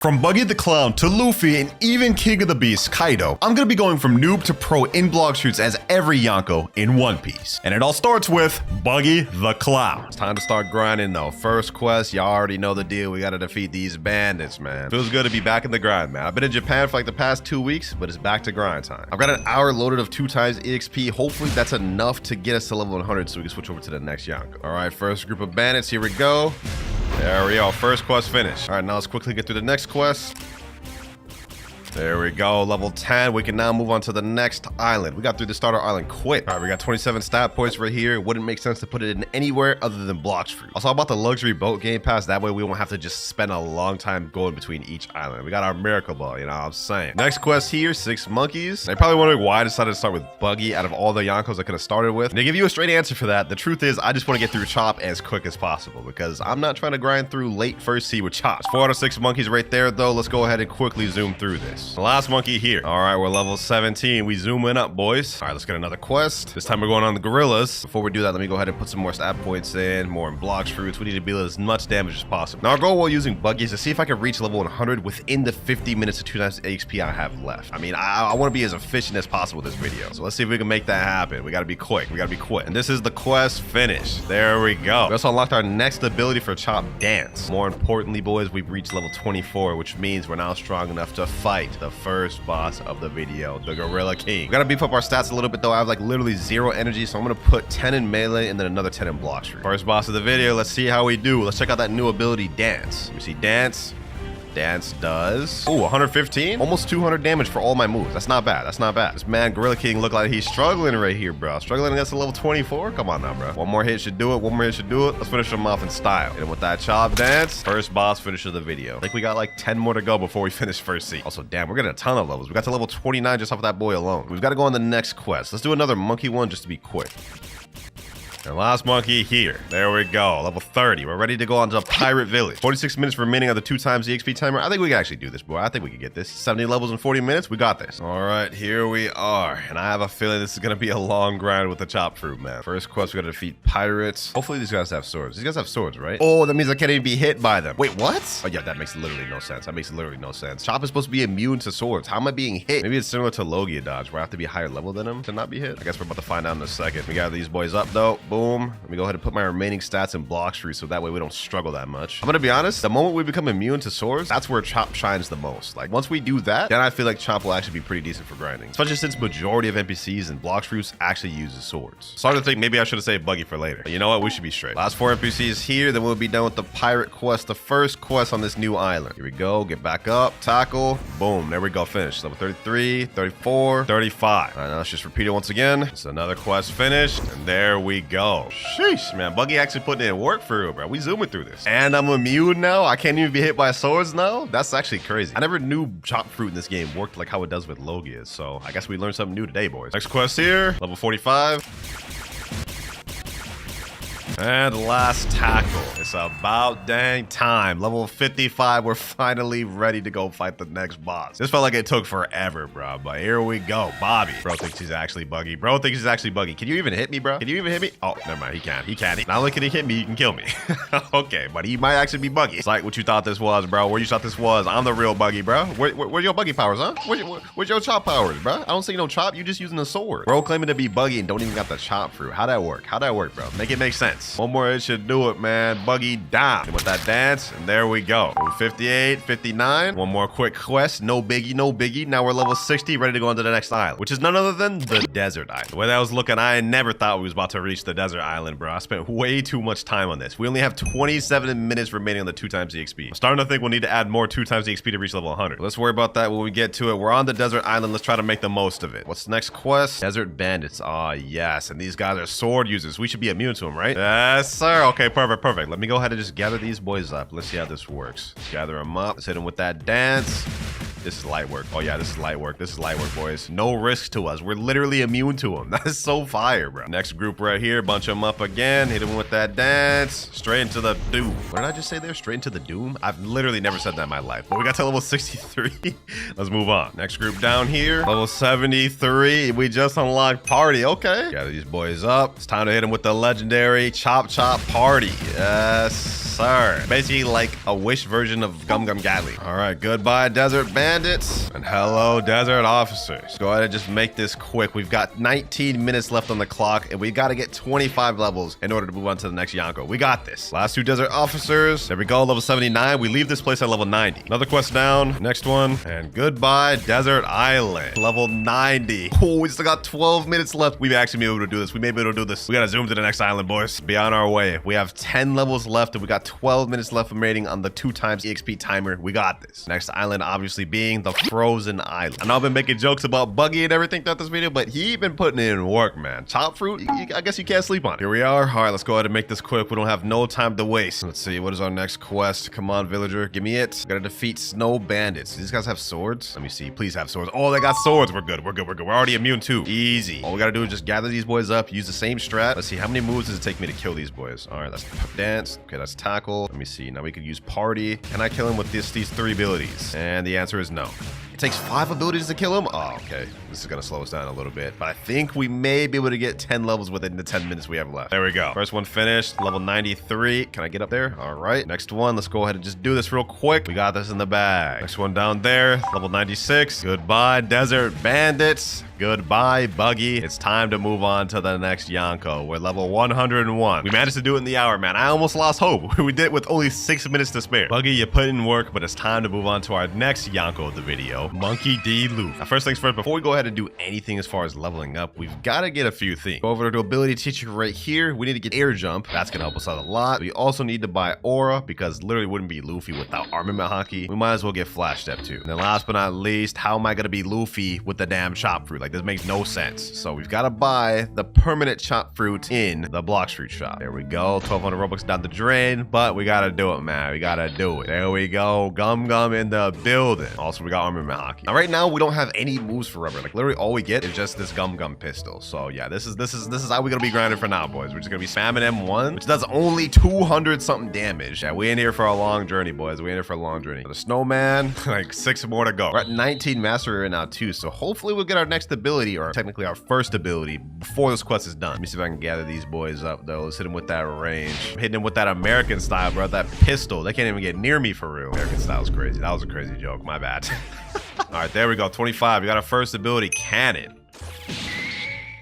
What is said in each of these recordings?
From Buggy the Clown to Luffy and even King of the Beast, Kaido, I'm gonna be going from noob to pro in Blox shoots as every Yonko in One Piece. And it all starts with Buggy the Clown. It's time to start grinding though. First quest, y'all already know the deal. We gotta defeat these bandits, man. Feels good to be back in the grind, man. I've been in Japan for like the past 2 weeks, but it's back to grind time. I've got an hour loaded of 2 times EXP. Hopefully that's enough to get us to level 100 so we can switch over to the next Yonko. All right, first group of bandits, here we go. There we go, first quest finished. All right, now let's quickly get through the next quest. There we go, level 10. We can now move on to the next island. We got through the starter island quick. All right, we got 27 stat points right here. It wouldn't make sense to put it in anywhere other than Blox fruit. Also, I bought the luxury boat game pass. That way we won't have to just spend a long time going between each island. We got our miracle ball, you know what I'm saying? Next quest here, 6 monkeys. You're probably wondering why I decided to start with Buggy out of all the Yonkos I could have started with. And to give you a straight answer for that, the truth is I just want to get through Chop as quick as possible because I'm not trying to grind through late first sea with Chop. 4 out of 6 monkeys right there though. Let's go ahead and quickly zoom through this. The last monkey here. All right, we're level 17. We zooming up, boys. All right, let's get another quest. This time we're going on the gorillas. Before we do that, let me go ahead and put some more stat points in, more in Blox fruits. We need to deal as much damage as possible. Now, our goal while using Buggy is to see if I can reach level 100 within the 50 minutes to 2 times XP I have left. I mean, I want to be as efficient as possible with this video. So let's see if we can make that happen. We got to be quick. We got to be quick. And this is the quest finished. There we go. We also unlocked our next ability for Chop Dance. More importantly, boys, we've reached level 24, which means we're now strong enough to fight the first boss of the video, the Gorilla King. We gotta beef up our stats a little bit though. I have like literally 0 energy, so I'm gonna put 10 in melee and then another 10 in Blox fruit. First boss of the video, let's see how we do. Let's check out that new ability, Dance. We see Dance. Dance does 115, almost 200 damage for all my moves. That's not bad. That's not bad. This man Gorilla King look like he's struggling right here, bro. Struggling against a level 24. Come on now, bro. One more hit should do it. One more hit should do it. Let's finish him off in style. And with that Chop Dance, first boss finish of the video. I think we got like 10 more to go before we finish first seat. Also, damn, we're getting a ton of levels. We got to level 29 just off of that boy alone. We've got to go on the next quest. Let's do another monkey one just to be quick. And last monkey here. There we go. Level 30. We're ready to go on to Pirate Village. 46 minutes remaining on the 2 times the XP timer. I think we can actually do this, boy. I think we can get this. 70 levels in 40 minutes. We got this. All right, here we are. And I have a feeling this is going to be a long grind with the Chop Fruit, man. First quest, we got to defeat pirates. Hopefully these guys have swords. These guys have swords, right? Oh, that means I can't even be hit by them. Wait, what? Oh, yeah, that makes literally no sense. That makes literally no sense. Chop is supposed to be immune to swords. How am I being hit? Maybe it's similar to Logia dodge, where I have to be higher level than him to not be hit. I guess we're about to find out in a second. We got these boys up, though. Boom. Let me go ahead and put my remaining stats in Blox fruit so that way we don't struggle that much. I'm gonna be honest, the moment we become immune to swords, that's where Chop shines the most. Like once we do that, then I feel like Chop will actually be pretty decent for grinding, especially since majority of NPCs and Blox fruits actually uses swords. Starting to think maybe I should have saved Buggy for later, but you know what, we should be straight. Last 4 NPCs here, then we'll be done with the pirate quest, the first quest on this new island. Here we go, get back up, tackle, boom, there we go, finish. Level 33, 34, 35. All right, now let's just repeat it once again. It's another quest finished, and there we go. Sheesh, man, Buggy actually putting in work for real, bro. We zooming through this. And I'm immune now. I can't even be hit by swords now. That's actually crazy. I never knew Chop Fruit in this game worked like how it does with Logia, so I guess we learned something new today, boys. Next quest here, level 45. And last tackle. It's about dang time. Level 55. We're finally ready to go fight the next boss. This felt like it took forever, bro. But here we go. Bobby. Bro thinks he's actually Buggy. Bro thinks he's actually Buggy. Can you even hit me, bro? Can you even hit me? Oh, never mind. He can't. He can't. Not only can he hit me, he can kill me. Okay, but he might actually be Buggy. It's like what you thought this was, bro. Where you thought this was. I'm the real Buggy, bro. Where's your Buggy powers, huh? Where's your Chop powers, bro? I don't see no Chop. You just using the sword. Bro claiming to be Buggy and don't even got the Chop fruit. How'd that work? How'd that work, bro? Make it make sense. One more hit should do it, man. Buggy down. And with that dance, and there we go. 58, 59. One more quick quest. No biggie, no biggie. Now we're level 60, ready to go on to the next island, which is none other than the desert island. The way that was looking, I never thought we was about to reach the desert island, bro. I spent way too much time on this. We only have 27 minutes remaining on the 2 times the XP. I'm starting to think we'll need to add more 2 times the XP to reach level 100. Let's worry about that when we get to it. We're on the desert island. Let's try to make the most of it. What's the next quest? Desert bandits. Ah, yes. And these guys are sword users. We should be immune to them, right? Yes, sir. Okay, perfect. Let me go ahead and just gather these boys up. Let's see how this works. Gather them up. Let's hit them with that dance. This is light work. Oh yeah, this is light work. This is light work, boys. No risk to us. We're literally immune to them. That is so fire, bro. Next group right here. Bunch them up again. Hit them with that dance. Straight into the doom. What did I just say there? Straight into the doom? I've literally never said that in my life. But we got to level 63. Let's move on. Next group down here. Level 73. We just unlocked party. Okay. Gather these boys up. It's time to hit them with the legendary Chop Chop party. Yes, sir. Basically like a wish version of Gum Gum Gatling. All right, goodbye, desert bandits. And hello, desert officers. Go ahead and just make this quick. We've got 19 minutes left on the clock, and we got to get 25 levels in order to move on to the next Yonko. We got this. Last two desert officers. There we go, level 79. We leave this place at level 90. Another quest down. Next one. And goodbye, desert island. Level 90. Oh, we still got 12 minutes left. We may actually be able to do this. We may be able to do this. We got to zoom to the next island, boys. Be on our way. We have 10 levels left, and we got 12 minutes left remaining on the 2x EXP timer. We got this. Next island, obviously, being the frozen island. I know I've been making jokes about Buggy and everything throughout this video, but he been putting in work, man. Chop fruit, I guess you can't sleep on it. Here we are. All right, let's go ahead and make this quick. We don't have no time to waste. Let's see. What is our next quest? Come on, villager. Give me it. Gotta defeat snow bandits. These guys have swords? Let me see. Please have swords. Oh, they got swords. We're good. We're good. We're good. We're already immune too. Easy. All we gotta do is just gather these boys up, use the same strat. Let's see. How many moves does it take me to kill these boys? All right, that's dance. Okay, that's tackle. Let me see. Now we could use party. Can I kill him with these 3 abilities? And the answer is no. It takes 5 abilities to kill him? Oh, okay. This is gonna slow us down a little bit, but I think we may be able to get 10 levels within the 10 minutes we have left. There we go. First one finished, level 93. Can I get up there? All right. Next one, let's go ahead and just do this real quick. We got this in the bag. Next one down there, level 96. Goodbye, desert bandits. Goodbye, Buggy. It's time to move on to the next Yonko. We're level 101. We managed to do it in the hour, man. I almost lost hope. We did it with only 6 minutes to spare. Buggy, you put in work, but it's time to move on to our next Yonko of the video, Monkey D. Luffy. Now, first things first, before we go ahead and do anything as far as leveling up, we've got to get a few things. Go over to ability teacher right here. We need to get air jump. That's going to help us out a lot. We also need to buy aura, because literally wouldn't be Luffy without armament hockey. We might as well get flash step too. And then last but not least, how am I going to be Luffy with the damn chop fruit? Like, this makes no sense. So we've got to buy the permanent chop fruit in the Blox fruit shop. There we go. 1200 Robux down the drain, but we got to do it, man. We got to do it. There we go. Gum Gum in the building. Also, we got armament hockey. Now, right now, we don't have any moves for rubber. Like, literally all we get is just this Gum Gum pistol. So yeah, this is how we're gonna be grinding for now, boys. We're just gonna be spamming M1, which does only 200 something damage. Yeah, we in here for a long journey, boys. We in here for a long journey. The snowman, like 6 more to go. We're at 19 mastery right now too, so hopefully we'll get our next ability, or technically our first ability, before this quest is done. Let me see if I can gather these boys up though. Let's hit them with that range. I'm hitting them with that American style, bro. That pistol. They can't even get near me for real. American style is crazy. That was a crazy joke. My bad. All right, there we go. 25. We got our first ability, cannon.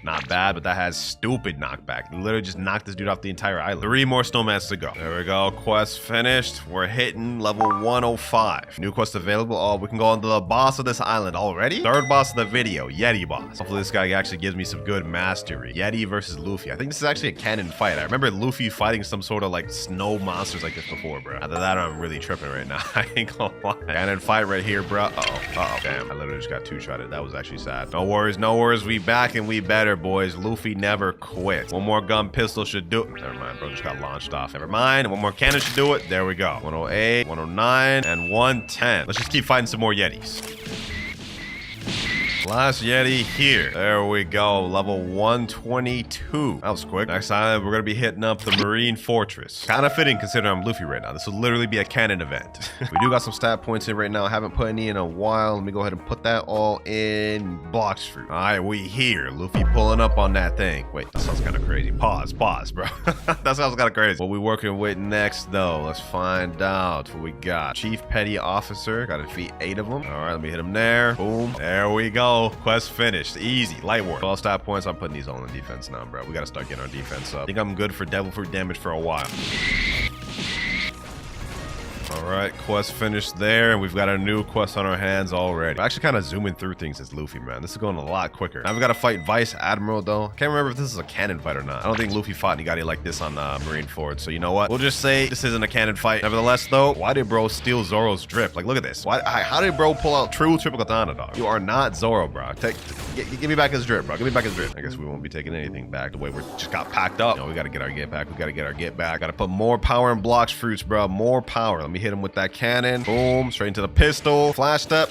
Not bad, but that has stupid knockback. Literally just knocked this dude off the entire island. 3 more snowmans to go. There we go. Quest finished. We're hitting level 105. New quest available. Oh, we can go on to the boss of this island already. 3rd boss of the video, Yeti boss. Hopefully this guy actually gives me some good mastery. Yeti versus Luffy. I think this is actually a canon fight. I remember Luffy fighting some sort of like snow monsters like this before, bro. After that, I'm really tripping right now. I ain't gonna lie. Canon fight right here, bro. Uh-oh. Damn, I literally just got 2-shotted. That was actually sad. No worries, no worries. We back and we better, boys. Luffy never quits. One more gun pistol should do it. Never mind, bro. Just got launched off. Never mind. One more cannon should do it. There we go. 108, 109, and 110. Let's just keep fighting some more Yetis. Last Yeti here. There we go. Level 122. That was quick. Next time, we're going to be hitting up the Marine Fortress. Kind of fitting considering I'm Luffy right now. This will literally be a canon event. We do got some stat points in right now. I haven't put any in a while. Let me go ahead and put that all in Blox fruit. All right, we here. Luffy pulling up on that thing. Wait, that sounds kind of crazy. Pause, bro. That sounds kind of crazy. What we working with next, though? Let's find out what we got. Chief Petty Officer. Got to defeat 8 of them. All right, let me hit him there. Boom. There we go. Quest finished. Easy. Light work. 12 stat points. I'm putting these all in defense now, bro. We got to start getting our defense up. I think I'm good for devil fruit damage for a while. All right, quest finished there, and we've got a new quest on our hands already. We're actually kind of zooming through things as Luffy, man. This is going a lot quicker. Now we got to fight Vice Admiral, though. I can't remember if this is a canon fight or not. I don't think Luffy fought Nigari like this on Marine Ford, so you know what? We'll just say this isn't a canon fight. Nevertheless, though, why did bro steal Zoro's drip? Like, look at this. How did bro pull out true triple katana, dog? You are not Zoro, bro. Give me back his drip, bro. Give me back his drip. I guess we won't be taking anything back the way we just got packed up. You know, we got to get our get back. We got to get our get back. Got to put more power in Blox fruits, bro. More power. Let me hit him with that cannon. Boom. Straight into the pistol. Flash step.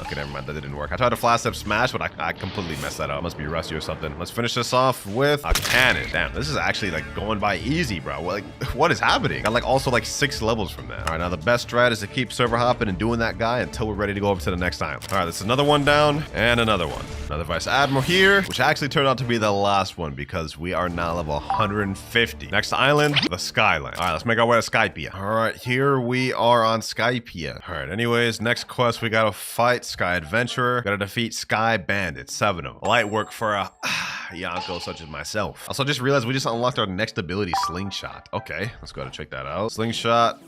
Okay, never mind. That didn't work. I tried to flash step smash, but I completely messed that up. Must be rusty or something. Let's finish this off with a cannon. Damn, this is actually like going by easy, bro. Like, what is happening? Got like also like 6 levels from that. All right, now the best strat is to keep server hopping and doing that guy until we're ready to go over to the next island. All right, that's another one down and another one. Another Vice Admiral here, which actually turned out to be the last one because we are now level 150. Next island, the Skyline. All right, let's make our way to Skypia. All right, here we are on Skypia. All right, anyways, next quest, we gotta fight Sky Adventurer. Gotta defeat Sky Bandit, 7 of them. Light work for a Yonko such as myself. Also, just realized we just unlocked our next ability, Slingshot. Okay, let's go ahead and check that out. Slingshot.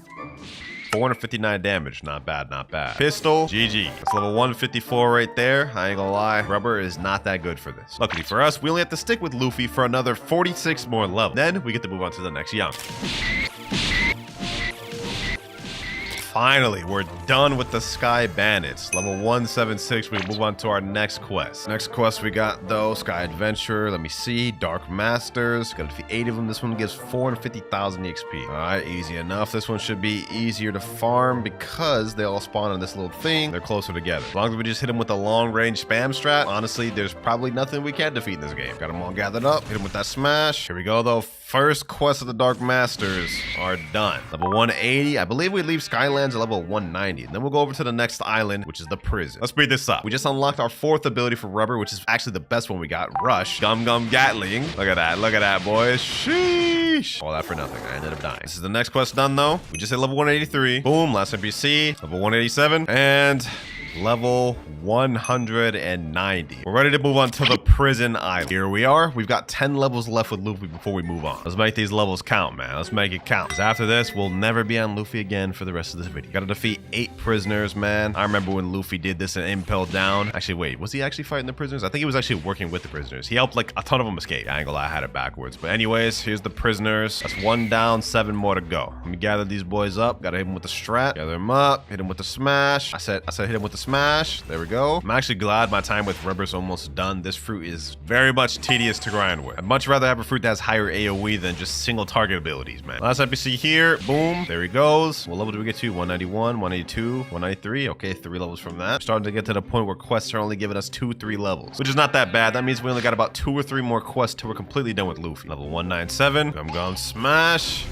459 damage. Not bad, not bad. Pistol, GG. That's level 154 right there. I ain't gonna lie. Rubber is not that good for this. Luckily for us, we only have to stick with Luffy for another 46 more levels. Then we get to move on to the next Yonko. Finally, we're done with the Sky Bandits. Level 176, we move on to our next quest. Next quest we got, though, Sky Adventure. Let me see. Dark Masters. Gotta defeat 8 of them. This one gives 450,000 EXP. All right, easy enough. This one should be easier to farm because they all spawn on this little thing. They're closer together. As long as we just hit them with a long-range spam strat, honestly, there's probably nothing we can't defeat in this game. Got them all gathered up. Hit them with that smash. Here we go, though. First quest of the Dark Masters are done. Level 180. I believe we leave Skylands at level 190. And then we'll go over to the next island, which is the prison. Let's speed this up. We just unlocked our 4th ability for Rubber, which is actually the best one we got. Rush. Gum Gum Gatling. Look at that. Look at that, boys. Sheesh. All that for nothing. I ended up dying. This is the next quest done, though. We just hit level 183. Boom. Last NPC. Level 187. And level 190. We're ready to move on to the prison island. Here we are. We've got 10 levels left with Luffy before we move on. Let's make these levels count, man. Let's make it count. Because after this, we'll never be on Luffy again for the rest of this video. Gotta defeat 8 prisoners, man. I remember when Luffy did this and Impel down. Actually, wait, was he actually fighting the prisoners? I think he was actually working with the prisoners. He helped like a ton of them escape. I ain't gonna lie, I had it backwards. But anyways, here's the prisoners. That's 1 down, 7 more to go. Let me gather these boys up. Gotta hit them with the strat. Gather them up. Hit them with the smash. I said hit them with the smash. There we go. I'm actually glad my time with Rubber's almost done. This fruit is very much tedious to grind with. I'd much rather have a fruit that has higher AoE than just single target abilities, man. Last NPC here. Boom. There he goes. What level do we get to? 191, 182, 193. Okay, 3 levels from that. We're starting to get to the point where quests are only giving us 2-3 levels, which is not that bad. That means we only got about 2 or 3 more quests till we're completely done with Luffy. Level 197. I'm going smash.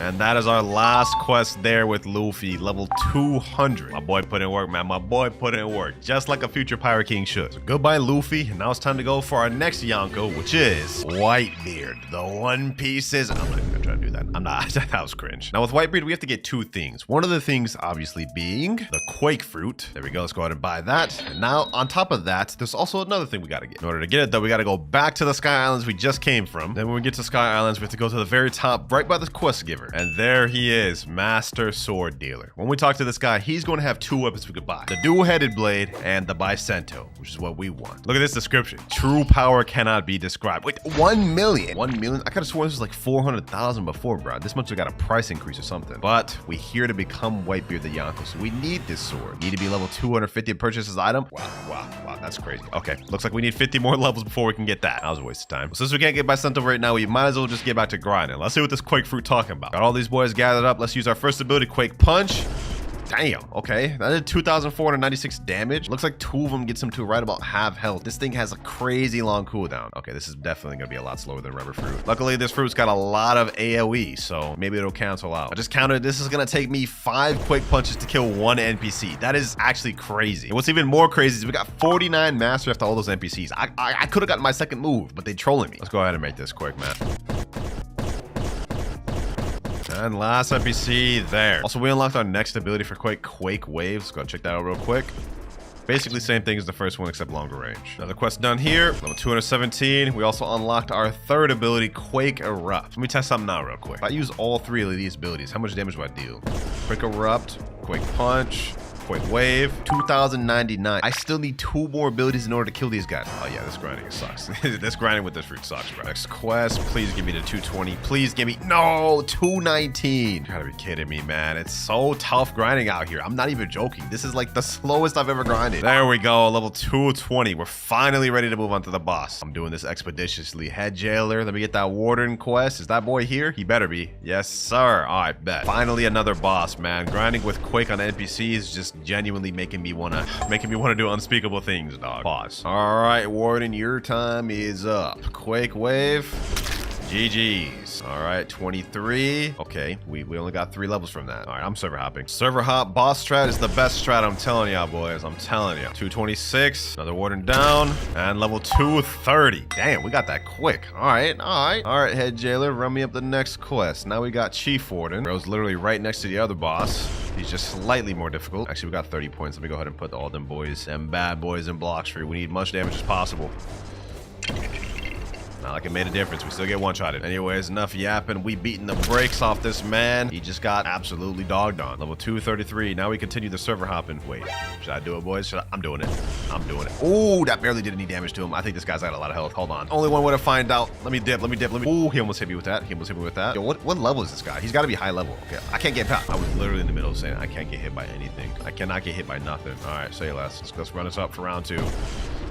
And that is our last quest there with Luffy, level 200. My boy put in work, man. My boy put in work, just like a future Pirate King should. So goodbye, Luffy. And now it's time to go for our next Yonko, which is Whitebeard. The One Pieces. I'm not even gonna try to do that. I'm not. That was cringe. Now with Whitebeard, we have to get 2 things. One of the things, obviously, being the Quake fruit. There we go. Let's go ahead and buy that. And now, on top of that, there's also another thing we gotta get. In order to get it, though, we gotta go back to the Sky Islands we just came from. Then when we get to Sky Islands, we have to go to the very top, right by the quest giver. And there he is, Master Sword Dealer. When we talk to this guy, he's going to have 2 weapons we could buy. The dual-headed blade and the Bicento, which is what we want. Look at this description. True power cannot be described. Wait, 1 million? 1 million? I could have sworn this was like 400,000 before, bro. This must have got a price increase or something. But we're here to become Whitebeard the Yonko, so we need this sword. Need to be level 250 to purchase this item. Wow, that's crazy. Okay, looks like we need 50 more levels before we can get that. That was a waste of time. Since we can't get Bicento right now, we might as well just get back to grinding. Let's see what this Quake fruit talking about. Got all these boys gathered up. Let's use our first ability, Quake Punch. Damn, okay. That did 2,496 damage. Looks like 2 of them gets him to right about half health. This thing has a crazy long cooldown. Okay, this is definitely gonna be a lot slower than Rubber Fruit. Luckily, this fruit's got a lot of AoE, so maybe it'll cancel out. I just counted, this is gonna take me 5 Quake Punches to kill 1 NPC. That is actually crazy. And what's even more crazy is we got 49 Master after all those NPCs. I could have gotten my second move, but they trolling me. Let's go ahead and make this quick, man. And last NPC there. Also, we unlocked our next ability for Quake Waves. Let's go check that out real quick. Basically same thing as the first one, except longer range. Another quest done here, level 217. We also unlocked our 3rd ability, Quake Erupt. Let me test something out real quick. If I use all 3 of these abilities, how much damage do I deal? Quake Erupt, Quake Punch, Quake Wave, 2,099. I still need 2 more abilities in order to kill these guys. Oh yeah, this grinding sucks. This grinding with this fruit sucks, bro. Next quest, please give me the 220. Please give me, no, 219. You gotta be kidding me, man. It's so tough grinding out here. I'm not even joking. This is like the slowest I've ever grinded. There we go, level 220. We're finally ready to move on to the boss. I'm doing this expeditiously. Head Jailer, let me get that Warden quest. Is that boy here? He better be. Yes, sir. All right, bet. Finally another boss, man. Grinding with Quake on NPCs is just genuinely making me wanna do unspeakable things, dog. Pause. All right, Warden, your time is up. Quake wave. GG's. All right, 23. Okay, we only got 3 levels from that. All right, I'm server hopping. Server hop boss strat is the best strat, I'm telling y'all, boys. I'm telling you. 226. Another warden down. And level 230. Damn, we got that quick. All right, all right. All right, head jailer, run me up the next quest. Now we got Chief Warden. Bro's literally right next to the other boss. He's just slightly more difficult. Actually, we got 30 points. Let me go ahead and put all them boys, them bad boys in Blox free. We need much damage as possible. Not like it made a difference. We still get one-shotted. Anyways, enough yapping. We beating the brakes off this man. He just got absolutely dogged on. Level 233. Now we continue the server hopping. Wait, should I do it, boys? I'm doing it. I'm doing it. Ooh, that barely did any damage to him. I think this guy's got a lot of health. Hold on. Only one way to find out. Let me dip. Let me dip. Let me. Ooh, he almost hit me with that. He almost hit me with that. Yo, what level is this guy? He's got to be high level. Okay, I can't get past. I was literally in the middle of saying I can't get hit by anything. I cannot get hit by nothing. All right, say less. Let's run this up for round 2.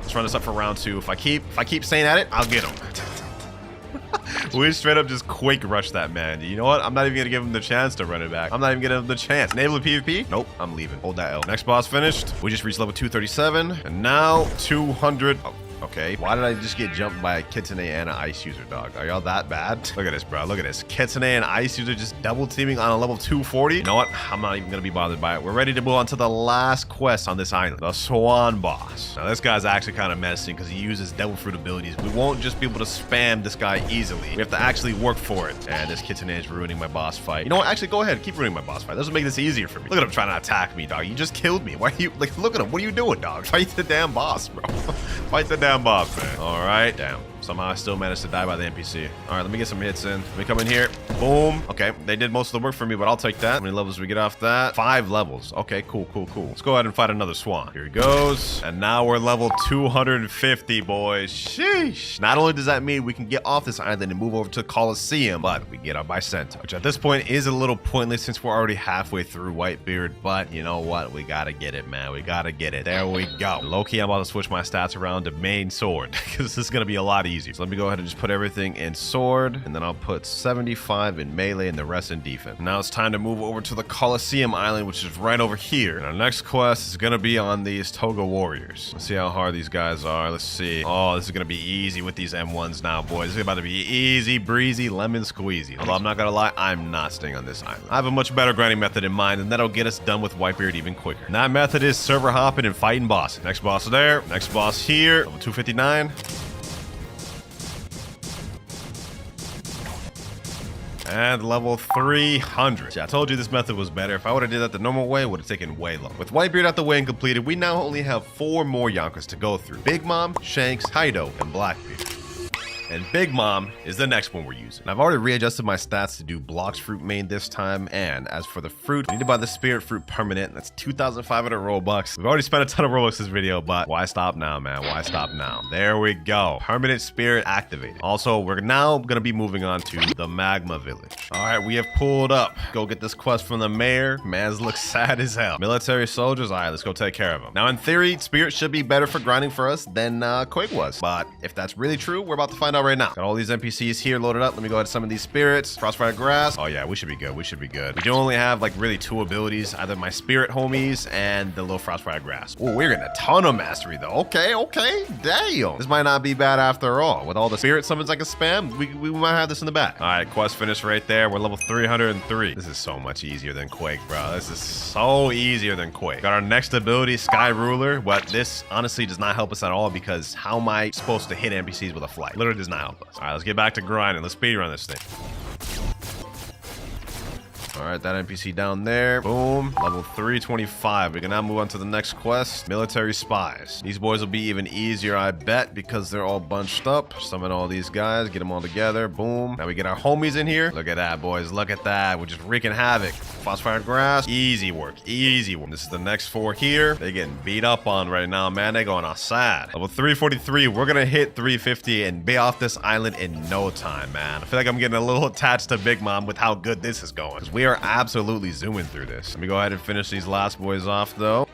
Let's run this up for round 2. If I keep staying at it, I'll get him. We straight up just Quake rush that man. You know what? I'm not even gonna give him the chance to run it back. I'm not even gonna give him the chance. Enable the PvP? Nope, I'm leaving. Hold that L. Next boss finished. We just reached level 237. And now 200. Oh, okay. Why did I just get jumped by a Katana and an ice user, dog? Are y'all that bad? Look at this, bro. Look at this. Katana and ice user just double teaming on a level 240. You know what? I'm not even gonna be bothered by it. We're ready to move on to the last quest on this island, the Swan boss. Now this guy's actually kind of menacing because he uses devil fruit abilities. We won't just be able to spam this guy easily. We have to actually work for it. And this Katana is ruining my boss fight. You know what? Actually, go ahead. Keep ruining my boss fight. This will make this easier for me. Look at him trying to attack me, dog. You just killed me. Why are you, like, look at him. What are you doing, dog? Fight the damn boss, bro. Fight the damn boss, man. All right. Damn. Somehow I still managed to die by the NPC. All right, let me get some hits in. Let me come in here. Boom. Okay, they did most of the work for me, but I'll take that. How many levels do we get off that? 5 levels. Okay, cool. Let's go ahead and fight another swan. Here he goes. And now we're level 250, boys. Sheesh. Not only does that mean we can get off this island and move over to Coliseum, but we get our Bicenta, which at this point is a little pointless since we're already halfway through Whitebeard. But you know what? We gotta get it, man. We gotta get it. There we go. Low-key, I'm about to switch my stats around to main sword because this is gonna be a lot easier. So let me go ahead and just put everything in sword, and then I'll put 75 in melee and the rest in defense. Now it's time to move over to the Coliseum island, which is right over here. And our next quest is gonna be on these Toga warriors. Let's see how hard these guys are. Let's see. Oh, this is gonna be easy with these M1s now, boys. This is about to be easy breezy, lemon squeezy. Although I'm not gonna lie, I'm not staying on this island. I have a much better grinding method in mind, and that'll get us done with Whitebeard even quicker. And that method is server hopping and fighting bosses. Next boss there. Next boss here. Level 259. And level 300. See, I told you this method was better. If I would have did that the normal way, it would have taken way longer. With Whitebeard out the way and completed, we now only have 4 more Yonkos to go through. Big Mom, Shanks, Kaido, and Blackbeard. And Big Mom is the next one we're using. And I've already readjusted my stats to do Blox fruit main this time. And as for the fruit, I need to buy the spirit fruit permanent. That's 2,500 Robux. We've already spent a ton of Robux this video, but why stop now, man? Why stop now? There we go. Permanent spirit activated. Also, we're now going to be moving on to the Magma Village. All right, we have pulled up. Go get this quest from the mayor. Man's looks sad as hell. Military soldiers. All right, let's go take care of them. Now, in theory, spirit should be better for grinding for us than Quake was. But if that's really true, we're about to find out right now. Got all these NPCs here loaded up. Let me go ahead and summon these spirits. Crossfire Grass. Oh yeah, we should be good. We should be good. We do only have like really 2 abilities, either my spirit homies and the little Frostfire Grass. Oh, we're getting a ton of mastery though. Okay. Damn. This might not be bad after all. With all the spirit summons I can spam, we might have this in the back. All right, quest finished right there. We're level 303. This is so much easier than Quake, bro. This is so easier than Quake. Got our next ability, Sky Ruler. But this honestly does not help us at all because how am I supposed to hit NPCs with a flight? Literally does not help us. All right, let's get back to grinding. Let's speedrun this thing. All right, that NPC down there. Boom. Level 325. We can now move on to the next quest. Military Spies. These boys will be even easier, I bet, because they're all bunched up. Summon all these guys. Get them all together. Boom. Now we get our homies in here. Look at that, boys. Look at that. We're just wreaking havoc. Frostfire Grass. Easy work. Easy work. This is the next 4 here. They're getting beat up on right now, man. They're going outside. Level 343. We're going to hit 350 and be off this island in no time, man. I feel like I'm getting a little attached to Big Mom with how good this is going. Because we are absolutely zooming through this. Let me go ahead and finish these last boys off, though.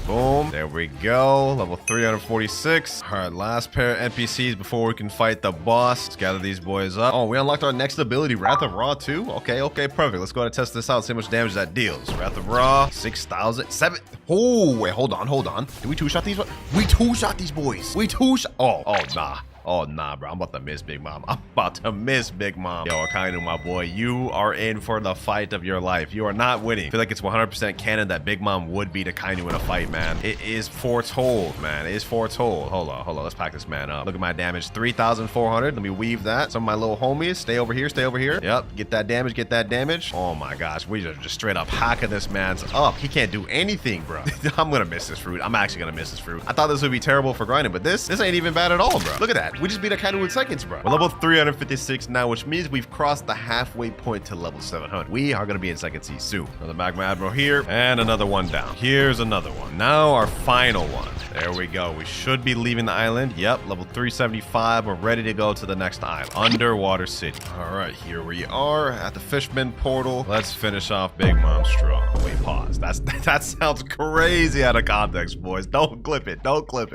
Boom. There we go. Level 346. All right, last pair of NPCs before we can fight the boss. Let's gather these boys up. Oh, we unlocked our next ability, Wrath of Ra too? Okay, perfect. Let's go ahead and test this out, see how much damage that deals. Wrath of Ra, 6,000, 7. Oh, wait, hold on. Did we two-shot these? We two-shot these boys. We two-shot. Oh, nah. Oh, nah, bro. I'm about to miss Big Mom. I'm about to miss Big Mom. Yo, Kaido, my boy, you are in for the fight of your life. You are not winning. I feel like it's 100% canon that Big Mom would beat Kaido in a fight, man. It is foretold, man. It is foretold. Hold on. Let's pack this man up. Look at my damage. 3,400. Let me weave that. Some of my little homies. Stay over here. Yep. Get that damage. Oh, my gosh. We are just straight up hacking this man's up. He can't do anything, bro. I'm going to miss this fruit. I'm actually going to miss this fruit. I thought this would be terrible for grinding, but this ain't even bad at all, bro. Look at that. We just beat Kaido in seconds, bro. We're level 356 now, which means we've crossed the halfway point to level 700. We are going to be in second sea soon. Another Magma Admiral here, and another one down. Here's another one. Now our final one. There we go. We should be leaving the island. Yep, level 375. We're ready to go to the next island. Underwater City. All right, here we are at the Fishman Portal. Let's finish off Big Mom strong. Wait, pause. That sounds crazy out of context, boys. Don't clip it.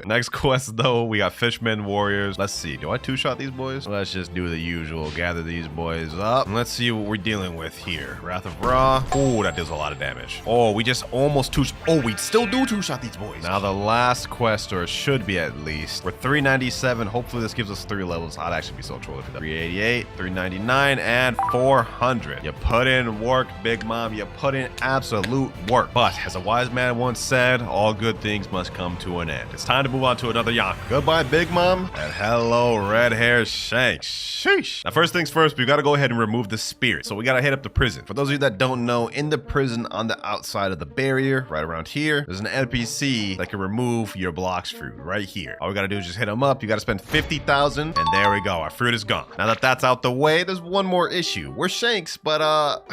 Next quest, though, we got Fishman Warriors. Let's see. Do I two-shot these boys? Let's just do the usual. Gather these boys up. And let's see what we're dealing with here. Wrath of Ra. Oh, that deals a lot of damage. Oh, we just almost we still do two-shot these boys. Now the last quest, or it should be at least. We're 397. Hopefully this gives us 3 levels. I'd actually be so trolled if it does. 388, 399, and 400. You put in work, Big Mom. You put in absolute work. But as a wise man once said, all good things must come to an end. It's time to move on to another Yonko. Goodbye, Big Mom, and hello, red-haired Shanks. Sheesh. Now, first things first, we gotta go ahead and remove the spirit. So we gotta hit up the prison. For those of you that don't know, in the prison on the outside of the barrier, right around here, there's an NPC that can remove your Blox fruit right here. All we gotta do is just hit him up. You gotta spend 50,000, and there we go. Our fruit is gone. Now that that's out the way, there's one more issue. We're Shanks, but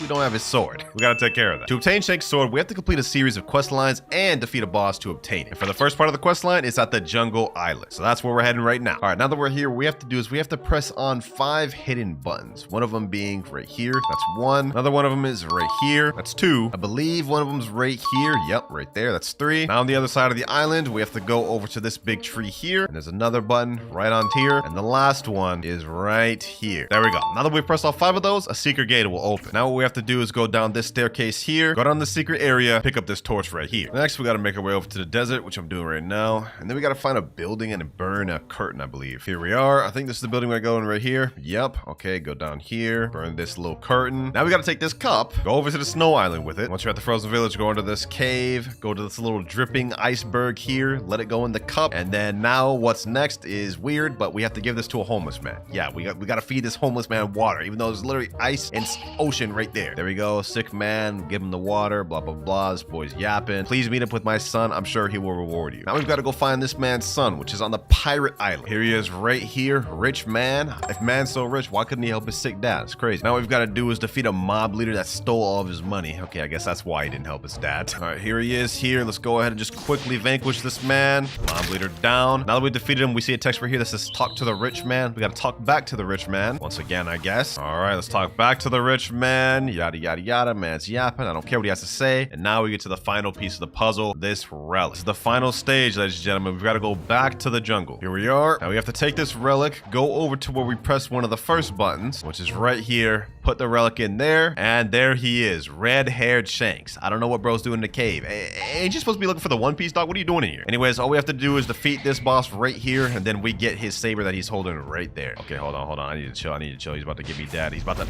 we don't have his sword. We gotta take care of that. To obtain Shanks' sword, we have to complete a series of quest lines and defeat a boss to obtain it. And for the first part of the quest line, it's at the Jungle Island. So that's where we're heading right now. All right, now that we're here, what we have to do is we have to press on 5 hidden buttons. One of them being right here. That's 1. Another one of them is right here. That's 2. I believe one of them's right here. Yep, right there. That's 3. Now on the other side of the island, we have to go over to this big tree here. And there's another button right on here. And the last one is right here. There we go. Now that we've pressed all 5 of those, a secret gate will open. Now what we have to do is go down this staircase here, go down the secret area, pick up this torch right here. Next, we got to make our way over to the desert, which I'm doing right now. And then we got to find a building and burn a curtain, I believe. Here we are. I think this is the building we're going right here. Yep. Okay, go down here, burn this little curtain. Now we got to take this cup, go over to the snow island with it. Once you're at the frozen village, go into this cave, go to this little dripping iceberg here, let it go in the cup. And then now what's next is weird, but we have to give this to a homeless man. Yeah, we got to feed this homeless man water, even though there's literally ice and ocean right there. There we go. Sick man, give him the water, blah, blah, blah. This boy's yapping. Please meet up with my son. I'm sure he will reward you. Now we've got to go find this man's son, which is on the pirate island. Here he is right here. Rich man. If man's so rich, why couldn't he help his sick dad? It's crazy. Now what we've got to do is defeat a mob leader that stole all of his money. Okay, I guess that's why he didn't help his dad. All right, here he is here. Let's go ahead and just quickly vanquish this man. Mob leader down. Now that we defeated him, we see a text right here that says talk to the rich man. We got to talk back to the rich man once again, I guess. All right, let's talk back to the rich man. Yada, yada, yada. Man's yapping. I don't care what he has to say. And now we get to the final piece of the puzzle, this relic. This is the final stage, ladies and gentlemen. We've got to go back to the jungle. Here we are. Now we have to take this relic, go over to where we press one of the first buttons, which is right here. Put the relic in there, and there he is, red-haired Shanks. I don't know what bro's doing in the cave. Ain't you supposed to be looking for the One Piece, dog? What are you doing in here? Anyways, all we have to do is defeat this boss right here, and then we get his saber that he's holding right there. Okay, hold on. I need to chill. He's about to give me dad. He's about to...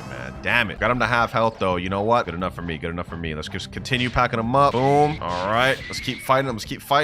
Man, damn it. Got him to half health, though. You know what? Good enough for me. Let's just continue packing him up. Boom. All right. Let's keep fighting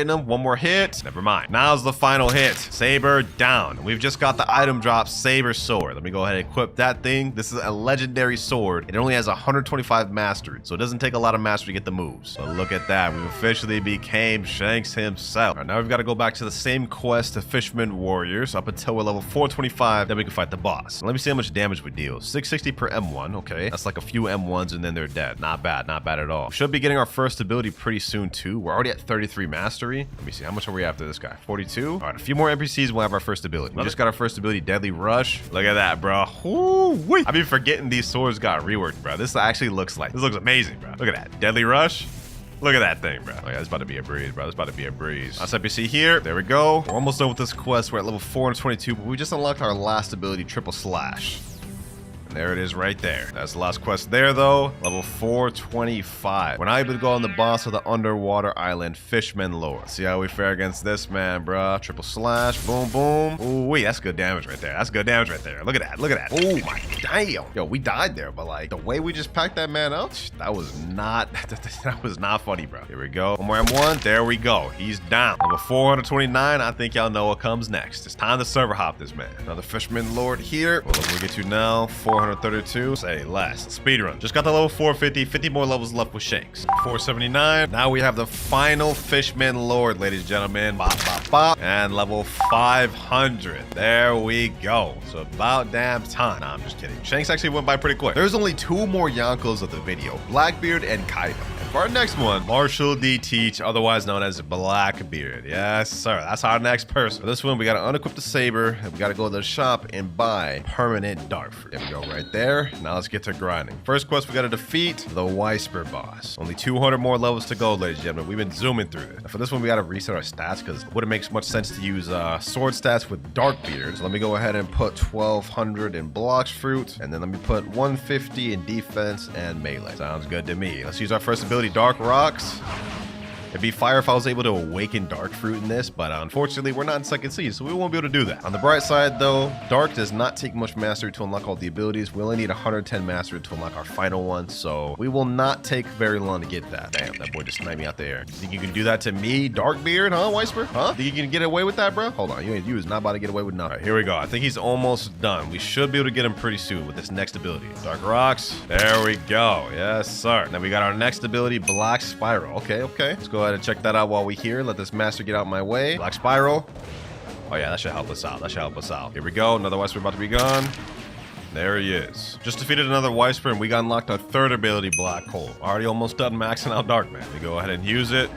him. One more hit. Never mind. Now's the final hit. Saber down. We've just got the item drop, Saber Sword. Let me go ahead and equip that thing. This is a legendary sword. It only has 125 mastery, so it doesn't take a lot of mastery to get the moves. So look at that. We've officially became Shanks himself. All right, now we've got to go back to the same quest to Fisherman Warriors up until we're level 425. Then we can fight the boss. Let me see how much damage we deal. 660 per M1. Okay, that's like a few M1s and then they're dead. Not bad at all. We should be getting our first ability pretty soon too. We're already at 33 mastery. Let me see, how much are we after this guy? 42. All right, a few more NPCs, we'll have our first ability. We just got our first ability, Deadly Rush. Look at that, bro. Woo-wee. I've been forgetting these swords got reworked, bro. This actually looks amazing, bro. Look at that, Deadly Rush. Look at that thing, bro. Oh yeah, it's about to be a breeze, bro. It's about to be a breeze. Last NPC here. There we go. We're almost done with this quest. We're at level 422, but we just unlocked our last ability, Triple Slash. There it is right there. That's the last quest there, though. Level 425. We're not able to go on the boss of the underwater island, Fishman Lord. See how we fare against this man, bruh. Triple slash. Boom, boom. Ooh, wait, that's good damage right there. That's good damage right there. Look at that. Look at that. Oh, my damn. Yo, we died there, but like the way we just packed that man out, that was not funny, bro. Here we go. One more M1. There we go. He's down. Level 429. I think y'all know what comes next. It's time to server hop this man. Another Fishman Lord here. What level we get to now? 432. Say less. Speedrun. Just got the level 450. 50 more levels left with Shanks. 479. Now we have the final Fishman Lord, ladies and gentlemen. Bop, bop, bop. And level 500. There we go. So about damn time. Nah, I'm just kidding. Shanks actually went by pretty quick. There's only 2 more Yonkos of the video. Blackbeard and Kaido. And for our next one, Marshall D. Teach, otherwise known as Blackbeard. Yes, sir. That's our next person. For this one, we gotta unequip the saber. And we gotta go to the shop and buy permanent dark fruit. There we go. Right there. Now let's get to grinding. First quest, we gotta defeat the Whitebeard boss. Only 200 more levels to go, ladies and gentlemen. We've been zooming through this. Now for this one, we gotta reset our stats because it wouldn't make much sense to use sword stats with Darkbeard. So let me go ahead and put 1200 in Blox fruit, and then let me put 150 in defense and melee. Sounds good to me. Let's use our first ability, Dark Rocks. It'd be fire if I was able to awaken Dark Fruit in this, but unfortunately we're not in second season, so we won't be able to do that. On the bright side though, Dark does not take much mastery to unlock all the abilities. We only need 110 mastery to unlock our final one, so we will not take very long to get that. Damn, that boy just sniped me out there. You think you can do that to me, Darkbeard, huh, Whitebeard? Huh? Think you can get away with that, bro? Hold on, you is not about to get away with nothing. All right, here we go. I think he's almost done. We should be able to get him pretty soon with this next ability. Dark Rocks. There we go. Yes, sir. Then we got our next ability, Black Spiral. Okay. Let's go ahead and check that out while we here. Let this master get out my way. Black Spiral. Oh yeah, that should help us out. Here we go. Another Whitebeard about to be gone. There he is. Just defeated another Whitebeard and we got unlocked our third ability, Black Hole. Already almost done maxing out Dark, man. We go ahead and use it.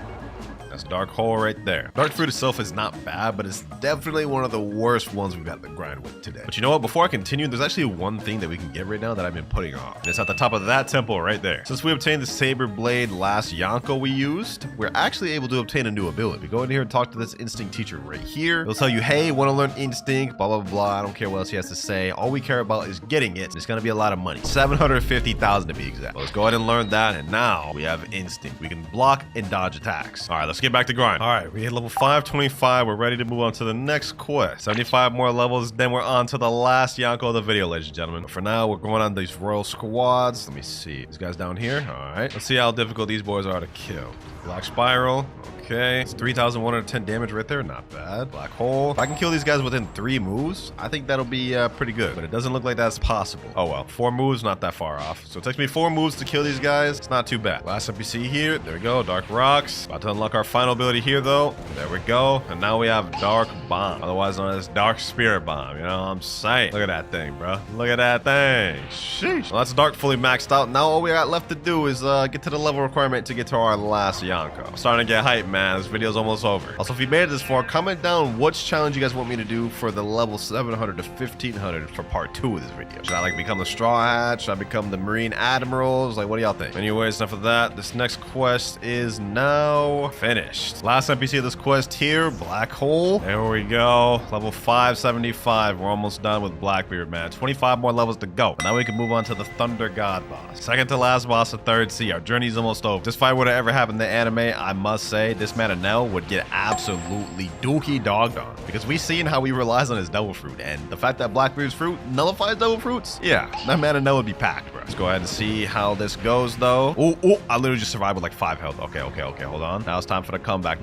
That's Dark Hole right there. Dark Fruit itself is not bad, but it's definitely one of the worst ones we've got to grind with today. But you know what? Before I continue, there's actually one thing that we can get right now that I've been putting off. And it's at the top of that temple right there. Since we obtained the Saber Blade last Yonko we used, we're actually able to obtain a new ability. We go in here and talk to this Instinct teacher right here. He'll tell you, hey, want to learn Instinct, blah, blah, blah. I don't care what else he has to say. All we care about is getting it. It's going to be a lot of money. 750,000 to be exact. Let's go ahead and learn that. And now we have Instinct. We can block and dodge attacks. All right, let's get back to grind. All right, we hit level 525. We're ready to move on to the next quest. 75 more levels, then we're on to the last Yonko of the video, ladies and gentlemen. But for now, we're going on these royal squads. Let me see. These guys down here. All right. Let's see how difficult these boys are to kill. Black Spiral. Okay, it's 3,110 damage right there. Not bad. Black Hole. If I can kill these guys within 3 moves, I think that'll be pretty good. But it doesn't look like that's possible. Oh well, 4 moves, not that far off. So it takes me 4 moves to kill these guys. It's not too bad. Last NPC here. There we go. Dark Rocks. About to unlock our final ability here, though. There we go. And now we have Dark Bomb, otherwise known as Dark Spirit Bomb. You know what I'm saying? Look at that thing, bro. Look at that thing. Sheesh. Well, that's Dark fully maxed out. Now all we got left to do is get to the level requirement to get to our last Yonko. I'm starting to get hyped, man. This video's almost over. Also, if you made it this far, comment down which challenge you guys want me to do for the level 700 to 1500 for part 2 of this video. Should I like become the Straw Hat? Should I become the Marine Admirals? Like, what do y'all think? Anyways, enough of that. This next quest is now finished. Last NPC of this quest here, Black Hole. There we go. Level 575. We're almost done with Blackbeard, man. 25 more levels to go. Now we can move on to the Thunder God boss. Second to last boss of 3rd Sea. Our journey's almost over. If this fight would have ever happened in the anime, I must say, this man would get absolutely dookie dogged on because we seen how he relies on his devil fruit, and the fact that Blackbeard's fruit nullifies devil fruits, yeah, that man would be packed, bro. Let's go ahead and see how this goes though. Oh, I literally just survived with like 5 health. Okay, hold on. Now it's time for the comeback.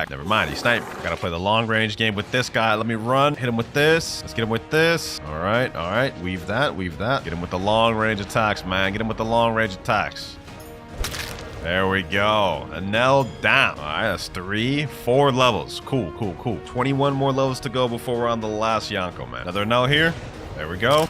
Never mind, he sniped. Gotta play the long range game with this guy. Let me run, hit him with this. Let's get him with this. All right, weave that. Get him with the long range attacks, man. There we go. Anel down. All right, that's 4 levels. Cool. 21 more levels to go before we're on the last Yonko, man. Another Anel here. There we go.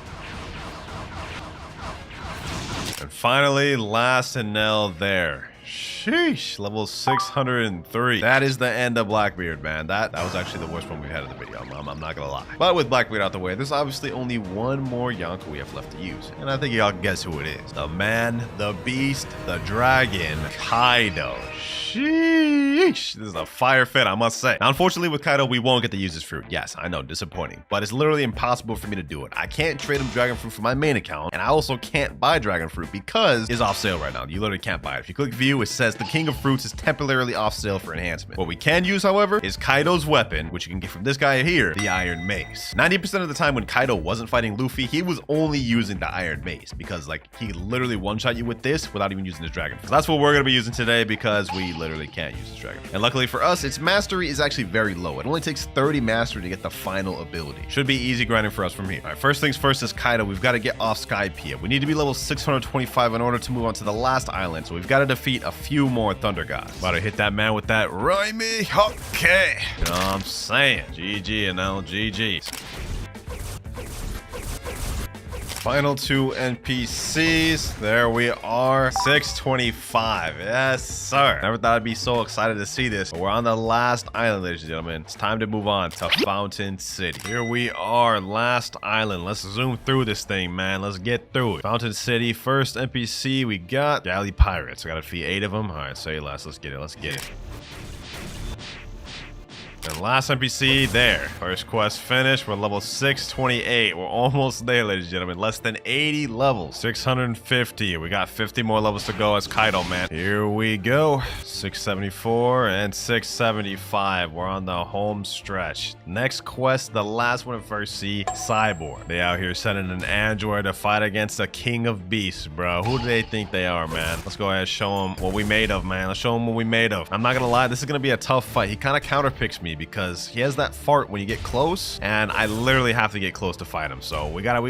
And finally, last Anel there. Sheesh, level 603. That is the end of Blackbeard, man. That was actually the worst one we've had in the video. I'm not gonna lie. But with Blackbeard out the way, there's obviously only one more Yonko we have left to use. And I think y'all can guess who it is. The man, the beast, the dragon, Kaido. Sheesh. This is a fire fit, I must say. Now, unfortunately, with Kaido, we won't get to use his fruit. Yes, I know, disappointing. But it's literally impossible for me to do it. I can't trade him dragon fruit for my main account. And I also can't buy dragon fruit because it's off sale right now. You literally can't buy it. If you click view, it says the king of fruits is temporarily off sale for enhancement. What we can use, however, is Kaido's weapon, which you can get from this guy here, the Iron Mace. 90% of the time when Kaido wasn't fighting Luffy, he was only using the Iron Mace because like he could literally one-shot you with this without even using his dragon. So that's what we're gonna be using today because we literally can't use his dragon. And luckily for us, its mastery is actually very low. It only takes 30 mastery to get the final ability. Should be easy grinding for us from here. All right, first things first is Kaido. We've got to get off Skypiea. We need to be level 625 in order to move on to the last island. So we've got to defeat a few more Thunder Gods. About to hit that man with that Raimi. Okay. You know what I'm saying? GG and LGG. Final two NPCs. There we are. 625. Yes, sir. Never thought I'd be so excited to see this. But we're on the last island, ladies and gentlemen. It's time to move on to Fountain City. Here we are. Last island. Let's zoom through this thing, man. Let's get through it. Fountain City. First NPC we got. Galley Pirates. I got to defeat 8 of them. All right, say less. Let's get it. Let's get it. And last NPC there. First quest finished. We're level 628. We're almost there, ladies and gentlemen. Less than 80 levels. 650. We got 50 more levels to go as Kaido, man. Here we go. 674 and 675. We're on the home stretch. Next quest, the last one in First Sea, Cyborg. They out here sending an android to fight against the king of beasts, bro. Who do they think they are, man? Let's go ahead and show them what we made of, man. Let's show them what we made of. I'm not gonna lie, this is gonna be a tough fight. He kind of counterpicks me because he has that fart when you get close, and I literally have to get close to fight him. So we gotta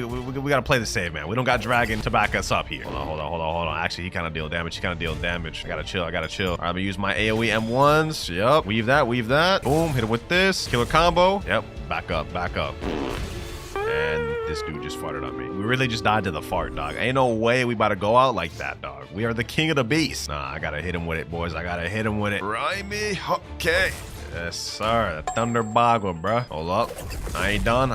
play the save, man. We don't got dragon to back us up here. Hold on. Actually, he kind of deal damage. I gotta chill. All right, I'm gonna use my AoE M1s. Yep. Weave that. Boom. Hit him with this. Killer combo. Yep. Back up. And this dude just farted on me. We really just died to the fart, dog. Ain't no way we about to go out like that, dog. We are the king of the beast. Nah, I gotta hit him with it, boys. I gotta hit him with it. Raimi. Okay. Yes, sir. The Thunder Bagua, bruh. Hold up. I ain't done.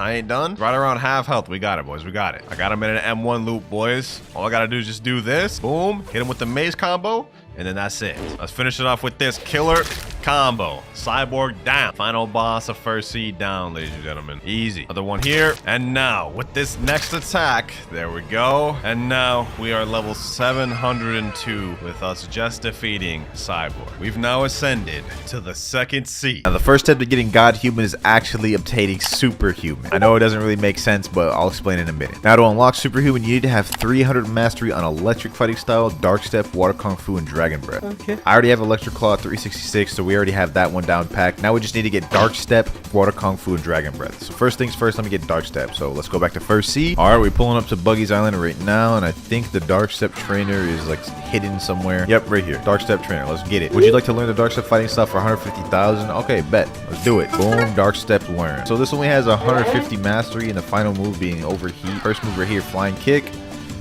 Right around half health. We got it, boys. We got it. I got him in an M1 loop, boys. All I gotta do is just do this. Boom. Hit him with the maze combo. And then that's it. Let's finish it off with this killer combo. Cyborg down. Final boss of First Sea down, ladies and gentlemen. Easy. Other one here. And now, with this next attack, there we go. And now, we are level 702 with us just defeating Cyborg. We've now ascended to the second sea. Now, the first step to getting Godhuman is actually obtaining Superhuman. I know it doesn't really make sense, but I'll explain in a minute. Now, to unlock Superhuman, you need to have 300 mastery on Electric Fighting Style, Dark Step, Water Kung Fu, and Dragon Breath. Okay. I already have Electric Claw 366, so we already have that one down packed. Now we just need to get Dark Step, Water Kung Fu, and Dragon Breath. So first things first, let me get Dark Step. So let's go back to First Sea. All right, we're pulling up to Buggy's Island right now, and I think the Dark Step trainer is like hidden somewhere. Yep, right here. Dark Step trainer. Let's get it. Would you like to learn the Dark Step fighting style for 150,000? Okay, bet. Let's do it. Boom, Dark Step learn. So this only has 150 mastery, and the final move being Overheat. First move right here, Flying Kick.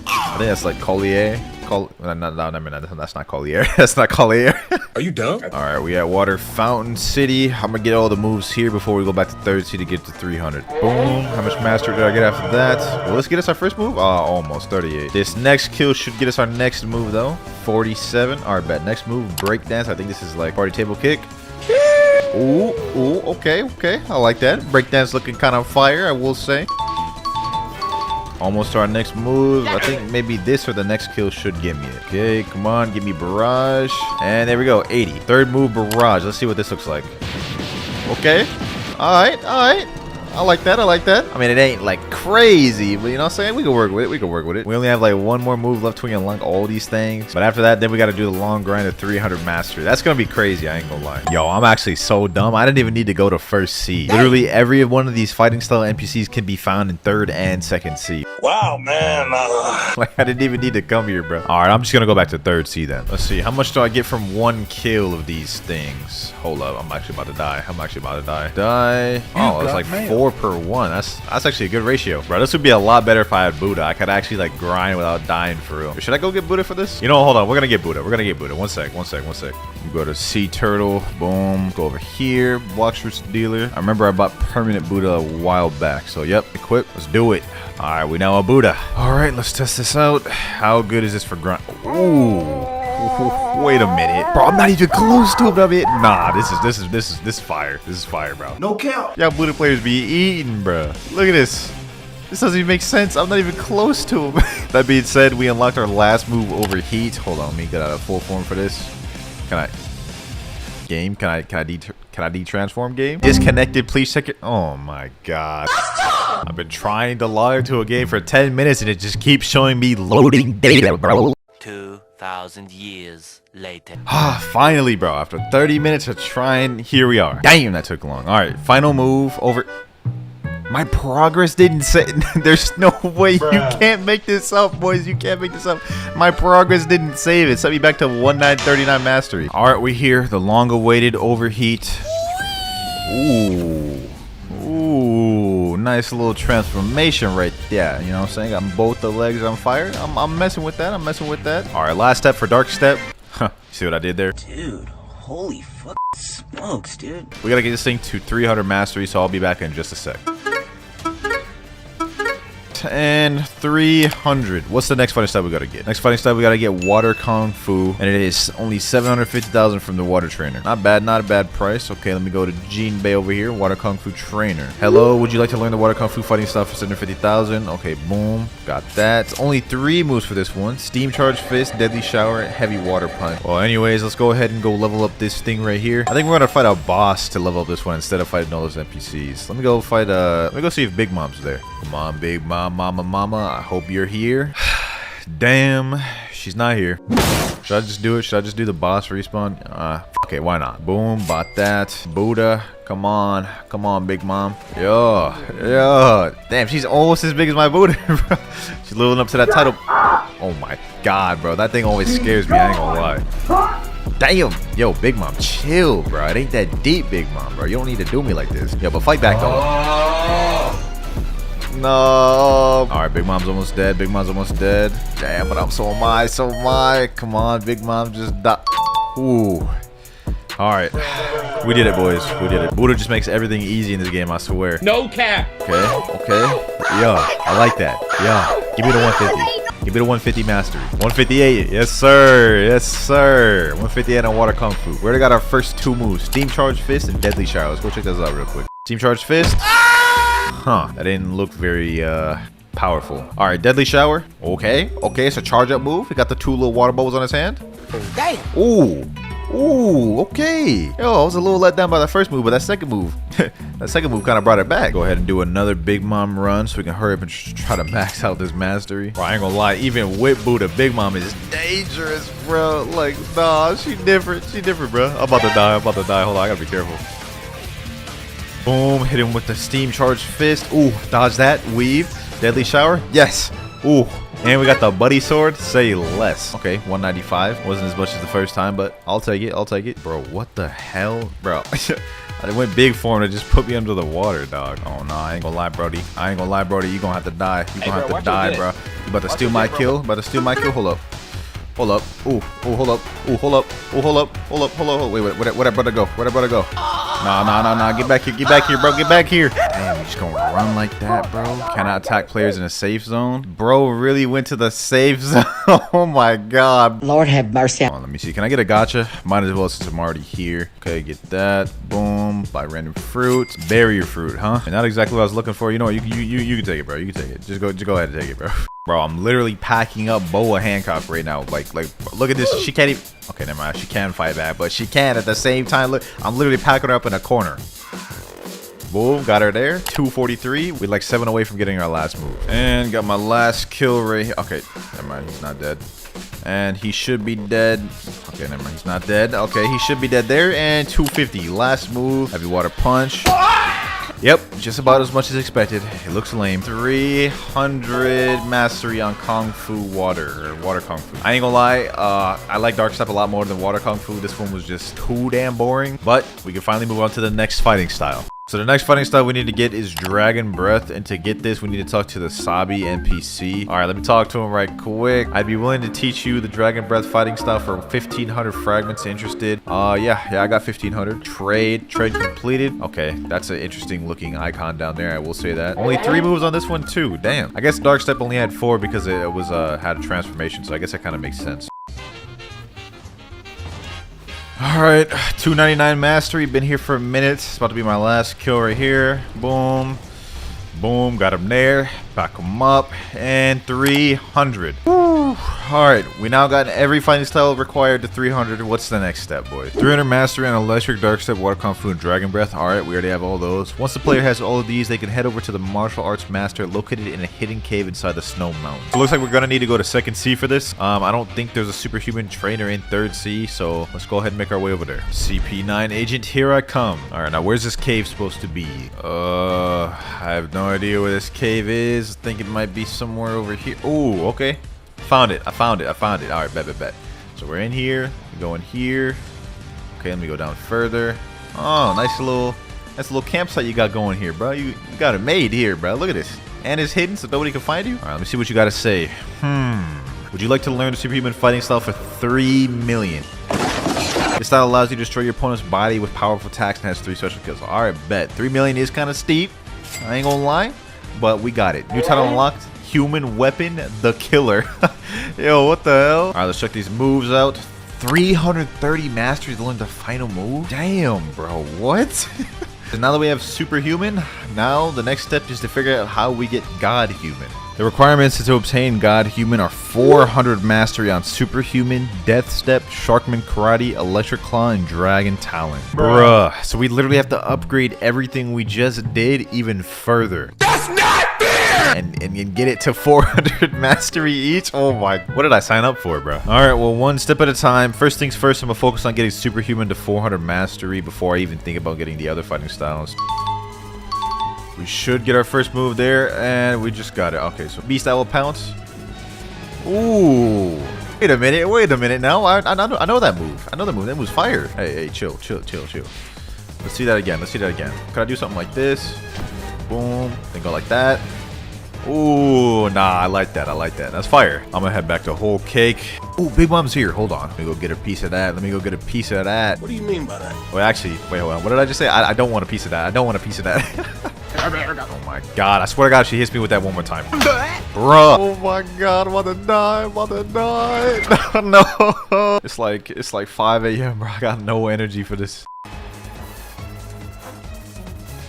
I think that's like Collier. That's not Collier. That's not Collier. Are you dumb? All right, we at Water Fountain City. I'm gonna get all the moves here before we go back to third sea to get to 300. Boom. How much mastery did I get after that? Will this get us our first move? Oh, almost 38. This next kill should get us our next move though. 47. All right, bet. Next move, breakdance. I think this is like party table kick. Ooh, okay. I like that. Breakdance looking kind of fire, I will say. Almost to our next move. I think maybe this or the next kill should give me it. Okay, come on, give me barrage. And there we go, 80. Third move, barrage. Let's see what this looks like. Okay. All right. I like that. I mean, it ain't like crazy, but you know what I'm saying? We can work with it. We only have like one more move left till we unlock all these things. But after that, then we got to do the long grind of 300 mastery. That's going to be crazy. I ain't going to lie. Yo, I'm actually so dumb. I didn't even need to go to First Sea. Literally every one of these fighting style NPCs can be found in third and second sea. Wow, man. Like, I didn't even need to come here, bro. All right, I'm just going to go back to third sea then. Let's see. How much do I get from one kill of these things? Hold up. I'm actually about to die. Die. Oh, it's like 4 4 per 1. That's actually a good ratio, bro. This would be a lot better if I had Buddha. I could actually like grind without dying for real. Should I go get Buddha for this? You know, hold on. We're gonna get Buddha. We're gonna get Buddha. One sec. We go to Sea Turtle. Boom. Go over here. Blox Roots dealer. I remember I bought permanent Buddha a while back. So yep, equip. Let's do it. All right, we now a Buddha. All right, let's test this out. How good is this for grind? Ooh. Wait a minute, bro. I'm not even close to it. Nah, this is fire. This is fire, bro. No cap. Yeah, Buddha players be eating, bro. Look at this. This doesn't even make sense. I'm not even close to him. That being said, we unlocked our last move, Overheat. Hold on, let me get out of full form for this. Can I de-transform game? Disconnected, please check it. Oh my god. I've been trying to log into a game for 10 minutes and it just keeps showing me loading data, bro. 2,000 years later. Finally, bro. After 30 minutes of trying, here we are. Damn, that took long. All right, final move over. My progress didn't say. There's no way. You can't make this up, boys. You can't make this up. My progress didn't save it. Set me back to 1939 mastery. All right, we're here. The long-awaited Overheat. Ooh, nice little transformation right there. You know what I'm saying? Got both the legs on fire. I'm messing with that. All right, last step for Dark Step. Huh, see what I did there? Dude, holy fuck smokes, dude. We gotta get this thing to 300 mastery, so I'll be back in just a sec. And 300. What's the next fighting style we gotta get? Next fighting style we gotta get Water Kung Fu, and it is only 750,000 from the water trainer. Not bad, not a bad price. Okay, let me go to Jinbei over here. Water Kung Fu trainer. Hello, would you like to learn the Water Kung Fu fighting style for 750,000? Okay, boom, got that. It's only 3 moves for this one: Steam Charge Fist, Deadly Shower, Heavy Water Punch. Well, anyways, let's go ahead and go level up this thing right here. I think we're gonna fight a boss to level up this one instead of fighting all those NPCs. Let me go fight. Let me go see if Big Mom's there. Come on, Big Mom. Mama, I hope you're here. Damn, she's not here. Should I just do it? Should I just do the boss respawn? Okay, why not? Boom, bought that. Buddha, come on, Big Mom. Yo. Damn, she's almost as big as my Buddha, bro. She's living up to that title. Oh my god, bro, that thing always scares me. I ain't gonna lie. Damn, yo, Big Mom, chill, bro. It ain't that deep, Big Mom, bro. You don't need to do me like this. Yo, but fight back though. No. All right, Big Mom's almost dead. Damn, but so am I. Come on, Big Mom, just die. Ooh. All right, we did it, boys. We did it. Buddha just makes everything easy in this game, I swear. No cap. Okay. Yo, I like that. Yo, give me the 150. Give me the 150 mastery. 158. Yes, sir. 158 on Water Kung Fu. We already got our first 2 moves: Steam Charge Fist and Deadly Shower. Let's go check those out real quick. Steam Charge Fist. Huh, that didn't look very powerful. All right, Deadly Shower. Okay, it's a charge up move. He got the 2 little water bubbles on his hand. Damn. Ooh, okay. Yo, I was a little let down by the first move, but that second move kind of brought it back. Go ahead and do another Big Mom run so we can hurry up and try to max out this mastery. Bro, I ain't gonna lie, even with Buddha, Big Mom is dangerous, bro. Like, nah, she different, bro. I'm about to die. Hold on, I gotta be careful. Boom, hit him with the Steam Charge Fist. Ooh, dodge that, weave, Deadly Shower. Yes. Ooh, and we got the Buddy Sword. Say less. Okay, 195. Wasn't as much as the first time, but I'll take it. Bro, what the hell? Bro, I went big for him to just put me under the water, dog. Oh, no, I ain't gonna lie, Brody. You gonna have to die. You gonna have to die, bro. You about to steal my kill? Hold up. Hold up. Hold up. Wait, where'd that brother go? Nah. Get back here, bro. Damn, you just gonna run like that, bro? Cannot attack players in a safe zone. Bro really went to the safe zone. Oh my god. Lord have mercy. Let me see. Can I get a gacha? Might as well since I'm already here. Okay, get that. Boom. Buy random fruits. Barrier fruit, huh? And not exactly what I was looking for. You know what? You can take it, bro. You can take it. Just go ahead and take it, bro. Bro, I'm literally packing up Boa Hancock right now. Like, look at this. She can't even. Okay, never mind. She can fight back, but she can at the same time. Look, I'm literally packing her up in a corner. Boom, got her there. 243. We're like 7 away from getting our last move. And got my last kill right here. Okay, never mind. He's not dead. And he should be dead. Okay, never mind. He's not dead. Okay, he should be dead there. And 250. Last move. Heavy Water Punch. Yep, just about as much as expected. It looks lame. 300 mastery on Kung Fu Water, or Water Kung Fu. I ain't gonna lie, I like Dark Step a lot more than Water Kung Fu. This one was just too damn boring, but we can finally move on to the next fighting style. So the next fighting style we need to get is Dragon Breath, and to get this we need to talk to the Sabi NPC. Alright, let me talk to him right quick. I'd be willing to teach you the Dragon Breath fighting style for 1500 fragments. Interested? Yeah, I got 1500. Trade completed. Okay, that's an interesting looking icon down there, I will say that. Only 3 moves on this one too, damn. I guess Dark Step only had 4 because it was had a transformation, so I guess that kind of makes sense. Alright, 299 mastery, been here for a minute. It's about to be my last kill right here. Boom. Boom, got him there. Back him up. And 300. Woo. Alright, we now got every fighting style required to 300. What's the next step, boys? 300 mastery on Electric, Dark Step, Water Kung Fu, and Dragon Breath. Alright, we already have all those. Once the player has all of these, they can head over to the Martial Arts Master located in a hidden cave inside the Snow Mountain. So it looks like we're gonna need to go to 2nd Sea for this. I don't think there's a superhuman trainer in 3rd Sea, so let's go ahead and make our way over there. CP9 agent, here I come. Alright, now where's this cave supposed to be? I have no idea where this cave is. I think it might be somewhere over here. Oh, okay. Found it. I found it. Alright, bet. So we're in here. We go in here. Okay, let me go down further. Oh, nice little campsite you got going here, bro. You got it made here, bro. Look at this. And it's hidden so nobody can find you. Alright, let me see what you got to say. Would you like to learn the superhuman fighting style for 3 million? This style allows you to destroy your opponent's body with powerful attacks and has 3 special kills. Alright, bet. 3 million is kind of steep. I ain't gonna lie. But we got it. New title unlocked. Human Weapon, the Killer. Yo, what the hell? Alright, let's check these moves out. 330 mastery to learn the final move? Damn, bro. What? So now that we have Superhuman, now the next step is to figure out how we get Godhuman. The requirements to obtain Godhuman are 400 mastery on Superhuman, Death Step, Sharkman Karate, Electric Claw, and Dragon Talon. Bruh. So we literally have to upgrade everything we just did even further. That's not fair! And get it to 400 mastery each? Oh my. What did I sign up for, bro? Alright, well, one step at a time. First things first, I'm gonna focus on getting Superhuman to 400 mastery before I even think about getting the other fighting styles. We should get our first move there, and we just got it. Okay, so Beast Owl Pounce. Ooh. Wait a minute now. I know that move. I know that move. That move's fire. Hey, chill. Let's see that again. Can I do something like this? Boom. Then go like that. Ooh, nah, I like that. That's fire. I'm gonna head back to Whole Cake. Ooh, Big Mom's here. Hold on. Let me go get a piece of that. What do you mean by that? Wait, actually, wait, hold on. What did I just say? I don't want a piece of that. Oh my god, I swear to god she hits me with that one more time. Bruh. Oh my god, I'm about to die. No. It's like 5 a.m. bro. I got no energy for this.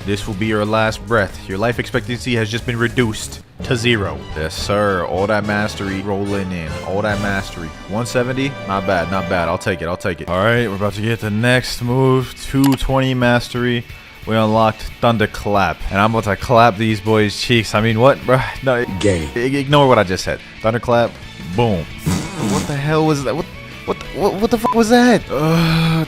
This will be your last breath. Your life expectancy has just been reduced to 0. Yes, sir. All that mastery rolling in. All that mastery. 170? Not bad. I'll take it. Alright, we're about to get the next move. 220 mastery. We unlocked Thunderclap. And I'm about to clap these boys' cheeks. I mean, what, bro? No, gay. Ignore what I just said. Thunderclap. Boom. What the hell was that? What the fuck was that?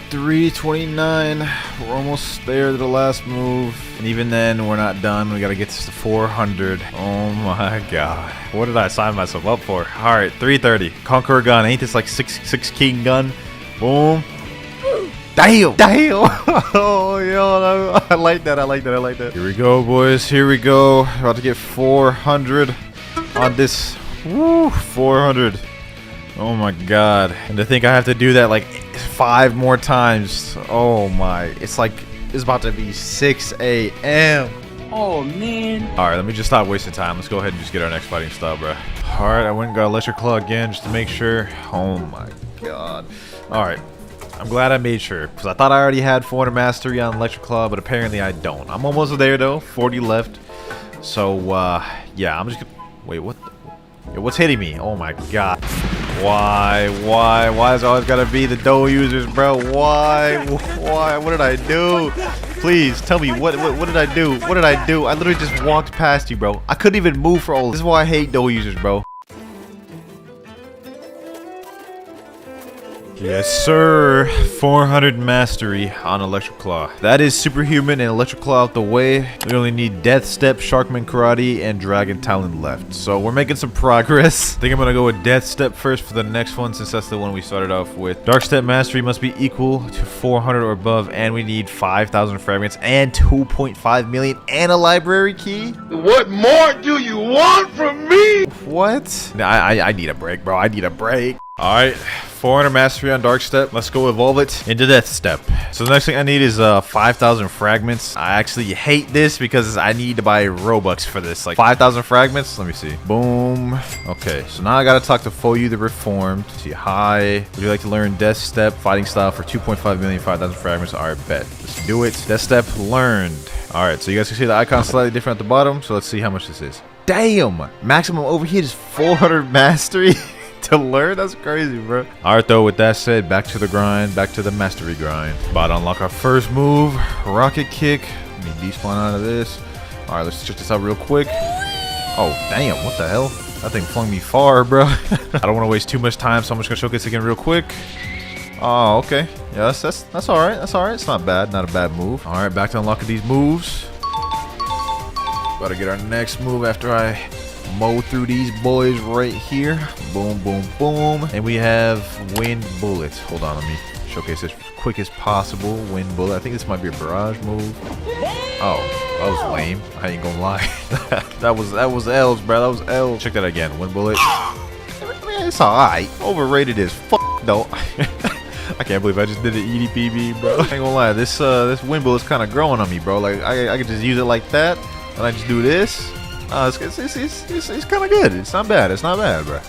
329. We're almost there to the last move. And even then, we're not done. We gotta get this to 400. Oh my god. What did I sign myself up for? Alright, 330. Conqueror gun. Ain't this like 6 king gun? Boom. Damn! Oh, yo, I like that. Here we go, boys. About to get 400 on this. Woo, 400. Oh my god. And to think I have to do that like 5 more times. Oh my. It's about to be 6 a.m. Oh, man. Alright, let me just stop wasting time. Let's go ahead and just get our next fighting style, bro. Alright, I went and got Electric Claw again just to make sure. Oh my god. Alright. I'm glad I made sure, because I thought I already had 400 mastery on Electric Claw, but apparently I don't. I'm almost there, though. 40 left. So, yeah, I'm just gonna... Wait, what the... Yo, what's hitting me? Oh, my God. Why is it always gotta be the Doe users, bro? Why? What did I do? Please, tell me, what did I do? I literally just walked past you, bro. I couldn't even move for all this. This is why I hate Doe users, bro. Yes, sir. 400 mastery on Electric Claw. That is superhuman and Electric Claw out the way. We only need Death Step, Sharkman Karate, and Dragon Talon left. So we're making some progress. I think I'm gonna go with Death Step first for the next one, since that's the one we started off with. Dark Step mastery must be equal to 400 or above, and we need 5,000 fragments and 2.5 million and a library key. What more do you want from me? What? I need a break, bro. I need a break. All right, 400 mastery on Dark Step. Let's go evolve it into Death Step. So the next thing I need is 5,000 fragments. I actually hate this because I need to buy Robux for this. Like 5,000 fragments. Let me see. Boom. Okay, so now I gotta talk to Foyu the Reformed. See, hi. Would you like to learn Death Step fighting style for 2.5 million, 5,000 fragments? All right, bet. Let's do it. Death Step learned. All right, so you guys can see the icon slightly different at the bottom. So let's see how much this is. Damn, maximum overheat is 400 mastery. To learn? That's crazy, bro. Alright, though, with that said, back to the grind, back to the mastery grind. About to unlock our first move, rocket kick. Let me despawn out of this. Alright, let's check this out real quick. Oh, damn, what the hell? That thing flung me far, bro. I don't want to waste too much time, so I'm just gonna showcase again real quick. Oh, okay. Yeah, that's alright. That's alright. It's not bad. Not a bad move. Alright, back to unlocking these moves. About to get our next move after I mow through these boys right here. Boom, boom, boom. And we have wind bullets. Hold on, let me showcase this as quick as possible. Wind bullet. I think this might be a barrage move. Oh, that was lame. I ain't gonna lie. that was L's, bro. That was L. Check that again. Wind bullet. It's alright. Overrated as fuck though. I can't believe I just did an EDPB, bro. I ain't gonna lie. This wind bullet's kind of growing on me, bro. Like I could just use it like that, and I just do this. It's kind of good. It's not bad. It's not bad, bro.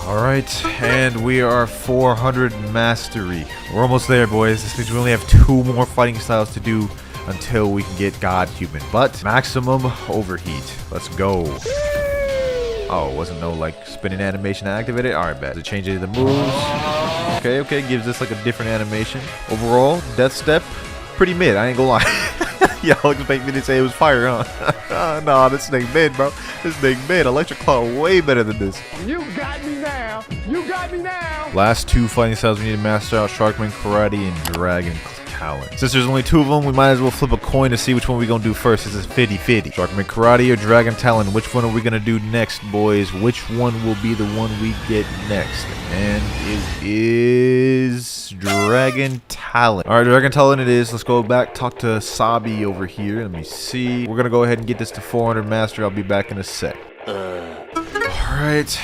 All right, and we are 400 mastery. We're almost there, boys. This means we only have 2 more fighting styles to do until we can get Godhuman. But maximum overheat. Let's go. Oh, wasn't no like spinning animation activated? All right, bet. To change any of the moves. Okay, gives us like a different animation. Overall, Death Step, pretty mid. I ain't gonna lie. Y'all expect me to say it was fire, huh? Nah, this thing mid, bro. This thing mid. Electric Claw way better than this. You got me now. You got me now. Last 2 fighting styles we need to master out: Sharkman Karate and Dragon Talon. Since there's only 2 of them, we might as well flip a coin to see which one we're gonna do first. This is 50-50. Sharkman Karate or Dragon Talon? Which one are we gonna do next, boys? Which one will be the one we get next? And it is Dragon Talon. All right, Dragon Talon it is. Let's go back, talk to Sabi over here. Let me see. We're gonna go ahead and get this to 400 mastery. I'll be back in a sec. All right.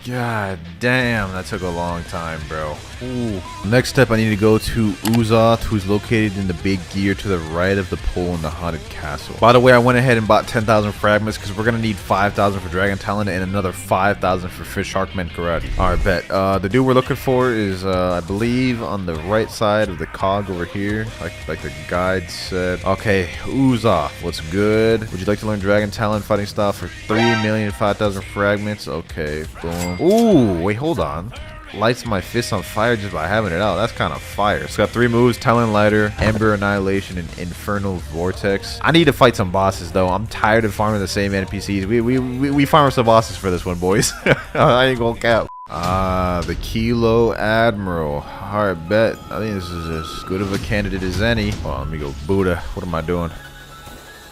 God damn, that took a long time, bro. Ooh. Next step, I need to go to Uzoth, who's located in the big gear to the right of the pole in the haunted castle. By the way, I went ahead and bought 10,000 fragments because we're gonna need 5,000 for Dragon Talon and another 5,000 for Sharkman Karate. All right, bet. The dude we're looking for is, I believe, on the right side of the cog over here, like the guide said. Okay, Uzoth, what's good? Would you like to learn Dragon Talon fighting style for 3,005,000 fragments? Okay, boom. Ooh, wait, hold on. Lights my fist on fire just by having it out. That's kind of fire. It's got 3 moves: Talon Lighter, Ember Annihilation, and Infernal Vortex. I need to fight some bosses though. I'm tired of farming the same NPCs. We farm some bosses for this one, boys. I ain't gonna cap. The Kilo Admiral. Alright, bet. I think this is as good of a candidate as any. Hold on, let me go. Buddha. What am I doing?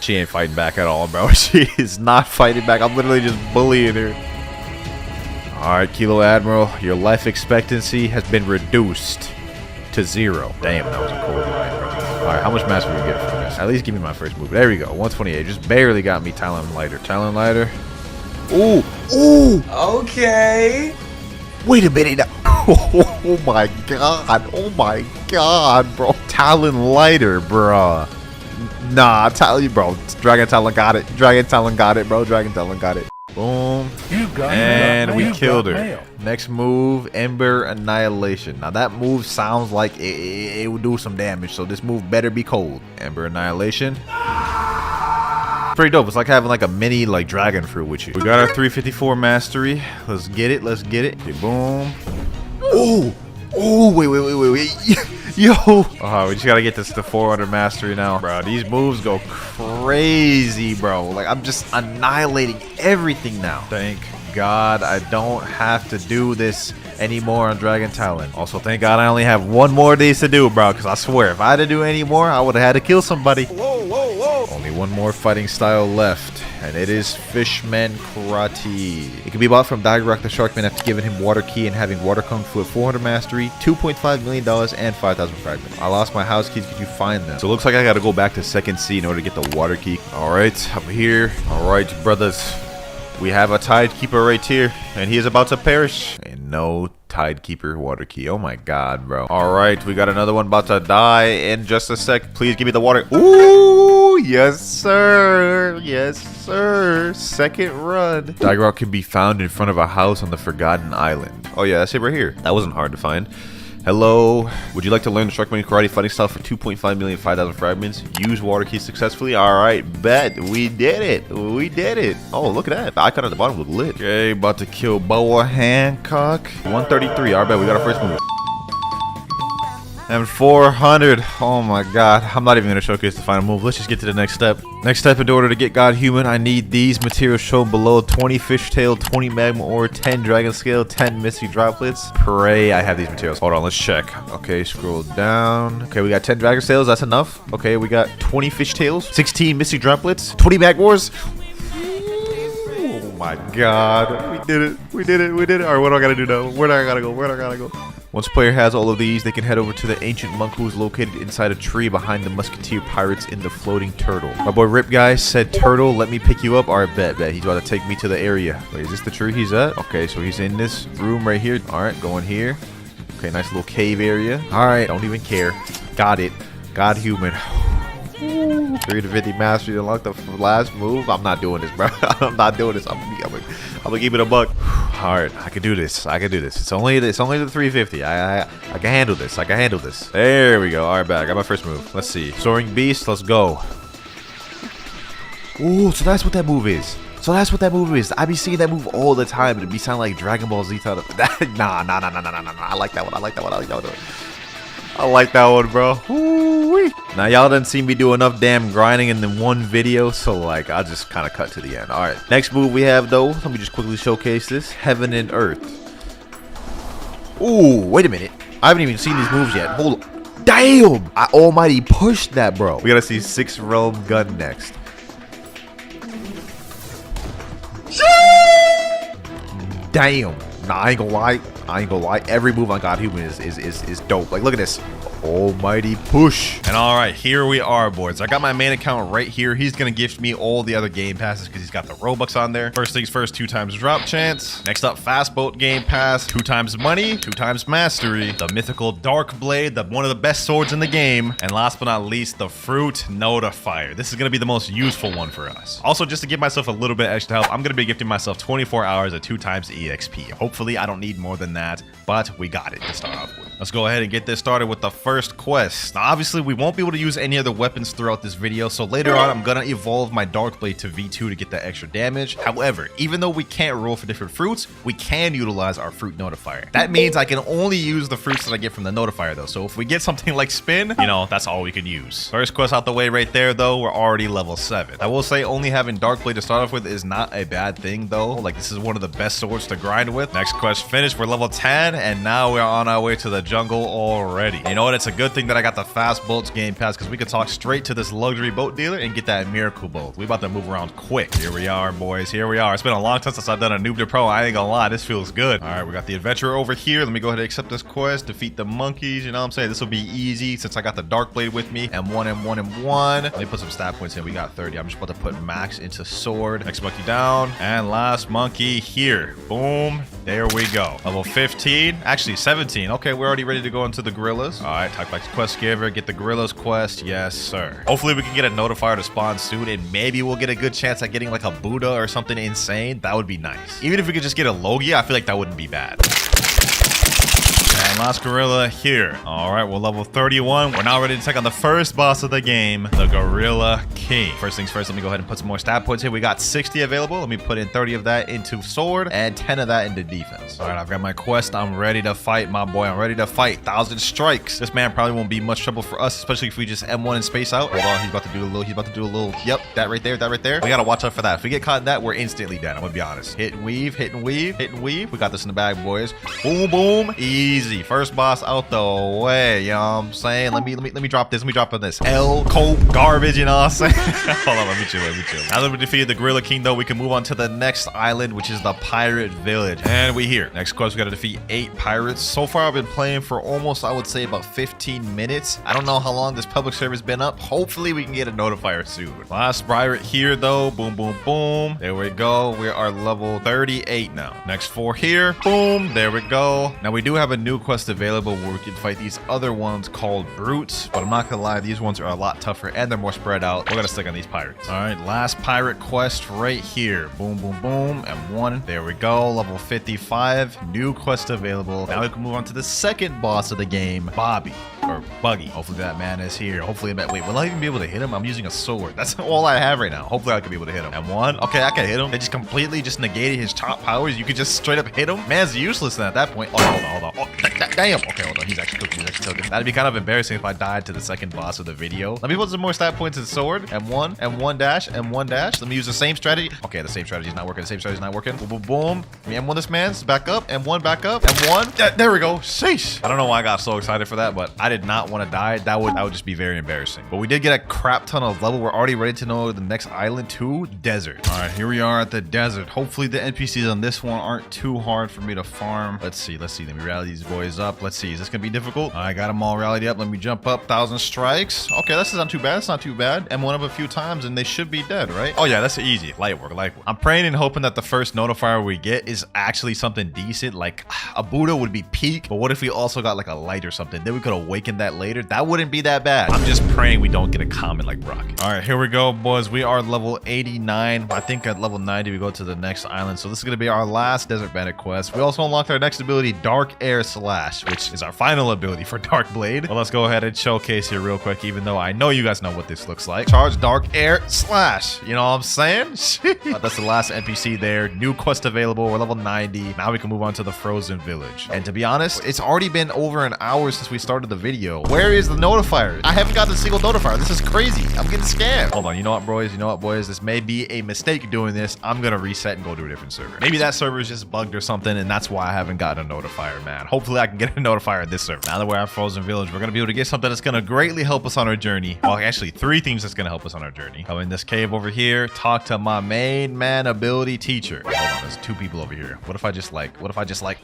She ain't fighting back at all, bro. She is not fighting back. I'm literally just bullying her. Alright, Kilo Admiral, your life expectancy has been reduced to 0. Damn, that was a cold line, bro. Alright, how much mastery we get from this? At least give me my first move. There we go, 128. Just barely got me Talon Lighter. Talon Lighter. Ooh! Ooh! Okay. Wait a minute. Oh my god. Oh my god, bro. Talon Lighter, bro. Nah, I tell you, bro. Dragon Talon got it. Dragon Talon got it, bro. Dragon Talon got it. Boom. And we killed her. Next move, Ember Annihilation. Now that move sounds like it would do some damage, so this move better be cold. Ember Annihilation. Pretty dope. It's like having like a mini like dragon fruit with you. We got our 354 mastery. Let's get it. Let's get it. Okay, boom. Oh. Oh, wait. Yo. Oh, we just gotta get this to 400 mastery now. Bro, these moves go crazy, bro. Like, I'm just annihilating everything now. Thank God I don't have to do this any more on Dragon Talon. Also, thank God I only have one more of these to do, bro, because I swear, if I had to do any more, I would have had to kill somebody. Only one more fighting style left, and it is Fishman Karate. It can be bought from Rock the Sharkman after giving him Water Key and having Water Kung Fu at 400 mastery, $2.5 million, and 5,000 fragments. I lost my house keys. Could you find them? So it looks like I got to go back to second C in order to get the Water Key. All right, I'm here. All right, brothers. We have a Tidekeeper right here, and he is about to perish. And no Tidekeeper Water Key. Oh my God, bro. All right, we got another one about to die in just a sec. Please give me the water. Ooh, yes, sir. Yes, sir. Second run. Dagrok can be found in front of a house on the Forgotten Island. Oh yeah, that's it right here. That wasn't hard to find. Hello, would you like to learn the Sharkman Karate fighting style for 2.5 million 5,000 fragments? Use Water Key successfully. Alright, bet. We did it. We did it. Oh, look at that. The icon at the bottom look lit. Okay, about to kill Boa Hancock. 133. Alright, bet. We got our first move. And 400. Oh my God. I'm not even going to showcase the final move. Let's just get to the next step. Next step, in order to get Godhuman, I need these materials shown below. 20 fishtail, 20 magma ore, 10 dragon scale, 10 misty droplets. Pray I have these materials. Hold on, let's check. Okay, scroll down. Okay, we got 10 dragon scales. That's enough. Okay, we got 20 fishtails, 16 misty droplets, 20 magma ores. Oh my God. We did it. We did it. We did it. All right, what do I got to do now? Where do I got to go? Where do I got to go? Once a player has all of these, they can head over to the ancient monk who is located inside a tree behind the musketeer pirates in the floating turtle. My boy Rip Guy said, turtle, let me pick you up. Alright, bet. He's about to take me to the area. Wait, is this the tree he's at? Okay, so he's in this room right here. Alright, going here. Okay, nice little cave area. Alright, don't even care. Got it. Godhuman. 3 to 50 mastery to unlock the last move. I'm not doing this, bro. I'm not doing this. I'm gonna keep it a buck. All right, I can do this. I can do this. It's only the 350. I can handle this. I can handle this. There we go. All right, back. I got my first move. Let's see. Soaring Beast. Let's go. Ooh, so that's what that move is. I be seeing that move all the time. It'd be sound like Dragon Ball Z type of. Nah. I like that one. I like that one, bro. Ooh-wee. Now, y'all done seen me do enough damn grinding in the one video, so, like, I'll just kind of cut to the end. All right. Next move we have, though. Let me just quickly showcase this. Heaven and Earth. Ooh, wait a minute. I haven't even seen these moves yet. Hold on. Damn! I almighty pushed that, bro. We gotta see 6 Realm Gun next. Damn. Nah, I ain't gonna lie. Every move on Godhuman is dope. Like, look at this. Almighty push. And all right, here we are, boys. I got my main account right here. He's gonna gift me all the other game passes because he's got the Robux on there. First things first, 2 times drop chance. Next up, fast boat game pass, 2 times money, 2 times mastery, the mythical dark blade, one of the best swords in the game, and last but not least, the fruit notifier. This is gonna be the most useful one for us. Also, just to give myself a little bit extra help, I'm gonna be gifting myself 24 hours at 2 times EXP. Hopefully, I don't need more than that, but we got it to start off with. Let's go ahead and get this started with the first quest. Now, obviously, we won't be able to use any other weapons throughout this video, so later on, I'm gonna evolve my Dark Blade to V2 to get that extra damage. However, even though we can't roll for different fruits, we can utilize our fruit notifier. That means I can only use the fruits that I get from the notifier, though. So if we get something like Spin, you know, that's all we can use. First quest out the way right there, though, we're already level 7. I will say only having Dark Blade to start off with is not a bad thing, though. Like, this is one of the best swords to grind with. Next quest finished, we're level 10, and now we're on our way to the jungle already. You know what? It's a good thing that I got the fast boats game pass because we could talk straight to this luxury boat dealer and get that miracle boat. We about to move around quick. Here we are, boys. Here we are. It's been a long time since I've done a noob to pro. I ain't gonna lie. This feels good. All right, we got the adventurer over here. Let me go ahead and accept this quest. Defeat the monkeys. You know what I'm saying? This will be easy since I got the Dark Blade with me. M1, M1, M1. Let me put some stat points in. We got 30. I'm just about to put max into sword. Next monkey down. And last monkey here. Boom. There we go. Level 15. Actually, 17. Okay, we're already ready to go into the gorillas. All right, talk back to quest giver. Get the gorillas quest. Yes, sir. Hopefully, we can get a notifier to spawn soon, and maybe we'll get a good chance at getting like a Buddha or something insane. That would be nice. Even if we could just get a Logia, I feel like that wouldn't be bad. And last gorilla here. All right, we're level 31. We're now ready to take on the first boss of the game, the Gorilla King. First things first, let me go ahead and put some more stat points here. We got 60 available. Let me put in 30 of that into sword and 10 of that into defense. All right, I've got my quest. I'm ready to fight, my boy. I'm ready to fight. 1,000 strikes. This man probably won't be much trouble for us, especially if we just M1 and space out. Hold on, he's about to do a little, yep, that right there, that right there. We gotta watch out for that. If we get caught in that, we're instantly dead. I'm gonna be honest. Hit and weave, hit and weave, hit and weave. We got this in the bag, boys. Boom, boom. Easy. First boss out the way. You know what I'm saying? Let me drop this. Let me drop on this. Coat garbage, you know what I'm saying? Hold on, let me chill. Now that we defeated the Gorilla King, though, we can move on to the next island, which is the Pirate Village. And we here. Next quest, we gotta defeat 8 pirates. So far, I've been playing for almost, I would say, about 15 minutes. I don't know how long this public server's been up. Hopefully, we can get a notifier soon. Last pirate here, though. Boom, boom, boom. There we go. We are level 38 now. Next 4 here. Boom. There we go. Now, we do have a new quest available where we can fight these other ones called Brutes. But I'm not gonna lie, these ones are a lot tougher and they're more spread out. We're gonna stick on these pirates. All right, last pirate quest right here. Boom, boom, boom. M1. There we go. Level 55. New quest available. Now we can move on to the second boss of the game, Bobby. Or Buggy. Hopefully that man is here. Hopefully, wait, will I even be able to hit him? I'm using a sword. That's all I have right now. Hopefully I can be able to hit him. M1. Okay, I can hit him. They just completely just negated his chop powers. You could just straight up hit him. Man's useless then at that point. Oh, hold on. Oh, damn. Okay, hold on. He's actually cooking. That'd be kind of embarrassing if I died to the second boss of the video. Let me put some more stat points in sword. M1, M1 dash, M1 dash. Let me use the same strategy. Okay, the same strategy is not working. Boom, boom, boom. Let me M1 this man's back up. M1 back up. M1. There we go. Sheesh. I don't know why I got so excited for that, but I did not want to die. That would just be very embarrassing. But we did get a crap ton of level. We're already ready to know the next island too. Desert. All right, here we are at the desert. Hopefully the NPCs on this one aren't too hard for me to farm. Let's see. Let me rally these boys up. Let's see. Is this gonna be difficult? I got them all rallied up. Let me jump up. 1,000 strikes. Okay, this is not too bad. It's not too bad. M1 up a few times and they should be dead, right? Oh yeah, that's easy. Light work. I'm praying and hoping that the first notifier we get is actually something decent. Like a Buddha would be peak, but what if we also got like a light or something? Then we could awaken that later. That wouldn't be that bad. I'm just praying we don't get a comment like Brock. All right, here we go, boys. We are level 89. I think at level 90 we go to the next island. So this is gonna be our last Desert Bandit quest. We also unlocked our next ability, Dark Air Slash, which is our final ability for Dark Blade. Well, let's go ahead and showcase here real quick, even though I know you guys know what this looks like. Charge Dark Air Slash. You know what I'm saying? That's the last NPC there. New quest available. We're level 90. Now we can move on to the Frozen Village. And to be honest, it's already been over an hour since we started the video. Where is the notifier? I haven't gotten a single notifier. This is crazy. I'm getting scammed. Hold on. You know what, boys? This may be a mistake doing this. I'm gonna reset and go to a different server. Maybe that server is just bugged or something, and that's why I haven't gotten a notifier, man. Hopefully I can get a notifier at this server. Now that we're at Frozen Village, we're gonna be able to get something that's gonna greatly help us on our journey. Well, actually 3 things that's gonna help us on our journey. Come in this cave over here, talk to my main man ability teacher. Hold on, there's 2 people over here. What if I just like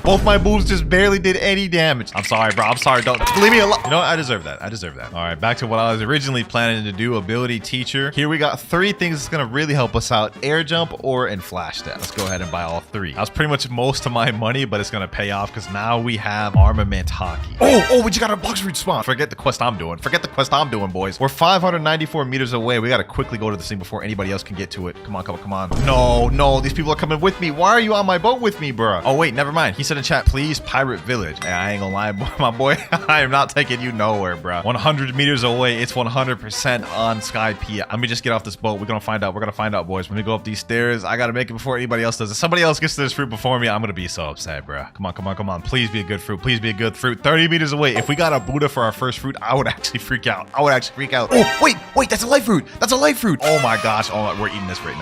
both my moves just barely did any damage. I'm sorry, bro. I'm sorry. Don't leave me alone. You know what? I deserve that. All right, back to what I was originally planning to do, ability teacher. Here we got 3 things that's gonna really help us out: air jump, or and flash step. Let's go ahead and buy all 3. That was pretty much most of my money, but it's gonna pay off because now we have armament hockey. Oh, we just got a Blox root spawn. Forget the quest I'm doing, boys. We're 594 meters away. We gotta quickly go to this thing before anybody else can get to it. Come on. No, these people are coming with me. Why are you on my boat with me, bro? Oh wait, never mind. He said in chat, please Pirate Village. Hey, I ain't gonna lie, my boy. I am not taking you nowhere, bro. 100 meters away. It's 100% on Sky P. Let me just get off this boat. We're gonna find out, boys. When we go up these stairs, I gotta make it before anybody else does. If somebody else gets to this fruit before me, I'm gonna be so upset, bro. Come on. Please be a good fruit. 30 meters away. If we got a Buddha for our first fruit, I would actually freak out. Oh, wait, that's a light fruit. Oh my gosh. Oh, we're eating this right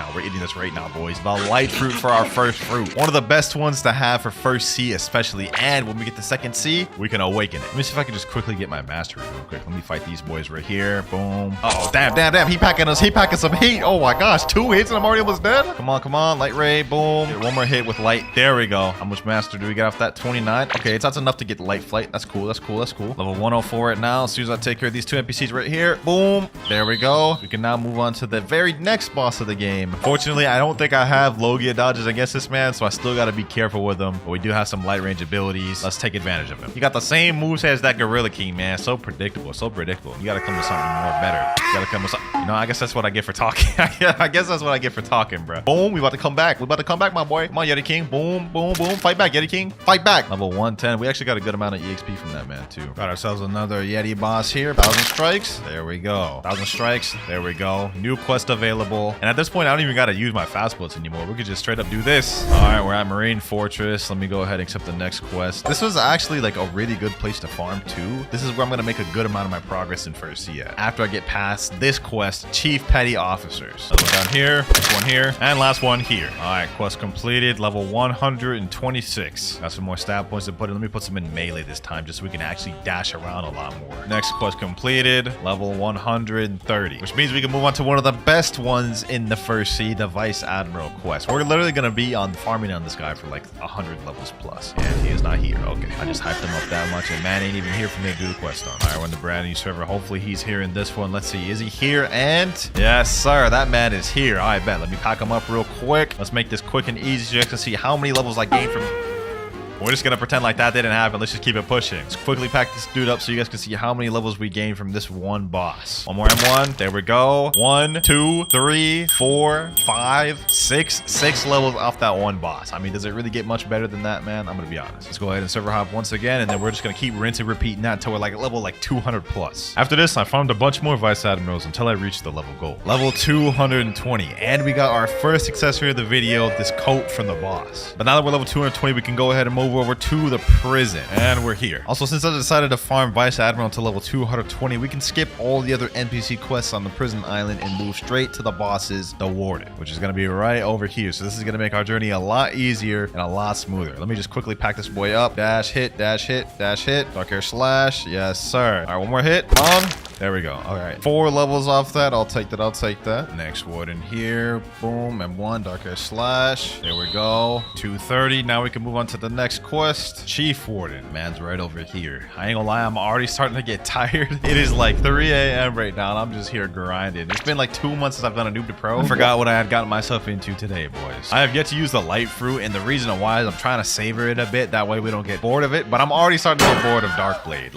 now, boys. The light fruit for our first fruit. One of the best ones to have for first C, especially. And when we get the second C, we can awaken it. Let me see if I can just quickly get my mastery real quick. Let me fight these boys right here. Boom. Oh, damn. He packing some heat. Oh my gosh. 2 hits and I'm already almost dead. Come on. Light ray. Boom. Get 1 more hit with light. There we go. How much master do we get off that? 29. Okay, that's enough to get light flight. That's cool. Level 104 right now. As soon as I take care of these 2 NPCs right here. Boom. There we go. We can now move on to the very next boss of the game. Fortunately, I don't think I have Logia dodges against this man, so I still got to be careful with him. But we do have some light range abilities. Let's take advantage of him. He got the same moveset is that Gorilla King, man. So predictable, so predictable. You gotta come with something more better. You gotta come with something. You know, I guess that's what I get for talking. I guess that's what I get for talking, bro. Boom, we about to come back. We about to come back, my boy. Come on, Yeti King. Boom, boom, boom. Fight back, Yeti King. Fight back. Level 110. We actually got a good amount of EXP from that, man, too. Got ourselves another Yeti boss here. 1,000 strikes. There we go. 1,000 strikes. There we go. New quest available. And at this point, I don't even gotta use my fast bullets anymore. We could just straight up do this. All right, we're at Marine Fortress. Let me go ahead and accept the next quest. This was actually like a really good place to farm too. This is where I'm gonna make a good amount of my progress in first sea at. After I get past this quest, Chief Petty Officers. Another one down here, next one here, and last one here. All right, quest completed. Level 126. Got some more stat points to put in. Let me put some in melee this time, just so we can actually dash around a lot more. Next quest completed. Level 130, which means we can move on to one of the best ones in the first sea, the Vice Admiral quest. We're literally gonna be on farming on this guy for like 100 levels plus, and he is not here. Okay, I just hyped him up that much, and man ain't even here for me to do the quest on. All right, we're in the brand new server. Hopefully he's here in this one. Let's see, is he here? And yes, sir, that man is here. I bet. Let me pack him up real quick. Let's make this quick and easy so you guys can see how many levels I gained from. We're just gonna pretend like that didn't happen. Let's just keep it pushing. Let's quickly pack this dude up so you guys can see how many levels we gained from this one boss. One more M1. There we go. 1, 2, 3, 4, 5, 6. 6 levels off that one boss. I mean, does it really get much better than that, man? I'm gonna be honest. Let's go ahead and server hop once again, and then we're just gonna keep rinsing, repeating that until we're like level like 200 plus. After this, I farmed a bunch more Vice Admirals until I reached the level goal. Level 220. And we got our first accessory of the video, this coat from the boss. But now that we're level 220, we can go ahead and move over to the prison, and we're here. Also, since I decided to farm Vice Admiral to level 220, we can skip all the other NPC quests on the prison island and move straight to the bosses, the Warden, which is going to be right over here. So this is going to make our journey a lot easier and a lot smoother. Let me just quickly pack this boy up. Dash hit, dash hit, dash hit. Dark Air Slash. Yes, sir. All right, one more hit. Come on. There we go. All right, 4 levels off that. I'll take that. I'll take that. Next Warden here. Boom. M1. Dark Air Slash. There we go. 230. Now we can move on to the next quest. Chief Warden. Man's right over here. I ain't gonna lie, I'm already starting to get tired. It is like 3 a.m. right now, and I'm just here grinding. It's been like 2 months since I've done a noob to pro. I forgot what I had gotten myself into today, boys. I have yet to use the light fruit, and the reason why is I'm trying to savor it a bit. That way we don't get bored of it, but I'm already starting to get bored of Darkblade.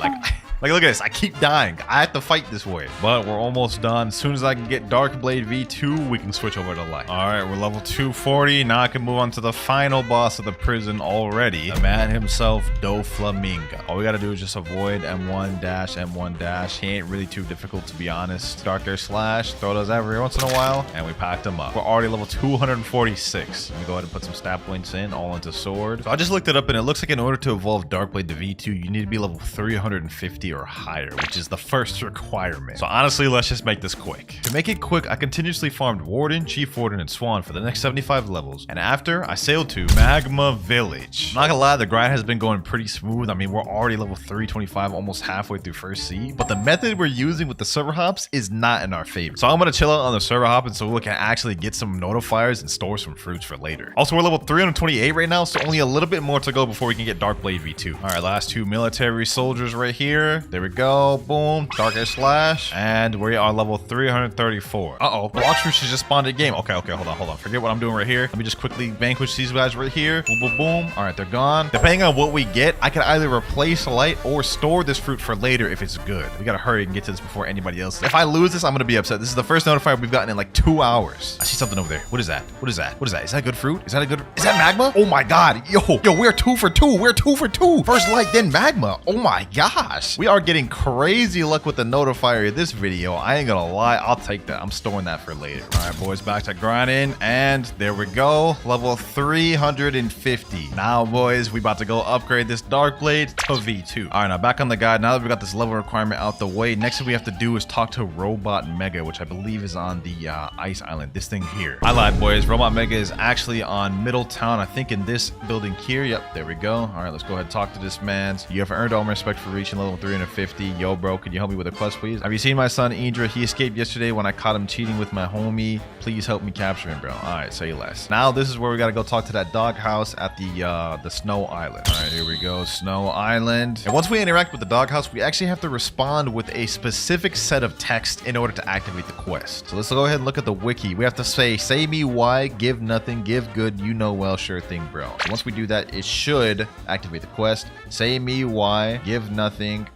Like, look at this. I keep dying. I have to fight this way. But we're almost done. As soon as I can get Darkblade V2, we can switch over to light. All right, we're level 240. Now I can move on to the final boss of the prison already. The man himself, Doflamingo. All we got to do is just avoid M1 dash, M1 dash. He ain't really too difficult, to be honest. Dark Air Slash. Throw those every once in a while. And we packed him up. We're already level 246. Let me go ahead and put some stat points in, all into sword. So I just looked it up, and it looks like in order to evolve Darkblade to V2, you need to be level 350 or higher, which is the first requirement. So honestly, let's just make this quick. To make it quick, I continuously farmed Warden, Chief Warden, and Swan for the next 75 levels, and after I sailed to Magma Village. I'm not gonna lie, the grind has been going pretty smooth. I mean, we're already level 325, almost halfway through first sea, but the method we're using with the server hops is not in our favor. So I'm gonna chill out on the server hop, and so we can actually get some notifiers and store some fruits for later. Also, we're level 328 right now, so only a little bit more to go before we can get Darkblade V2. All right, last 2 military soldiers right here. There we go. Boom. Dark Air Slash. And we are level 334. Uh-oh. Blox should just spawned a game. Okay, hold on. Forget what I'm doing right here. Let me just quickly vanquish these guys right here. Boom, boom, boom. All right, they're gone. Depending on what we get, I can either replace light or store this fruit for later if it's good. We gotta hurry and get to this before anybody else. If I lose this, I'm gonna be upset. This is the first notifier we've gotten in like 2 hours. I see something over there. What is that? What is that? What is that? Is that good fruit? Is that magma? Oh my god. Yo, we're 2 for 2. We're 2 for 2. First light, then magma. Oh my gosh. We are getting crazy luck with the notifier of this video. I ain't gonna lie, I'll take that. I'm storing that for later. All right, boys, back to grinding, and there we go. Level 350. Now, boys, we about to go upgrade this Darkblade to V2. All right, now back on the guide. Now that we got this level requirement out the way, next thing we have to do is talk to Robot Mega, which I believe is on the ice island. This thing here. I lied, boys. Robot Mega is actually on Middletown. I think in this building here. Yep, there we go. All right, let's go ahead and talk to this man. You have earned all my respect for reaching level 350. 350. Yo, bro, can you help me with a quest, please? Have you seen my son, Indra? He escaped yesterday when I caught him cheating with my homie. Please help me capture him, bro. All right, say less. Now, this is where we got to go talk to that doghouse at the Snow Island. All right, here we go. Snow Island. And once we interact with the doghouse, we actually have to respond with a specific set of text in order to activate the quest. So let's go ahead and look at the wiki. We have to say me why, give nothing, give good, you know well, sure thing, bro. So once we do that, it should activate the quest. Say me why, give nothing,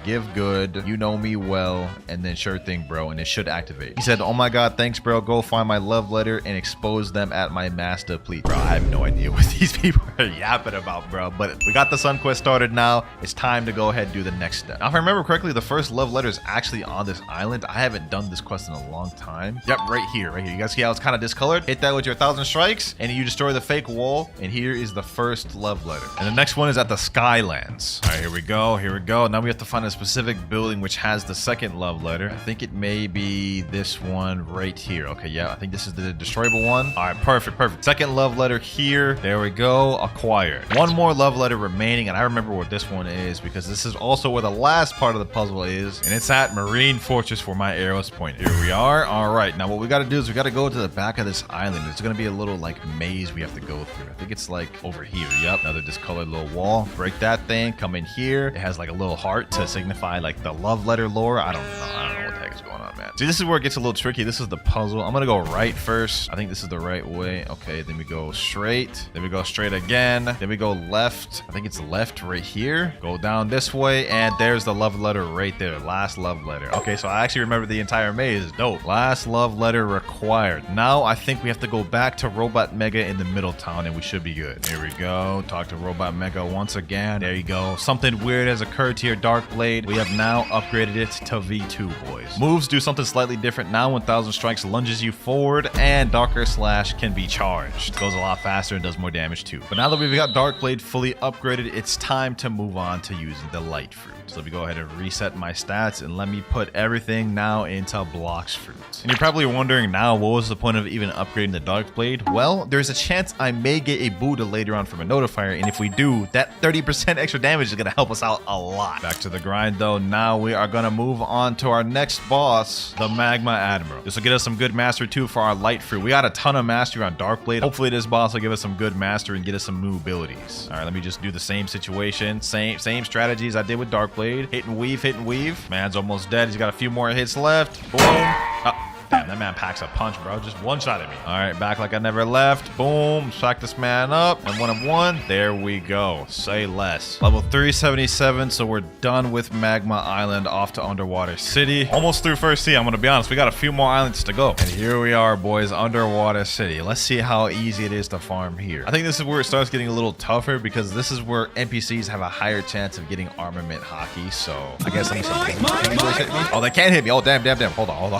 give good, you know me well, and then sure thing, bro, and it should activate. He said, oh my god, thanks, bro. Go find my love letter and expose them at my master, please. Bro, I have no idea what these people are yapping about, bro, but we got the sun quest started now. It's time to go ahead and do the next step. Now, if I remember correctly, the first love letter is actually on this island. I haven't done this quest in a long time. Yep, right here. You guys see how it's kind of discolored? Hit that with your 1,000 strikes and you destroy the fake wall, and here is the first love letter. And the next one is at the Skylands. All right, here we go. Now we have to find a specific building which has the second love letter. I think it may be this one right here. Okay, yeah, I think this is the destroyable one. All right, perfect. Second love letter here. There we go. Acquired. One more love letter remaining, and I remember what this one is because this is also where the last part of the puzzle is, and it's at Marine Fortress where my arrows point. Here we are. All right, now what we got to do is we got to go to the back of this island. It's going to be a little like maze we have to go through. I think it's like over here. Yep, another discolored little wall. Break that thing. Come in here. It has like a little heart to signify like the love letter lore. I don't know what the heck is going on, man. See, this is where it gets a little tricky. This is the puzzle. I'm gonna go right first. I think this is the right way. Okay, then we go straight. Then we go straight again. Then we go left. I think it's left right here. Go down this way, and there's the love letter right there. Last love letter. Okay, so I actually remember the entire maze. Dope. Last love letter required. Now I think we have to go back to Robot Mega in the middle town, and we should be good. Here we go. Talk to Robot Mega once again. There you go. Something weird has occurred to your Dark Blade. We have now upgraded it to V2, boys. Moves do something slightly different. Now 1,000 strikes lunges you forward, and Darker Slash can be charged. Goes a lot faster and does more damage too. But now that we've got Dark Blade fully upgraded, it's time to move on to using the Light Fruit. So let me go ahead and reset my stats, and let me put everything now into Blox Fruit. And you're probably wondering now, what was the point of even upgrading the Dark Blade? Well, there's a chance I may get a Buddha later on from a notifier, and if we do, that 30% extra damage is going to help us out a lot. Back to the grind though. Now we are going to move on to our next boss, the Magma Admiral. This will get us some good mastery too for our Light Fruit. We got a ton of mastery on Dark Blade. Hopefully this boss will give us some good mastery and get us some new abilities. All right, let me just do the same situation. Same strategies I did with Dark Blade. Hit and weave. Man's almost dead. He's got a few more hits left. Boom. Damn, that man packs a punch, bro. Just one shot at me. All right, back like I never left. Boom. Smack this man up. And 1 of 1. There we go. Say less. Level 377. So we're done with Magma Island, off to Underwater City. Almost through first sea. I'm going to be honest. We got a few more islands to go. And here we are, boys. Underwater City. Let's see how easy it is to farm here. I think this is where it starts getting a little tougher because this is where NPCs have a higher chance of getting armament hockey. So I guess let me see. Can these boys hit me? Oh, they can't hit me. Oh, damn. Hold on.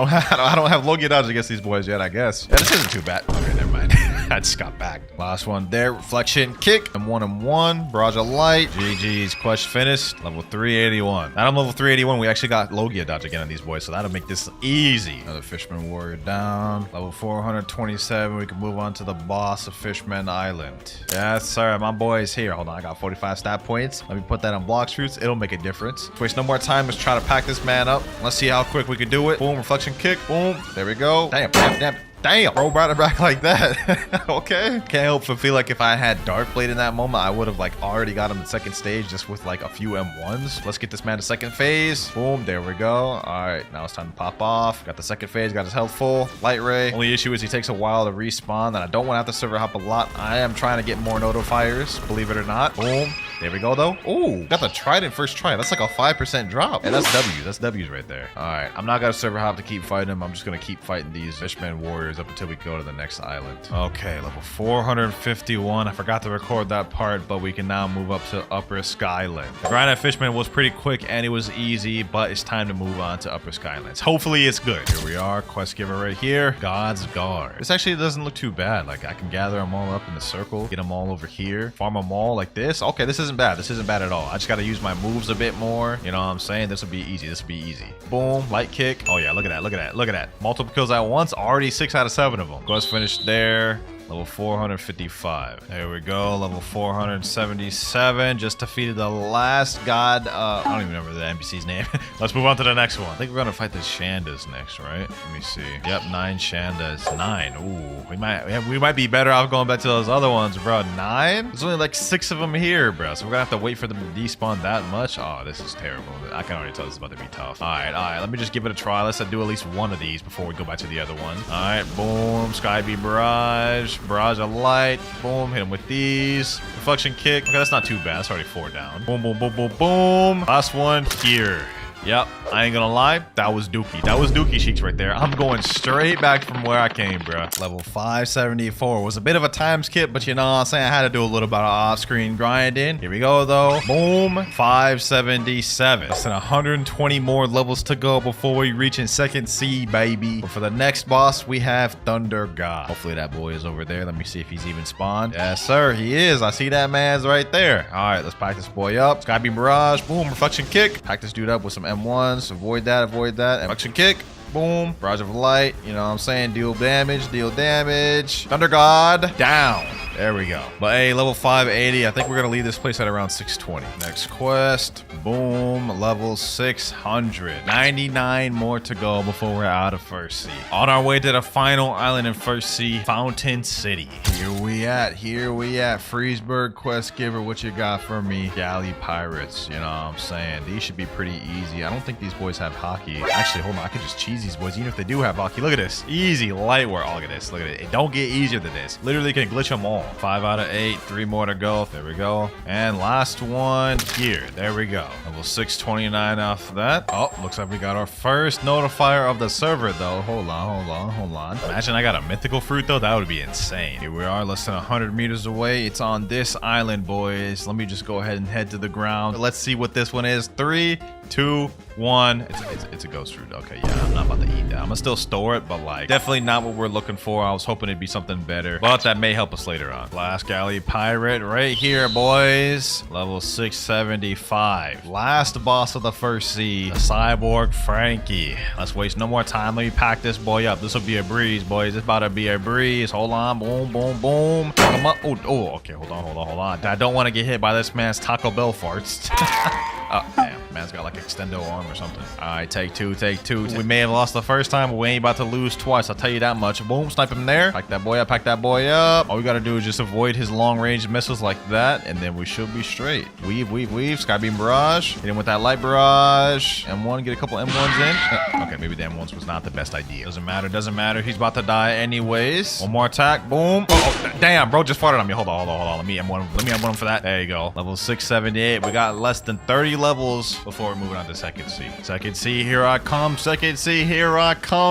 I don't have Logia dodge against these boys yet, I guess. Yeah, this isn't too bad. Okay, never mind. I just got back. Last one there. Reflection kick. And 1 and 1. Barrage of light. GG's. Quest finished. Level 381. Now I'm level 381. We actually got Logia dodge again on these boys, so that'll make this easy. Another Fishman Warrior down. Level 427. We can move on to the boss of Fishman Island. Yes, sir. My boy's here. Hold on. I got 45 stat points. Let me put that on Blox Fruits. It'll make a difference. Let's waste no more time. Let's try to pack this man up. Let's see how quick we can do it. Boom. Reflection kick. Boom. There we go. Damn, bro, brought it back like that. Okay. Can't help but feel like if I had Dark Blade in that moment, I would have like already got him the second stage just with like a few M1s. Let's get this man to second phase. Boom, there we go. All right, now it's time to pop off. Got the second phase, got his health full. Light Ray. Only issue is he takes a while to respawn, and I don't want to have to server hop a lot. I am trying to get more notifiers, believe it or not. Boom. There we go, though. Ooh, got the Trident first try. That's like a 5% drop. And that's W. That's W's right there. All right, I'm not going to server hop to keep fighting him. I'm just going to keep fighting these Fishman Warriors up until we go to the next island. Okay, level 451. I forgot to record that part, but we can now move up to Upper Skyland. The grind at Fishman was pretty quick and it was easy, but it's time to move on to Upper Skylands. Hopefully it's good. Here we are. Quest giver right here. God's Guard. This actually doesn't look too bad. Like, I can gather them all up in the circle, get them all over here, farm them all like this. Okay, this isn't bad. This isn't bad at all. I just got to use my moves a bit more. You know what I'm saying? This will be easy. This will be easy. Boom. Light kick. Oh yeah, look at that. Look at that. Look at that. Multiple kills at once. Already 6 out of 7 of them. Quest finished there. Level 455. There we go. Level 477. Just defeated the last god. I don't even remember the NPC's name. Let's move on to the next one. I think we're gonna fight the Shandas next, right? Let me see. Yep, 9 Shandas. 9. Ooh, we might be better off going back to those other ones, bro. 9? There's only like 6 of them here, bro. So we're gonna have to wait for them to despawn that much. Oh, this is terrible. I can already tell this is about to be tough. All right. Let me just give it a try. Let's do at least one of these before we go back to the other one. All right, boom. Sky Beam Barrage. Barrage of Light. Boom. Hit him with these. Reflection Kick. Okay, that's not too bad. That's already 4 down. Boom, boom, boom, boom, boom. Last one here. Yep, I ain't gonna lie, that was dookie. That was dookie cheeks right there. I'm going straight back from where I came, bro. Level 574 was a bit of a time skip, but you know what I'm saying? I had to do a little bit of off-screen grinding. Here we go, though. Boom, 577. Less than 120 more levels to go before we reach in second C, baby. But for the next boss, we have Thunder God. Hopefully that boy is over there. Let me see if he's even spawned. Yes, sir, he is. I see that man's right there. All right, let's pack this boy up. Sky Beam Barrage, boom, Reflection Kick. Pack this dude up with some M1s. Avoid that. Reflection Kick. Boom. Barrage of Light. You know what I'm saying? Deal damage. Thunder God. Down. There we go. But hey, level 580. I think we're going to leave this place at around 620. Next quest. Boom. Level 600. 99 more to go before we're out of First Sea. On our way to the final island in First Sea, Fountain City. Here we at. Freesburg quest giver. What you got for me? Galley Pirates. You know what I'm saying? These should be pretty easy. I don't think these boys have hockey. Actually, hold on. I could just cheese these boys even if they do have hockey. Look at this. Easy light work. Oh, look at this. Look at it. It don't get easier than this. Literally can glitch them all. 5 out of 8. 3 more to go. There we go. And last one here. There we go. Level 629 off that. Oh, looks like we got our first notifier of the server though. Hold on. Imagine I got a mythical fruit though. That would be insane. Here we are, less than 100 meters away. It's on this island, boys. Let me just go ahead and head to the ground. Let's see what this one is. 3, 2, 1. It's a ghost fruit. Okay, yeah, I'm not about to eat that. I'm gonna still store it, but like definitely not what we're looking for. I was hoping it'd be something better, but that may help us later on. Last Galley Pirate right here, boys. Level 675. Last boss of the First Sea, the Cyborg Frankie. Let's waste no more time. Let me pack this boy up. This will be a breeze, boys. It's about to be a breeze. Hold on. Boom, boom, boom. Come up. Oh, okay. Hold on. I don't want to get hit by this man's Taco Bell farts. Oh, damn. Man's got like extendo arm or something. All right, take two. We may have lost the first time, but we ain't about to lose twice. I'll tell you that much. Boom, snipe him there. Pack that boy up. All we got to do is just avoid his long-range missiles like that, and then we should be straight. Weave. Sky Beam Barrage. Hit him with that Light Barrage. M1, get a couple M1s in. Okay, maybe the M1s was not the best idea. Doesn't matter. He's about to die anyways. One more attack. Boom. Oh, damn, bro just farted on me. Hold on. Let me M1 for that. There you go. Level 678. We got less than 30 levels before we're moving on to second C. Second C, here I come,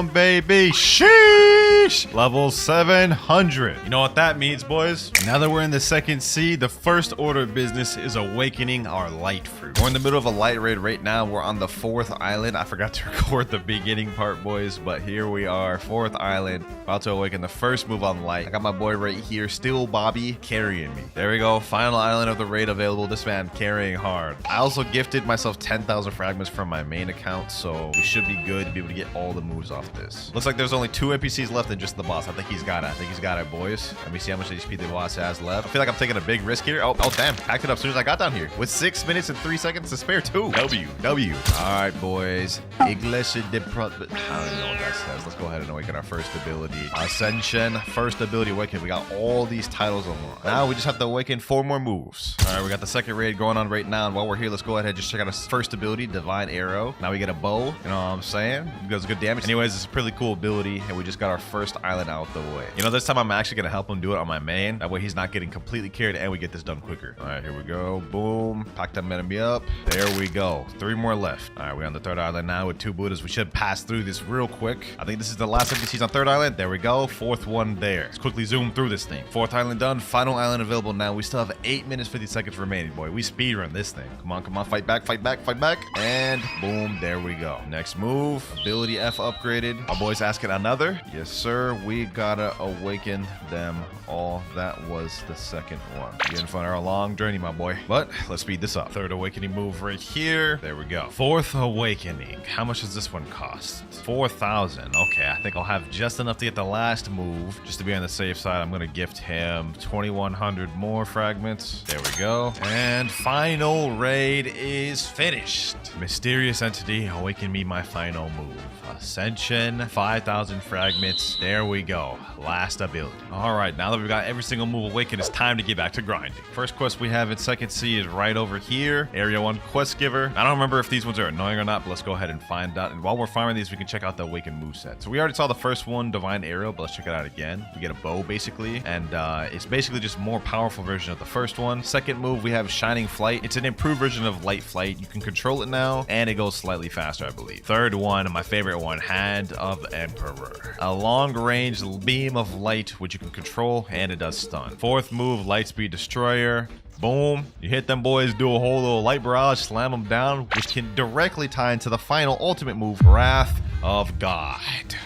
baby. Sheesh! Level 700. You know what that means, boys? Now that we're in the second C, the first order of business is awakening our light fruit. We're in the middle of a light raid right now. We're on the 4th island. I forgot to record the beginning part, boys, but here we are, 4th island, about to awaken the first move on light. I got my boy right here, Still Bobby, carrying me. There we go, final island of the raid available. This man carrying hard. I also gifted myself 10,000 fragments from my main account, so we should be good to be able to get all the moves off this. Looks like there's only 2 NPCs left and just the boss. I think he's got it, boys. Let me see how much HP the boss has left. I feel like I'm taking a big risk here. Oh damn, packed it up as soon as I got down here with 6 minutes and 3 seconds to spare too. W. All right, boys. Iglesia de Pro... I don't even know what that says. Let's go ahead and awaken our first ability. Ascension, first ability awaken. We got all these titles unlocked. Now we just have to awaken 4 more moves. All right, we got the second raid going on right now, and while we're here, let's go ahead and just check out our first ability, Divine Arrow. Now we get a bow. You know what I'm saying? It does good damage. Anyways, it's a pretty cool ability, and we just got our first island out the way. You know, this time I'm actually gonna help him do it on my main. That way he's not getting completely carried, and we get this done quicker. All right, here we go. Boom. Pack that enemy up. There we go. 3 more left. All right, we're on the 3rd island now with 2 Buddhas. We should pass through this real quick. I think this is the last NPCs on 3rd island. There we go. 4th one there. Let's quickly zoom through this thing. 4th island done. Final island available now. We still have 8 minutes 50 seconds remaining, boy. We speedrun this thing. Come on. Fight back. fight back. And boom, there we go. Next move, ability F upgraded. Our boy's asking another. Yes, sir. We gotta awaken them all. That was the second one. Getting fun our long journey, my boy. But let's speed this up. Third awakening move right here. There we go. Fourth awakening. How much does this one cost? 4,000. Okay, I think I'll have just enough to get the last move. Just to be on the safe side, I'm gonna gift him 2,100 more fragments. There we go. And final raid is finished. Mysterious entity, awaken me my final move. Ascension, 5,000 fragments. There we go. Last ability. All right, now that we've got every single move awakened, it's time to get back to grinding. First quest we have in Second Sea is right over here. Area 1 quest giver. I don't remember if these ones are annoying or not, but let's go ahead and find out. And while we're farming these, we can check out the awakened moveset. So we already saw the first one, Divine Arrow, but let's check it out again. We get a bow basically, and it's basically just a more powerful version of the first one. Second move, we have Shining Flight. It's an improved version of Light Flight. You can control it now, and it goes slightly faster, I believe. Third one, my favorite one, Hand of Emperor. A long-range beam of light, which you can control, and it does stun. Fourth move, Lightspeed Destroyer. Boom. You hit them boys, do a whole little light barrage, slam them down, which can directly tie into the final ultimate move, Wrath of God.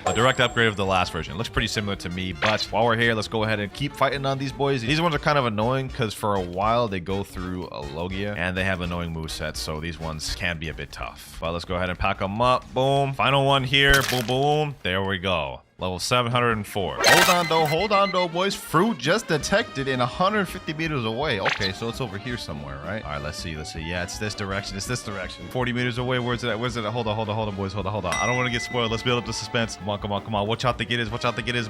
A direct upgrade of the last version. It looks pretty similar to me, but while we're here, let's go ahead and keep fighting on these boys. These ones are kind of annoying because for a while they go through a Logia and they have annoying movesets, so these ones can be a bit tough. But let's go ahead and pack them up. Boom. Final one here. Boom, boom. There we go. Level 704. Hold on though, boys. Fruit just detected in 150 meters away. Okay, so it's over here somewhere, right? All right, let's see. Yeah, it's this direction. 40 meters away. Where's it at? Hold on, boys. Hold on. I don't want to get spoiled. Let's build up the suspense. Come on. Watch out to get it,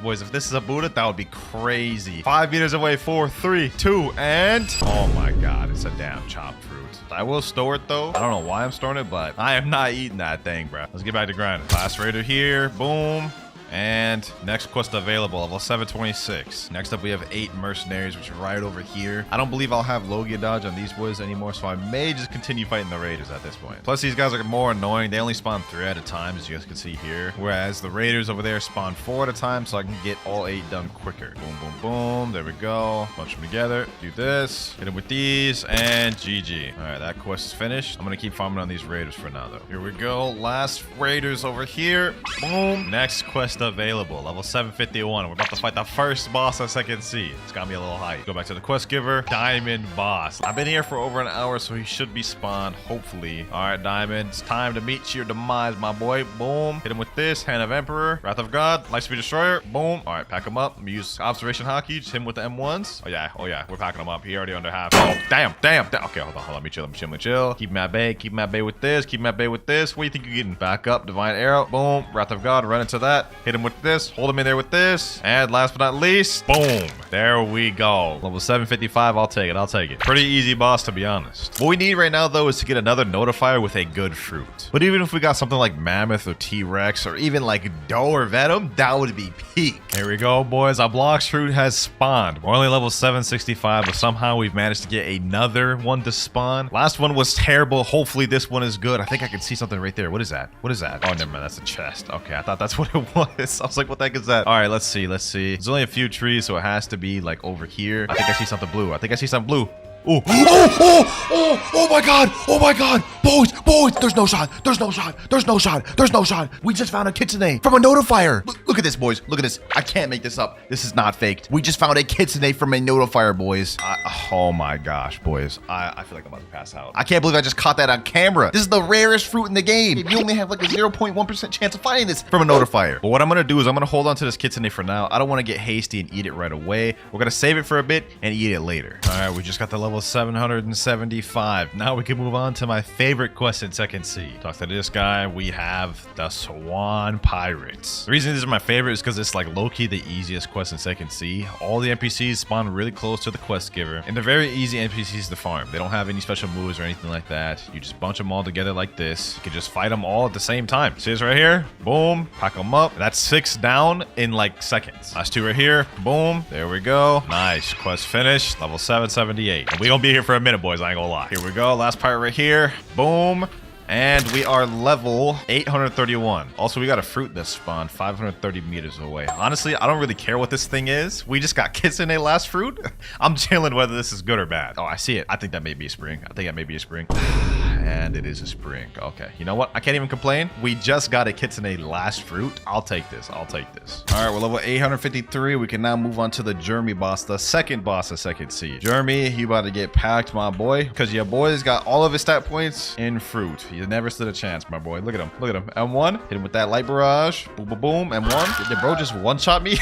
boys. If this is a Buddha, that would be crazy. 5 meters away. 4, 3, 2, and oh my God, it's a damn chopped fruit. I will store it though. I don't know why I'm storing it, but I am not eating that thing, bro. Let's get back to grinding. Class Raider here. Boom. And next quest available, level 726. Next up, we have 8 mercenaries, which are right over here. I don't believe I'll have Logia dodge on these boys anymore, so I may just continue fighting the raiders at this point. Plus, these guys are more annoying. They only spawn 3 at a time, as you guys can see here. Whereas the raiders over there spawn 4 at a time, so I can get all 8 done quicker. Boom, boom, boom. There we go. Bunch them together. Do this. Hit them with these, and GG. All right, that quest is finished. I'm gonna keep farming on these raiders for now, though. Here we go. Last raiders over here. Boom. Next quest available, level 751. We're about to fight the first boss of Second Sea. It's got me a little hype. Go back to the quest giver, Diamond Boss. I've been here for over an hour, so he should be spawned, hopefully. All right, Diamond, it's time to meet your demise, my boy. Boom. Hit him with this, Hand of Emperor, Wrath of God, Lightspeed Destroyer. Boom. All right, pack him up. I'm gonna use Observation Hockey, just hit him with the M1s. Oh yeah, we're packing him up. He already under half. Oh, damn. Okay, hold on. Let me chill. Keep him at bay with this. What do you think you're getting? Back up, Divine Arrow. Boom. Wrath of God, run into that. Hit him with this, hold him in there with this, and last but not least, boom, there we go. Level 755, I'll take it. Pretty easy boss, to be honest. What we need right now though is to get another notifier with a good fruit. But even if we got something like Mammoth or T-Rex or even like Doe or Venom, that would be peak. Here we go, boys. Our Blox fruit has spawned. We're only level 765, but somehow we've managed to get another one to spawn. Last one was terrible. Hopefully this one is good. I think I can see something right there. What is that? Oh, never mind. That's a chest. Okay, I thought that's what it was. I was like, what the heck is that? All right, let's see. There's only a few trees, so it has to be like over here. I think I see something blue. Oh my god, boys, there's no shot. We just found a kitsune from a notifier. Look at this, boys. Look at this. I can't make this up. This is not faked. We just found a kitsune from a notifier, boys. Oh my gosh, boys. I feel like I'm about to pass out. I can't believe I just caught that on camera. This is the rarest fruit in the game. You only have like a 0.1% chance of finding this from a notifier. But what I'm gonna do is I'm gonna hold on to this kitsune for now. I don't want to get hasty and eat it right away. We're gonna save it for a bit and eat it later. All right, we just got the level 775. Now we can move on to my favorite quest in Second Sea. Talk to this guy. We have the Swan Pirates. The reason these are my favorite is because it's like low-key the easiest quest in Second Sea. All the NPCs spawn really close to the quest giver, and they're very easy NPCs to farm. They don't have any special moves or anything like that. You just bunch them all together like this. You can just fight them all at the same time. See this right here? Boom. Pack them up. That's 6 down in like seconds. Last 2 right here. Boom. There we go. Nice. Quest finished. Level 778. And we gonna be here for a minute, boys. I ain't gonna lie. Here we go. Last pirate right here. Boom. And we are level 831. Also, we got a fruit that spawned 530 meters away. Honestly, I don't really care what this thing is. We just got kitsune last fruit. I'm chilling whether this is good or bad. Oh, I see it. I think that may be a spring. and it is a spring. Okay, you know what? I can't even complain. We just got a Kitsune last fruit. I'll take this. I'll take this. All right, we're level 853. We can now move on to the Jeremy boss, the second boss of second seed. Jeremy, you about to get packed, my boy, because your boy's got all of his stat points in fruit. He never stood a chance, my boy. Look at him. Look at him. M1. Hit him with that light barrage. Boom, boom, boom. M1. Did bro just one-shot me?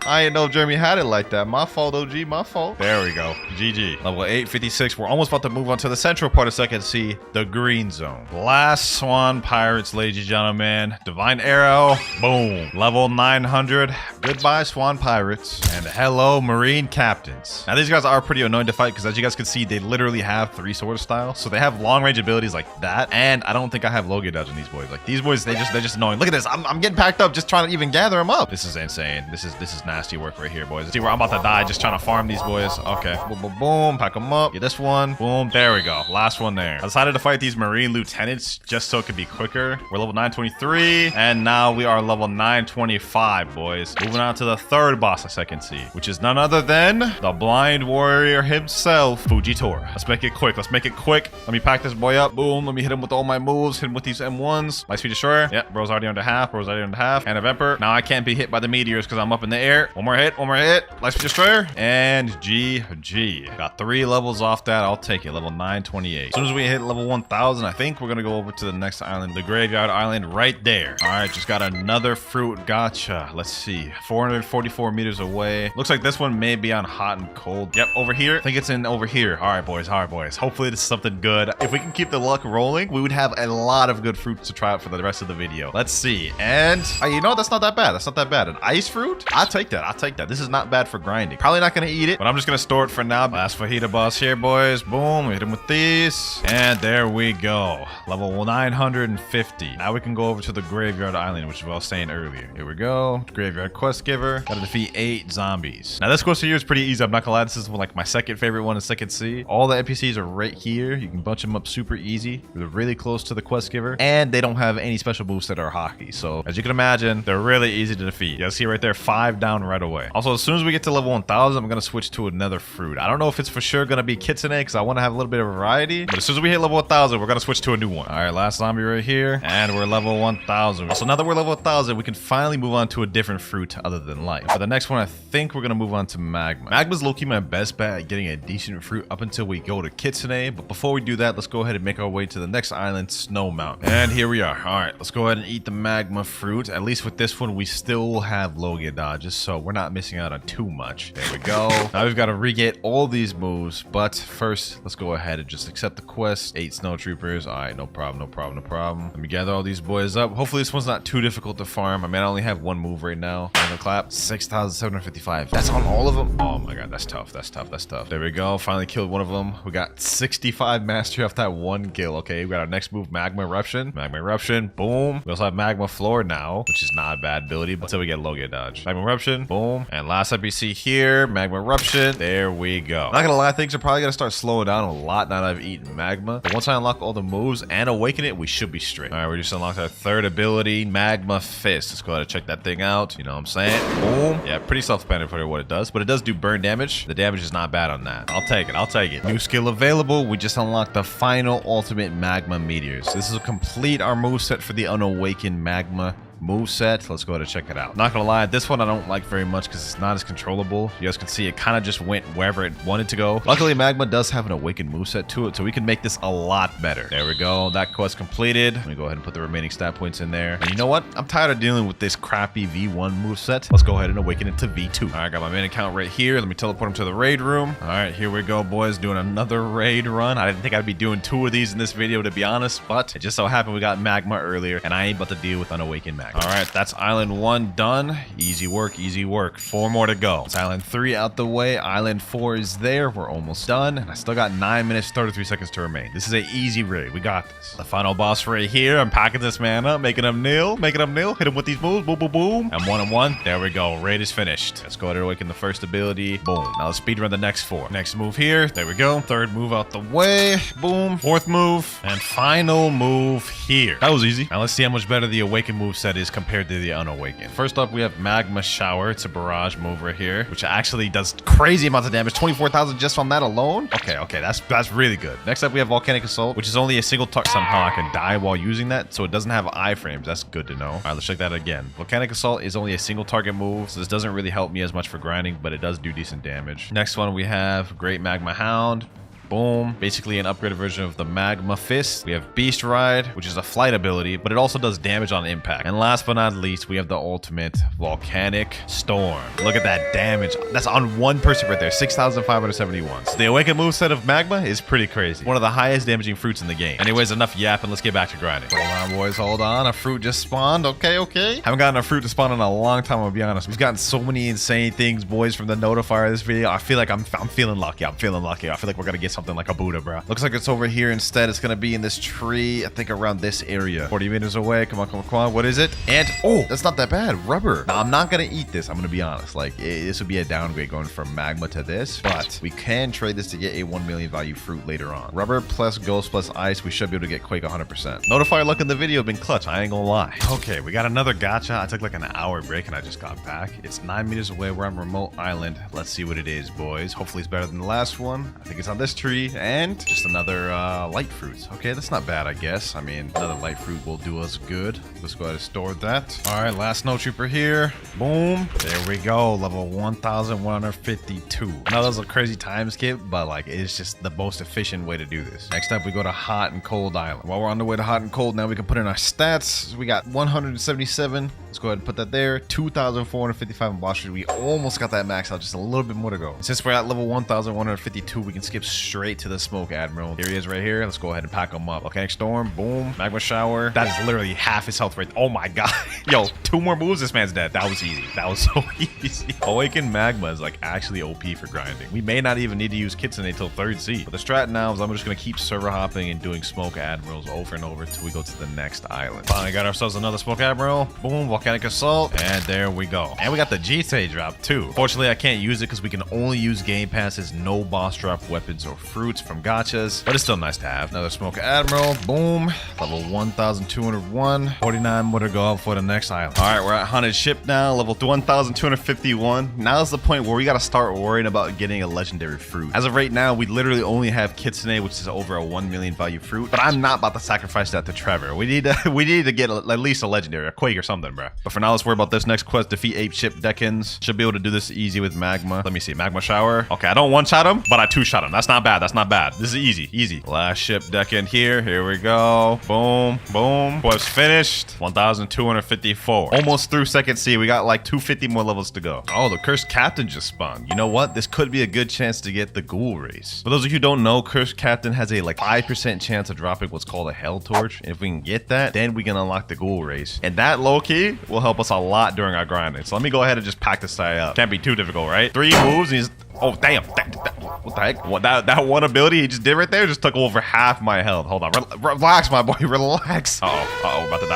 I didn't know Jeremy had it like that. My fault, OG. My fault. There we go. GG. Level 856. We're almost about to move on to the central part of second sea, the green zone. Last Swan Pirates, ladies and gentlemen. Divine Arrow. Boom. Level 900. Goodbye, Swan Pirates. And hello, Marine Captains. Now, these guys are pretty annoying to fight because, as you guys can see, they literally have 3 sword styles. So they have long-range abilities like that. And I don't think I have Logia dodge on these boys. Like, these boys, they're just annoying. Look at this. I'm getting packed up just trying to even gather them up. This is insane. This is nasty work right here, boys. See where I'm about to die just trying to farm these boys. Okay. Boom, boom, boom. Pack them up. Get this one. Boom. There we go. Last one there. I decided to fight these Marine Lieutenants just so it could be quicker. We're level 923. And now we are level 925, boys. Moving on to the third boss of second sea, which is none other than the blind warrior himself, Fujitora. Let's make it quick. Let's make it quick. Let me pack this boy up. Boom. Let me hit him with all my moves. Hit him with these M1s. Light speed destroyer. Yep. Bro's already under half. Bro's already under half. And of Emperor. Now I can't be hit by the meteors because I'm up in the air. One more hit. One more hit. Light speed destroyer. And GG. Got 3 levels off that. I'll take it. Level 928. As soon as we hit level 1000, I think we're going to go over to the next island, the Graveyard Island right there. All right. Just got another fruit. Gotcha. Let's see. 444 meters away. Looks like this one may be on hot and cold. Yep. Over here. I think it's in over here. All right, boys. All right, boys. Hopefully this is something good. If we can keep the luck rolling, we would have a lot of good fruits to try out for the rest of the video. Let's see. And you know, that's not that bad. That's not that bad. An ice fruit? I'll take that. I'll take that. This is not bad for grinding. Probably not going to eat it, but I'm just going to store it for now. Last fajita boss here, boys. Boom. We hit him with these. And there we go. Level 950. Now we can go over to the Graveyard Island, which I was saying earlier. Here we go. Graveyard Quest Giver. Gotta defeat 8 zombies. Now this quest here is pretty easy. I'm not gonna lie. This is like my second favorite one in second sea. All the NPCs are right here. You can bunch them up super easy. They're really close to the quest giver. And they don't have any special moves that are hockey. So as you can imagine, they're really easy to defeat. You guys see right there, 5 down right away. Also, as soon as we get to level 1000, I'm gonna switch to another fruit. I don't know if it's for sure gonna be Kitsune because I want to have a little bit of variety. But as soon as we hit level 1000, we're gonna switch to a new one. All right, last zombie right here. And we're level 1000. So now that we're level 1000, we can finally move on to a different fruit other than life. For the next one, I think we're gonna move on to Magma. Magma's low-key my best bet at getting a decent fruit up until we go to Kitsune. But before we do that, let's go ahead and make our way to the next island, Snow Mountain. And here we are. All right, let's go ahead and eat the Magma fruit. At least with this one, we still have Logia dodges, so we're not missing out on too much. There we go. Now we've got to re-get all these moves, but first, let's go ahead and just accept the quest. 8 snow troopers. All right, no problem, no problem, no problem. Let me gather all these boys up. Hopefully this one's not too difficult to farm. I mean, I only have 1 move right now. I'm gonna clap. 6,755. That's on all of them. Oh my god, that's tough. That's tough. That's tough. There we go. Finally killed one of them. We got 65 mastery off that 1 kill. Okay, we got our next move, Magma Eruption. Magma Eruption. Boom. We also have Magma Floor now, which is not a bad ability, but until we get Logia dodge. Magma Eruption. Boom. And last NPC here, Magma Eruption. There we go. I'm not gonna lie, things are probably gonna start slowing down a lot now that I've eaten Magma. But once I unlock all the moves and awaken it, we should be straight. All right, we just unlocked our 3rd ability, Magma Fist. Let's go ahead and check that thing out. You know what I'm saying? Boom. Yeah, pretty self-explanatory what it does, but it does do burn damage. The damage is not bad on that. I'll take it. I'll take it. New skill available. We just unlocked the final ultimate Magma Meteors. This will complete our moveset for the unawakened Magma moveset. Let's go ahead and check it out. Not gonna lie, this one I don't like very much because it's not as controllable. You guys can see it kind of just went wherever it wanted to go. Luckily, Magma does have an awakened moveset to it, so we can make this a lot better. There we go. That quest completed. Let me go ahead and put the remaining stat points in there. And you know what? I'm tired of dealing with this crappy V1 moveset. Let's go ahead and awaken it to V2. All right, got my main account right here. Let me teleport him to the raid room. All right, here we go, boys. Doing another raid run. I didn't think I'd be doing 2 of these in this video, to be honest, but it just so happened we got Magma earlier, and I ain't about to deal with unawakened Magma. All right, that's Island 1 done. Easy work, easy work. 4 more to go. It's Island 3 out the way. Island 4 is there. We're almost done. And I still got 9 minutes, 33 seconds to remain. This is an easy raid. We got this. The final boss right here. I'm packing this man up, making him kneel, making him kneel. Hit him with these moves. Boom, boom, boom. And 1 and 1. There we go. Raid is finished. Let's go ahead and awaken the first ability. Boom. Now let's speedrun the next 4. Next move here. There we go. 3rd move out the way. Boom. 4th move. And final move here. That was easy. Now let's see how much better the awakened moveset abilities compared to the Unawakened. First up, we have Magma Shower. It's a barrage move right here, which actually does crazy amounts of damage. 24,000 just on that alone. Okay, that's really good. Next up, we have Volcanic Assault, which is only a single target. Somehow I can die while using that, so it doesn't have iframes. That's good to know. All right, let's check that again. Volcanic Assault is only a single target move, so this doesn't really help me as much for grinding, but it does do decent damage. Next one, we have Great Magma Hound. Boom. Basically an upgraded version of the Magma Fist. We have Beast Ride, which is a flight ability, but it also does damage on impact. And last but not least, we have the ultimate Volcanic Storm. Look at that damage. That's on one person right there. 6,571. So the awakened moveset of Magma is pretty crazy. One of the highest damaging fruits in the game. Anyways, enough yapping. Let's get back to grinding. Hold on, boys. Hold on. A fruit just spawned. Okay. Haven't gotten a fruit to spawn in a long time, I'll be honest. We've gotten so many insane things, boys, from the notifier of this video. I feel like I'm feeling lucky. I feel like we're gonna get something like a Buddha, bro. Looks like it's over here instead. It's gonna be in this tree, I think around this area. 40 meters away. Come on. What is it? And oh, that's not that bad. Rubber. Now, I'm not gonna eat this. I'm gonna be honest. Like, this would be a downgrade going from magma to this, but we can trade this to get a 1 million value fruit later on. Rubber plus ghost plus ice. We should be able to get Quake 100%. Notifier luck in the video been clutch. I ain't gonna lie. Okay, we got another gacha. I took like an hour break and I just got back. It's 9 meters away. We're on remote island. Let's see what it is, boys. Hopefully it's better than the last one. I think it's on this tree. And just another light fruit. Okay, that's not bad, I guess. I mean, another light fruit will do us good. Let's go ahead and store that. All right, last snow trooper here. Boom. There we go. Level 1,152. Now, that was a crazy time skip, but like, it's just the most efficient way to do this. Next up, we go to Hot and Cold Island. While we're on the way to Hot and Cold, now we can put in our stats. We got 177. Let's go ahead and put that there. 2,455 in Blox. We almost got that max out. Just a little bit more to go. Since we're at level 1,152, we can skip straight to the Smoke Admiral. Here he is right here. Let's go ahead and pack him up. Volcanic Storm. Boom. Magma Shower. That is literally half his health rate. Oh my god. Yo, 2 more moves. This man's dead. That was easy. That was so easy. Awakened Magma is like actually OP for grinding. We may not even need to use Kitsune until 3rd seed. But the strat now is I'm just going to keep server hopping and doing Smoke Admirals over and over until we go to the next island. Finally got ourselves another Smoke Admiral. Boom. Volcanic Assault. And there we go. And we got the GT drop too. Fortunately, I can't use it because we can only use Game Passes, no boss drop weapons or fruits from gachas. But it's still nice to have. Another Smoke Admiral. Boom. Level 1,201. 49 more to go up for the next island. All right, we're at Haunted Ship now. Level 1,251. Now's the point where we got to start worrying about getting a legendary fruit. As of right now, we literally only have Kitsune, which is over a 1 million value fruit. But I'm not about to sacrifice that to Trevor. We need to get at least a legendary, a Quake or something, bro. But for now, let's worry about this next quest. Defeat Ape Ship Deckins. Should be able to do this easy with Magma. Let me see. Magma Shower. Okay, I don't one-shot him, but I two-shot him. That's not bad. That's not bad. This is easy. Last ship deck in here. Here we go. Boom. Quest finished. 1,254. Almost through 2nd sea. We got like 250 more levels to go. Oh, the Cursed Captain just spawned. You know what? This could be a good chance to get the Ghoul Race. For those of you who don't know, Cursed Captain has a like 5% chance of dropping what's called a Hell Torch. And if we can get that, then we can unlock the Ghoul Race. And that low-key will help us a lot during our grinding. So let me go ahead and just pack this guy up. Can't be too difficult, right? 3 moves and he's... Oh, damn. What the heck? What, that one ability he just did right there just took over half my health. Hold on. Relax, my boy. Relax. Uh-oh. About to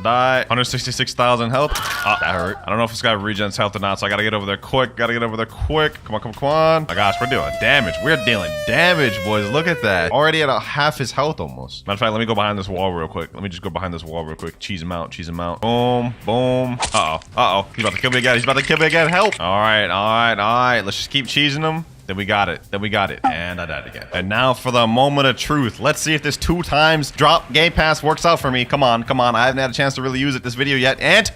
die. 166,000 health. That hurt. I don't know if this guy regens health or not, so I gotta get over there quick. Come on. My gosh, we're doing damage. We're dealing damage, boys. Look at that. Already at half his health almost. Matter of fact, let me go behind this wall real quick. Cheese him out. Boom. Uh-oh. He's about to kill me again. Help. All right. Let's just keep cheesing him. Then we got it. And I died again. And now for the moment of truth. Let's see if this 2 times drop Game Pass works out for me. Come on. I haven't had a chance to really use it this video yet. And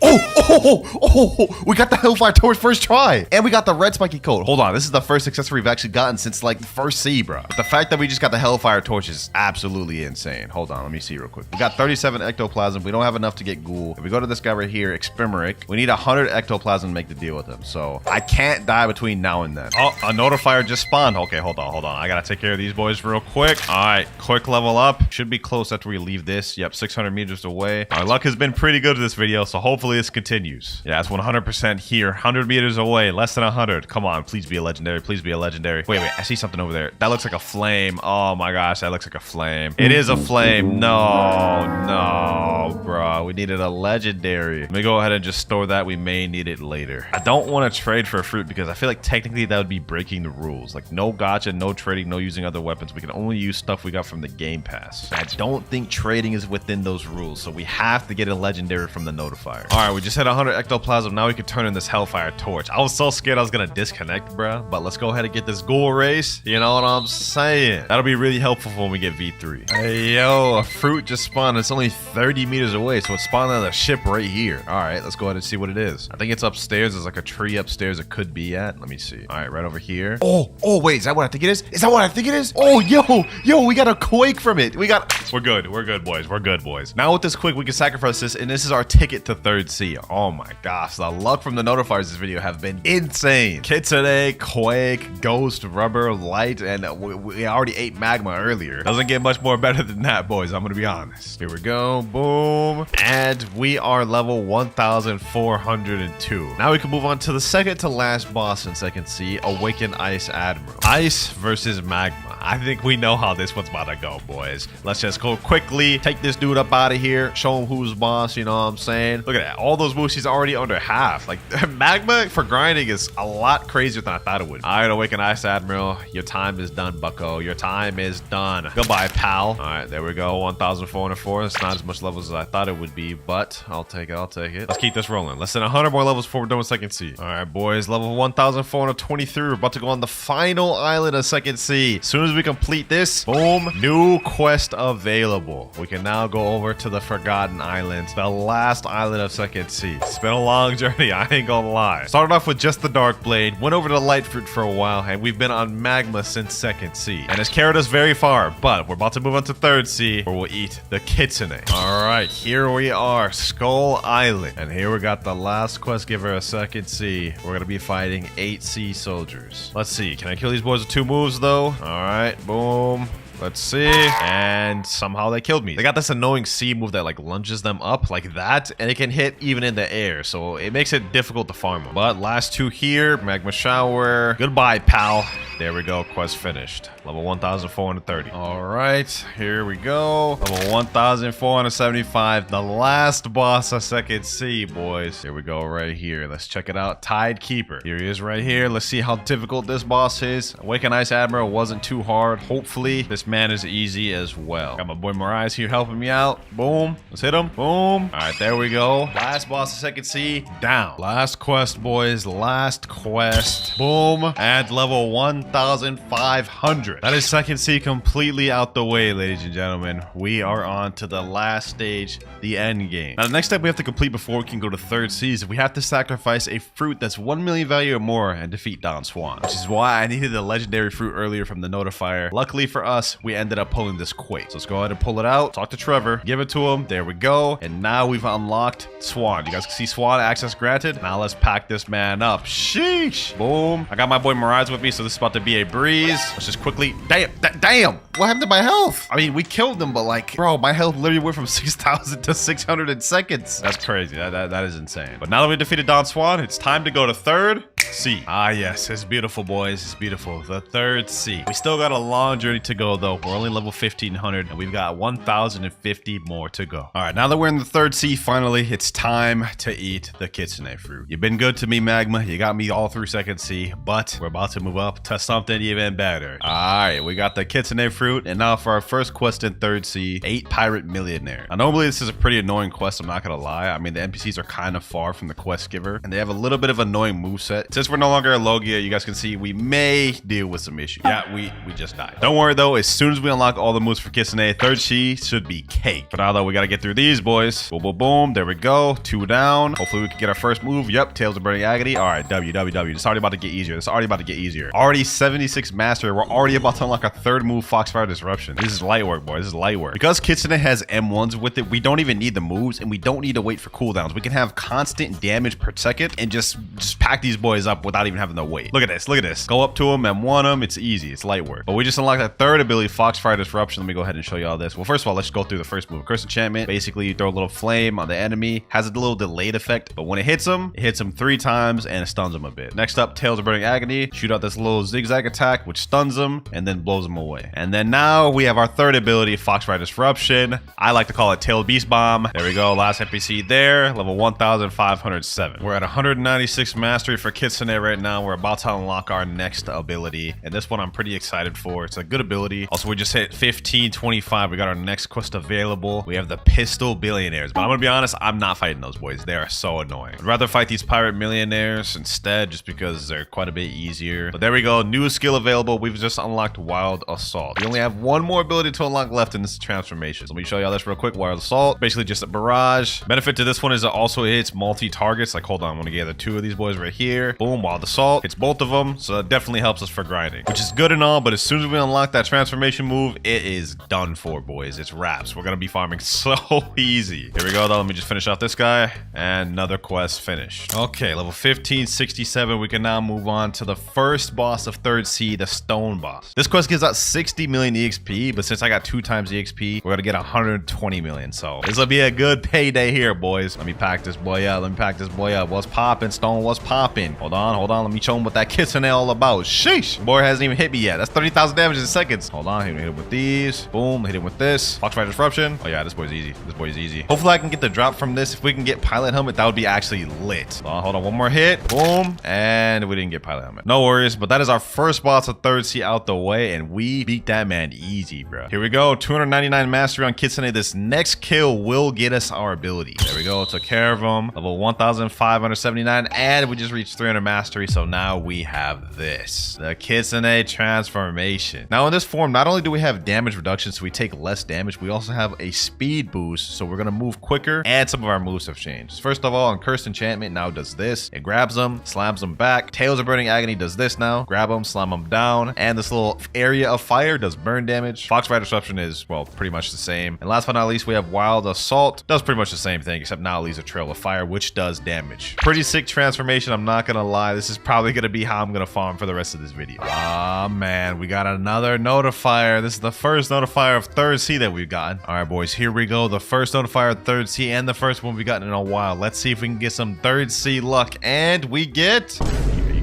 we got the Hellfire Torch first try. And we got the red spiky coat. Hold on. This is the first accessory we've actually gotten since like the 1st sea, bro. But the fact that we just got the Hellfire Torch is absolutely insane. Hold on. Let me see real quick. We got 37 ectoplasm. We don't have enough to get Ghoul. If we go to this guy right here, Experimeric, we need 100 ectoplasm to make the deal with him. So I can't die between now and then. Oh, a notifier just spawned. Okay, hold on. I gotta take care of these boys real quick. All right, quick level up. Should be close after we leave this. Yep, 600 meters away. Our luck has been pretty good this video, so hopefully this continues. Yeah, it's 100% here. 100 meters away, less than 100. Come on, please be a legendary. Wait, I see something over there. That looks like a flame. Oh my gosh, that looks like a flame. It is a flame. No, bro. We needed a legendary. Let me go ahead and just store that. We may need it later. I don't want to trade for a fruit because I feel like technically that would be breaking the rules. Like no gacha, no trading, no using other weapons. We can only use stuff we got from the game pass. I don't think trading is within those rules, so we have to get a legendary from the notifier. All right, we just hit 100 ectoplasm. Now we can turn in this hellfire torch. I was so scared I was gonna disconnect, bruh, but let's go ahead and get this ghoul race. You know what I'm saying? That'll be really helpful for when we get V3. Hey, yo, a fruit just spawned. It's only 30 meters away, so it's spawned on the ship right here. All right, let's go ahead and see what it is. I think it's upstairs. There's like a tree upstairs it could be at. Let me see. All right, right over here. Oh, wait, is that what I think it is? Is that what I think it is? Oh, yo, we got a quake from it. We're good, boys. We're good, boys. Now with this quake, we can sacrifice this, and this is our ticket to 3rd sea. Oh my gosh, the luck from the notifiers this video have been insane. Kitsune, quake, ghost, rubber, light, and we already ate magma earlier. Doesn't get much more better than that, boys. I'm gonna be honest. Here we go, boom. And we are level 1,402. Now we can move on to the second to last boss in 2nd sea, Awakened Ice Admiral. Ice versus magma. I think we know how this one's about to go, boys. Let's just go quickly, take this dude up out of here, show him who's boss, you know what I'm saying? Look at that. All those moves, he's already under half. Like, magma for grinding is a lot crazier than I thought it would. All right, Awakened Ice Admiral. Your time is done, bucko. Your time is done. Goodbye, pal. All right, there we go. 1,404. It's not as much levels as I thought it would be, but I'll take it. Let's keep this rolling. Less than 100 more levels before we're done with 2nd sea. All right, boys. Level 1,423. We're about to go on the final island of 2nd sea. As soon as we complete this, boom, new quest available. We can now go over to the Forgotten Islands, the last island of 2nd sea. It's been a long journey, I ain't gonna lie. Started off with just the Dark Blade, went over to Light Fruit for a while, and we've been on magma since 2nd sea. And it's carried us very far, but we're about to move on to 3rd sea, where we'll eat the Kitsune. All right, here we are, Skull Island. And here we got the last quest giver of 2nd sea. We're gonna be fighting 8 sea soldiers. Let's see, can I kill these boys with 2 moves though? All right, boom. Let's see. And somehow they killed me. They got this annoying C move that like lunges them up like that, and it can hit even in the air, so it makes it difficult to farm them. But last 2 here, Magma Shower. Goodbye, pal. There we go, quest finished. Level 1,430. All right, here we go. Level 1,475, the last boss of 2nd sea, boys. Here we go right here. Let's check it out. Tide Keeper. Here he is right here. Let's see how difficult this boss is. Awakened Ice Admiral wasn't too hard. Hopefully, this man is easy as well. Got my boy Mariah's here helping me out. Boom. Let's hit him. Boom. All right, there we go. Last boss of 2nd sea, down. Last quest, boys. Last quest. Boom. And level 1,500. That is 2nd sea completely out the way, ladies and gentlemen. We are on to the last stage, the end game. Now, the next step we have to complete before we can go to 3rd sea is we have to sacrifice a fruit that's 1 million value or more and defeat Don Swan, which is why I needed the legendary fruit earlier from the notifier. Luckily for us, we ended up pulling this quake. So let's go ahead and pull it out, talk to Trevor, give it to him. There we go. And now we've unlocked Swan. You guys can see Swan access granted. Now let's pack this man up. Sheesh. Boom. I got my boy Mirage with me, so this is about to be a breeze. Let's just quickly, damn. What happened to my health? I mean, we killed them, but like, bro, my health literally went from 6,000 to 600 in seconds. That's crazy. That is insane. But now that we defeated Don Swan, it's time to go to 3rd sea. Ah, yes, it's beautiful, boys. It's beautiful. The 3rd sea. We still got a long journey to go, though. We're only level 1,500, and we've got 1,050 more to go. All right, now that we're in the 3rd sea, finally, it's time to eat the Kitsune fruit. You've been good to me, Magma. You got me all through 2nd sea, but we're about to move up to something even better. All right, we got the Kitsune fruit, and now for our first quest in 3rd sea, 8 Pirate Millionaire. Now, normally, this is a pretty annoying quest, I'm not gonna lie. I mean, the NPCs are kind of far from the quest giver, and they have a little bit of annoying moveset. Since we're no longer a Logia, you guys can see we may deal with some issues. Yeah, we just died. Don't worry, though. As soon as we unlock all the moves for Kitsune, 3rd sea should be cake. But now, though, we gotta get through these, boys. Boom, boom, boom. There we go. 2 down. Hopefully, we can get our first move. Yep, Tails of Burning Agony. All right, W. It's already about to get easier. Already 76 master. We're already about to unlock our 3rd move, Foxfire Disruption. This is light work, boys. This is light work. Because Kitsune has M1s with it, we don't even need the moves, and we don't need to wait for cooldowns. We can have constant damage per second and just pack these boys up without even having to wait. Look at this. Look at this. Go up to him and one him. It's easy. It's light work. But we just unlocked that third ability, Foxfire Disruption. Let me go ahead and show you all this. Well, first of all, let's go through the first move. Curse Enchantment. Basically, you throw a little flame on the enemy. Has a little delayed effect, but when it hits him 3 times and it stuns him a bit. Next up, Tails of Burning Agony. Shoot out this little zigzag attack, which stuns him and then blows him away. And then now we have our third ability, Foxfire Disruption. I like to call it Tail Beast Bomb. There we go. Last NPC there. Level 1507. We're at 196 mastery for Kitsune right now. We're about to unlock our next ability. And this one I'm pretty excited for. It's a good ability. Also, we just hit 1525. We got our next quest available. We have the Pistol Billionaires. But I'm going to be honest, I'm not fighting those boys. They are so annoying. I'd rather fight these Pirate Millionaires instead just because they're quite a bit easier. But there we go. New skill available. We've just unlocked Wild Assault. We only have one more ability to unlock left in this transformation. So let me show y'all this real quick. Wild Assault. Basically just a barrage. Benefit to this one is it also hits multi-targets. Like, hold on. I'm going to gather 2 of these boys right here. Boom. Wild Assault. Hits both of them. So that definitely helps us for grinding, which is good and all. But as soon as we unlock that transformation move, it is done for, boys. It's wraps. We're going to be farming so easy. Here we go, though. Let me just finish off this guy. And another quest finished. Okay, level 1567. We can now move on to the first boss of 3rd Sea, the Stone Boss. This quest gives out 60 million EXP, but since I got 2 times EXP, we're gonna get 120 million. So this will be a good payday here, boys. Let me pack this boy up. Let me pack this boy up. What's poppin', Stone? What's poppin'? Hold on. Let me show him what that Kitsune all about. Sheesh. Boy hasn't even hit me yet. That's 30,000 damage in seconds. Hold on. Hit him with these. Boom. Hit him with this. Foxfire Disruption. Oh yeah, this boy's easy. This boy's easy. Hopefully I can get the drop from this. If we can get Pilot Helmet, that would be actually lit. Hold on. One more hit. Boom. And we didn't get Pilot Helmet. No worries, but that is our first boss of 3rd Sea out the way, and we beat that man easy, bro. Here we go. 299 mastery on Kitsune. This next kill will get us our ability. There we go. Took care of him. Level 1579, and we just reached 300 mastery, so now we have this. The Kitsune transformation. Now in this form, not only do we have damage reduction, so we take less damage, we also have a speed boost, so we're gonna move quicker, and some of our moves have changed. First of all, on Cursed Enchantment now does this. It grabs them, slams them back. Tails of Burning Agony does this now. Grab them, slam them down, and this little area of fire does burn damage. Foxfire Disruption is, well, pretty much the same. And last but not least, we have Wild Assault. Does pretty much the same thing, except now it leaves a trail of fire, which does damage. Pretty sick transformation, I'm not gonna lie. This is probably gonna be how I'm gonna farm for the rest of this video. Ah, man, we got another notifier. This is the first notifier of 3rd Sea that we've gotten. All right, boys, here we go. The first notifier of 3rd Sea and the first one we've gotten in a while. Let's see if we can get some 3rd Sea luck. And we get...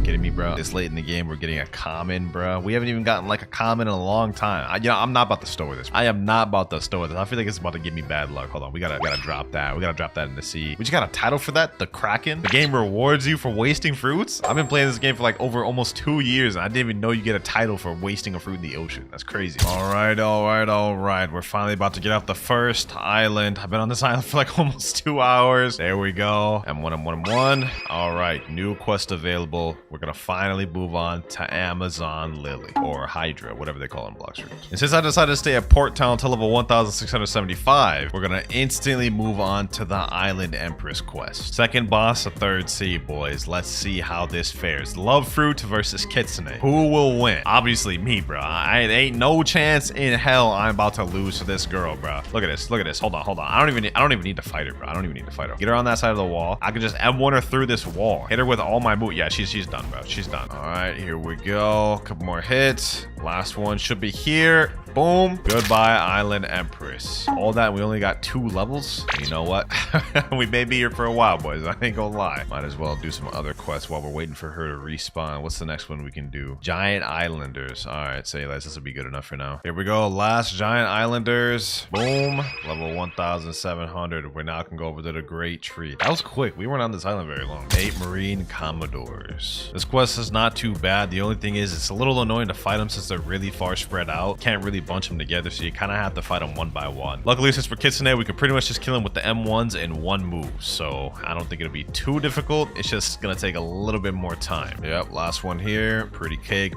kidding me, bro? This late in the game, we're getting a common, bro. We haven't even gotten like a common in a long time. I'm not about to store this. I am not about to store this. I feel like it's about to give me bad luck. Hold on, we gotta drop that. We gotta drop that in the sea. We just got a title for that, the Kraken. The game rewards you for wasting fruits. I've been playing this game for like over almost 2 years, and I didn't even know you get a title for wasting a fruit in the ocean. That's crazy. All right. We're finally about to get off the first island. I've been on this island for like almost 2 hours. There we go. M1. All right, new quest available. We're gonna finally move on to Amazon Lily, or Hydra, whatever they call them, Blox. And since I decided to stay at Port Town till level 1675, we're gonna instantly move on to the Island Empress quest. Second boss of 3rd Sea, boys. Let's see how this fares. Love Fruit versus Kitsune. Who will win? Obviously me, bro. I ain't no chance in hell I'm about to lose to this girl, bro. Look at this. Hold on. I don't even need to fight her, bro. Get her on that side of the wall. I can just M1 her through this wall. Hit her with all my boot. Yeah, she's done, bro. She's done. All right, here we go. Couple more hits. Last one should be here. Boom. Goodbye, Island Empress. All that, we only got 2 levels. You know what? We may be here for a while, boys. I ain't gonna lie. Might as well do some other quests while we're waiting for her to respawn. What's the next one we can do? Giant Islanders. All right, say less. This will be good enough for now. Here we go. Last Giant Islanders. Boom. Level 1700. We now can go over to the Great Tree. That was quick. We weren't on this island very long. 8 Marine Commodores. This quest is not too bad. The only thing is it's a little annoying to fight them since they're really far spread out. Can't really bunch them together, so you kind of have to fight them one by one. Luckily, since we're Kitsune, we can pretty much just kill them with the M1s in one move, so I don't think it'll be too difficult. It's just gonna take a little bit more time. Yep, last one here. Pretty cake.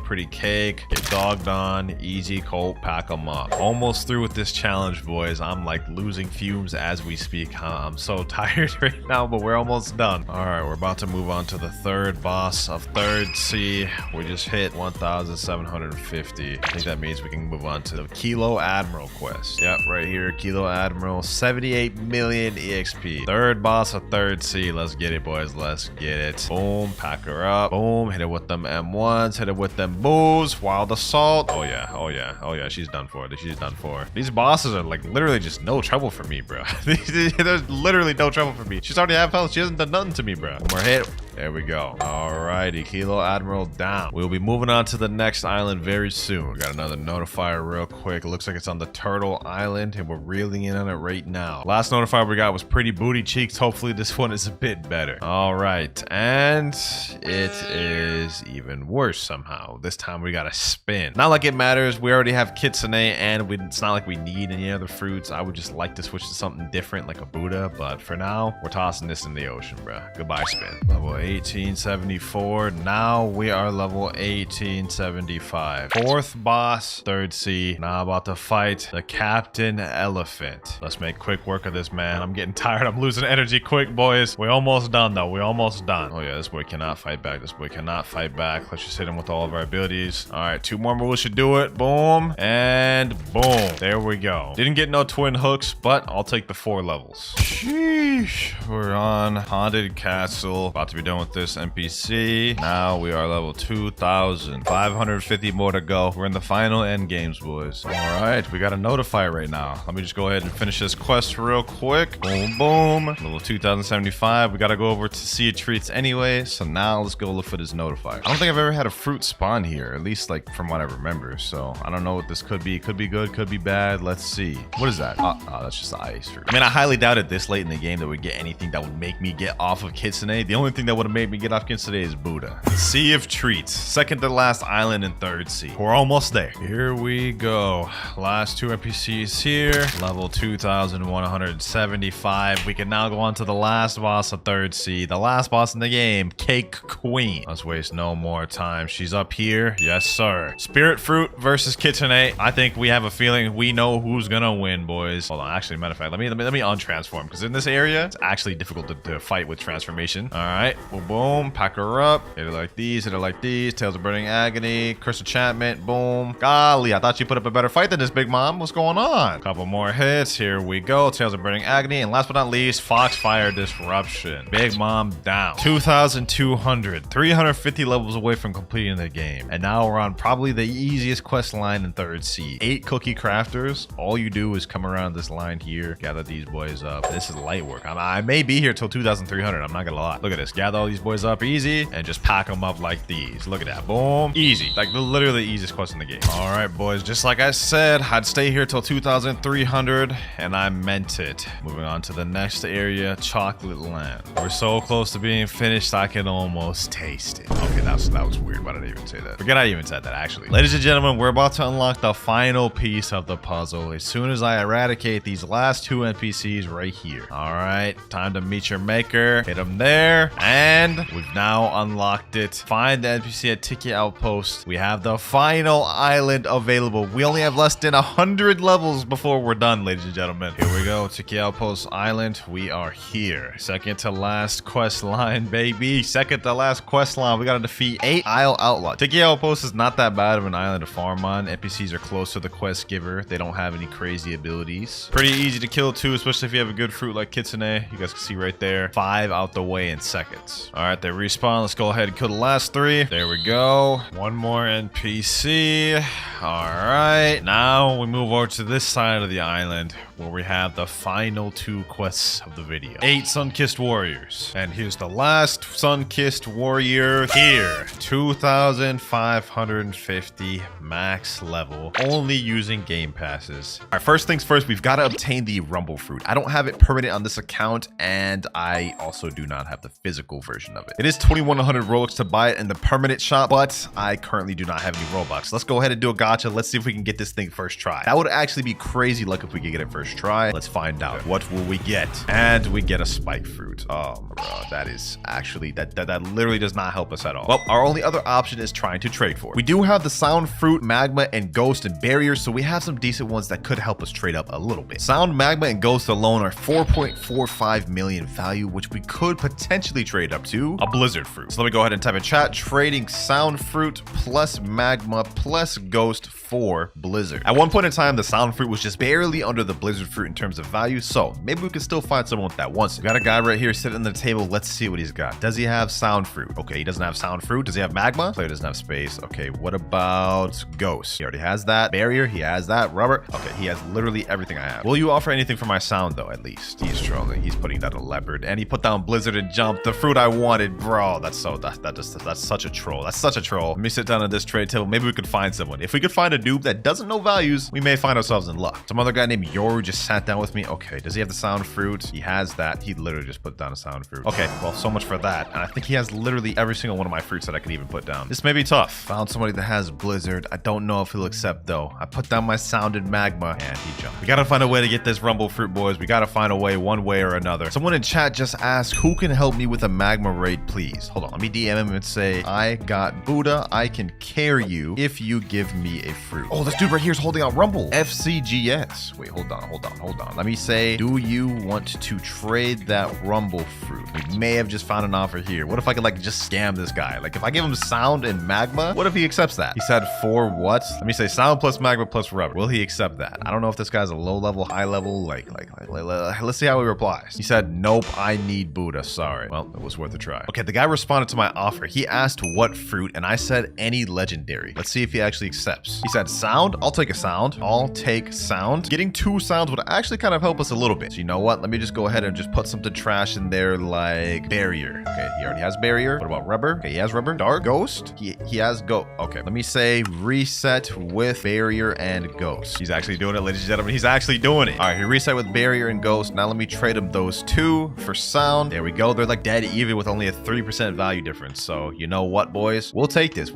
Get dogged on. Easy, Colt, pack them up. Almost through with this challenge, boys. I'm like losing fumes as we speak. I'm so tired right now, but we're almost done. All right, we're about to move on to the third boss of 3rd sea. We just hit 1,750. I think that means we can move on to the Kilo Admiral quest. Yep, right here, Kilo Admiral, 78 million EXP. 3rd boss of 3rd sea. Let's get it, boys. Let's get it. Boom, pack her up. Boom, hit it with them M1s, hit it with them boos. Wild assault. Oh yeah, oh yeah, oh yeah. She's done for. She's done for. These bosses are like literally just no trouble for me, bro. There's literally no trouble for me. She's already half health. She hasn't done nothing to me, bro. One more hit. There we go. Alrighty, Kilo Admiral down. We'll be moving on to the next island very soon. We got another notifier real quick. It looks like it's on the Turtle Island, and we're reeling in on it right now. Last notifier we got was pretty booty cheeks. Hopefully this one is a bit better. Alright, and it is even worse somehow. This time we gotta spin. Not like it matters. We already have Kitsune, and it's not like we need any other fruits. I would just like to switch to something different, like a Buddha, but for now, we're tossing this in the ocean, bro. Goodbye, spin. Level 1874. Now we are level 1875. 4th boss, 3rd sea. Now about to fight the Captain Elephant. Let's make quick work of this, man. I'm getting tired. I'm losing energy quick, boys. We're almost done, though. We're almost done. Oh, yeah, this boy cannot fight back. This boy cannot fight back. Let's just hit him with all of our abilities. All right, 2 more moves should do it. Boom. And boom. There we go. Didn't get no twin hooks, but I'll take the 4 levels. Sheesh. We're on Haunted Castle. About to be done with this NPC. Now we are level 2,000. 550 more to go. We're in the final end games, boys. All right, we got a notifier right now. Let me just go ahead and finish this quest real quick. Boom, boom. Level 2,075. We got to go over to Sea of Treats anyway. So now let's go look for this notifier. I don't think I've ever had a fruit spawn here, at least like from what I remember. So I don't know what this could be. Could be good, could be bad. Let's see. What is that? Oh, that's just the ice fruit. I mean, I highly doubted this late in the game that we'd get anything that would make me get off of Kitsune. The only thing that would have made me get off Kitsune is Buddha. Sea of Treats. 2nd to last island in 3rd sea. We're almost there. Here we go. Last 2 NPCs here. Level 2,175. We can now go on to the last boss of 3rd sea. The last boss in the game, Cake Queen. Let's waste no more time. She's up here. Yes, sir. Spirit Fruit versus Kitsune. I think we have a feeling we know who's gonna win, boys. Hold on. Actually, matter of fact, let me untransform, because in this area, it's actually difficult to fight with transformation. All right. Boom, boom. Pack her up. Hit her like these. Hit her like these. Tails of Burning Agony. Curse Enchantment. Boom. Golly, I thought you put up a better fight than this, Big Mom. What's going on? Couple more hits. Here we go. Tails of Burning Agony. And last but not least, Foxfire Disruption. Big Mom down. 2,200. 350 levels away from completing the game. And now we're on probably the easiest quest line in 3rd sea. 8 cookie crafters. All you do is come around this line here, gather these boys up. This is light work. I may be here till 2,300. I'm not gonna lie. Look at this. Gather all these boys up easy and just pack them up like these. Look at that. Boom. Easy. Like literally the easiest quest in the game. All right, boys. Just like I said, I'd stay here till 2,300, and I meant it. Moving on to the next area, Chocolate Land. We're so close to being finished, I can almost taste it. Okay, that was weird. Why did I even say that? Forget I even said that, actually. Ladies and gentlemen, we're about to unlock the final piece of the puzzle as soon as I eradicate these last 2 NPCs right here. All right, time to meet your maker. Hit them there, and we've now unlocked it. Find the NPC at Tiki Outpost. We have the final island available. We only have less than 100 levels before we're done, ladies and gentlemen. Here we go, Tiki Outpost Island. We are here. 2nd to last quest line, baby. 2nd to last quest line. We gotta defeat 8 Isle Outlaw. Tiki Outpost is not that bad of an island to farm on. NPCs are close to the quest giver. They don't have any crazy abilities. Pretty easy to kill too, especially if you have a good fruit like Kitsune. You guys can see right there. 5 out the way in seconds. All right, they respawn. Let's go ahead and kill the last 3. There we go. 1 more NPC. All right, now we move over to this side of the island where we have the final 2 quests of the video. 8 Sun-Kissed Warriors. And here's the last Sun-Kissed Warrior here. 2,550 max level, only using game passes. All right, first things first, we've got to obtain the Rumble Fruit. I don't have it permanent on this account, and I also do not have the physical version of it. It is 2,100 Robux to buy it in the permanent shop, but I currently do not have any Robux. Let's go ahead and do a gacha. Let's see if we can get this thing first try. That would actually be crazy luck if we could get it first first try. Let's find out. What will we get? And we get a spike fruit. Oh, bro, that is actually, that literally does not help us at all. Well, our only other option is trying to trade for it. We do have the sound fruit, magma, and ghost and barrier, so we have some decent ones that could help us trade up a little bit. Sound, magma, and ghost alone are 4.45 million value, which we could potentially trade up to a blizzard fruit. So let me go ahead and type in chat, trading sound fruit plus magma plus ghost for blizzard. At one point in time, the sound fruit was just barely under the blizzard fruit in terms of value, so maybe we could still find someone that wants it. We got a guy right here sitting on the table. Let's see what he's got. Does he have sound fruit? Okay, he doesn't have sound fruit. Does he have magma? Player doesn't have space. Okay, what about ghost? He already has that. Barrier, he has that. Rubber, okay, he has literally everything I have. Will you offer anything for my sound though? At least he's trolling. He's putting down a leopard, and he put down blizzard and jump, the fruit I wanted. Bro, that's such a troll. That's such a troll. Let me sit down at this trade table. Maybe we could find someone. If we could find a noob that doesn't know values, we may find ourselves in luck. Some other guy named Yoru just sat down with me. Okay, does he have the sound fruit? He has that. He literally just put down a sound fruit. Okay, well, so much for that. And I think he has literally every single one of my fruits that I could even put down. This may be tough. Found somebody that has blizzard. I don't know if he'll accept though. I put down my sound and magma, and he jumped. We gotta find a way to get this rumble fruit, boys. We gotta find a way, one way or another. Someone in chat just asked, who can help me with a magma raid, please? Hold on, let me DM him and say, I got Buddha. I can carry you if you give me a fruit. Oh, this dude right here is holding out rumble. FCGS. Wait, hold on. Let me say, do you want to trade that rumble fruit? We may have just found an offer here. What if I could like just scam this guy? Like if I give him sound and magma, what if he accepts that? He said for what? Let me say sound plus magma plus rubber. Will he accept that? I don't know if this guy's a low level, high level, let's see how he replies. He said, nope, I need Buddha. Sorry. Well, it was worth a try. Okay, the guy responded to my offer. He asked what fruit, and I said any legendary. Let's see if he actually accepts. He said sound. I'll take a sound. I'll take sound. Getting 2 sounds would actually kind of help us a little bit. So you know what? Let me just go ahead and just put something trash in there like barrier. Okay, he already has barrier. What about rubber? Okay, he has rubber. Dark. Ghost. He has okay, let me say reset with barrier and ghost. He's actually doing it, ladies and gentlemen. He's actually doing it. All right, he reset with barrier and ghost. Now let me trade him those 2 for sound. There we go. They're like dead even with only a 3% value difference. So you know what, boys? We'll take this.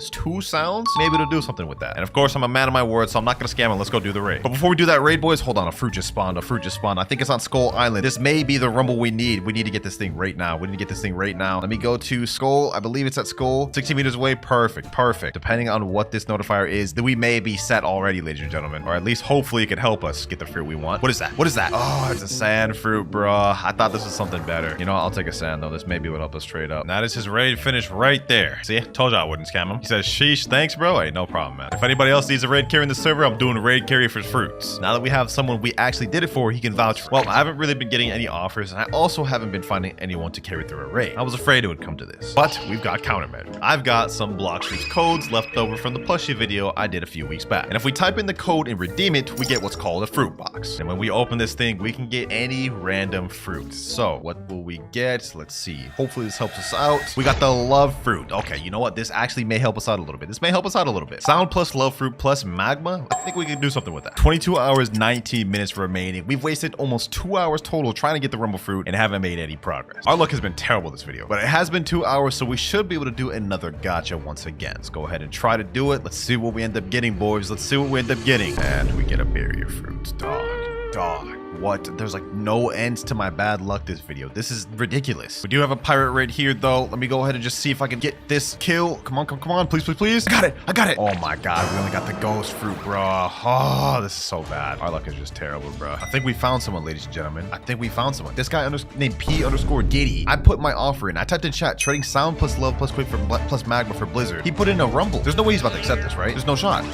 2 sounds. Maybe it'll do something with that. And of course, I'm a man of my word, so I'm not gonna scam him. Let's go do the raid. But before we do that raid, boys, hold on. A fruit just spawned. I think it's on Skull Island. This may be the rumble we need. We need to get this thing right now. Let me go to Skull. I believe it's at Skull. 60 meters away. Perfect. Depending on what this notifier is, then we may be set already, ladies and gentlemen. Or at least hopefully it could help us get the fruit we want. What is that? Oh, it's a sand fruit, bro. I thought this was something better. You know, I'll take a sand though. This maybe would help us trade up. Now this is ready to finish right there. See, told you I wouldn't scam him. He says, sheesh, thanks, bro. Hey, no problem, man. If anybody else needs a raid carry in the server, I'm doing a raid carry for fruits. Now that we have someone we actually did it for, he can vouch for. Well, I haven't really been getting any offers, and I also haven't been finding anyone to carry through a raid. I was afraid it would come to this, but we've got countermeasures. I've got some Blox codes left over from the plushie video I did a few weeks back, and if we type in the code and redeem it, we get what's called a fruit box. And when we open this thing, we can get any random fruit. So what will we get? Let's see. Hopefully this helps us out. We got the love fruit. Okay, you know what? This actually may help us out a little bit. Sound plus love fruit plus magma. I think we can do something with that. 22 hours, 19 minutes remaining. We've wasted almost 2 hours total trying to get the rumble fruit and haven't made any progress. Our luck has been terrible this video, but it has been 2 hours, so we should be able to do another gacha once again. Let's go ahead and try to do it. Let's see what we end up getting, boys. And we get a barrier fruit. Dog. What? There's like no ends to my bad luck this video. This is ridiculous. We do have a pirate raid here though. Let me go ahead and just see if I can get this kill. Come on. Please. I got it. Oh my God. We only got the ghost fruit, bro. Oh, this is so bad. Our luck is just terrible, bro. I think we found someone, ladies and gentlemen. This guy named P_Diddy. I put my offer in. I typed in chat, trading sound plus love plus quick plus magma for blizzard. He put in a rumble. There's no way he's about to accept this, right? There's no shot.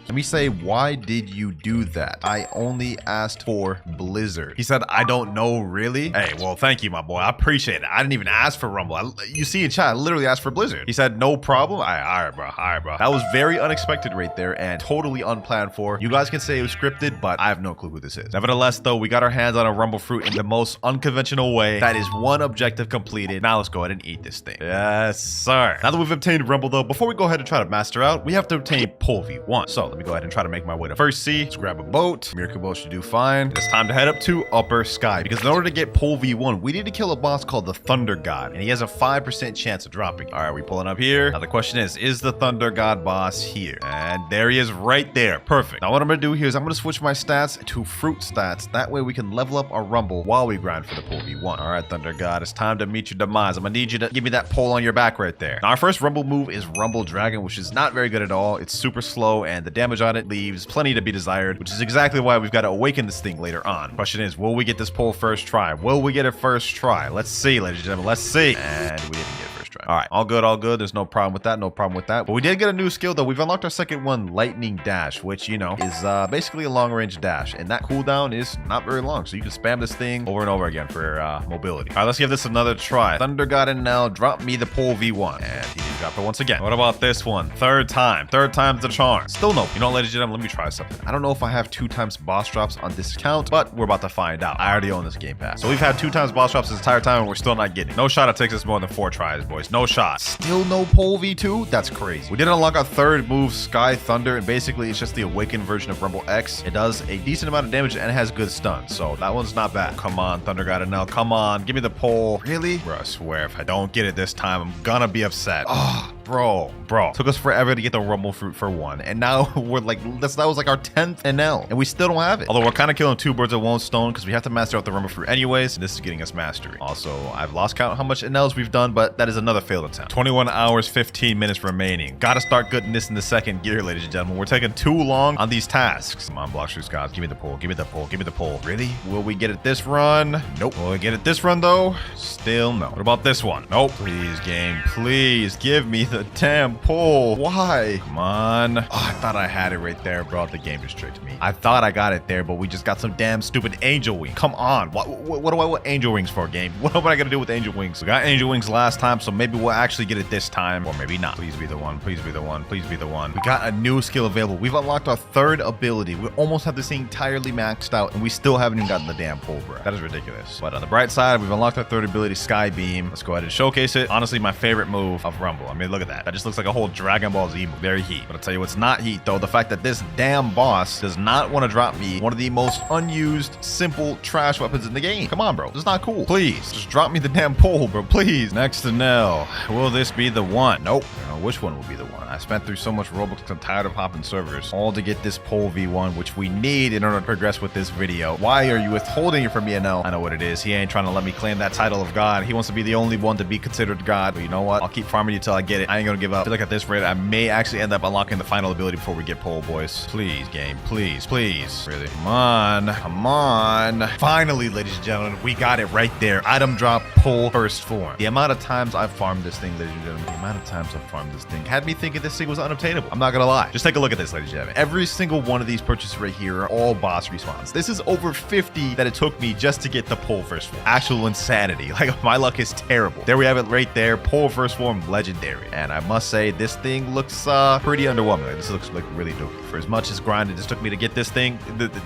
Let me say, why did you do that? I only asked for blizzard. He said, I don't know, really? Hey, well, thank you, my boy. I appreciate it. I didn't even ask for rumble. You see in chat, I literally asked for blizzard. He said, no problem. All right, bro. That was very unexpected right there and totally unplanned for. You guys can say it was scripted, but I have no clue who this is. Nevertheless, though, we got our hands on a rumble fruit in the most unconventional way. That is one objective completed. Now let's go ahead and eat this thing. Yes, sir. Now that we've obtained rumble, though, before we go ahead and try to master out, we have to obtain pole V1. So let me me go ahead and try to make my way to first sea. Let's grab a boat. Miracle boat should do fine. It's time to head up to upper sky, because in order to get pole V1, we need to kill a boss called the Thunder God, and he has a 5% chance of dropping. All right, we pulling up here. Now the question is the Thunder God boss here? And there he is right there. Perfect. Now what I'm gonna do here is I'm gonna switch my stats to fruit stats. That way we can level up our rumble while we grind for the pole V1. All right, Thunder God, it's time to meet your demise. I'm gonna need you to give me that pole on your back right there. Now our first rumble move is Rumble Dragon, which is not very good at all. It's super slow, and the damage on it leaves plenty to be desired, which is exactly why we've got to awaken this thing later on. Question is, will we get this pole first try? Will we get it first try? Let's see, ladies and gentlemen. Let's see. And we didn't get it first try. All right, all good, all good. There's no problem with that. No problem with that. But we did get a new skill though. We've unlocked our second one, Lightning Dash, which, you know, is basically a long-range dash, and that cooldown is not very long, so you can spam this thing over and over again for mobility. All right, let's give this another try. Thunder God and now drop me the pole V1, and he did drop it once again. What about this one? Third time's the charm. Still no. You know what, ladies and gentlemen, let me try something. I don't know if I have 2 times boss drops on this account, but we're about to find out. I already own this game pass, so we've had 2 times boss drops this entire time, and we're still not getting it. No shot it takes us more than 4 tries, boys. No shot. Still no pole V2? That's crazy. We did unlock our third move, Sky Thunder, and basically it's just the awakened version of Rumble X. It does a decent amount of damage and it has good stun, so that one's not bad. Come on, Thunder God, and now come on, give me the pole. Really? Bro, I swear, if I don't get it this time, I'm gonna be upset. Oh, bro. Took us forever to get the Rumble Fruit for 1, and now we're like, that was like our 10th NL, and we still don't have it. Although we're kind of killing 2 birds with 1 stone, because we have to master out the Rumble Fruit anyways, and this is getting us mastery. Also, I've lost count how much NLs we've done, but that is another failed attempt. 21 hours, 15 minutes remaining. Gotta start getting this in the second gear, ladies and gentlemen. We're taking too long on these tasks. Come on, Blox, guys. Give me the pole. Give me the pole. Give me the pole. Really? Will we get it this run? Nope. Will we get it this run, though? Still no. What about this one? Nope. Please, game. Please give me the damn pole. Why? Come on. Oh, I thought I had it right there, bro. The game just tricked me. I thought I got it there, but we just got some damn stupid angel wings. Come on. What do I want angel wings for, game? What am I going to do with angel wings? We got angel wings last time, so maybe we'll actually get it this time, or maybe not. Please be the one. Please be the one. Please be the one. We got a new skill available. We've unlocked our 3rd ability. We almost have this thing entirely maxed out, and we still haven't even gotten the damn pole, bro. That is ridiculous. But on the bright side, we've unlocked our 3rd ability, Sky Beam. Let's go ahead and showcase it. Honestly, my favorite move of Rumble. I mean, look at that. That just looks like a whole Dragon Ball Z move. Very heat. But I'll tell you what's not heat, though. The fact that this damn boss does not want to drop me one of the most unused, simple trash weapons in the game. Come on, bro. This is not cool. Please, just drop me the damn pole, bro. Please. Next to Nell. Will this be the one? Nope. I don't know which one will be the one. I spent through so much Roblox, I'm tired of hopping servers, all to get this pole V1, which we need in order to progress with this video. Why are you withholding it from me, NL? I know what it is. He ain't trying to let me claim that title of God. He wants to be the only one to be considered God. But you know what? I'll keep farming you till I get it. I ain't gonna give up. I feel like at this rate, I may actually end up unlocking the final ability before we get pole, boys. Please, game. Please, please. Really? Come on. Come on. Finally, ladies and gentlemen, we got it right there. Item drop, pole, first form. The amount of times I've farmed this thing, ladies and gentlemen, the amount of times I've farmed this thing had me thinking this thing was unobtainable. I'm not gonna lie. Just take a look at this, ladies and gentlemen. Every single one of these purchases right here are all boss respawns. This is over 50 that it took me just to get the pole first form. Actual insanity. Like, my luck is terrible. There we have it right there. Pole first form, legendary. And I must say, this thing looks pretty underwhelming. Like, this looks like really dope. For as much as grinded this took me to get this thing,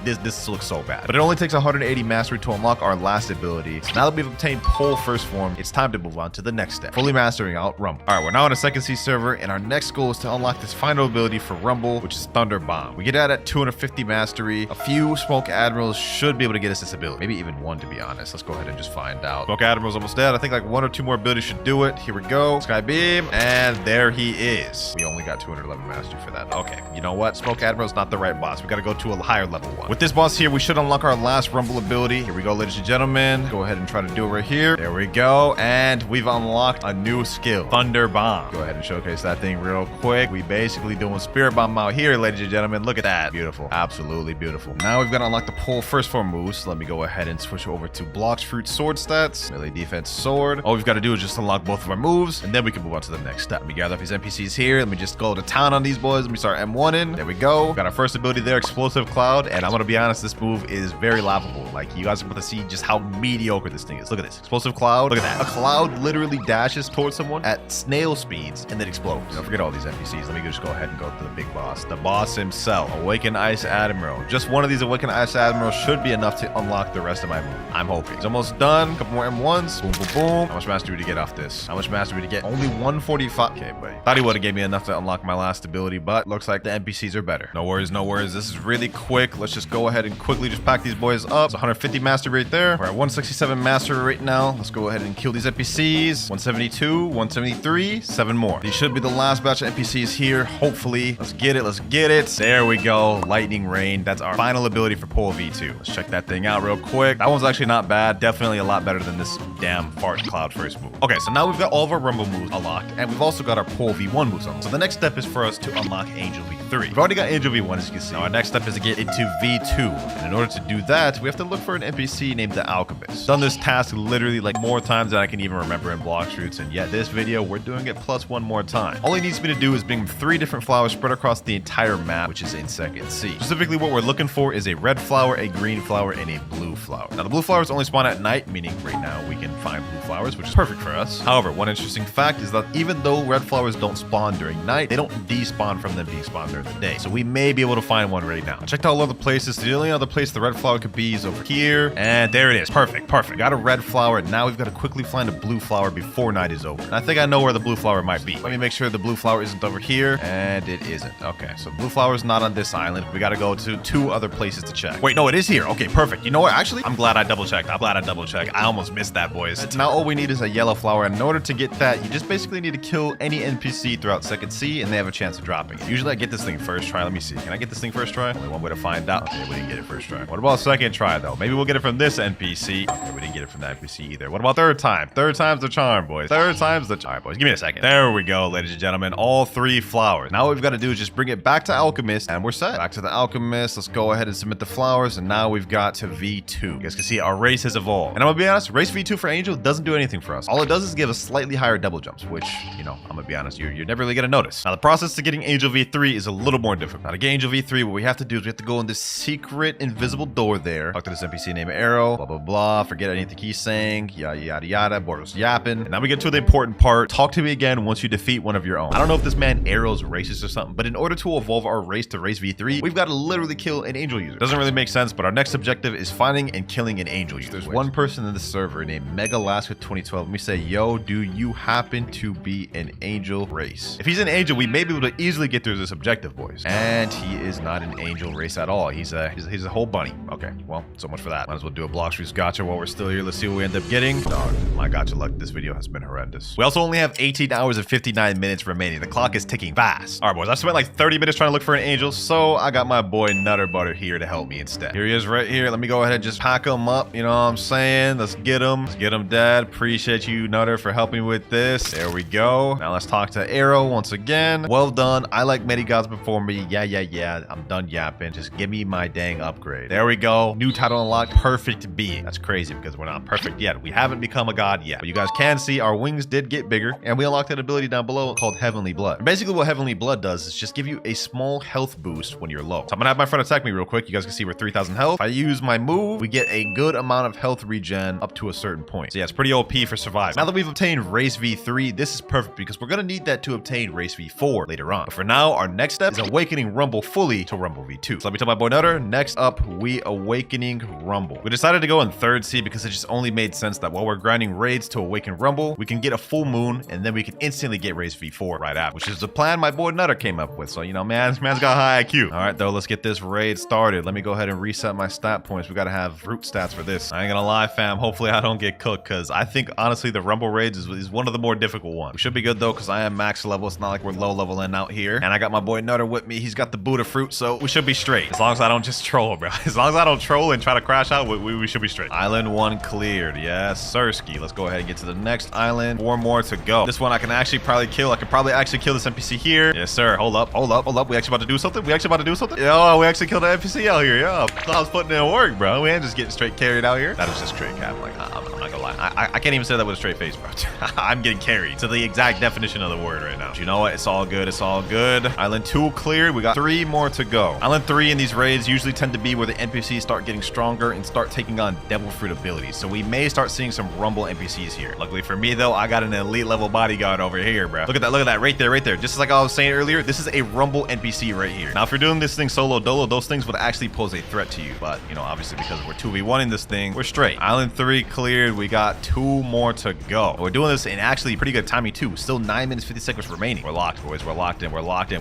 this looks so bad. But it only takes 180 mastery to unlock our last ability. So now that we've obtained pole first form, it's time to move on to the next step. Fully mastering out Rumble. All right, we're now on a second sea server, and our next goal is to unlock this final ability for Rumble, which is Thunder Bomb. We get that at 250 mastery. A few Smoke Admirals should be able to get us this ability. Maybe even 1, to be honest. Let's go ahead and just find out. Smoke Admiral's almost dead. I think like 1 or 2 more abilities should do it. Here we go. Sky Beam, and there he is. We only got 211 mastery for that. Okay, you know what? Smoke Admiral's not the right boss. We got to go to a higher level one. With this boss here, we should unlock our last Rumble ability. Here we go, ladies and gentlemen. Go ahead and try to do it right here. There we go. And we've unlocked a new skill, Thunder Bomb. Go ahead and showcase that thing real quick. We basically doing Spirit Bomb out here, ladies and gentlemen. Look at that. Beautiful. Absolutely beautiful. Now we've got to unlock the pole first form moves. Let me go ahead and switch over to Blox Fruit Sword stats. Melee defense sword. All we've got to do is just unlock both of our moves, and then we can move on to the next step. Let me gather up these NPCs here. Let me just go to town on these boys. Let me start M1ing. There we go. Got our first ability there, Explosive Cloud. And I'm going to be honest, this move is very laughable. Like, you guys are about to see just how mediocre this thing is. Look at this. Explosive Cloud. Look at that. A cloud literally dashes towards someone at snail speeds and then it explodes. You know, forget all these NPCs. Let me just go ahead and go to the big boss. The boss himself, Awakened Ice Admiral. Just one of these Awakened Ice Admirals should be enough to unlock the rest of my move. I'm hoping. It's almost done. A couple more M1s. Boom, boom, boom. How much mastery to get off this? How much mastery to get? Only 145. Okay, buddy. Thought he would have gave me enough to unlock my last ability, but looks like the NPCs are better. No worries, no worries. This is really quick. Let's just go ahead and quickly just pack these boys up. It's 150 mastery right there. We're at 167 mastery right now. Let's go ahead and kill these NPCs. 172, 173, 7 more. These should be the last batch of NPCs here. Hopefully. Let's get it. Let's get it. There we go. Lightning Rain. That's our final ability for Pole V2. Let's check that thing out real quick. That one's actually not bad. Definitely a lot better than this damn Fart Cloud first move. Okay, so now we've got all of our Rumble moves unlocked, and we've also got our Pole V1 moves unlocked. So the next step is for us to unlock Angel V3. We've already got Angel V1, as you can see. Now our next step is to get into V2. And in order to do that, we have to look for an NPC named the Alchemist. Done this task literally like more times than I can even remember in Blox routes, and yet this video, we're doing it plus one more time. All he needs me to do is bring 3 different flowers spread across the entire map, which is in Second C. Specifically, what we're looking for is a red flower, a green flower, and a blue flower. Now, the blue flowers only spawn at night, meaning right now we can find blue flowers, which is perfect for us. However, one interesting fact is that even though red flowers don't spawn during night, they don't despawn from them being spawned during the day. So we may be able to find one right now. I checked all other places. The only other place the red flower could be is over here. And there it is. Perfect, perfect. Got a red flower. Now we've got to quickly find a blue flower before night is over. And I think I know where the blue flower might be. Let me make sure the blue flower isn't over here. And it isn't. Okay, so blue flower is not on this island. We got to go to 2 other places to check. Wait, no, it is here. Okay, perfect. You know what? Actually, I'm glad I double checked. I'm glad I double checked. I almost missed that, boys. Now all we need is a yellow flower. And in order to get that, you just basically need to kill any NPC throughout Second C, and they have a chance of dropping it. Usually I get this thing first try. Let me see. Can I get this thing first try? Only one way to find out. Okay, we didn't get it first try. What about second try, though? Maybe we'll get it from this NPC. Okay, we didn't get it from that NPC either. What about third time? Third time's the charm, boys. Third time's the charm, boys. Give me a second. There we go, ladies and gentlemen. All 3 flowers. Now what we've got to do is just bring it back to Alchemist, and we're set. Back to the Alchemist. Let's go ahead and submit the flowers, and now we've got to V2. You guys can see our race has evolved. And I'm gonna be honest, race V2 for Angel doesn't do anything for us. All it does is give us slightly higher double jumps, which, you know, I'm gonna be honest, you're never really gonna notice. Now the process to getting Angel V3 is a little more difficult. Now to get Angel V3, what we have to do is we have to go in this secret invisible door there. Talk to this NPC named Arrow, blah, blah, blah. Forget anything he's saying, yada, yada, yada. Bordo's yapping. And now we get to the important part. Talk to me again once you defeat one of your own. I don't know if this man Arrow's racist or something, but in order to evolve our race to race V3, we've got to literally kill an Angel user. Doesn't really make sense, but our next objective is finding and killing an Angel user. There's one person in the server named Megalaska2012. Let me say, yo, do you happen to be an Angel race? If he's an Angel, we may be able to easily get through this objective, boys. And he is not an Angel race at all. He's a whole bunny. Okay, well, so much for that. Might as well do a Blox Routes gotcha while we're still here. Let's see what we end up getting. Dog, my gotcha luck this video has been horrendous. We also only have 18 hours and 59 minutes remaining. The clock is ticking fast. All right, boys, I spent like 30 minutes trying to look for an Angel, so I got my boy Nutter Butter here to help me instead. Here he is right here. Let me go ahead and just pack him up. You know what I'm saying? Let's get him. Let's get him, Dad. Appreciate you, Nutter, for helping me with this. There we go. Now let's talk to Arrow once again. Well done. I like many gods before me. Yeah. I'm done yapping. Just give me my dang upgrade. There we go. New title unlocked. Perfect being. That's crazy because we're not perfect yet. We haven't become a god yet. But you guys can see our wings did get bigger, and we unlocked an ability down below called Heavenly Blood. And basically what Heavenly Blood does is just give you a small health boost when you're low. So I'm gonna have my friend attack me real quick. You guys can see we're 3,000 health. If I use my move, we get a good amount of health regen up to a certain point. So yeah, it's pretty OP for survival. Now that we've obtained race V3, this is perfect because we're gonna need that to obtain race V4 later on. But for now, our next step is awakening Rumble fully to Rumble V2. So let me tell my boy Nutter, next up, we awakening Rumble. We decided to go in 3rd C because it just only made sense that while we're grinding raids to awaken Rumble, we can get a full moon and then we can instantly get race V4 right after, which is the plan my boy Nutter came up with. So, you know, man's got high IQ. All right, though, let's get this raid started. Let me go ahead and reset my stat points. We got to have root stats for this. I ain't gonna lie, fam. Hopefully I don't get cooked because I think, honestly, the Rumble raids is one of the more difficult ones. We should be good, though, because I am max level. It's not like we're low leveling out here. And I got my boy Nutter with me. He's got the Buddha fruit, so we should be straight. As long as I don't just troll, bro. As long as I don't troll and try to crash out, we should be straight. Island 1 cleared. Yes, Sirski. Let's go ahead and get to the next island. 4 more to go. This one I can actually probably kill. I can probably actually kill this NPC here. Yes, sir. Hold up. We actually about to do something? Yo, we actually killed an NPC out here. Yo, I was putting in work, bro. We ain't just getting straight carried out here. That was just straight cap. Like, I'm not gonna lie. I can't even say that with a straight face, bro. I'm getting carried to the exact definition of the word right now. But you know what? It's all good. It's all good. Island 2 cleared. We got 3 more to go. Island 3 in these raids usually tend to be where the NPCs start getting stronger and start taking on devil fruit abilities. so we may start seeing some Rumble NPCs here. Luckily for me, though, I got an elite level bodyguard over here, bro. Look at that, right there. Just like I was saying earlier, this is a Rumble NPC right here. Now, if you're doing this thing solo dolo, those things would actually pose a threat to you. But, you know, obviously because we're 2v1ing this thing, we're straight. Island 3 cleared. We got 2 more to go. We're doing this in actually pretty good timing, too. Still 9 minutes, 50 seconds remaining. We're locked, boys. We're locked in.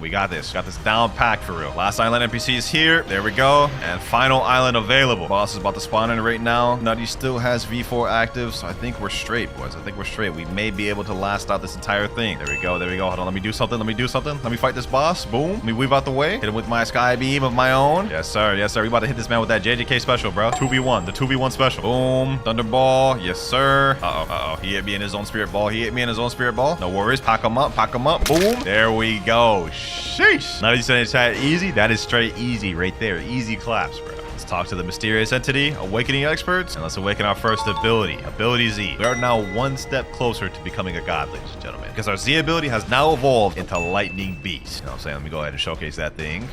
We got this. Got this down packed for real. Last island NPC is here. There we go. And final island available. Boss is about to spawn in right now. Nutty still has V4 active, so I think we're straight, boys. I think we're straight. We may be able to last out this entire thing. There we go. Hold on. Let me do something. Let me fight this boss. Boom. Let me weave out the way. Hit him with my sky beam of my own. Yes, sir. We about to hit this man with that JJK special, bro. 2v1. The 2v1 special. Boom. Thunderball. Yes, sir. Uh-oh. He hit me in his own spirit ball. No worries. Pack him up. Boom. There we go. Sheesh. Now you saying chat easy? That is straight easy right there. Easy claps, bro. Let's talk to the mysterious entity, awakening experts, and let's awaken our first ability, Ability Z. We are now 1 step closer to becoming a god, ladies and gentlemen, because our Z ability has now evolved into Lightning Beast. You know what I'm saying? Let me go ahead and showcase that thing.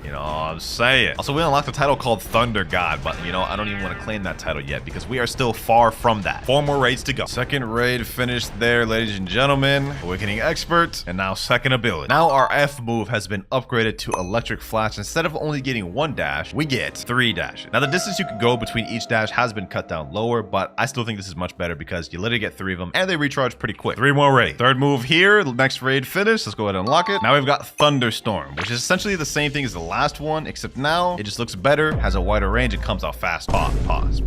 You know what I'm saying? Also, we unlocked a title called Thunder God, but, you know, I don't even want to claim that title yet because we are still far from that. 4 more raids to go. Second raid finished there, ladies and gentlemen. Awakening Expert, and now second ability. Now our F move has been upgraded to Electric Flash. Instead of only getting 1 dash, we get 3 dashes. Now, the distance you can go between each dash has been cut down lower, but I still think this is much better because you literally get 3 of them, and they recharge pretty quick. 3 more raids. Third move here. The next raid finished. Let's go ahead and unlock it. Now we've got Thunderstorm, which is essentially the same thing as the last one, except now it just looks better, has a wider range, and comes out fast. Pause.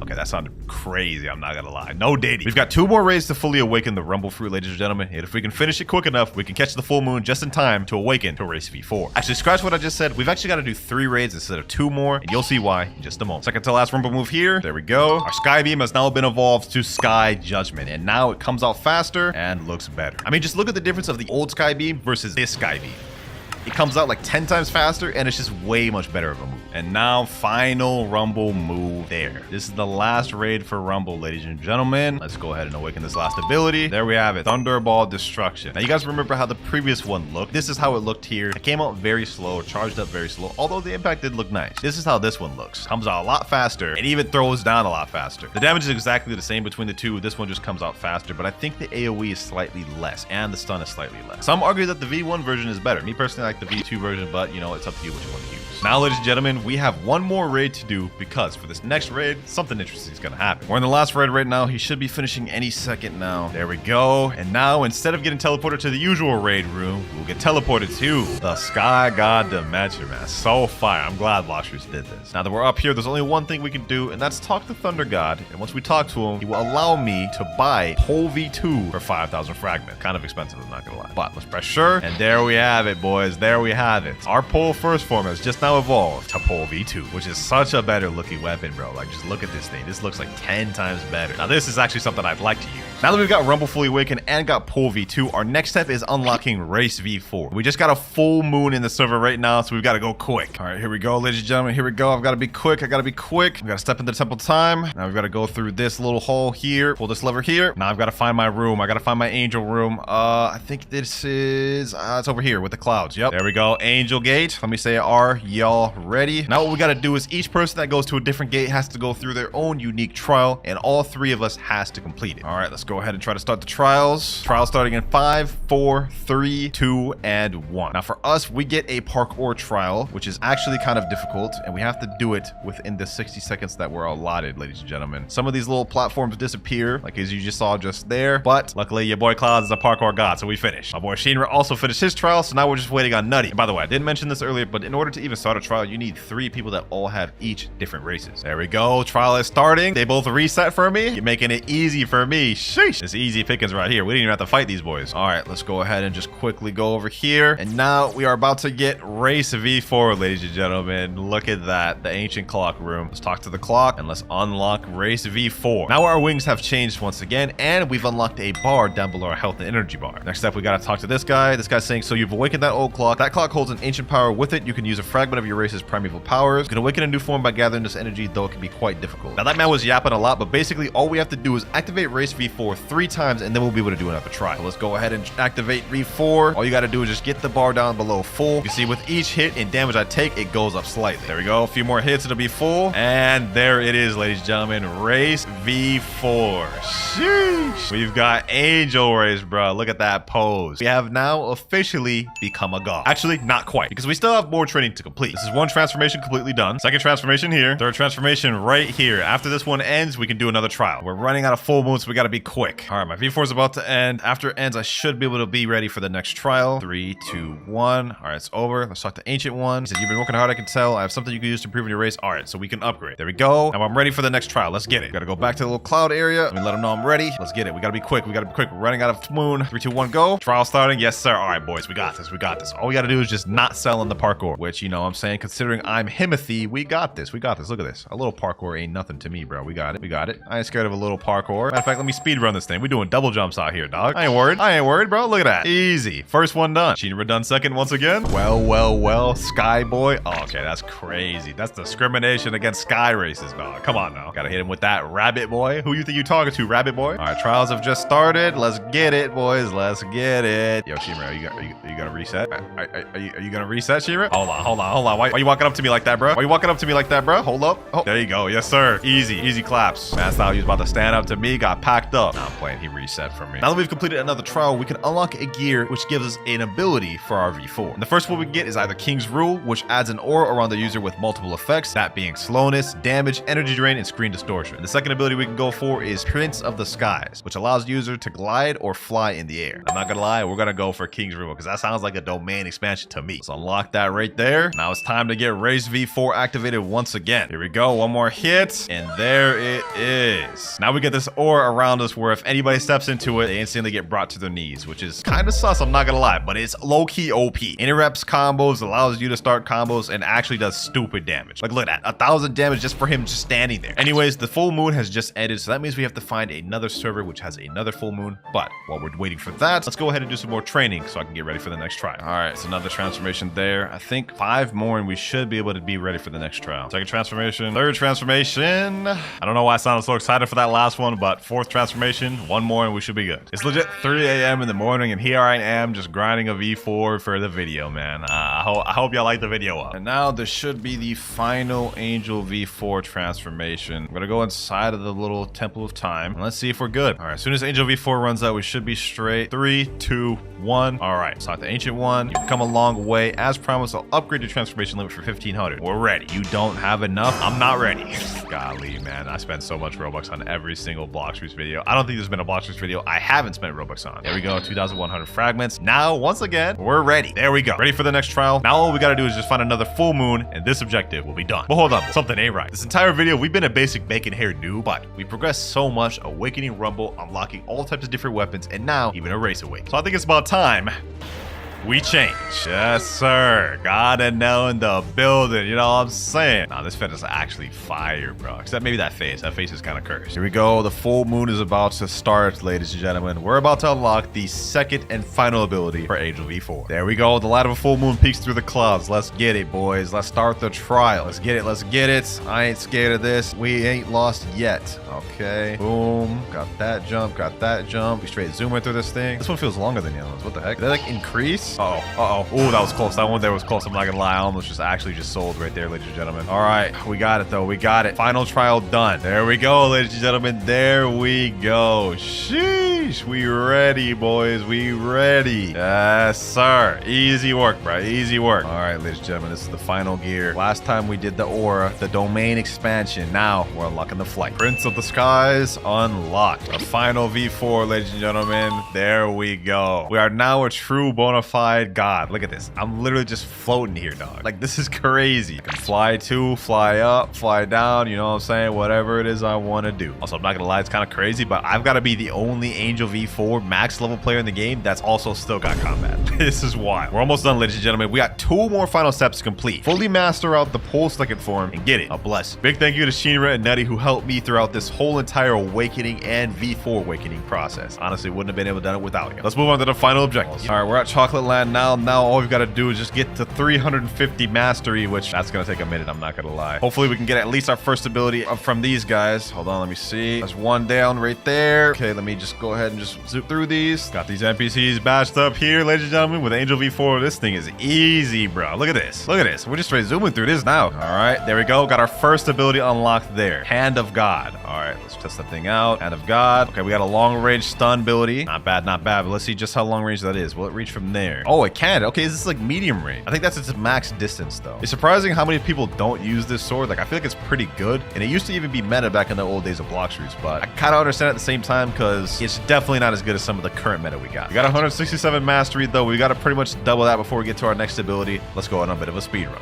Okay, that sounded crazy, I'm not gonna lie. No dating. We've got 2 more raids to fully awaken the Rumble Fruit, ladies and gentlemen, and if we can finish it quick enough, we can catch the full moon just in time to awaken to race V4. Actually, scratch what I just said. We've actually got to do 3 raids instead of 2 more, and you'll see why in just a moment. Second to last Rumble move here. There we go. Our Sky Beam has now been evolved to Sky Judgment, and now it comes out faster and looks better. I mean, just look at the difference of the old Sky Beam versus this Sky Beam. It comes out like 10 times faster, and it's just way much better of a move. And now, final Rumble move there. This is the last raid for Rumble, ladies and gentlemen. Let's go ahead and awaken this last ability. There we have it. Thunderball Destruction. Now, you guys remember how the previous one looked? This is how it looked here. It came out very slow, charged up very slow, although the impact did look nice. This is how this one looks. Comes out a lot faster, and even throws down a lot faster. The damage is exactly the same between the two. This one just comes out faster, but I think the AoE is slightly less, and the stun is slightly less. Some argue that the V1 version is better. Me personally, I like the V2 version, but you know, it's up to you what you want to use. Now, ladies and gentlemen, we have 1 more raid to do because for this next raid, something interesting is going to happen. We're in the last raid right now. He should be finishing any second now. There we go. And now, instead of getting teleported to the usual raid room, we'll get teleported to the Sky God Dimension, man. So fire. I'm glad Blox did this. Now that we're up here, there's only one thing we can do, and that's talk to Thunder God. And once we talk to him, he will allow me to buy Pole V2 for 5,000 fragments. Kind of expensive, I'm not going to lie. But let's press sure. And there we have it, boys. There we have it. Our Pole first form has just now evolved to Pole V2, which is such a better looking weapon, bro. Like, just look at this thing. This looks like 10 times better. Now, this is actually something I'd like to use. Now that we've got Rumble fully awakened and got Pole V2, our next step is unlocking Race V4. We just got a full moon in the server right now, so we've got to go quick. All right, here we go, ladies and gentlemen. Here we go. I've got to be quick. We got to step into temple time. Now we've got to go through this little hole here, pull this lever here. Now I've got to find my room. I got to find my angel room. I think this is, it's over here with the clouds. Yep. There we go. Angel gate. Let me say, are y'all ready? Now what we got to do is each person that goes to a different gate has to go through their own unique trial, and all 3 of us has to complete it. All right, let's go ahead and try to start the trials. Trial starting in 5, 4, 3, 2, and 1. Now for us, we get a parkour trial, which is actually kind of difficult, and we have to do it within the 60 seconds that we're allotted, ladies and gentlemen. Some of these little platforms disappear, like as you just saw just there, but luckily your boy Kloudz is a parkour god, so we finished. My boy Shinra also finished his trial, so now we're just waiting on Nutty. And by the way, I didn't mention this earlier, but in order to even start a trial, you need 3 people that all have each different races. There we go. Trial is starting. They both reset for me. You're making it easy for me. Sheesh. It's easy pickings right here. We didn't even have to fight these boys. All right, let's go ahead and just quickly go over here. And now we are about to get Race V4, ladies and gentlemen. Look at that. The ancient clock room. Let's talk to the clock and let's unlock Race V4. Now our wings have changed once again, and we've unlocked a bar down below our health and energy bar. Next up, we got to talk to this guy. This guy's saying, so you've awakened that old clock. That clock holds an ancient power. With it, you can use a fragment of your race's primeval evil powers. You can awaken a new form by gathering this energy, though it can be quite difficult. Now that man was yapping a lot, but basically all we have to do is activate Race V4 3 times and then we'll be able to do another trial. So let's go ahead and activate V4. All you got to do is just get the bar down below full. You see with each hit and damage I take, it goes up slightly. There we go. A few more hits, it'll be full. And there it is, ladies and gentlemen. Race V4. Sheesh. We've got Angel Race, bro. Look at that pose. We have now officially become a god. Actually, not quite, because we still have more training to complete. This is one transformation completely done. Second transformation here. Third transformation right here. After this one ends, we can do another trial. We're running out of full moon, so we got to be quick. All right, my V4 is about to end. After it ends, I should be able to be ready for the next trial. 3, 2, 1. All right, it's over. Let's talk to Ancient One. He said, you've been working hard, I can tell. I have something you can use to improve your race. All right, so we can upgrade. There we go. Now I'm ready for the next trial. Let's get it. Got to go back to the little cloud area. Let me let them know I'm ready. Let's get it. We got to be quick. We got to be quick. We're running out of moon. 3, 2, 1, go. Trial starting. Yes, sir. All right, boys. We got this. We got this. All we got to do is just not sell in the parkour, which, you know what I'm saying, considering I'm Himothy, we got this. We got this. Look at this. A little parkour ain't nothing to me, bro. We got it. We got it. I ain't scared of a little parkour. Matter of fact, let me speed run this thing. We doing double jumps out here, dog. I ain't worried. I ain't worried, bro. Look at that. Easy. First one done. Shinra done second once again. Well, well, well. Sky Boy. Oh, okay, that's crazy. That's discrimination against sky races, dog. Come on now. Gotta hit him with that Rabbit Boy. Who you think you talking to, Rabbit Boy? All right, trials have just started. Let's get it, boys. Let's get it. Yo, Shinra, are you gonna reset? Are you gonna reset, Shinra? Hold on. Why you walking up to me like that, bro? Why you walking up to me like that, bro? Hold up. Oh, there you go. Yes, sir. Easy claps. Man, thought he was about to stand up to me. Got packed up. Nah, I'm playing. He reset for me. Now that we've completed another trial, we can unlock a gear which gives us an ability for our V4. And the first one we get is either King's Rule, which adds an aura around the user with multiple effects, that being slowness, damage, energy drain, and screen distortion. And the second ability we can go for is Prince of the Skies, which allows the user to glide or fly in the air. I'm not gonna lie, we're gonna go for King's Rule because that sounds like a domain expansion to me. So unlock that right there. Now it's time to get Race V4 activated once again. Here we go, one more hit, and there it is. Now we get this aura around us where if anybody steps into it, they instantly get brought to their knees, which is kind of sus, I'm not gonna lie, but it's low-key OP. Interrupts combos, allows you to start combos, and actually does stupid damage. Like, look at that, 1,000 damage just for him just standing there. Anyways, the full moon has just ended, so that means we have to find another server which has another full moon. But while we're waiting for that, let's go ahead and do some more training so I can get ready for the next trial. All right, it's another transformation there. I think 5 more and we should be able to be ready for the next trial. Second transformation, third transformation. I don't know why I sounded so excited for that last one, but fourth transformation, 1 more and we should be good. It's legit 3 a.m. in the morning and here I am just grinding a V4 for the video, man. I hope y'all like the video up. And now this should be the final Angel V4 transformation. I'm gonna go inside of the little Temple of Time and let's see if we're good. All right, as soon as Angel V4 runs out, we should be straight. 3, 2, 1. All right, so the Ancient One, you've come a long way. As promised, I'll upgrade your transformation limit for 1,500. We're ready. You don't have enough? I'm not ready. Golly, man, I spent so much Robux on every single Blox video. I don't think there's been a Blox video I haven't spent Robux on. There we go, 2,100 fragments. Now, once again, we're ready. There we go. Ready for the next trial. Now all we gotta do is just find another full moon and this objective will be done. But hold up, something ain't right. This entire video, we've been a basic bacon hair noob, but we progressed so much, awakening Rumble, unlocking all types of different weapons, and now even a race awake. So I think it's about time we change. Yes, sir. Gotta know in the building. You know what I'm saying? Nah, this fit is actually fire, bro. Except maybe that face. That face is kind of cursed. Here we go. The full moon is about to start, ladies and gentlemen. We're about to unlock the second and final ability for Angel V4. There we go. The light of a full moon peeks through the clouds. Let's get it, boys. Let's start the trial. Let's get it. Let's get it. I ain't scared of this. We ain't lost yet. Okay. Boom. Got that jump. Got that jump. We straight zooming through this thing. This one feels longer than the other ones. What the heck? Did that like increase? Uh-oh. Oh, that was close. That one there was close. I'm not gonna lie. I almost just actually sold right there, ladies and gentlemen. All right. We got it, though. We got it. Final trial done. There we go, ladies and gentlemen. There we go. Sheesh. We ready, boys. We ready. Yes, sir. Easy work, bro. Easy work. All right, ladies and gentlemen. This is the final gear. Last time we did the aura, the domain expansion. Now we're unlocking the flight. Prince of the Skies unlocked. The final V4, ladies and gentlemen. There we go. We are now a true bona fide god. Look at this. I'm literally just floating here, dog. Like, this is crazy. I can fly to, fly up, fly down, you know what I'm saying? Whatever it is I want to do. Also, I'm not gonna lie, it's kind of crazy, but I've got to be the only Angel V4 max level player in the game that's also still got combat. This is wild. We're almost done, ladies and gentlemen. We got 2 more final steps to complete. Fully master out the pole second form and get it. A blessing. Big thank you to Shinra and Nutty who helped me throughout this whole entire awakening and V4 awakening process. Honestly, wouldn't have been able to do it without him. Let's move on to the final objective. All right, we're at Chocolate Land now. Now all we've got to do is just get to 350 mastery, which that's going to take a minute. I'm not going to lie. Hopefully we can get at least our first ability from these guys. Hold on, let me see. There's one down right there. Okay, let me just go ahead and just zoom through these. Got these NPCs bashed up here, ladies and gentlemen, with Angel V4. This thing is easy, bro. Look at this. Look at this. We're just straight zooming through this now. All right, there we go. Got our first ability unlocked there. Hand of God. All right, let's test that thing out. Hand of God. Okay, we got a long range stun ability. Not bad, not bad. But let's see just how long range that is. Will it reach from there? Oh, it can. Okay, is this like medium range? I think that's its max distance though. It's surprising how many people don't use this sword. Like I feel like it's pretty good. And it used to even be meta back in the old days of Blox routes, but I kind of understand at the same time because it's definitely not as good as some of the current meta we got. We got 167 mastery though. We got to pretty much double that before we get to our next ability. Let's go on a bit of a speed run.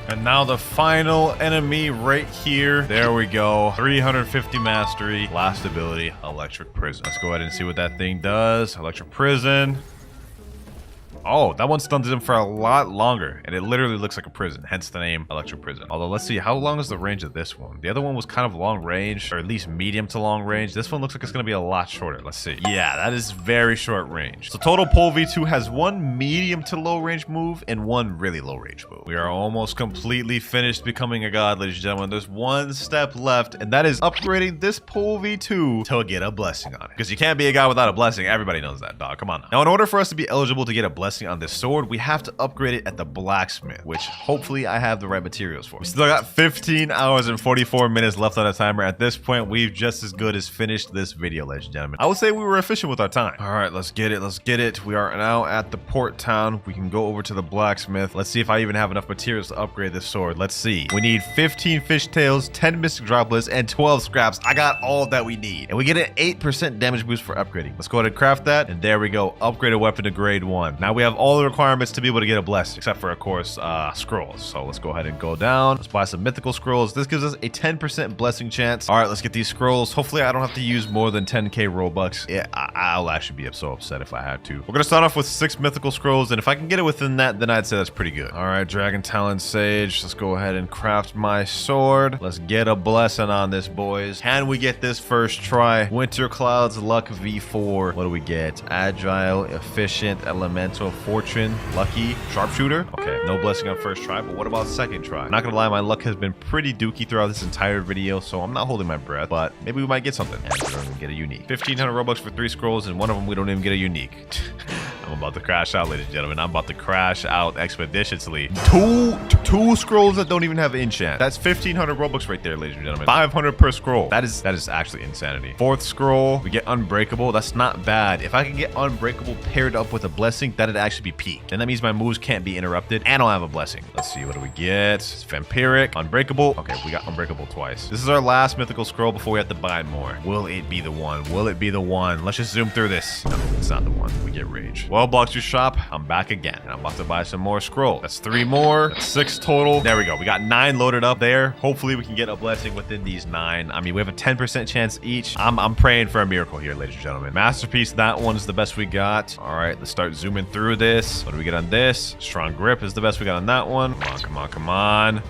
And now the final enemy right here. There we go. 350 mastery. Last ability, Electric Prison. Let's go ahead and see what that thing does. Electric Prison. Oh, that one stuns him for a lot longer, and it literally looks like a prison, hence the name Electric Prison. Although, let's see, how long is the range of this one? The other one was kind of long range, or at least medium to long range. This one looks like it's going to be a lot shorter. Let's see. Yeah, that is very short range. So total Pole V2 has one medium to low range move and one really low range move. We are almost completely finished becoming a god, ladies and gentlemen. There's one step left, and that is upgrading this Pole V2 to get a blessing on it. Because you can't be a god without a blessing. Everybody knows that, dog. Come on now. Now, in order for us to be eligible to get a blessing on this sword, we have to upgrade it at the blacksmith, which hopefully I have the right materials for. We still got 15 hours and 44 minutes left on the timer. At this point, we've just as good as finished this video, ladies and gentlemen. I would say we were efficient with our time. All right, let's get it. Let's get it. We are now at the port town. We can go over to the blacksmith. Let's see if I even have enough materials to upgrade this sword. Let's see. We need 15 fishtails, 10 mystic droplets, and 12 scraps. I got all that we need. And we get an 8% damage boost for upgrading. Let's go ahead and craft that. And there we go. Upgrade a weapon to grade 1. Now we have all the requirements to be able to get a blessing, except for, of course, scrolls. So let's go ahead and go down. Let's buy some mythical scrolls. This gives us a 10% blessing chance. All right, let's get these scrolls. Hopefully, I don't have to use more than 10k Robux. Yeah, I'll actually be so upset if I had to. We're gonna start off with 6 mythical scrolls, and if I can get it within that, then I'd say that's pretty good. All right, Dragon Talon Sage. Let's go ahead and craft my sword. Let's get a blessing on this, boys. Can we get this first try? WinterKloudz Luck V4. What do we get? Agile, Efficient, Elemental, Fortune, Lucky, Sharpshooter. Okay, no blessing on first try, but what about second try? I'm not gonna lie, my luck has been pretty dookie throughout this entire video, so I'm not holding my breath, but maybe we might get something. And we're gonna get a unique. 1,500 Robux for 3 scrolls, and one of them we don't even get a unique. I'm about to crash out, ladies and gentlemen. I'm about to crash out expeditiously. Two scrolls that don't even have enchant. That's 1,500 Robux right there, ladies and gentlemen. 500 per scroll. That is actually insanity. 4th scroll, we get Unbreakable. That's not bad. If I can get Unbreakable paired up with a blessing, that'd actually be peak. And that means my moves can't be interrupted, and I'll have a blessing. Let's see, what do we get? It's Vampiric, Unbreakable. Okay, we got Unbreakable twice. This is our last mythical scroll before we have to buy more. Will it be the one? Will it be the one? Let's just zoom through this. No, it's not the one. We get Rage. Well, Blox your shop. I'm back again, and I'm about to buy some more scrolls. That's 3 more. That's 6 total. There we go. We got 9 loaded up there. Hopefully, we can get a blessing within these 9. I mean, we have a 10% chance each. I'm praying for a miracle here, ladies and gentlemen. Masterpiece, that one's the best we got. All right, let's start zooming through this. What do we get on this? Strong Grip is the best we got on that one. Come on, come on, come on.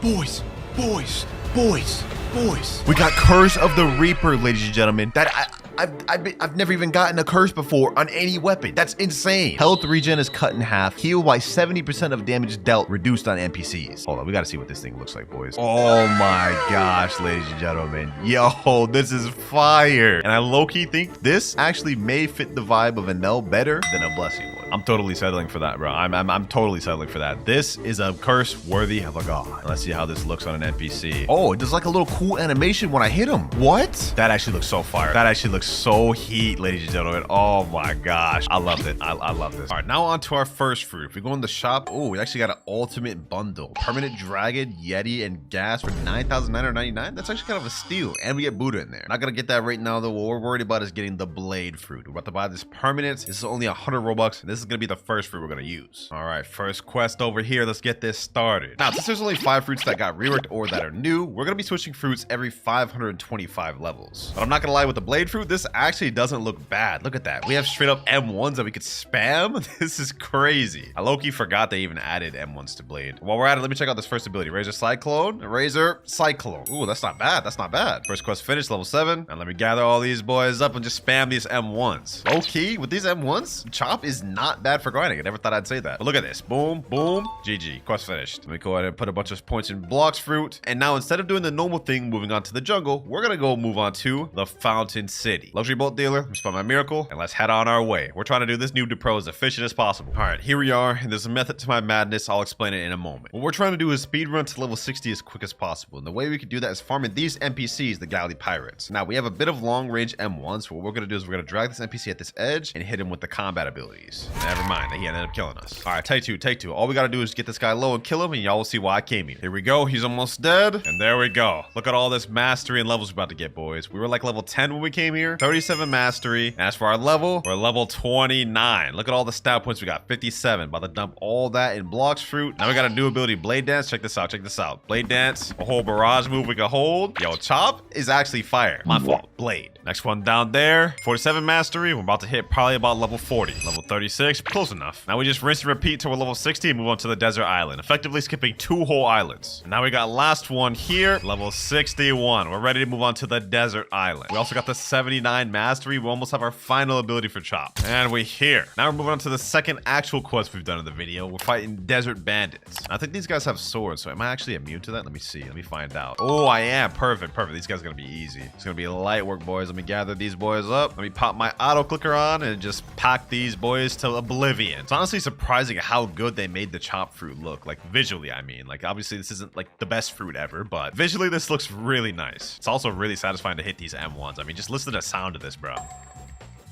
Boys, boys, boys, boys. We got Curse of the Reaper, ladies and gentlemen. That I've never even gotten a curse before on any weapon. That's insane. Health regen is cut in half. Heal by 70% of damage dealt reduced on NPCs. Hold on, we gotta see what this thing looks like, boys. Oh my gosh, ladies and gentlemen. Yo, this is fire. And I low-key think this actually may fit the vibe of a Nell better than a blessing would. I'm totally settling for that, bro. I'm totally settling for that. This is a curse worthy of a god. Let's see how this looks on an NPC. Oh, it does like a little cool animation when I hit him. What? That actually looks so fire. That actually looks so heat, ladies and gentlemen. Oh my gosh, I love it. I love this. All right, now on to our first fruit. If we go in the shop, oh, we actually got an ultimate bundle. Permanent Dragon, Yeti, and Gas for 9,999. That's actually kind of a steal, and we get Buddha in there. Not gonna get that right now though. What we're worried about is getting the blade fruit. We're about to buy this permanent. This is only 100 Robux. This this is gonna be the first fruit we're gonna use. All right, first quest over here. Let's get this started. Now, since there's only 5 fruits that got reworked or that are new, we're gonna be switching fruits every 525 levels. But I'm not gonna lie, with the blade fruit, this actually doesn't look bad. Look at that. We have straight up M1s that we could spam. This is crazy. I low-key forgot they even added M1s to blade. While we're at it, let me check out this first ability. Razor Cyclone, Razor Cyclone. Ooh, that's not bad. That's not bad. First quest finished, level 7. And let me gather all these boys up and just spam these M1s. Low-key, with these M1s, Chop is not bad for grinding. I never thought I'd say that. But look at this. Boom, boom, GG. Quest finished. Let me go ahead and put a bunch of points in Blox fruit. And now instead of doing the normal thing, moving on to the jungle, we're gonna go move on to the Fountain City. Luxury bolt dealer, let me spell my miracle, and let's head on our way. We're trying to do this noob to pro as efficient as possible. All right, here we are, and there's a method to my madness. I'll explain it in a moment. What we're trying to do is speed run to level 60 as quick as possible. And the way we can do that is farming these NPCs, the Galley Pirates. Now, we have a bit of long range M1, so what we're gonna do is we're gonna drag this NPC at this edge and hit him with the combat abilities. Never mind, he ended up killing us. All right, take two. All we gotta do is get this guy low and kill him, and y'all will see why I came here. Here we go, he's almost dead, and there we go. Look at all this mastery and levels we're about to get, boys. We were like level 10 when we came here, 37 mastery. And as for our level, we're level 29. Look at all the stat points we got, 57. About to dump all that in Blox fruit. Now we got a new ability, Blade Dance. Check this out. Blade Dance, a whole barrage move we can hold. Yo, Chop is actually fire. My fault, Blade. Next one down there, 47 mastery. We're about to hit probably about level 40. Level 36, close enough. Now we just rinse and repeat till we're level 60 and move on to the desert island, effectively skipping 2 whole islands. And now we got last one here, level 61. We're ready to move on to the desert island. We also got the 79 mastery. We almost have our final ability for Chop. And we're here. Now we're moving on to the second actual quest we've done in the video. We're fighting desert bandits. I think these guys have swords, so am I actually immune to that? Let me see. Let me find out. Oh, I am. Perfect. These guys are gonna be easy. It's gonna be light work, boys. Let me gather these boys up. Let me pop my auto clicker on and just pack these boys to oblivion. It's honestly surprising how good they made the Chop fruit look. Like visually, I mean. Like obviously this isn't like the best fruit ever, but visually this looks really nice. It's also really satisfying to hit these M1s. I mean, just listen to the sound of this, bro.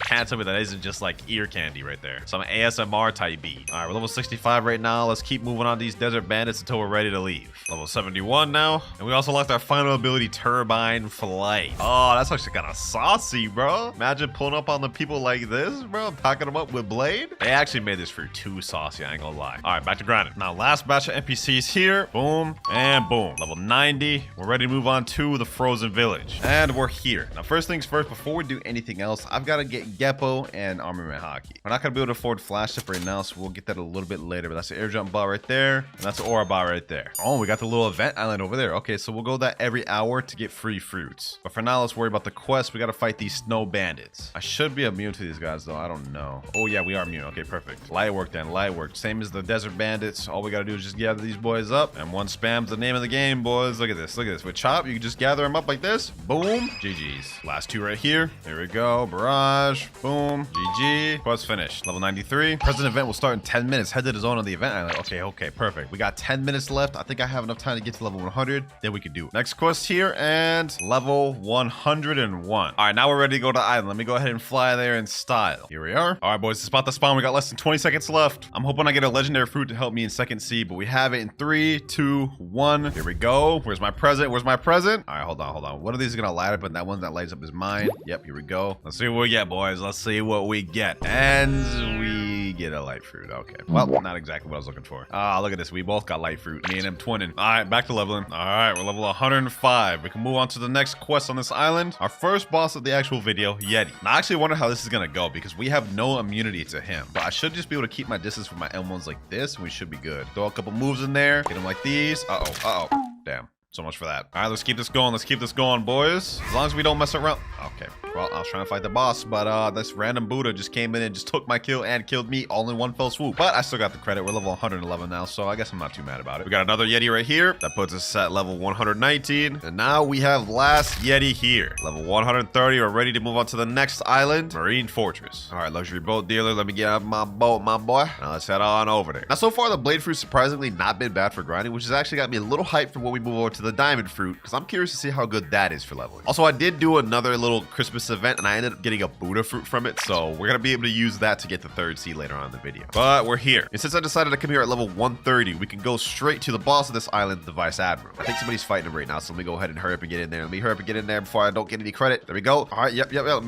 Can't tell me that isn't just like ear candy right there. Some ASMR type beat. All right, we're level 65 right now. Let's keep moving on these desert bandits until we're ready to leave. Level 71 now. And we also locked our final ability, Turbine Flight. Oh, that's actually kind of saucy, bro. Imagine pulling up on the people like this, bro, packing them up with blade. They actually made this fruit too saucy, I ain't gonna lie. All right, back to grinding. Now, last batch of NPCs here. Boom and boom. Level 90. We're ready to move on to the Frozen Village. And we're here. Now, first things first, before we do anything else, I've got to get Geppo and Armament Hockey. We're not going to be able to afford Flash Step right now, so we'll get that a little bit later. But that's the air jump bot right there. And that's the aura bot right there. Oh, we got the little event island over there. Okay, so we'll go that every hour to get free fruits. But for now, let's worry about the quest. We got to fight these snow bandits. I should be immune to these guys, though. I don't know. Oh, yeah, we are immune. Okay, perfect. Light work then. Light work. Same as the desert bandits. All we got to do is just gather these boys up. And one spam's the name of the game, boys. Look at this. Look at this. With Chop, you can just gather them up like this. Boom. GG's. Last two right here. There we go. Barrage. Boom. GG. Quest finished. Level 93. Present event will start in 10 minutes. Head to the zone on the event island. Okay, perfect. We got 10 minutes left. I think I have enough time to get to level 100. Then we can do it. Next quest here and level 101. All right, now we're ready to go to the island. Let me go ahead and fly there in style. Here we are. All right, boys, it's about to spawn. We got less than 20 seconds left. I'm hoping I get a legendary fruit to help me in second C, but we have it in 3, 2, 1. Here we go. Where's my present? All right, hold on. One of these is gonna light up, and that one that lights up is mine. Yep, here we go. Let's see what we get, boys. Let's see what we get. And we get a light fruit. Okay. Well, not exactly what I was looking for. Ah, look at this. We both got light fruit. Me and him twinning. All right, back to leveling. All right, we're level 105. We can move on to the next quest on this island. Our first boss of the actual video, Yeti. Now, I actually wonder how this is gonna go because we have no immunity to him. But I should just be able to keep my distance from my M1s like this, and we should be good. Throw a couple moves in there. Get him like these. Uh-oh. Damn. So much for that. All right, let's keep this going, boys. As long as we don't mess around. Okay. Well, I was trying to fight the boss, but this random Buddha just came in and just took my kill and killed me all in one fell swoop. But I still got the credit. We're level 111 now, so I guess I'm not too mad about it. We got another Yeti right here. That puts us at level 119. And now we have last Yeti here. Level 130. We're ready to move on to the next island, Marine Fortress. All right, luxury boat dealer. Let me get out of my boat, my boy. Now let's head on over there. Now, so far, the blade fruit's surprisingly not been bad for grinding, which has actually got me a little hyped for when we move over to the diamond fruit because I'm curious to see how good that is for leveling. Also, I did do another little Christmas event and I ended up getting a Buddha fruit from it. So we're going to be able to use that to get the 3rd sea later on in the video. But we're here. And since I decided to come here at level 130, we can go straight to the boss of this island, the Vice Admiral. I think somebody's fighting him right now. So let me go ahead and hurry up and get in there. Let me hurry up and get in there before I don't get any credit. There we go. All right. Yep. Let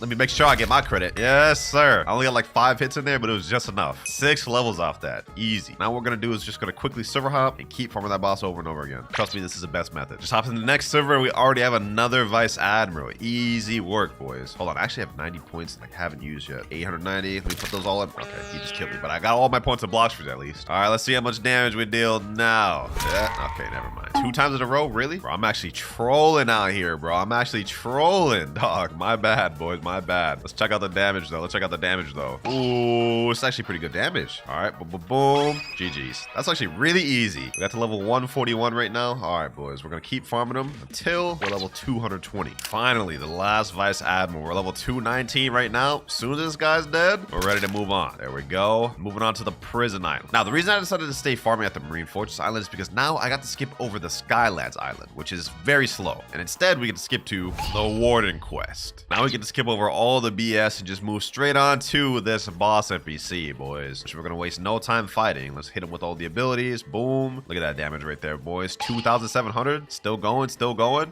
me make sure I get my credit. Yes, sir. I only got like 5 hits in there, but it was just enough. 6 levels off that. Easy. Now what we're going to do is just going to quickly server hop and keep farming that boss over and over again. Trust me, this is the best method. Just hop in the next server. We already have another Vice Admiral. Easy work, boys. Hold on. I actually have 90 points like I haven't used yet. 890. Let me put those all in. Okay, he just killed me, but I got all my points of Blox at least. All right, let's see how much damage we deal now. Yeah, okay, never mind. 2 times in a row? Really? Bro, I'm actually trolling out here, bro. I'm actually trolling, dog. My bad, boys. My bad. Let's check out the damage, though. Ooh, it's actually pretty good damage. All right, boom, boom, boom. GG's. That's actually really easy. We got to level 141 right now. All right, boys. We're going to keep farming them until we're level 220. Finally, the last Vice Admiral. We're level 219 right now. As soon as this guy's dead, we're ready to move on. There we go. Moving on to the prison island. Now, the reason I decided to stay farming at the Marine Fortress Island is because now I got to skip over the Skylands Island, which is very slow. And instead, we get to skip to the Warden quest. Now we get to skip over all the BS and just move straight on to this boss NPC, boys. Which we're going to waste no time fighting. Let's hit him with all the abilities. Boom. Look at that damage right there, boys. 2,700. Still going.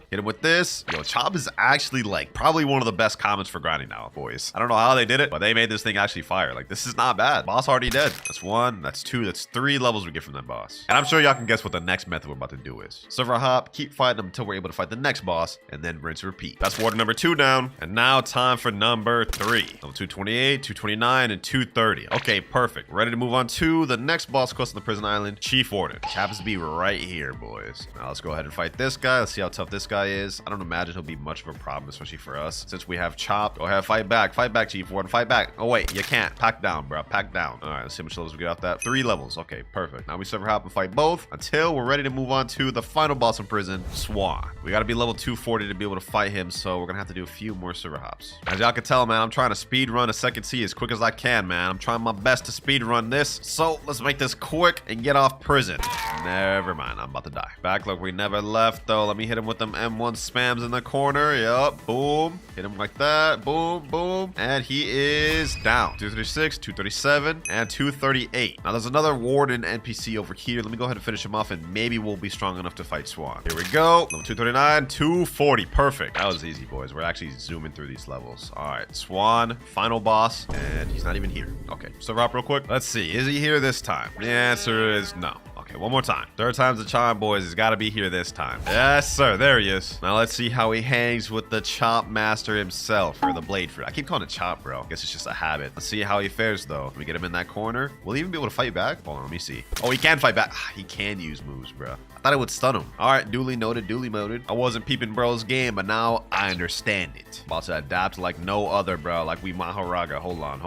Hit him with this. Yo, Chop is actually like probably one of the best comments for grinding now, boys. I don't know how they did it, but they made this thing actually fire. Like, this is not bad. Boss already dead. That's 1. That's 2. That's 3 levels we get from that boss. And I'm sure y'all can guess what the next method we're about to do is. Server hop, keep fighting them until we're able to fight the next boss, and then rinse and repeat. That's warden number 2 down. And now time for number 3. Level 228, 229, and 230. Okay, perfect. Ready to move on to the next boss quest on the prison island, Chief Warden, which happens to be right here, boys. Now let's go ahead and fight this guy. Let's see how tough this guy is. I don't imagine he'll be much of a problem, especially for us, since we have Chop. Go ahead, fight back, Chief Warden, fight back. Oh wait, you can't. Pack down, bro. Pack down. All right, let's see how much levels we get off that. 3 levels. Okay, perfect. Now we server hop and fight both until we're ready to move on to the final boss in prison, Swan. We got to be level 240 to be able to fight him, so we're gonna have to do a few more server hops. As y'all can tell, man, I'm trying to speed run a second sea as quick as I can, man. I'm trying my best to speed run this, so let's make this quick and get off prison. Never mind, I'm about to die. Back like we never left, though. Let me hit him with them M1 spams in the corner. Yup, boom. Hit him like that. Boom, boom. And he is down. 236, 237, and 238. Now there's another warden NPC over here. Let me go ahead and finish him off, and maybe we'll be strong enough to fight Swan. Here we go. Level 239, 240. Perfect. That was easy, boys. We're actually zooming through these levels. All right, Swan, final boss, and he's not even here. Okay, server hop real quick. Let's see. Is he here this time? The answer is no. Okay, one more time. 3rd time's the charm, boys. He's got to be here this time. Yes, sir. There he is. Now let's see how he hangs with the Chop Master himself, or the Blade Fruit. I keep calling it Chop, bro. I guess it's just a habit. Let's see how he fares, though. Let me get him in that corner. Will he even be able to fight back? Hold on, let me see. Oh, he can fight back. He can use moves, bro. I thought it would stun him. All right, duly noted, duly noted. I wasn't peeping bro's game, but now I understand it. About to adapt like no other, bro. Like we Mahoraga. Hold on.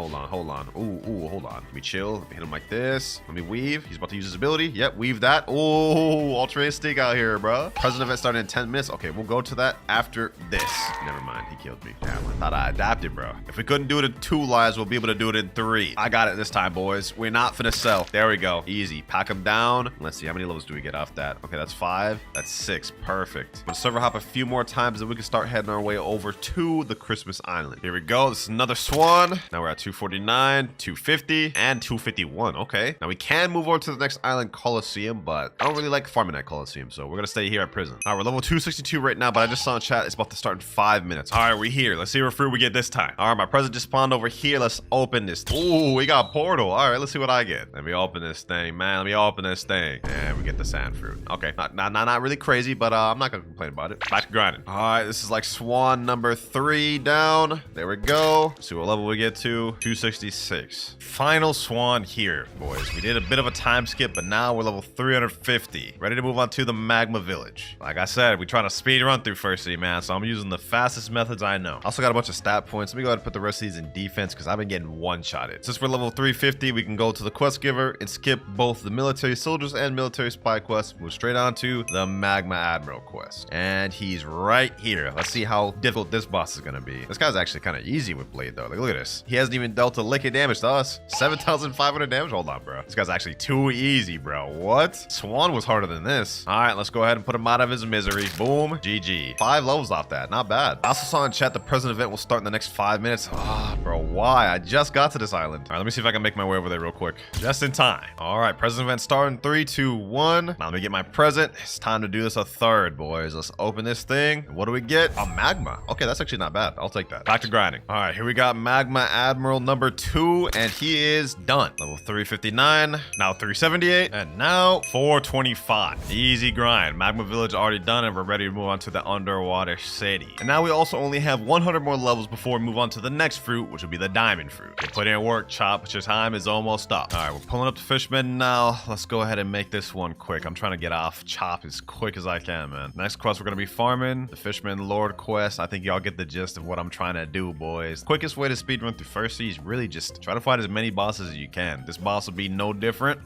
Ooh, hold on. Let me chill. Let me hit him like this. Let me weave. He's about to use his ability. Yep, weave that. Oh, altruistic out here, bro. Present event started in 10 minutes. Okay, we'll go to that after this. Never mind, he killed me. Damn, I thought I adapted, bro. If we couldn't do it in 2 lives, we'll be able to do it in 3. I got it this time, boys. We're not finna sell. There we go. Easy. Pack him down. Let's see, how many levels do we get off that? Okay, that's 5. That's 6. Perfect. I'm gonna server hop a few more times, and we can start heading our way over to the Christmas Island. Here we go. This is another Swan. Now we're at 249, 250, and 251. Okay. Now we can move over to the next island, Coliseum, but I don't really like farming at Coliseum, so we're gonna stay here at prison. All right, we're level 262 right now, but I just saw in chat it's about to start in 5 minutes. All right, we're here. Let's see what fruit we get this time. All right, my present just spawned over here. Let's open this. Ooh, we got portal. All right, let's see what I get. Let me open this thing, man. Let me open this thing. And we get the sand fruit. Okay, not really crazy, but I'm not gonna complain about it. Back to grinding. All right, this is like Swan number 3 down. There we go. Let's see what level we get to. 266. Final Swan here, boys. We did a bit of a time skip, but now we're level 350. Ready to move on to the Magma Village. Like I said, we're trying to speed run through First Sea, man, so I'm using the fastest methods I know. Also got a bunch of stat points. Let me go ahead and put the rest of these in defense because I've been getting one-shotted. Since we're level 350, we can go to the quest giver and skip both the military soldiers and military spy quests. Move straight on to the Magma Admiral quest. And he's right here. Let's see how difficult this boss is going to be. This guy's actually kind of easy with Blade, though. Like, look at this. He hasn't even dealt a lick of damage to us. 7,500 damage? Hold on, bro. This guy's actually too easy, bro. what? Swan was harder than this. All right, let's go ahead and put him out of his misery. Boom. GG. 5 levels off that. Not bad. I also saw in chat the present event will start in the next 5 minutes. Ah, bro, why? I just got to this island. All right, let me see if I can make my way over there real quick. Just in time. All right, present event starting 3, 2, 1. Now let me get my present. It's time to do this a third, boys. Let's open this thing. What do we get? A magma. Okay, that's actually not bad. I'll take that. Back to grinding. All right, here we got Magma Admiral number 2, and he is done. Level 359, now 378, and now 425. Easy grind. Magma Village already done, and we're ready to move on to the underwater city. And now we also only have 100 more levels before we move on to the next fruit, which will be the diamond fruit. You put in work, Chop, but your time is almost up. All right, we're pulling up the Fishman now. Let's go ahead and make this one quick. I'm trying to get off Chop as quick as I can, man. Next quest, we're going to be farming the Fishman Lord quest. I think y'all get the gist of what I'm trying to do, boys. Quickest way to speedrun through First Sea is really just try to fight as many bosses as you can. This boss will be no different.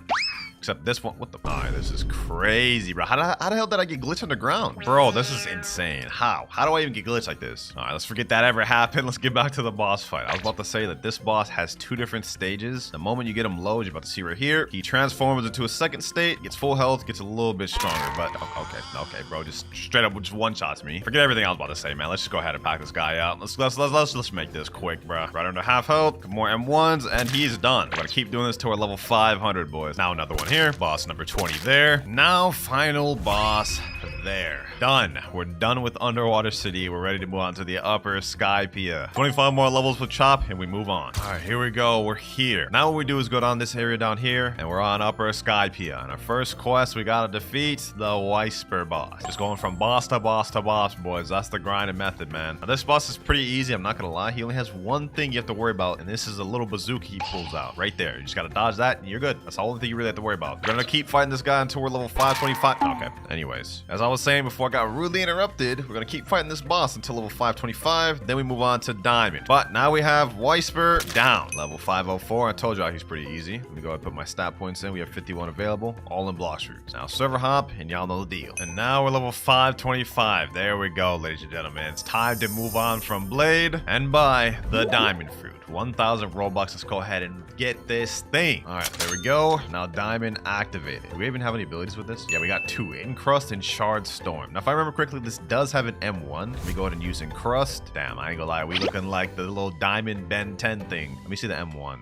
Except this one, what the? Alright, this is crazy, bro. How the hell did I get glitched underground? Bro, this is insane. How? How do I even get glitched like this? Alright, let's forget that ever happened. Let's get back to the boss fight. I was about to say that this boss has 2 different stages. The moment you get him low, you're about to see right here, he transforms into a second state, gets full health, gets a little bit stronger. But okay, bro, just straight up just one-shots me. Forget everything I was about to say, man. Let's just go ahead and pack this guy out. Let's make this quick, bro. Right under half health, more M1s, and he's done. We're gonna keep doing this till we're level 500, boys. Now another one here. Boss number 20 there. Now final boss there. Done. We're done with Underwater City. We're ready to move on to the Upper Skypiea. 25 more levels with Chop, and we move on. All right, here we go. We're here. Now what we do is go down this area down here, and we're on Upper Skypiea. And our first quest, we gotta defeat the Whitebeard boss. Just going from boss to boss to boss, boys. That's the grinding method, man. Now, this boss is pretty easy. I'm not gonna lie. He only has one thing you have to worry about, and this is a little bazooka he pulls out right there. You just gotta dodge that, and you're good. That's the only thing you really have to worry about. We're gonna keep fighting this guy until we're level 525. Okay. Anyways, as I was saying before I got rudely interrupted, we're gonna keep fighting this boss until level 525. Then we move on to Diamond. But now we have Whitebeard down. Level 504. I told y'all he's pretty easy. Let me go ahead and put my stat points in. We have 51 available, all in Blox routes. Now server hop, and y'all know the deal. And now we're level 525. There we go, ladies and gentlemen. It's time to move on from Blade and buy the Diamond fruit. 1,000 Roblox. Let's go ahead and get this thing. All right, there we go. Now Diamond activated. Do we even have any abilities with this? Yeah, we got 2. Encrust and Shard Storm. Now, if I remember correctly, this does have an M1. Let me go ahead and use Encrust. Damn, I ain't gonna lie. We looking like the little Diamond Ben 10 thing. Let me see the M1.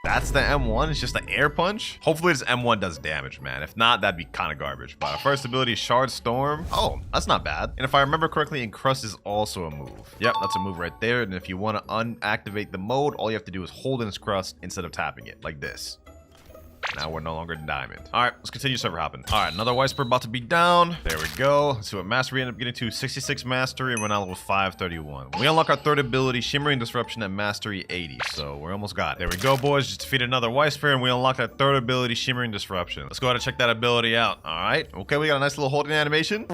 That's the M1. It's just the air punch. Hopefully this M1 does damage, man. If not, that'd be kind of garbage. But our first ability is Shard Storm. Oh, that's not bad. And if I remember correctly, Encrust is also a move. Yep, that's a move right there. And if you want to unactivate the mode, all you have to do is hold Encrust instead of tapping it, like this. Now we're no longer Diamond. All right, let's continue server hopping. All right, another Whitebeard about to be down. There we go. Let's see what mastery we end up getting to. 66 mastery, and we're now level 531. We unlock our third ability, Shimmering Disruption, at mastery 80. So we're almost got it. There we go, boys. Just defeated another Whitebeard, and we unlocked that third ability, Shimmering Disruption. Let's go ahead and check that ability out. All right. Okay, we got a nice little holding animation.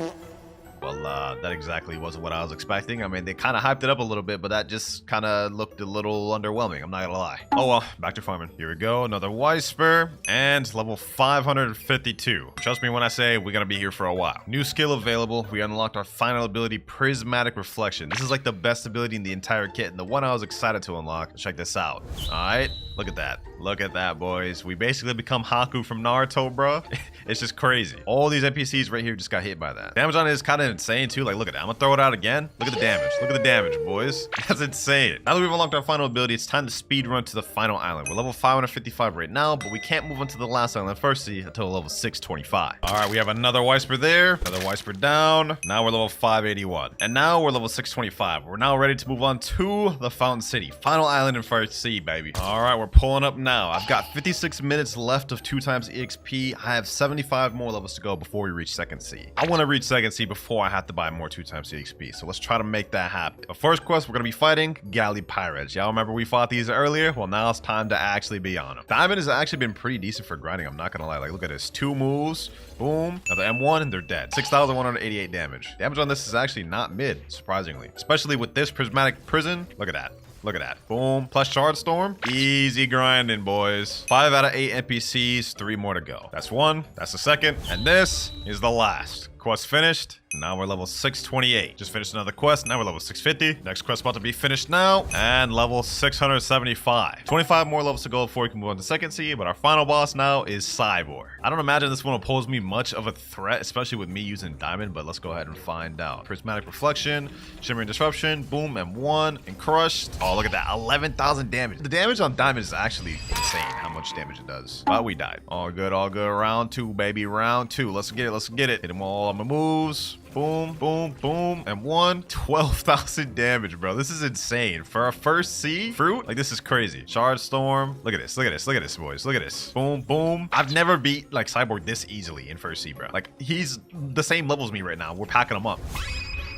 Well, that exactly wasn't what I was expecting. I mean, they kind of hyped it up a little bit, but that just kind of looked a little underwhelming. I'm not gonna lie. Oh well, back to farming. Here we go, another Whitebeard, and level 552. Trust me when I say we're gonna be here for a while. New skill available. We unlocked our final ability, Prismatic Reflection. This is like the best ability in the entire kit, and the one I was excited to unlock. Check this out. All right, look at that. Look at that, boys. We basically become Haku from Naruto, bro. It's just crazy. All these NPCs right here just got hit by that. Damage on it is kind of insane, too. Like, look at that. I'm gonna throw it out again. Look at the damage. Look at the damage, boys. That's insane. Now that we've unlocked our final ability, it's time to speed run to the final island. We're level 555 right now, but we can't move on to the last island first see until level 625. All right, we have another Whitebeard there. Another Whitebeard down. Now we're level 581. And now we're level 625. We're now ready to move on to the Fountain City. Final island in First Sea, baby. All right, we're pulling up now. I've got 56 minutes left of 2 times EXP. I have 75 more levels to go before we reach Second Sea. I want to reach Second Sea before I have to buy more 2 times EXP. So let's try to make that happen. The first quest, we're going to be fighting Galley Pirates. Y'all remember we fought these earlier? Well, now it's time to actually be on them. Diamond has actually been pretty decent for grinding. I'm not going to lie. Like, look at this. 2 moves. Boom. Now the M1 and they're dead. 6,188 damage. Damage on this is actually not mid, surprisingly. Especially with this prismatic prison. Look at that. Look at that. Boom. Plus Shard Storm. Easy grinding, boys. 5 out of 8 NPCs. 3 more to go. That's 1. That's the second. And this is the last. Quest finished. Now we're level 628. Just finished another quest. Now we're level 650. Next quest about to be finished now. And level 675. 25 more levels to go before we can move on to second sea. But our final boss now is Cyborg. I don't imagine this one will pose me much of a threat, especially with me using Diamond. But let's go ahead and find out. Prismatic Reflection, Shimmering Disruption, boom, M1, and crushed. Oh, look at that. 11,000 damage. The damage on Diamond is actually insane how much damage it does. But we died. All good, all good. Round 2, baby. Round 2. Let's get it. Let's get it. Hit him all on my moves. Boom, boom, boom, and 12,000 damage, bro. This is insane. For a first sea fruit, like, this is crazy. Shard Storm. Look at this, look at this, look at this, boys. Look at this. Boom, boom. I've never beat, like, Cyborg this easily in first sea, bro. Like, he's the same level as me right now. We're packing him up.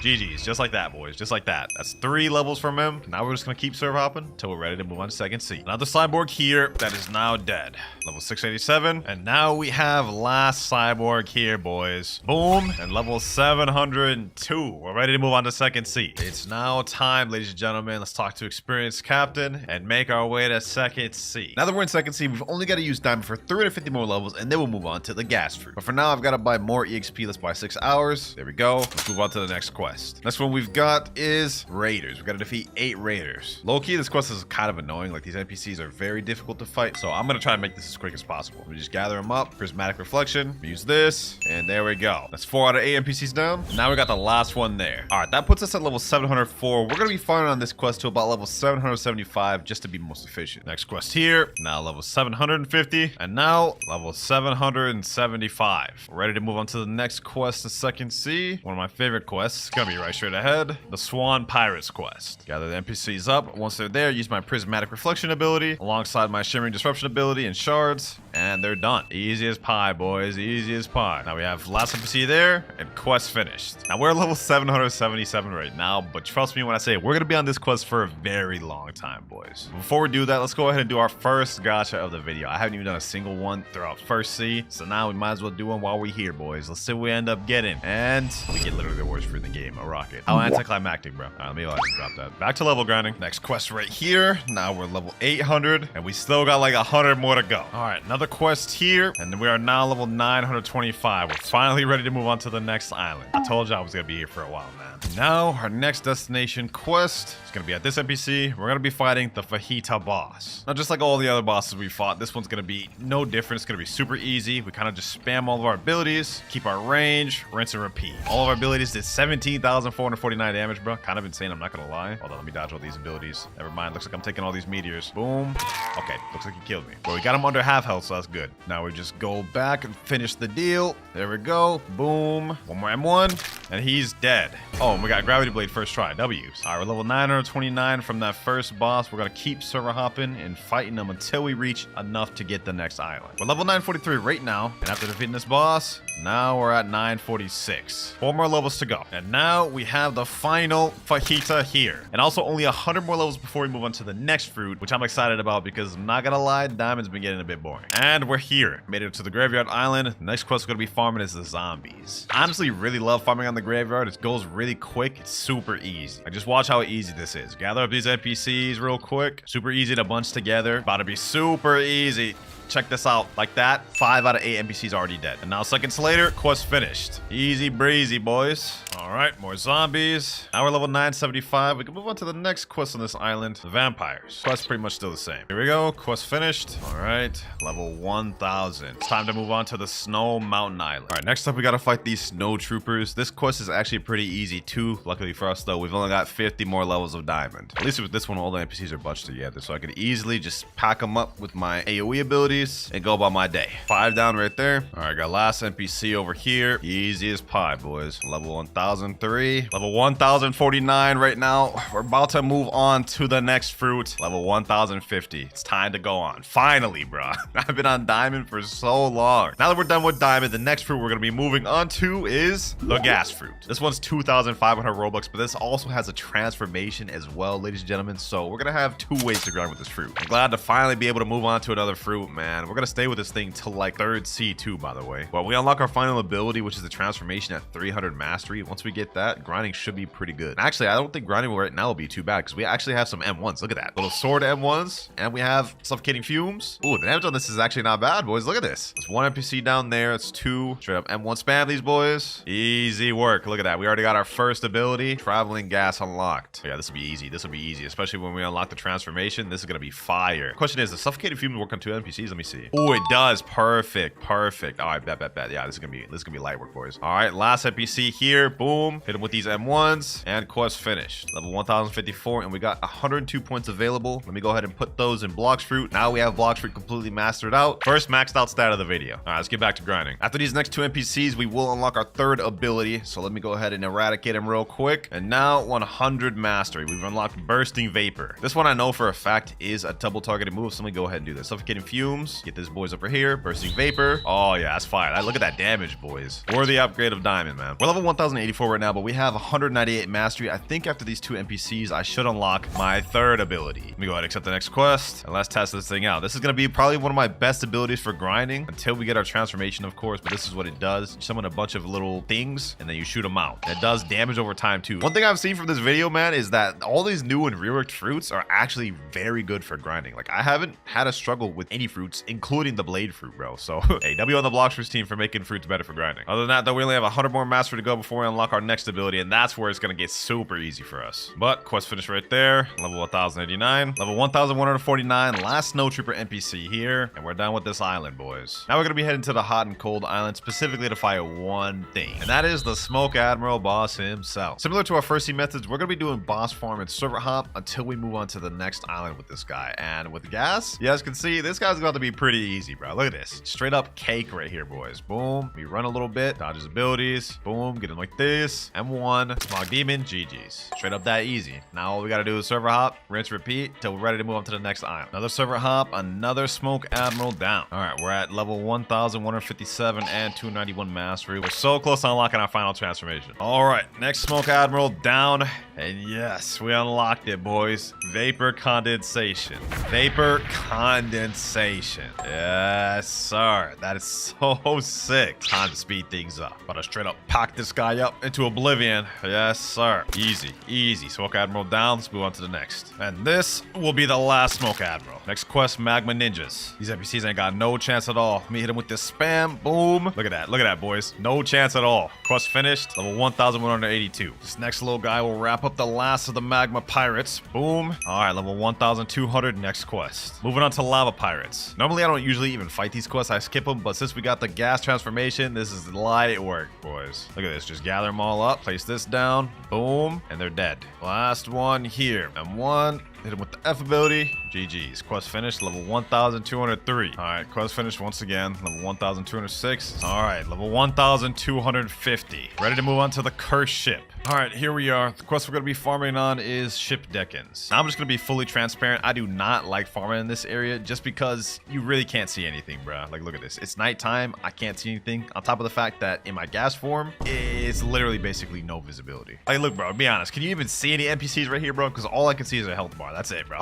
GG's, just like that, boys, just like that. That's 3 levels from him. Now we're just gonna keep server hopping until we're ready to move on to second sea. Another Cyborg here that is now dead. Level 687, and now we have last Cyborg here, boys. Boom, and level 702. We're ready to move on to second sea. It's now time, ladies and gentlemen. Let's talk to experienced captain and make our way to second sea. Now that we're in second sea, we've only got to use Diamond for 350 more levels, and then we'll move on to the gas fruit. But for now, I've got to buy more EXP. Let's buy 6 hours. There we go. Let's move on to the next quest. Next one we've got is Raiders. We've got to defeat 8 Raiders. Low-key, this quest is kind of annoying. Like, these NPCs are very difficult to fight, so I'm going to try and make this as quick as possible. We just gather them up. Prismatic Reflection. Use this, and there we go. That's 4 out of 8 NPCs down. Now we got the last one there. All right, that puts us at level 704. We're going to be farming on this quest to about level 775 just to be most efficient. Next quest here. Now level 750, and now level 775. We're ready to move on to the next quest, the second sea. One of my favorite quests. Gonna be right straight ahead. The Swan Pirates quest. Gather the NPCs up. Once they're there, use my Prismatic Reflection ability alongside my Shimmering Disruption ability and shards, and they're done. Easy as pie, boys. Easy as pie. Now we have last NPC there, and quest finished. Now we're level 777 right now, but trust me when I say we're gonna be on this quest for a very long time, boys. Before we do that, let's go ahead and do our first gacha of the video. I haven't even done a single one throughout first sea, so now we might as well do one while we're here, boys. Let's see what we end up getting, and we get literally the worst fruit in the game. A rocket. How anticlimactic, bro. All right, let me just drop that. Back to level grinding. Next quest right here. Now we're level 800, and we still got like 100 more to go. All right, another quest here, and then we are now level 925. We're finally ready to move on to the next island. I told you I was gonna be here for a while, man. Now our next destination quest is gonna be at this NPC. We're gonna be fighting the Fajita boss. Now, just like all the other bosses we fought, this one's gonna be no different. It's gonna be super easy. We kind of just spam all of our abilities, keep our range, rinse and repeat. All of our abilities did 17,449 damage, bro. Kind of insane, I'm not gonna lie. Hold on, let me dodge all these abilities. Never mind, looks like I'm taking all these meteors. Boom. Okay, looks like he killed me. But we got him under half health, so that's good. Now we just go back and finish the deal. There we go. Boom. One more M1, and he's dead. Oh, and we got Gravity Blade first try. W's. All right, we're level 929 from that first boss. We're gonna keep server hopping and fighting them until we reach enough to get the next island. We're level 943 right now, and after defeating this boss, now we're at 946. 4 more levels to go. And now we have the final Fajita here. And also only 100 more levels before we move on to the next fruit, which I'm excited about because I'm not gonna lie, Diamond's been getting a bit boring. And we're here. Made it to the Graveyard Island. The next quest we're gonna be farming is the zombies. I honestly really love farming on the Graveyard. It goes really quick. It's super easy. Like, just watch how easy this is. Gather up these NPCs real quick. Super easy to bunch together. About to be super easy. Check this out. Like that, 5 out of 8 NPCs already dead. And now seconds later, quest finished. Easy breezy, boys. All right, more zombies. Now we're level 975. We can move on to the next quest on this island, the vampires. Quest pretty much still the same. Here we go, quest finished. All right, level 1000. It's time to move on to the Snow Mountain Island. All right, next up, we gotta fight these snow troopers. This quest is actually pretty easy too. Luckily for us though, we've only got 50 more levels of diamond. At least with this one, all the NPCs are bunched together, so I could easily just pack them up with my AoE abilities and go about my day. 5 down right there. All right, got last NPC over here. Easy as pie, boys. Level 1003. Level 1049 right now. We're about to move on to the next fruit. Level 1050. It's time to go on. Finally, bro. I've been on diamond for so long. Now that we're done with diamond, the next fruit we're going to be moving on to is the gas fruit. This one's 2,500 Robux, but this also has a transformation as well, ladies and gentlemen. So we're going to have 2 ways to grind with this fruit. I'm glad to finally be able to move on to another fruit, man. and we're gonna stay with this thing till like 3rd C2, by the way. But we unlock our final ability, which is the transformation at 300 mastery. Once we get that, grinding should be pretty good. And actually, I don't think grinding right now will be too bad because we actually have some M1s. Look at that. Little sword M1s, and we have suffocating fumes. Ooh, the damage on this is actually not bad, boys. Look at this. There's 1 NPC down there. It's 2. Straight up M1 spam these boys. Easy work. Look at that. We already got our first ability. Traveling gas unlocked. Oh, yeah, this will be easy. This will be easy, especially when we unlock the transformation. This is gonna be fire. Question is, does suffocating fumes work on 2 NPCs? Let me see. Oh, it does. Perfect. Perfect. All right, bet. Yeah, this is gonna be light work, boys. All right, last NPC here. Boom. Hit him with these M1s, and quest finished. Level 1054, and we got 102 points available. Let me go ahead and put those in Blox Fruit. Now we have Blox Fruit completely mastered out. First maxed out stat of the video. All right, let's get back to grinding. After these next 2 NPCs, we will unlock our 3rd ability. So let me go ahead and eradicate him real quick. And now 100 mastery. We've unlocked Bursting Vapor. This one I know for a fact is a double targeted move. So let me go ahead and do this. Suffocating Fumes. Get this boys over here. Bursting Vapor. Oh yeah, that's fire. Look at that damage, boys. Worthy upgrade of Diamond, man. We're level 1084 right now, but we have 198 mastery. I think after these 2 NPCs, I should unlock my 3rd ability. Let me go ahead and accept the next quest, and let's test this thing out. This is going to be probably one of my best abilities for grinding until we get our transformation, of course, but this is what it does. You summon a bunch of little things, and then you shoot them out. It does damage over time, too. One thing I've seen from this video, man, is that all these new and reworked fruits are actually very good for grinding. Like, I haven't had a struggle with any fruits, including the blade fruit, bro. So, hey, W on the Blox Fruits team for making fruits better for grinding. Other than that, though, we only have 100 more mastery to go before we unlock our next ability, and that's where it's going to get super easy for us. But quest finished right there. Level 1089. Level 1149. Last Snow Trooper NPC here, and we're done with this island, boys. Now we're going to be heading to the hot and cold island specifically to fight one thing, and that is the Smoke Admiral boss himself. Similar to our first sea methods, we're going to be doing boss farm and server hop until we move on to the next island with this guy. And with gas, you guys can see this guy's about to be pretty easy, bro. Look at this. Straight up cake right here, boys. Boom. We run a little bit, dodge his abilities. Boom. Get him like this. M1. Smog Demon. GG's. Straight up that easy. Now all we got to do is server hop, rinse, repeat till we're ready to move on to the next island. Another server hop, another Smoke Admiral down. All right, we're at level 1157 and 291 mastery. We're so close to unlocking our final transformation. All right, next Smoke Admiral down. And yes, we unlocked it, boys. Vapor condensation. Vapor condensation. Yes, sir. That is so sick. Time to speed things up. About to straight up pack this guy up into oblivion. Yes, sir. Easy, easy. Smoke Admiral down. Let's move on to the next. And this will be the last Smoke Admiral. Next quest, Magma Ninjas. These NPCs ain't got no chance at all. Let me hit him with this spam. Boom. Look at that. Look at that, boys. No chance at all. Quest finished. Level 1182. This next little guy will wrap up the last of the Magma Pirates. Boom. All right, level 1200. Next quest. Moving on to Lava Pirates. Normally, I don't usually even fight these quests. I skip them, but since we got the gas transformation, this is light work, boys. Look at this. Just gather them all up. Place this down. Boom. And they're dead. Last one here. M1. Hit him with the F ability. GG's. Quest finished. Level 1203. All right. Quest finished once again. Level 1206. All right. Level 1250. Ready to move on to the cursed ship. All right. Here we are. The quest we're going to be farming on is Ship Deckens. Now, I'm just going to be fully transparent. I do not like farming in this area just because you really can't see anything, bro. Like, look at this. It's nighttime. I can't see anything. On top of the fact that in my gas form, it's literally basically no visibility. Like, look, bro. Be honest. Can you even see any NPCs right here, bro? Because all I can see is a health bar. That's it, bro.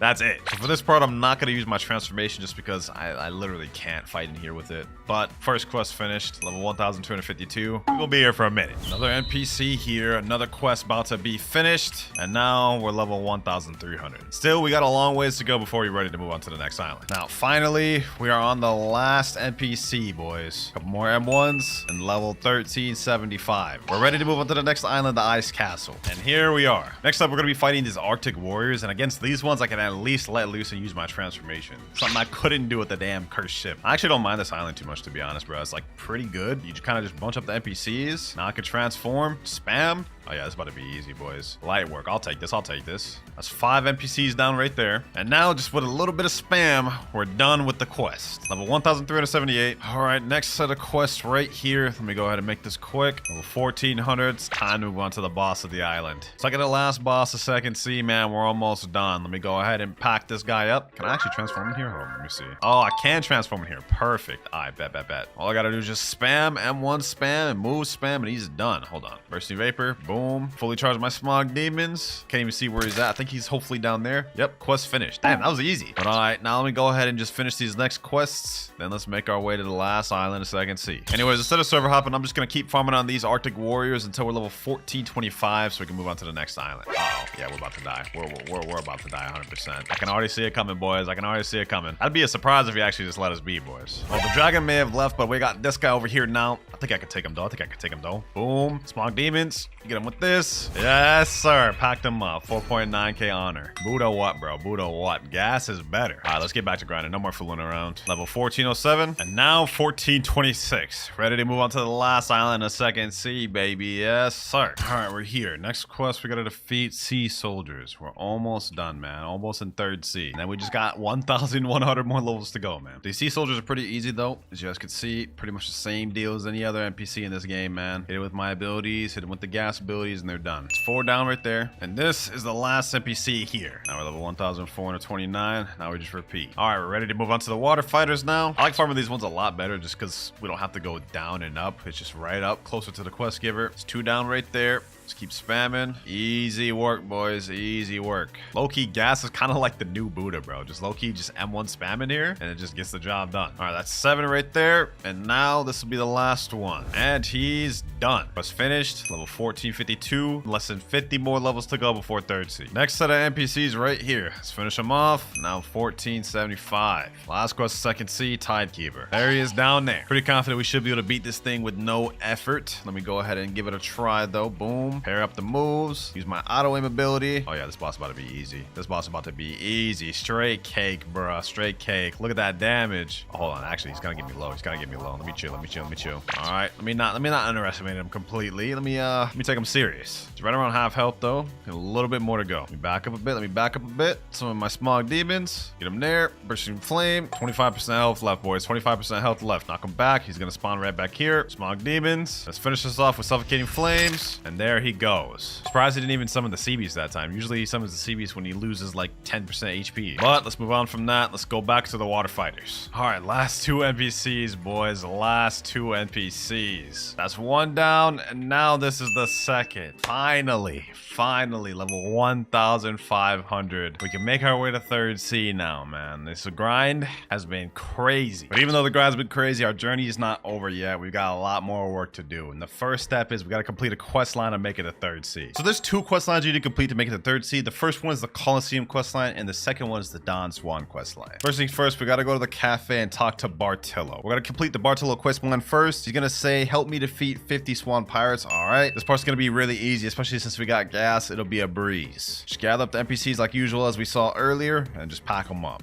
That's it. So for this part, I'm not going to use my transformation just because I literally can't fight in here with it. But first quest finished. Level 1252. We'll be here for a minute. Another NPC here. Another quest about to be finished. And now we're level 1300. Still, we got a long ways to go before we're ready to move on to the next island. Now, finally, we are on the last NPC, boys. Couple more M1s and level 1375. We're ready to move on to the next island, the Ice Castle. And here we are. Next up, we're going to be fighting these Arctic Warriors. And against these ones, I can at least let loose and use my transformation. Something I couldn't do with the damn cursed ship. I actually don't mind this island too much, to be honest, bro. It's like pretty good. You just kind of just bunch up the NPCs. Now I can transform, spam. Oh yeah, this is about to be easy, boys. Light work. I'll take this. I'll take this. That's 5 NPCs down right there. And now, just with a little bit of spam, we're done with the quest. Level 1378. All right, next set of quests right here. Let me go ahead and make this quick. Level 1400. It's time to move on to the boss of the island. Second to last boss of Second Sea, man. We're almost done. Let me go ahead and pack this guy up. Can I actually transform in here? Hold on, let me see. Oh, I can transform in here. Perfect. I bet. All I gotta do is just spam M1 spam and move spam, and he's done. Hold on. Bursting Vapor. Boom. Boom. Fully charged my smog demons. Can't even see where he's at. I think he's hopefully down there. Yep, quest finished. Damn, that was easy. But all right, now let me go ahead and just finish these next quests. Then let's make our way to the last island so I can see. Anyways, instead of server hopping, I'm just going to keep farming on these Arctic warriors until we're level 1425 so we can move on to the next island. Uh-oh. Yeah, we're about to die. We're about to die 100%. I can already see it coming, boys. I can already see it coming. That'd be a surprise if you actually just let us be, boys. Well, the dragon may have left, but we got this guy over here now. I think I could take him, though. Boom. Smog demons. Get him with this. Yes, sir. Packed him up. 4.9k honor. Buddha what, bro? Buddha what? Gas is better. All right, let's get back to grinding. No more fooling around. Level 1407. And now 1426. Ready to move on to the last island of Second Sea, baby. Yes, sir. All right, we're here. Next quest, we got to defeat sea soldiers. We're almost done, man. Almost in Third Sea. And then we just got 1,100 more levels to go, man. These sea soldiers are pretty easy, though. As you guys can see, pretty much the same deal as any other NPC in this game, man. Hit it with my abilities, hit it with the gas abilities, and they're done. It's 4 down right there. And this is the last NPC here. Now we're level 1,429. Now we just repeat. All right, we're ready to move on to the water fighters now. I like farming these ones a lot better just because we don't have to go down and up. It's just right up, closer to the quest giver. It's 2 down right there. Just keep spamming. Easy work, boys. Easy work. Low-key gas is kind of like the new Buddha, bro. Just low-key just M1 spamming here, and it just gets the job done. All right, that's 7 right there. And now this will be the last one. And he's done. Quest finished. Level 1452. Less than 50 more levels to go before Third Sea. Next set of NPCs right here. Let's finish them off. Now 1475. Last quest, Second Sea, Tidekeeper. There he is down there. Pretty confident we should be able to beat this thing with no effort. Let me go ahead and give it a try, though. Boom. Pair up the moves. Use my auto aim ability. Oh yeah, this boss is about to be easy. This boss is about to be easy. Straight cake, bruh. Straight cake. Look at that damage. Oh, hold on. Actually, he's gonna get me low. He's gonna get me low. Let me chill. Let me chill. All right. Let me not underestimate him completely. Let me take him serious. He's right around half health though. A little bit more to go. Let me back up a bit. Some of my smog demons. Get him there. Bursting flame. 25% health left, boys. 25% health left. Knock him back. He's gonna spawn right back here. Smog demons. Let's finish this off with suffocating flames. And there he goes. Surprised he didn't even summon the sea beast that time. Usually he summons the sea beast when he loses like 10% HP. But let's move on from that. Let's go back to the water fighters. All right, last 2 NPCs, boys. Last 2 NPCs. That's 1 down, and now this is the second. Finally, level 1,500. We can make our way to Third Sea now, man. This grind has been crazy. But even though the grind's been crazy, our journey is not over yet. We've got a lot more work to do. And the first step is we got to complete a quest line and make it to Third Sea. So there's 2 quest lines you need to complete to make it to Third Sea. The first one is the Coliseum quest line, and the second one is the Don Swan quest line. First things first, we got to go to the cafe and talk to Bartillo. We're going to complete the Bartillo quest line first. He's going to say, help me defeat 50 Swan Pirates. All right. This part's going to be really easy, especially since we got gas. It'll be a breeze. Just gather up the NPCs like usual as we saw earlier and just pack them up.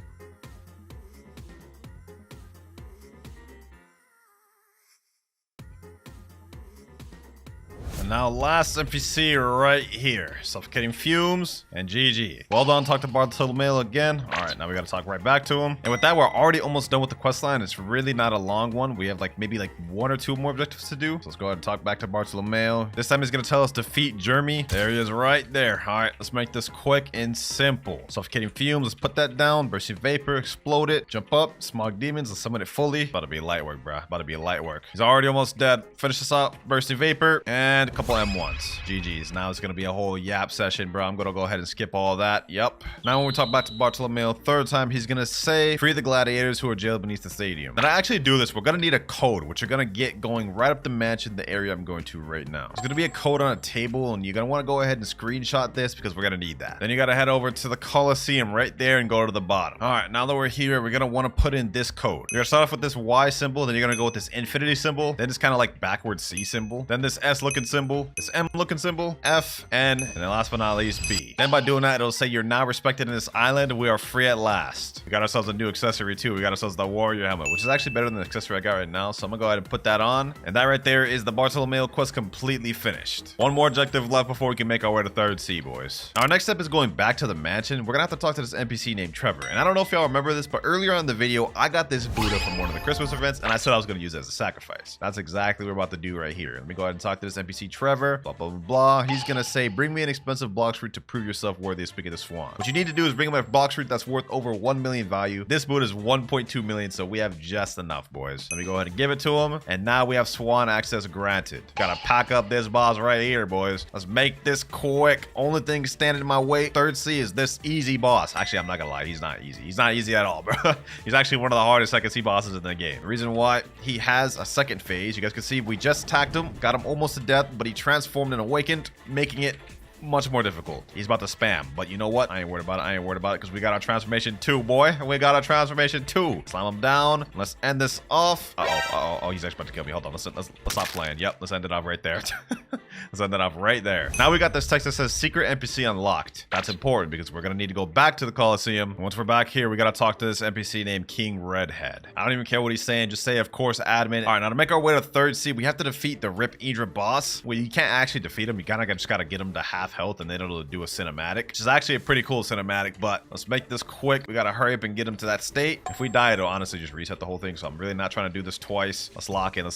Now last NPC right here. Suffocating fumes and GG. Well done, talk to Bartolomeo again. All right, now we gotta talk right back to him. And with that, we're already almost done with the quest line. It's really not a long one. We have maybe 1 or 2 more objectives to do. So let's go ahead and talk back to Bartolomeo. This time he's gonna tell us defeat Jeremy. There he is right there. All right, let's make this quick and simple. Suffocating fumes, let's put that down. Bursting vapor, explode it. Jump up, smog demons, let's summon it fully. About to be light work, bruh. About to be light work. He's already almost dead. Finish this up. Bursting vapor and couple M1s. GG's. Now it's gonna be a whole yap session, bro. I'm gonna go ahead and skip all that. Yep. Now when we talk back to Bartolomeo third time, he's gonna say, free the gladiators who are jailed beneath the stadium. And I actually do this, we're gonna need a code, which you're gonna get going right up the mansion, the area I'm going to right now. There's gonna be a code on a table, and you're gonna want to go ahead and screenshot this because we're gonna need that. Then you gotta head over to the Coliseum right there and go to the bottom. All right, now that we're here, we're gonna want to put in this code. You're gonna start off with this Y symbol, then you're gonna go with this infinity symbol, then it's kind of like backwards C symbol, then this S looking symbol, this M looking symbol, F, N, and then last but not least, B. Then by doing that, it'll say you're now respected in this island. We are free at last. We got ourselves a new accessory too. We got ourselves the warrior helmet, which is actually better than the accessory I got right now. So I'm gonna go ahead and put that on. And that right there is the Bartolomeo quest completely finished. One more objective left before we can make our way to Third Sea, boys. Our next step is going back to the mansion. We're gonna have to talk to this NPC named Trevor. And I don't know if y'all remember this, but earlier on in the video, I got this Buddha from one of the Christmas events, and I said I was gonna use it as a sacrifice. That's exactly what we're about to do right here. Let me go ahead and talk to this NPC Trevor, blah, blah, blah, blah. He's gonna say, bring me an expensive Blox fruit to prove yourself worthy of speaking to Swan. What you need to do is bring him a Blox fruit that's worth over 1 million value. This boot is 1.2 million, so we have just enough, boys. Let me go ahead and give it to him. And now we have Swan access granted. Gotta pack up this boss right here, boys. Let's make this quick. Only thing standing in my way, third C, is this easy boss. Actually, I'm not gonna lie, he's not easy. He's not easy at all, bro. He's actually one of the hardest second C bosses in the game. The reason why, he has a second phase. You guys can see we just attacked him, got him almost to death, but he transformed and awakened, making it much more difficult. He's about to spam, but you know what? I ain't worried about it. I ain't worried about it because we got our transformation 2, boy. We got our transformation 2. Slam him down. Let's end this off. Oh, he's actually about to kill me. Hold on. Let's stop playing. Yep, let's end it off right there. Let's end it off right there. Now we got this text that says secret NPC unlocked. That's important because we're gonna need to go back to the Coliseum. And once we're back here, we gotta talk to this NPC named King Redhead. I don't even care what he's saying. Just say, of course, admin. All right, now to make our way to third C, we have to defeat the Rip Idra boss. Well, you can't actually defeat him. You just gotta get him to half health and then it'll do a cinematic, which is actually a pretty cool cinematic, but let's make this quick. We gotta hurry up and get him to that state. If we die, it'll honestly just reset the whole thing, so I'm really not trying to do this twice. Let's lock in. He's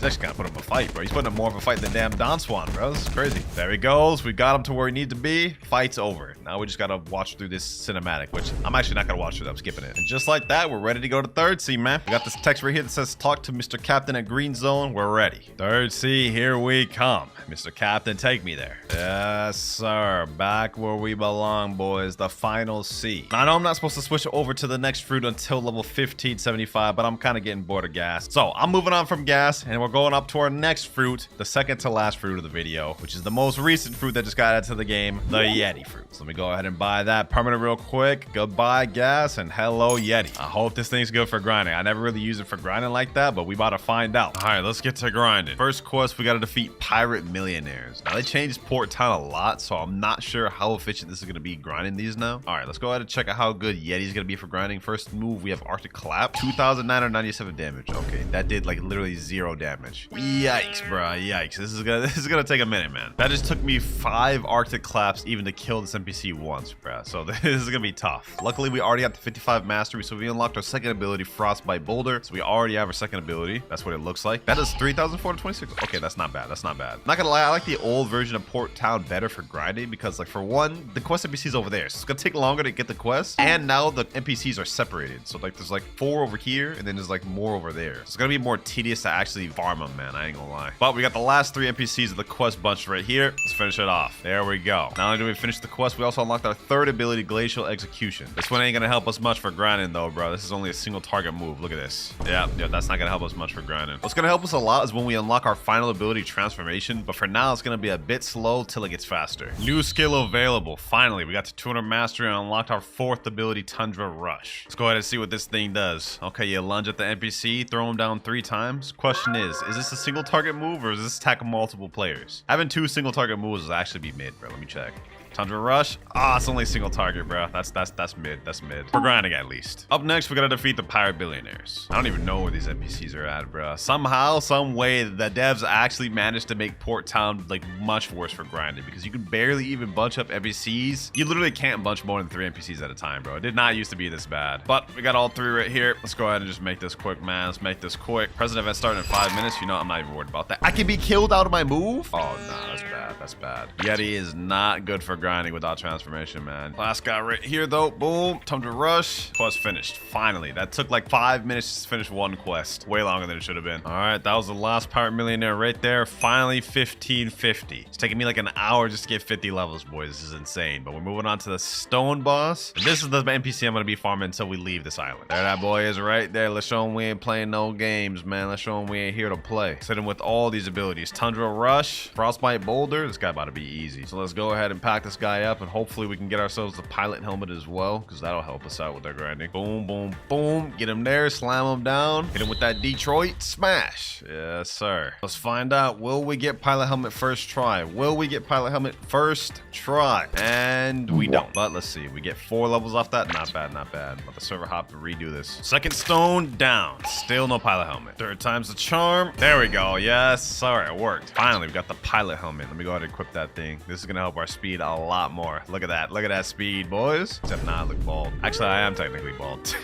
actually gonna put him in a fight, bro. He's putting him more of a fight than damn Don Swan, bro. This is crazy. There he goes. We got him to where he needs to be. Fight's over. Now we just gotta watch through this cinematic, which I'm actually not gonna watch through that. I'm skipping it. And just like that, we're ready to go to third C, man. We got this text right here that says, talk to Mr. Captain at Green Zone. We're ready. Third C, here we come. Mr. Captain, take me there. Yes, sir. Back where we belong, boys. The final C. Now, I know I'm not supposed to switch over to the next fruit until level 1575, but I'm kind of getting bored of gas. So I'm moving on from gas, and we're going up to our next fruit, the second to last fruit of the video, which is the most recent fruit that just got added to the game, the Yeti fruit. So let me go ahead and buy that permanent real quick. Goodbye, gas, and hello, Yeti. I hope this thing's good for grinding. I never really use it for grinding like that, but we about to find out. All right, let's get to grinding. First quest, we got to defeat pirate millionaires. Now, they changed Port Town a lot, so I'm not sure how efficient this is going to be grinding these now. All right, let's go ahead and check out how good Yeti's going to be for grinding. First move, we have Arctic Clap, 2,997 damage. Okay, that did like literally 0 damage. Yikes, bro. Yikes. This is gonna take a minute, man. That just took me 5 Arctic Claps even to kill this NPC once, bro. So this is gonna be tough. Luckily, we already got the 55 mastery, so we unlocked our second ability, Frostbite Boulder. So we already have our second ability. That's what it looks like. That is 3,426. Okay, that's not bad. That's not bad. Not gonna lie, I like the old version of Port Town better for grinding because, like, for one, the quest NPCs over there, so it's gonna take longer to get the quest, and now the NPCs are separated. So like, there's like 4 over here, and then there's like more over there. So it's gonna be more tedious to actually farm them, man. I ain't gonna lie. But we got the last 3 NPCs of the quest bunch right here. Let's finish it off. There we go. Not only do we finish the quest, we also unlocked our third ability, Glacial Execution. This one ain't gonna help us much for grinding though, bro. This is only a single target move. Look at this. Yeah, that's not gonna help us much for grinding. What's gonna help us a lot is when we unlock our final ability, Transformation, but for now it's gonna be a bit slow till it gets faster. New skill available. Finally, we got to 200 mastery and unlocked our 4th ability, Tundra Rush. Let's go ahead and see what this thing does. Okay, you lunge at the NPC, throw him down 3 times. Question is this a single target move or does this attack multiple players? Having 2 single target moves will actually be mid, bro. Let me check. Tundra Rush. It's only a single target, bro. That's mid. That's mid. For grinding, at least. Up next, we gotta defeat the pirate billionaires. I don't even know where these NPCs are at, bro. Somehow, some way, the devs actually managed to make Port Town like much worse for grinding because you can barely even bunch up NPCs. You literally can't bunch more than 3 NPCs at a time, bro. It did not used to be this bad. But we got all 3 right here. Let's go ahead and just make this quick, man. Let's make this quick. President event starting in 5 minutes. You know, I'm not even worried about that. I can be killed out of my move. Oh, nah, that's bad. That's bad. Yeti is not good for grinding without transformation, man. Last guy right here, though. Boom. Tundra Rush. Quest finished. Finally. That took like 5 minutes to finish one quest. Way longer than it should have been. All right, that was the last pirate millionaire right there. Finally, 1550. It's taking me like an hour just to get 50 levels, boys. This is insane. But we're moving on to the stone boss. And this is the NPC I'm going to be farming until we leave this island. There that boy is right there. Let's show him we ain't playing no games, man. Let's show him we ain't here to play. Set him with all these abilities. Tundra Rush. Frostbite Boulder. This guy about to be easy. So let's go ahead and pack this guy up and hopefully we can get ourselves the pilot helmet as well because that'll help us out with our grinding. Boom, boom, boom. Get him there. Slam him down. Hit him with that Detroit smash. Yes, sir. Let's find out. Will we get pilot helmet first try? Will we get pilot helmet first try? And we don't. But let's see. We get 4 levels off that. Not bad, not bad. Let the server hop to redo this. Second stone down. Still no pilot helmet. Third time's the charm. There we go. Yes, sir. It worked. Finally, we got the pilot helmet. Let me go ahead equip that thing. This is gonna help our speed a lot more. Look at that. Look at that speed, boys. Except now I look bald. Actually, I am technically bald.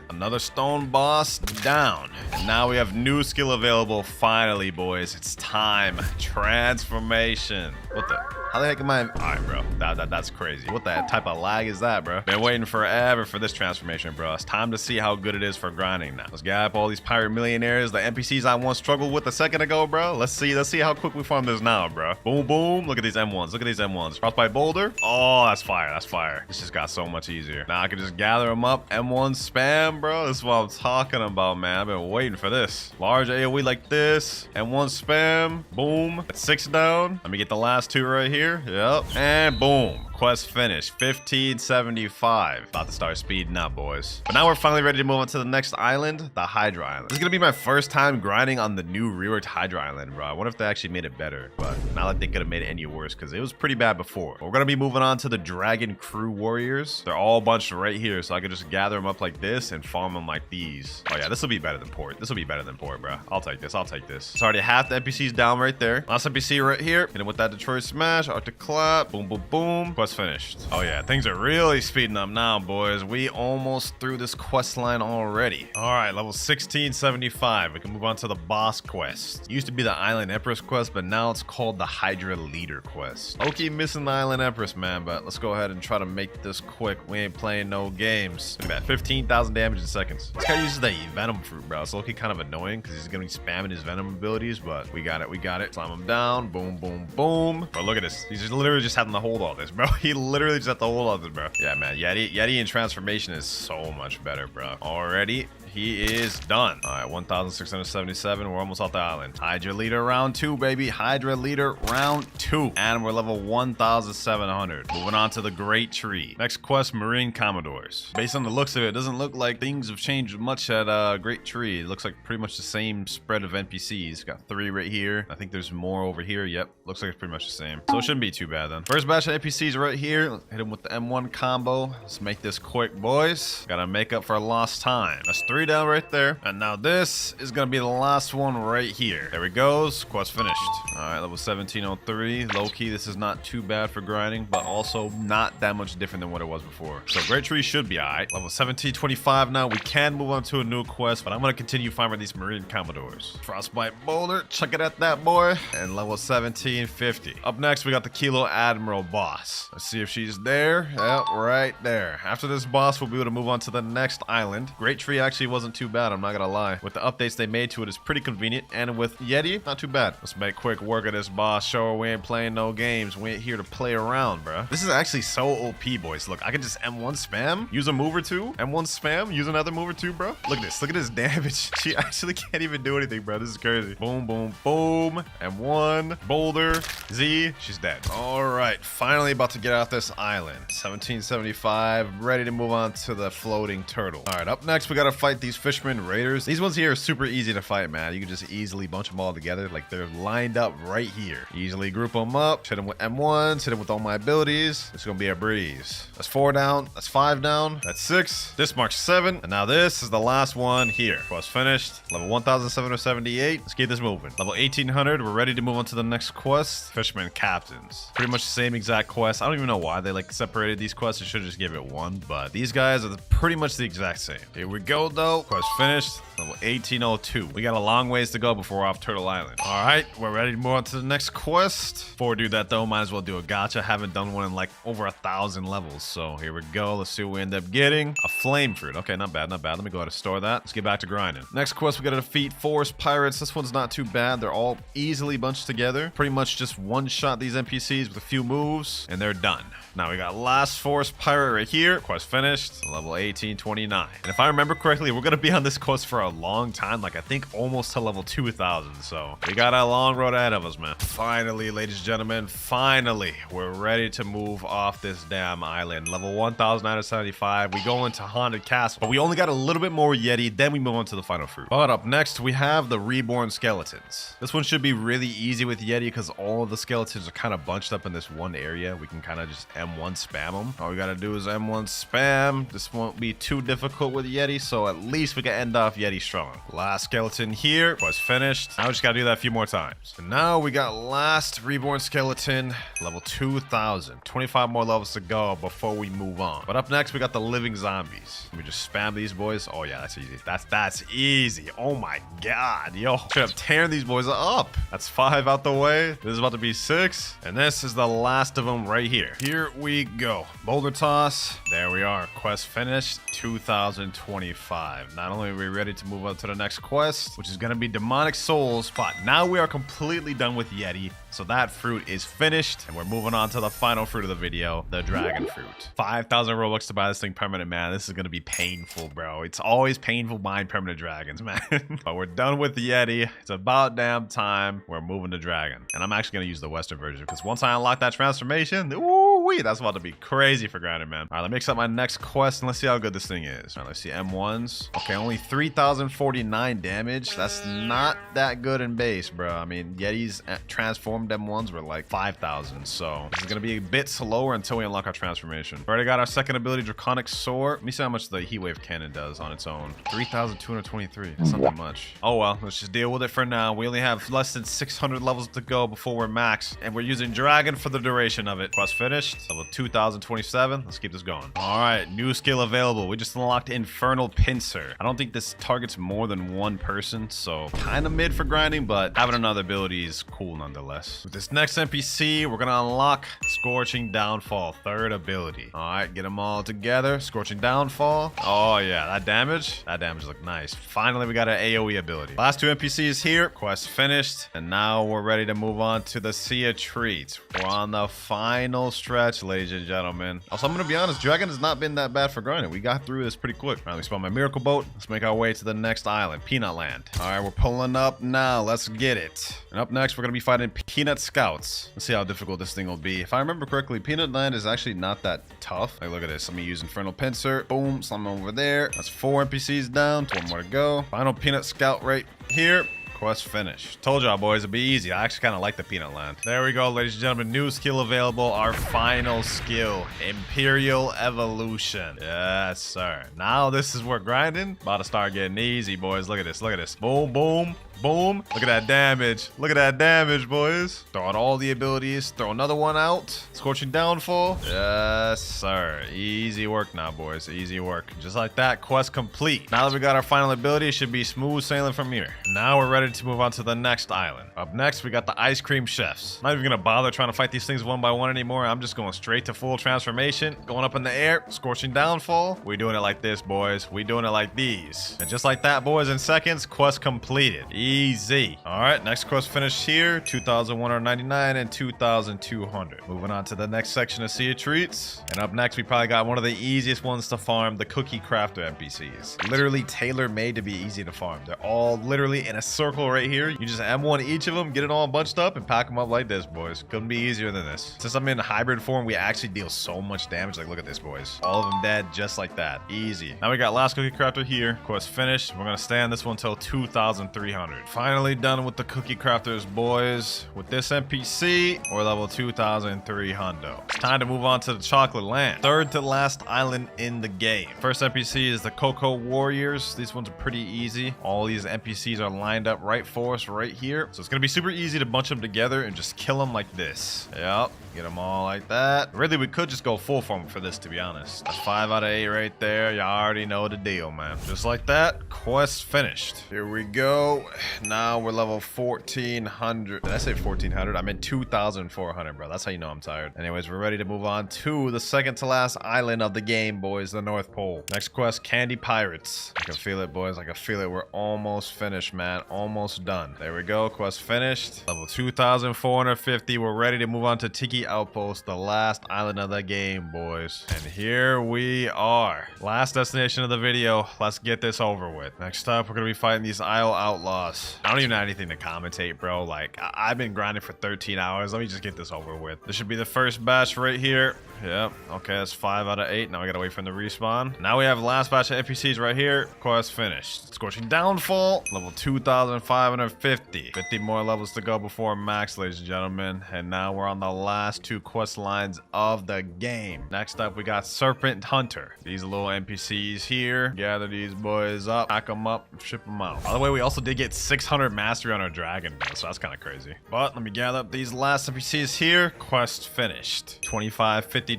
Another stone boss down. And now we have new skill available. Finally, boys. It's time. Transformation. What the? How the heck am I? All right, bro. That's crazy. What the type of lag is that, bro? Been waiting forever for this transformation, bro. It's time to see how good it is for grinding now. Let's get up all these pirate millionaires, the NPCs I once struggled with a second ago, bro. Let's see how quick we farm this now, bro. Boom, boom. Look at these M1s. Look at these M1s. Frostbite boulder. Oh, that's fire. That's fire. This just got so much easier. Now I can just gather them up. M1 spam, bro. This is what I'm talking about, man. I've been waiting for this. Large AoE like this. M1 spam. Boom. That's 6 down. Let me get the last 2 right here. Yep. And boom. Quest finished. 1575. About to start speeding up, boys. But now we're finally ready to move on to the next island, the Hydra Island. This is gonna be my first time grinding on the new reworked Hydra Island, bro. I wonder if they actually made it better, but not like they could have made it any worse because it was pretty bad before. But we're gonna be moving on to the Dragon Crew Warriors. They're all bunched right here, so I can just gather them up like this and farm them like these. Oh yeah, this will be better than Port. This will be better than Port, bro. I'll take this. I'll take this. It's already half the NPCs down right there. Last NPC right here. Hit him with that Detroit Smash. Arctic Clap. Boom, boom, boom. Quest finished. Oh yeah, things are really speeding up now, boys. We almost through this quest line already. All right, level 1675. We can move on to the boss quest. It used to be the Island Empress quest, but now it's called the Hydra Leader quest. Okay, missing the Island Empress, man, but let's go ahead and try to make this quick. We ain't playing no games. Look at that, 15,000 damage in seconds. This guy uses the Venom Fruit, bro. It's looking kind of annoying because he's gonna be spamming his Venom abilities, but we got it. We got it. Slam him down. Boom, boom, boom. But look at this. He's just literally just having to hold all this, bro. He literally just had to hold all this, bro. Yeah, man. Yeti in transformation is so much better, bro. Already. He is done. All right, 1,677. We're almost off the island. Hydra Leader round 2, baby. Hydra Leader round 2. And we're level 1,700. Moving on to the Great Tree. Next quest, Marine Commodores. Based on the looks of it, it doesn't look like things have changed much at Great Tree. It looks like pretty much the same spread of NPCs. Got 3 right here. I think there's more over here. Yep, looks like it's pretty much the same. So it shouldn't be too bad then. First batch of NPCs right here. Let's hit them with the M1 combo. Let's make this quick, boys. Gotta make up for lost time. That's 3 down right there. And now this is gonna be the last one right here. There it goes. Quest finished. All right, level 1703. Low-key, this is not too bad for grinding, but also not that much different than what it was before. So Great Tree should be all right. Level 1725 now. We can move on to a new quest, but I'm gonna continue farming these Marine Commodores. Frostbite Boulder. Chuck it at that boy. And level 1750. Up next, we got the Kilo Admiral boss. Let's see if she's there. Yep, right there. After this boss, we'll be able to move on to the next island. Great Tree actually wasn't too bad, I'm not gonna lie. With the updates they made to it, it's pretty convenient. And with Yeti, not too bad. Let's make quick work of this boss. Show her we ain't playing no games. We ain't here to play around, bro. This is actually so OP, boys. Look, I can just M1 spam, use a move or two, M1 spam, use another move or two, bro. Look at this. Look at this damage. She actually can't even do anything, bro. This is crazy. Boom, boom, boom. M1, Boulder, Z. She's dead. All right, finally about to get out this island. 1775, ready to move on to the floating turtle. All right, up next, we gotta fight these fishermen raiders. These ones here are super easy to fight, man. You can just easily bunch them all together. Like, they're lined up right here. Easily group them up, hit them with M1s, hit them with all my abilities. It's gonna be a breeze. That's 4 down, that's 5 down, that's 6. This marks 7, and now this is the last one here. Quest finished. Level 1,778. Let's keep this moving. Level 1800, we're ready to move on to the next quest. Fisherman Captains. Pretty much the same exact quest. I don't even know why they like separated these quests. I should have just give it one, but these guys are pretty much the exact same. Here we go, though. Quest finished. Level 1802. We got a long ways to go before we're off Turtle Island. All right, we're ready to move on to the next quest. Before we do that, though, might as well do a gacha. Haven't done one in like over 1,000 levels. So here we go. Let's see what we end up getting. A flame fruit. Okay, not bad, not bad. Let me go ahead and store that. Let's get back to grinding. Next quest, we gotta defeat forest pirates. This one's not too bad. They're all easily bunched together. Pretty much just one-shot these NPCs with a few moves, and they're done. Now we got last forest pirate right here. Quest finished. Level 1829. And if I remember correctly, we're gonna be on this quest for a long time. Like, I think almost to level 2,000. So we got a long road ahead of us, man. Finally, ladies and gentlemen, finally, we're ready to move off this damn island. Level 1,975. We go into Haunted Castle, but we only got a little bit more Yeti. Then we move on to the final fruit. But up next, we have the Reborn Skeletons. This one should be really easy with Yeti because all of the skeletons are kind of bunched up in this one area. We can kind of just M1 spam them. All we gotta do is M1 spam. This won't be too difficult with Yeti, so at least we can end off Yeti strong. Last skeleton here was finished. Now we just gotta do that a few more times. And now we got last reborn skeleton, level 2000. 25 more levels to go before we move on. But up next, we got the living zombies. Let me just spam these boys. Oh yeah, that's easy. That's easy. Oh my god, yo. Straight up tearing these boys up. That's 5 out the way. This is about to be 6. And this is the last of them right here. Here we go. Boulder toss. There we are. Quest finished. 2025. Not only are we ready to move on to the next quest, which is going to be Demonic Souls, but now we are completely done with Yeti. So that fruit is finished, and we're moving on to the final fruit of the video, the dragon fruit. 5,000 Robux to buy this thing permanent, man. This is going to be painful, bro. It's always painful buying permanent dragons, man. But we're done with the Yeti. It's about damn time we're moving to dragon. And I'm actually going to use the Western version, because once I unlock that transformation, ooh-wee, that's about to be crazy for grinding, man. All right, let me accept my next quest, and let's see how good this thing is. All right, let's see M1s. Okay, only 3,049 damage. That's not that good in base, bro. I mean, Yetis transformed M1s were like 5,000, so this is gonna be a bit slower until we unlock our transformation. We already got our second ability, Draconic Sword. Let me see how much the Heatwave Cannon does on its own. 3,223. That's not that much. Oh well, let's just deal with it for now. We only have less than 600 levels to go before we're max, and we're using Dragon for the duration of it. Quest finished. Level 2027. Let's keep this going. All right, new skill available. We just unlocked Infernal Pincer. I don't think this targets more than one person, so kind of mid for grinding, but having another ability is cool nonetheless. With this next NPC, we're gonna unlock Scorching Downfall, third ability. All right, get them all together. Scorching Downfall. Oh yeah, that damage looked nice. Finally, we got an AoE ability. Last two NPCs here. Quest finished, and now we're ready to move on to the Sea of Treats. We're on the final stretch, ladies and gentlemen. Also, I'm gonna be honest, Dragon has not been that bad for grinding. We got through this pretty quick. All right, let me spawn my Miracle Boat. Let's make our way to the next island, Peanut Land. All right, we're pulling up now. Let's get it. And up next, we're gonna be fighting Peanut Scouts. Let's see how difficult this thing will be. If I remember correctly, Peanut Land is actually not that tough. Like, look at this. Let me use Infernal Pincer. Boom, slam over there. That's 4 NPCs down. 1 more to go. Final Peanut Scout right here. Quest finished. Told y'all, boys, it'd be easy. I actually kind of like the Peanut Land. There we go, ladies and gentlemen. New skill available. Our final skill, Imperial Evolution. Yes, sir. Now this is where grinding about to start getting easy, boys. Look at this. Look at this. Boom, boom. Boom. Look at that damage. Look at that damage, boys. Throw out all the abilities. Throw another one out. Scorching Downfall. Yes, sir. Easy work now, boys. Easy work. Just like that, quest complete. Now that we got our final ability, it should be smooth sailing from here. Now we're ready to move on to the next island. Up next, we got the Ice Cream Chefs. Not even gonna bother trying to fight these things one by one anymore. I'm just going straight to full transformation. Going up in the air. Scorching Downfall. We doing it like this, boys. We doing it like these. And just like that, boys, in seconds, quest completed. Easy. All right, next quest finished here. 2,199 and 2,200. Moving on to the next section of Sea of Treats. And up next, we probably got one of the easiest ones to farm, the Cookie Crafter NPCs. Literally tailor-made to be easy to farm. They're all literally in a circle right here. You just M1 each of them, get it all bunched up, and pack them up like this, boys. Couldn't be easier than this. Since I'm in hybrid form, we actually deal so much damage. Like, look at this, boys. All of them dead just like that. Easy. Now we got last Cookie Crafter here. Quest finished. We're gonna stay on this one until 2,300. Finally done with the Cookie Crafters, boys. With this NPC, we're level 2,300. It's time to move on to the Chocolate Land. Third to last island in the game. First NPC is the Cocoa Warriors. These ones are pretty easy. All these NPCs are lined up right for us right here. So it's gonna be super easy to bunch them together and just kill them like this. Yep. Get them all like that. Really, we could just go full form for this, to be honest. That's 5 out of 8 right there. You already know the deal, man. Just like that, quest finished. Here we go. Now we're level 1,400. Did I say 1,400? I meant 2,400, bro. That's how you know I'm tired. Anyways, we're ready to move on to the second to last island of the game, boys. The North Pole. Next quest, Candy Pirates. I can feel it, boys. I can feel it. We're almost finished, man. Almost done. There we go. Quest finished. Level 2,450. We're ready to move on to Tiki Outpost, the last island of the game, boys. And here we are. Last destination of the video. Let's get this over with. Next up, we're going to be fighting these Isle Outlaws. pause. I don't even have anything to commentate, bro. Like, I've been grinding for 13 hours. Let me just get this over with. This should be the first batch right here. Yep. Okay, that's 5 out of 8. Now we gotta wait for them to respawn. Now we have the last batch of NPCs right here. Quest finished. Scorching Downfall, level 2,550. 50 more levels to go before max, ladies and gentlemen. And now we're on the last 2 quest lines of the game. Next up, we got Serpent Hunter. These little NPCs here. Gather these boys up, pack them up, ship them out. By the way, we also did get 600 mastery on our dragon, though, so that's kind of crazy. But let me gather up these last NPCs here. Quest finished. 2552.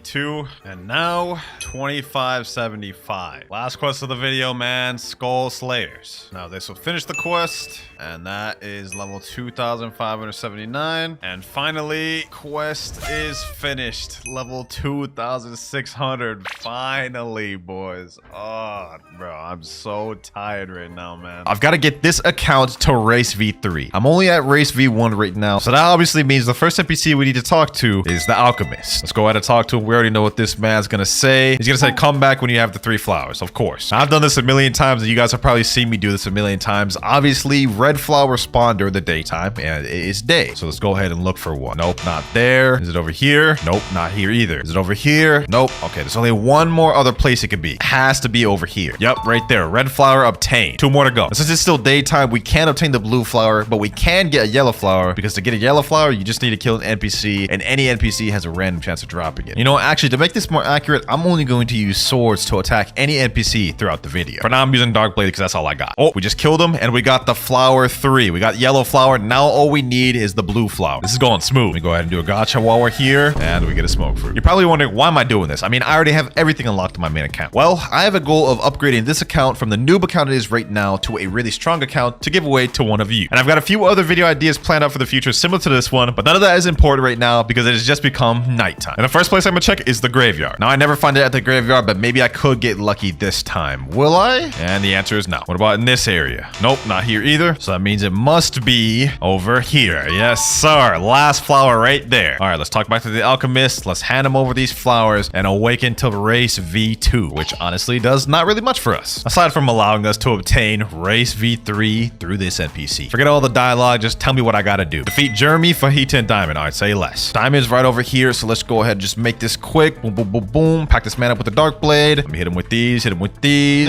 And now 2575. Last quest of the video, man. Skull Slayers. Now this will finish the quest, and that is level 2579. And finally, quest is finished. Level 2600. Finally, boys. Oh, bro, I'm so tired right now, man. I've got to get this account to race V3. I'm only at race V1 right now, so that obviously means the first NPC we need to talk to is the alchemist. Let's go ahead and talk to him. We already know what this man's gonna say. He's gonna say, come back when you have the 3 flowers. Of course. I've done this a million times, and you guys have probably seen me do this a million times. Obviously, red flowers spawn during the daytime, and it is day. So let's go ahead and look for one. Nope, not there. Is it over here? Nope, not here either. Is it over here? Nope. Okay, there's only one more other place it could be. It has to be over here. Yep, right there. Red flower obtained. 2 more to go. And since it's still daytime, we can't obtain the blue flower, but we can get a yellow flower, because to get a yellow flower, you just need to kill an NPC, and any NPC has a random chance of dropping it. You know, actually, to make this more accurate, I'm only going to use swords to attack any NPC throughout the video. For now, I'm using Dark Blade because that's all I got. Oh, we just killed him, and we got the flower 3. We got yellow flower. Now all we need is the blue flower. This is going smooth. Let me go ahead and do a gacha while we're here, and we get a smoke fruit. You're probably wondering, why am I doing this? I mean, I already have everything unlocked in my main account. Well, I have a goal of upgrading this account from the noob account it is right now to a really strong account to give away to one of you. And I've got a few other video ideas planned out for the future similar to this one, but none of that is important right now because it has just become nighttime. And the first place I'm gonna check is the graveyard. Now, I never find it at the graveyard, but maybe I could get lucky this time. Will I? And the answer is no. What about in this area? Nope, not here either. So that means it must be over here. Yes, sir. Last flower right there. All right, let's talk back to the alchemist. Let's hand him over these flowers and awaken to race V2, which honestly does not really much for us, aside from allowing us to obtain race V3 through this NPC. Forget all the dialogue. Just tell me what I gotta do. Defeat Jeremy, Fajita, and Diamond. I'd say less. Diamond's right over here, so let's go ahead and just make this quick. Boom, boom, boom, boom. Pack this man up with the Dark Blade. Let me hit him with these,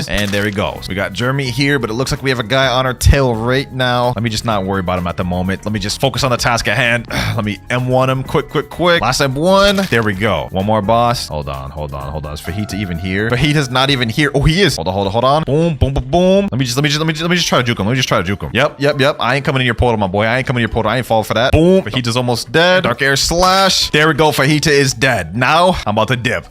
and there he goes. We got Jeremy here, but it looks like we have a guy on our tail right now. Let me just not worry about him at the moment. Let me just focus on the task at hand. Let me M1 him quick. Last M1. There we go. One more boss. Hold on. Is Fajita even here? Fajita's not even here. Oh, he is. Hold on. Boom. Let me just try to juke him. Yep. I ain't coming in your portal, my boy. I ain't falling for that. Boom. Fajita's almost dead. Dark air slash. There we go. Fajita is dead. Now I'm about to dip.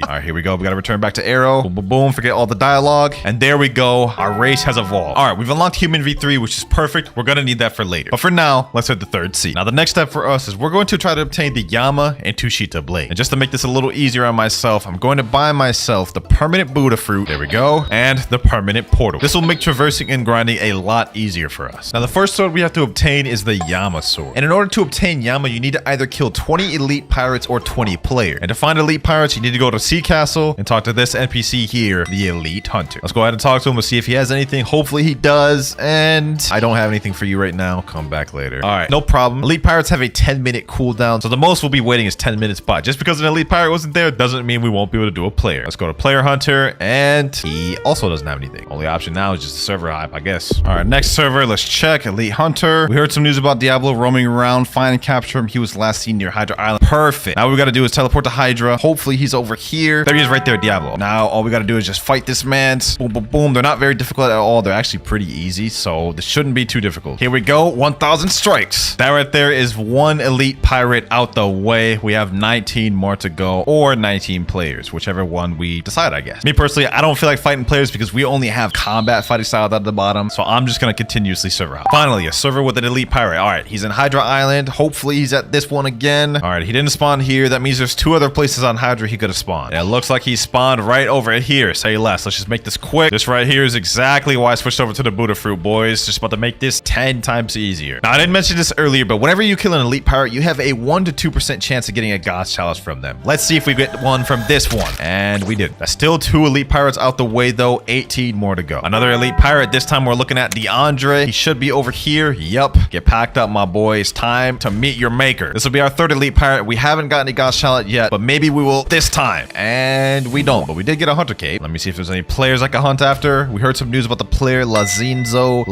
All right, here we go. We got to return back to Arrow. Boom, boom, boom. Forget all the dialogue. And there we go. Our race has evolved. All right, we've unlocked Human V3, which is perfect. We're going to need that for later. But for now, let's hit the 3rd sea. Now, the next step for us is we're going to try to obtain the Yama and Tushita blade. And just to make this a little easier on myself, I'm going to buy myself the permanent Buddha fruit. There we go. And the permanent portal. This will make traversing and grinding a lot easier for us. Now, the first sword we have to obtain is the Yama sword. And in order to obtain Yama, you need to either kill 20 elite pirates or 20 player. And to find elite pirates, you need to go to Sea Castle and talk to this NPC here, the Elite Hunter. Let's go ahead and talk to him. We'll see if he has anything. Hopefully he does. And I don't have anything for you right now. Come back later. All right, no problem. Elite pirates have a 10-minute cooldown, so the most we'll be waiting is 10 minutes. But just because an elite pirate wasn't there doesn't mean we won't be able to do a player. Let's go to Player Hunter, and he also doesn't have anything. Only option now is just a server hype, I guess. All right, next server. Let's check Elite Hunter. We heard some news about Diablo roaming around. Find and capture him. He was last seen near Hydra Island. Perfect. Now what we got to do is teleport to Hydra. Hopefully he's over here. There he is right there, Diablo. Now all we got to do is just fight this man. Boom, boom, boom. They're not very difficult at all. They're actually pretty easy, so this shouldn't be too difficult. Here we go. 1,000 strikes. That right there is one elite pirate out the way. We have 19 more to go, or 19 players, whichever one we decide, I guess. Me personally, I don't feel like fighting players because we only have combat fighting style at the bottom, so I'm just going to continuously server out. Finally, a server with an elite pirate. All right, he's in Hydra Island. Hopefully he's at this one again. All right, he didn't spawn here. That means there's 2 other places on Hydra he could have spawned. spawned. And it looks like he spawned right over here. Say less. Let's just make this quick. This right here is exactly why I switched over to the Buddha fruit, boys. Just about to make this 10 times easier. Now, I didn't mention this earlier, but whenever you kill an elite pirate, you have a 1 to 2% chance of getting a God's chalice from them. Let's see if we get one from this one. And we did. That's still 2 elite pirates out the way, though. 18 more to go. Another elite pirate. This time we're looking at DeAndre. He should be over here. Yup. Get packed up, my boy. It's time to meet your maker. This will be our 3rd elite pirate. We haven't gotten a God's chalice yet, but maybe we will this time. And we don't, but we did get a hunter cape. Let me see if there's any players I can hunt after. We heard some news about the player Lanzino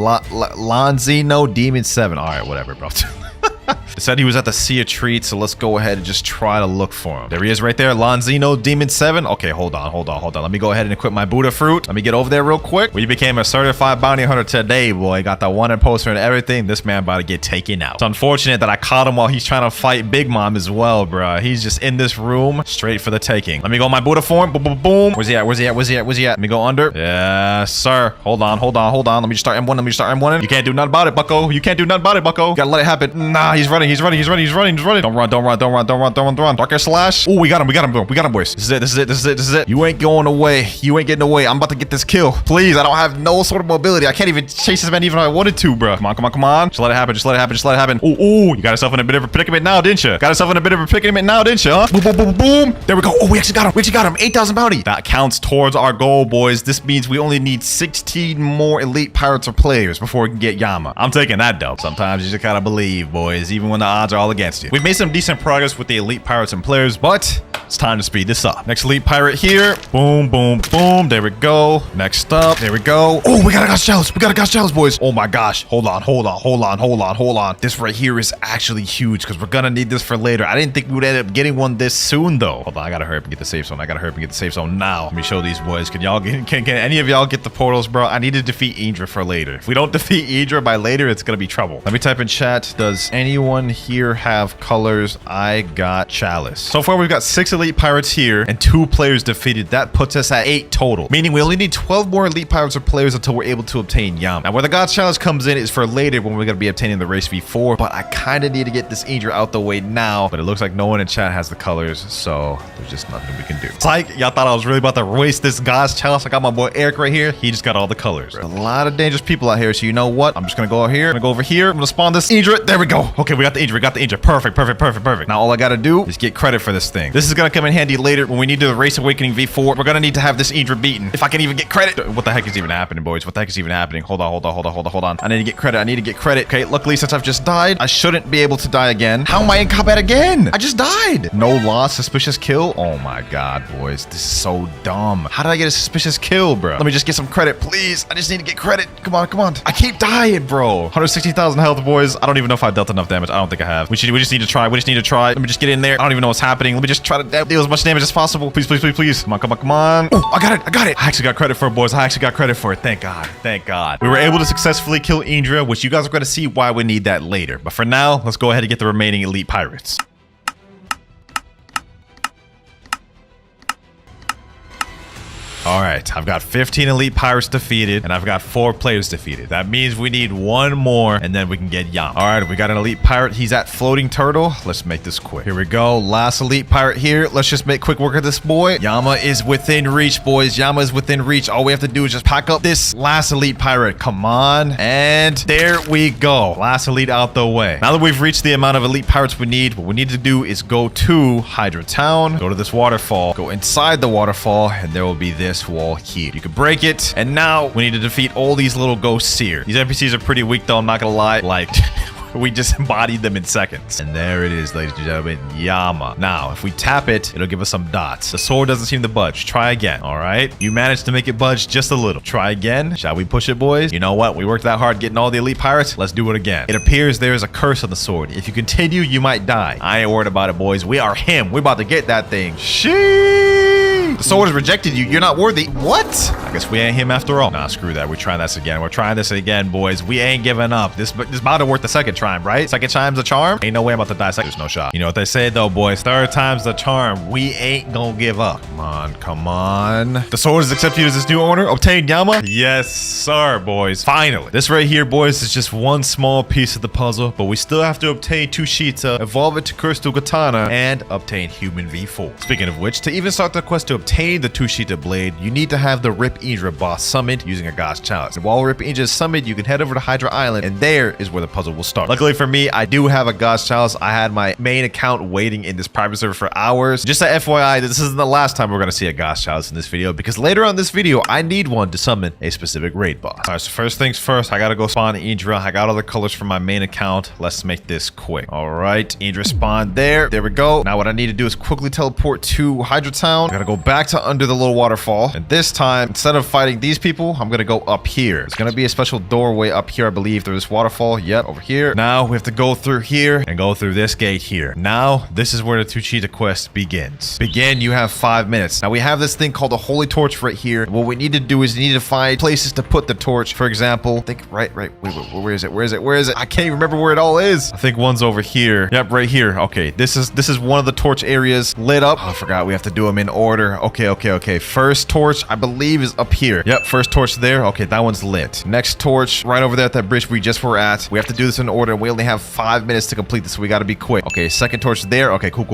Demon 7. All right, whatever, bro. It said he was at the Sea of Treats, so let's go ahead and just try to look for him. There he is right there, Lanzino Demon 7. Okay, hold on. Let me go ahead and equip my Buddha fruit. Let me get over there real quick. We became a certified bounty hunter today, boy. Got the wanted poster and everything. This man about to get taken out. It's unfortunate that I caught him while he's trying to fight Big Mom as well, bro. He's just in this room, straight for the taking. Let me go my Buddha form. Boom, boom, boom. Where's he at? Let me go under. Yes, sir. Hold on. Let me just start M1. You can't do nothing about it, bucko. You gotta let it happen. Nah, he's running. Don't run. Darker slash. Oh, we got him, boys. This is it. You ain't going away. You ain't getting away. I'm about to get this kill. Please, I don't have no sort of mobility. I can't even chase this man even if I wanted to, bro. Come on. Just let it happen. Ooh, you got yourself in a bit of a predicament now, didn't you? Huh? Boom. There we go. Oh, we actually got him. 8,000 bounty. That counts towards our goal, boys. This means we only need 16 more elite pirates or players before we can get Yama. I'm taking that, though. Sometimes you just gotta believe, boys, even when the odds are all against you. We've made some decent progress with the elite pirates and players, but it's time to speed this up. Next elite pirate here. Boom. There we go. Next up. There we go. Oh, we got a God's chalice, boys. Oh my gosh. Hold on. This right here is actually huge because we're gonna need this for later. I didn't think we would end up getting one this soon, though. Hold on. I gotta hurry up and get the safe zone. Now. Let me show these boys. Can any of y'all get the portals, bro? I need to defeat Idra for later. If we don't defeat Idra by later, it's gonna be trouble. Let me type in chat. Does anyone here have colors? I got chalice. So far, we've got 6 elite pirates here and 2 players defeated. That puts us at 8 total, meaning we only need 12 more elite pirates or players until we're able to obtain Yama. Now, where the God's chalice comes in is for later when we're going to be obtaining the race V4, but I kind of need to get this Idra out the way now, but it looks like no one in chat has the colors, so there's just nothing we can do. It's like y'all thought I was really about to waste this God's chalice. I got my boy Eric right here. He just got all the colors. There's a lot of dangerous people out here, so you know what? I'm just going to go out here. I'm going to go over here. I'm going to spawn this Idra. There we go. Okay, we got the Idra. Perfect. Now all I got to do is get credit for this thing. This is going to come in handy later when we need to race Awakening V4. We're going to need to have this Idra beaten. If I can even get credit. What the heck is even happening, boys? Hold on. I need to get credit. Okay, luckily since I've just died, I shouldn't be able to die again. How am I in combat again? I just died. No loss, suspicious kill. Oh my god, boys. This is so dumb. How did I get a suspicious kill, bro? Let me just get some credit, please. I just need to get credit. Come on. I keep dying, bro. 160,000 health, boys. I don't even know if I dealt enough damage. I don't think I have. We just need to try. Let me just get in there. I don't even know what's happening. Let me just try to deal as much damage as possible. Please. Come on. Oh, I got it. I actually got credit for it, boys. Thank God. We were able to successfully kill Idra, which you guys are going to see why we need that later. But for now, let's go ahead and get the remaining elite pirates. All right, I've got 15 elite pirates defeated, and I've got 4 players defeated. That means we need 1 more, and then we can get Yama. All right, we got an elite pirate. He's at Floating Turtle. Let's make this quick. Here we go. Last elite pirate here. Let's just make quick work of this boy. Yama is within reach, boys. Yama is within reach. All we have to do is just pack up this last elite pirate. Come on. And there we go. Last elite out the way. Now that we've reached the amount of elite pirates we need, what we need to do is go to Hydra Town, go to this waterfall, go inside the waterfall, and there will be this wall here. You can break it, and now we need to defeat all these little ghosts here. These NPCs are pretty weak, though. I'm not gonna lie. Like, we just embodied them in seconds. And there it is, ladies and gentlemen. Yama. Now, if we tap it, it'll give us some dots. The sword doesn't seem to budge. Try again. All right. You managed to make it budge just a little. Try again. Shall we push it, boys? You know what? We worked that hard getting all the elite pirates. Let's do it again. It appears there is a curse on the sword. If you continue, you might die. I ain't worried about it, boys. We are him. We're about to get that thing. Sheesh. The sword has rejected you. You're not worthy. What? I guess we ain't him after all. Nah, screw that. We're trying this again. We're trying this again, boys. We ain't giving up. This about to work the second time, right? Second time's a charm. Ain't no way I'm about to die second. There's no shot. You know what they say though, boys. Third time's the charm. We ain't gonna give up. Come on, come on. The sword is accepted as this new owner. Obtain Yama. Yes, sir, boys. Finally. This right here, boys, is just one small piece of the puzzle, but we still have to obtain Tushita, evolve it to Crystal Katana, and obtain Human V4. Speaking of which, to even start the quest to obtain the Tushita blade, you need to have the Rip Indra boss summoned using a God's Chalice. And while Rip Indra is summoned, you can head over to Hydra Island, and there is where the puzzle will start. Luckily for me, I do have a God's Chalice. I had my main account waiting in this private server for hours. Just a FYI, this isn't the last time we're going to see a God's Chalice in this video, because later on this video, I need one to summon a specific raid boss. All right, so first things first, I got to go spawn Indra. I got all the colors from my main account. Let's make this quick. All right, Indra spawned there. There we go. Now what I need to do is quickly teleport to Hydra Town. I gotta go back to under the little waterfall. And this time, instead of fighting these people, I'm gonna go up here. There's gonna be a special doorway up here, I believe, through this waterfall. Yep, over here. Now we have to go through here and go through this gate here. Now, this is where the Tushita quest begins. Begin, you have 5 minutes. Now we have this thing called a holy torch right here. What we need to do is we need to find places to put the torch. For example, I think wait, where is it? I can't even remember where it all is. I think one's over here. Yep, right here. Okay, this is one of the torch areas lit up. Oh, I forgot we have to do them in order. Okay. First torch, I believe, is up here. Yep, first torch there. Okay, that one's lit. Next torch right over there at that bridge we just were at. We have to do this in order. We only have 5 minutes to complete this, so we got to be quick. Okay, second torch there. Okay, cool.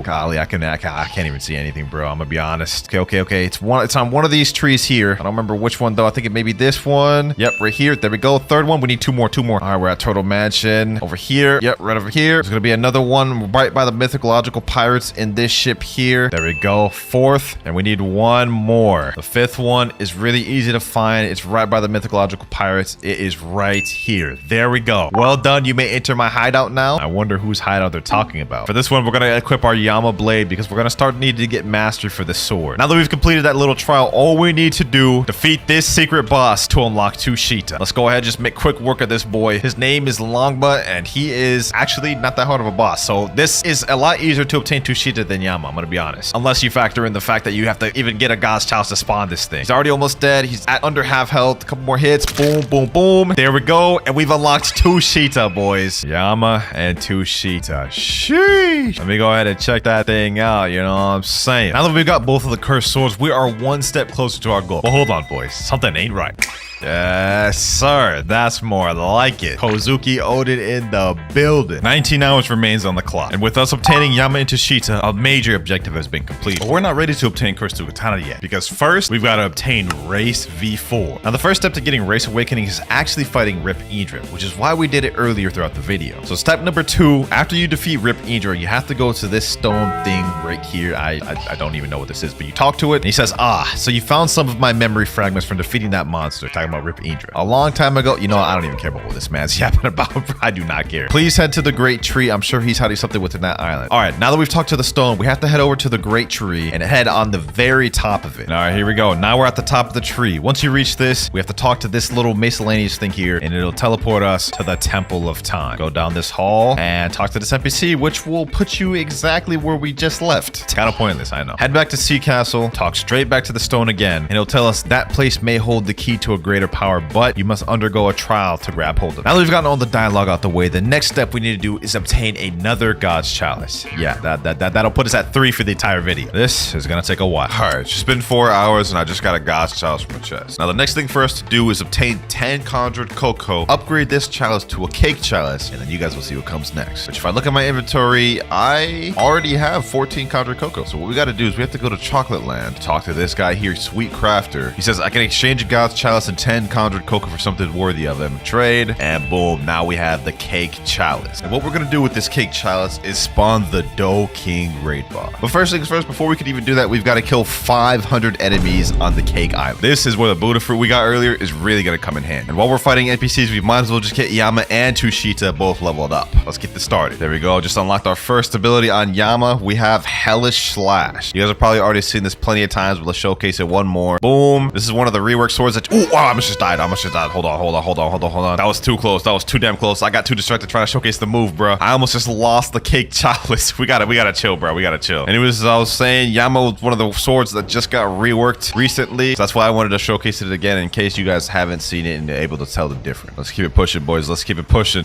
Golly, I can't even see anything, bro. I'm gonna be honest. Okay. It's on one of these trees here. I don't remember which one though. I think it may be this one. Yep, right here. There we go. Third one. We need two more. All right, we're at Turtle Mansion. Over here. Yep, right over here. There's gonna be another one right by the mythological pirates in this ship here. There we go. Fourth, and we need one more. The fifth one is really easy to find. It's right by the mythological pirates. It is right here. There we go. Well done. You may enter my hideout now. I wonder whose hideout they're talking about. For this one, we're gonna equip our Yama blade because we're gonna start needing to get mastery for the sword. Now that we've completed that little trial, all we need to do, defeat this secret boss to unlock Tushita. Let's go ahead and just make quick work of this boy. His name is Longbutt, and he is actually not that hard of a boss. So this is a lot easier to obtain Tushita than Yama, I'm gonna be honest. Unless you factor in the fact that you have to even get a God's Chalice to spawn this thing. He's already almost dead. He's at under half health. A couple more hits. Boom. There we go. And we've unlocked Tushita, boys. Yama and Tushita. Sheesh. Let me go ahead and check that thing out. You know what I'm saying? Now that we've got both of the cursed swords, we are one step closer to our goal. But hold on, boys. Something ain't right. Yes, sir. That's more like it. Kozuki Odin in the building. 19 hours remains on the clock. And with us obtaining Yama and Tushita, a major objective has been completed. But we're not ready to obtain Crystal Katana yet, because first, we've got to obtain Race V4. Now, the first step to getting Race Awakening is actually fighting Rip Indra, which is why we did it earlier throughout the video. So step number 2, after you defeat Rip Indra, you have to go to this stone thing right here. I don't even know what this is, but you talk to it, and he says, so you found some of my memory fragments from defeating that monster. Talking about Rip Indra. A long time ago, you know, I don't even care about what this man's yapping about. I do not care. Please head to the Great Tree. I'm sure he's hiding something within that island. All right, now that we've talked to the stone, we have to head over to the Great Tree and head on the very top of it. All right, here we go. Now we're at the top of the tree. Once you reach this, we have to talk to this little miscellaneous thing here, and it'll teleport us to the Temple of Time. Go down this hall and talk to this NPC, which will put you exactly where we just left. It's kind of pointless, I know. Head back to Sea Castle, talk straight back to the stone again, and it'll tell us that place may hold the key to a greater power, but you must undergo a trial to grab hold of it. Now that we've gotten all the dialogue out the way, the next step we need to do is obtain another God's Chalice. Yeah, that'll put us at 3 for the entire video. This is gonna take a while. All right, it's just been 4 hours and I just got a God's Chalice from my chest. Now the next thing for us to do is obtain 10 conjured cocoa, upgrade this chalice to a cake chalice, and then you guys will see what comes next. Which if I look at my inventory, I already have 14 conjured cocoa. So what we gotta do is we have to go to Chocolate Land, talk to this guy here, Sweet Crafter. He says I can exchange a God's Chalice and 10 conjured cocoa for something worthy of him. Trade, and boom, now we have the cake chalice. And what we're gonna do with this cake chalice is spawn the Dough King raid boss. But first things first, before we can even do that, we've got to kill 500 enemies on the cake island. This is where the Buddha fruit we got earlier is really gonna come in handy. And while we're fighting NPCs, we might as well just get Yama and Tushita both leveled up. Let's get this started. There we go. Just unlocked our first ability on Yama. We have Hellish Slash. You guys have probably already seen this plenty of times, but let's showcase it one more. Boom. This is one of the rework swords that, almost just died. Hold on. That was too close. That was too damn close. I got too distracted trying to showcase the move, bro. I almost just lost the cake chalice. We gotta chill, bro. We gotta chill. Anyways, as I was saying, Yama was one of the swords that just got reworked recently. So that's why I wanted to showcase it again in case you guys haven't seen it and are able to tell the difference. Let's keep it pushing, boys. Let's keep it pushing.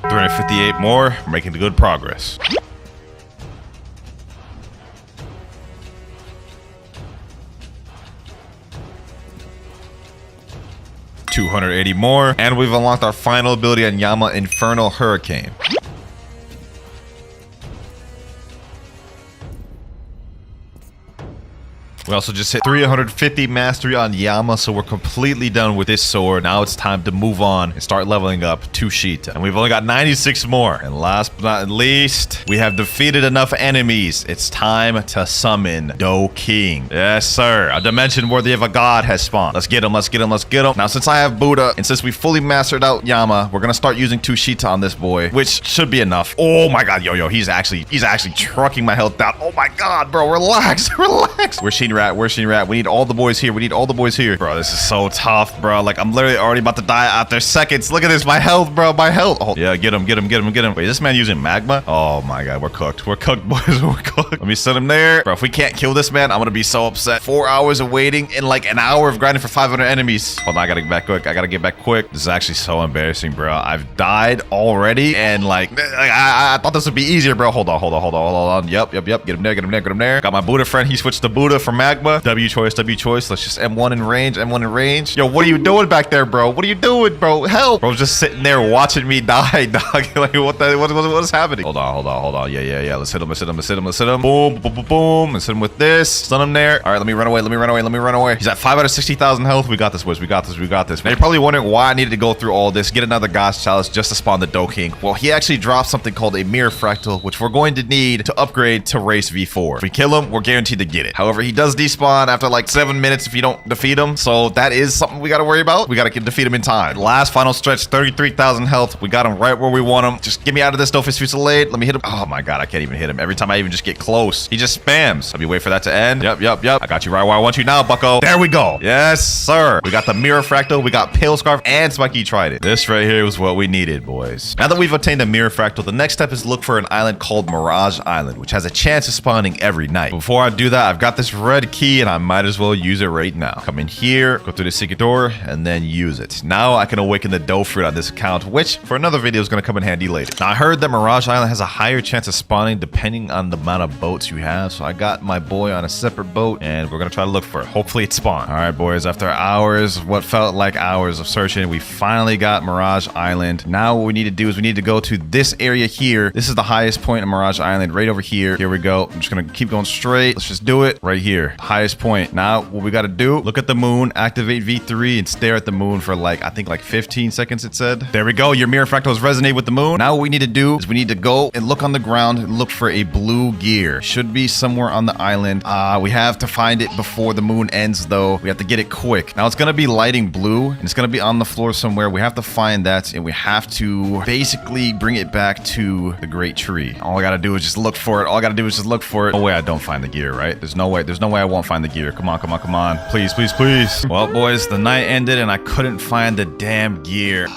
$358 more. We're making good progress. $280 more, and we've unlocked our final ability on Yama, Infernal Hurricane. We also just hit 350 mastery on Yama, so we're completely done with this sword. Now it's time to move on and start leveling up Tushita. And we've only got 96 more. And last but not least, we have defeated enough enemies. It's time to summon Do King. Yes, sir. A dimension worthy of a god has spawned. Let's get him, let's get him, let's get him. Now, since I have Buddha, and since we fully mastered out Yama, we're gonna start using Tushita on this boy, which should be enough. Oh my god, yo, he's actually trucking my health down. Oh my god, bro, relax, relax. Where's Sheen Rat? Where's Sheen Rat? We need all the boys here. We need all the boys here. Bro, this is so tough, bro. Like, I'm literally already about to die after seconds. Look at this. My health, bro. My health. Oh, yeah, get him. Wait, is this man using magma? Oh, my God. We're cooked. We're cooked, boys. We're cooked. Let me set him there. Bro, if we can't kill this man, I'm gonna be so upset. 4 hours of waiting and like an hour of grinding for 500 enemies. Hold on, I gotta get back quick. This is actually so embarrassing, bro. I've died already, and like, I thought this would be easier, bro. Hold on. Yep. Get him there. Got my Buddha friend. He switched to Buddha from magma. W choice. Let's just M1 in range. Yo, what are you doing back there, bro? What are you doing, bro? Help! Bro's just sitting there watching me die, dog. Like, what is happening? Hold on. Yeah. Let's hit him. Boom. Let's hit him with this. Stun him there. All right, let me run away. He's at 5 out of 60,000 health. We got this, boys. We got this. Now, you're probably wondering why I needed to go through all this, get another God's Chalice just to spawn the Do King. Well, he actually dropped something called a Mirror Fractal, which we're going to need to upgrade to Race V4. If we kill him, we're guaranteed to get it. However, he does despawn after like 7 minutes if you don't defeat him, so that is something we got to worry about. We got to defeat him in time. Last final stretch, 33,000 health. We got him right where we want him. Just get me out of this, Dofus Fusillade. Let me hit him. Oh my god, I can't even hit him. Every time I even just get close, he just spams. Let me wait for that to end. Yep. I got you right where I want you now, bucko. There we go. Yes, sir. We got the Mirror Fractal, we got Pale Scarf, and Spiky Trident. This right here was what we needed, boys. Now that we've obtained the Mirror Fractal, the next step is look for an island called Mirage Island, which has a chance of spawning every night. Before I do that, I've got this red key, and I might as well use it right now. Come in here, go through the secret door, and then use it. Now I can awaken the dough fruit on this account, which for another video is going to come in handy later. Now I heard that Mirage Island has a higher chance of spawning depending on the amount of boats you have, so I got my boy on a separate boat, and we're going to try to look for it. Hopefully it spawned. All right, boys, after hours, what felt like hours of searching, we finally got Mirage Island. Now what we need to do is we need to go to this area here. This is the highest point in Mirage Island, right over here. Here we go. I'm just going to keep going straight. Let's just do it right here. Highest point. Now what we got to do, look at the moon, activate V3, and stare at the moon for like, I think like 15 seconds it said. There we go. Your mirror fractals resonate with the moon. Now what we need to do is we need to go and look on the ground and look for a blue gear. Should be somewhere on the island. We have to find it before the moon ends though. We have to get it quick. Now it's going to be lighting blue and it's going to be on the floor somewhere. We have to find that and we have to basically bring it back to the great tree. All I got to do is just look for it. No way I don't find the gear, right? There's no way I won't find the gear. Come on. Please. Well, boys, the night ended and I couldn't find the damn gear.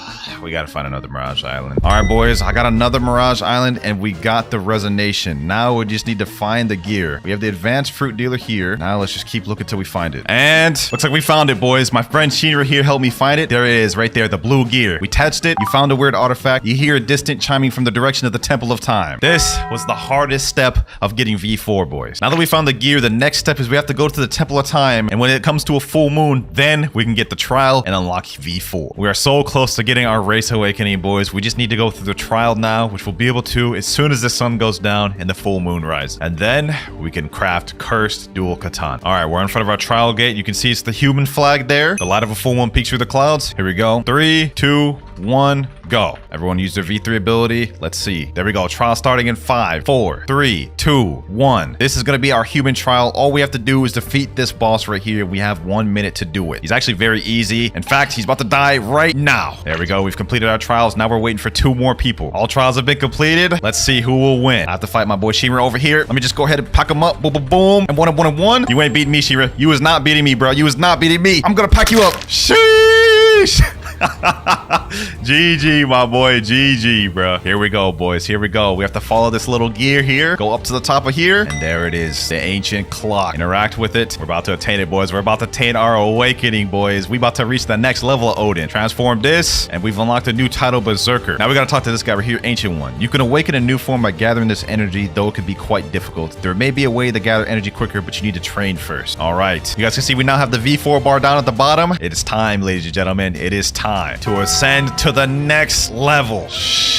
We gotta find another Mirage Island. All right, boys, I got another Mirage Island and we got the resonation. Now we just need to find the gear. We have the advanced fruit dealer here. Now let's just keep looking till we find it. And looks like we found it, boys. My friend Shinra here helped me find it. There it is, right there, the blue gear. We touched it. You found a weird artifact. You hear a distant chiming from the direction of the Temple of Time. This was the hardest step of getting V4, boys. Now that we found the gear, the next step is we have to go to the Temple of Time. And when it comes to a full moon, then we can get the trial and unlock V4. We are so close to getting our race awakening, boys. We just need to go through the trial now, which we'll be able to as soon as the sun goes down and the full moon rises. And then we can craft cursed dual katana. All right, we're in front of our trial gate. You can see it's the human flag there. The light of a full moon peeks through the clouds. Here we go. 3, 2, 1, go. Everyone use their V3 ability. Let's see. There we go. Trial starting in 5, 4, 3, 2, 1. This is going to be our human trial. All we have to do is defeat this boss right here. We have 1 minute to do it. He's actually very easy. In fact, he's about to die right now. There we go. We've completed our trials. Now we're waiting for 2 more people. All trials have been completed. Let's see who will win. I have to fight my boy Shira over here. Let me just go ahead and pack him up. Boom, boom, boom. And 1. You ain't beating me, Shira. You is not beating me, bro. You is not beating me. I'm going to pack you up. Sheesh. GG, my boy. GG, bro. Here we go, boys. Here we go. We have to follow this little gear here. Go up to the top of here. And there it is. The ancient clock. Interact with it. We're about to attain it, boys. We're about to attain our awakening, boys. We about to reach the next level of Odin. Transform this. And we've unlocked a new title, Berserker. Now we got to talk to this guy right here, Ancient One. You can awaken a new form by gathering this energy, though it can be quite difficult. There may be a way to gather energy quicker, but you need to train first. All right. You guys can see we now have the V4 bar down at the bottom. It is time, ladies and gentlemen. It is time to ascend to the next level.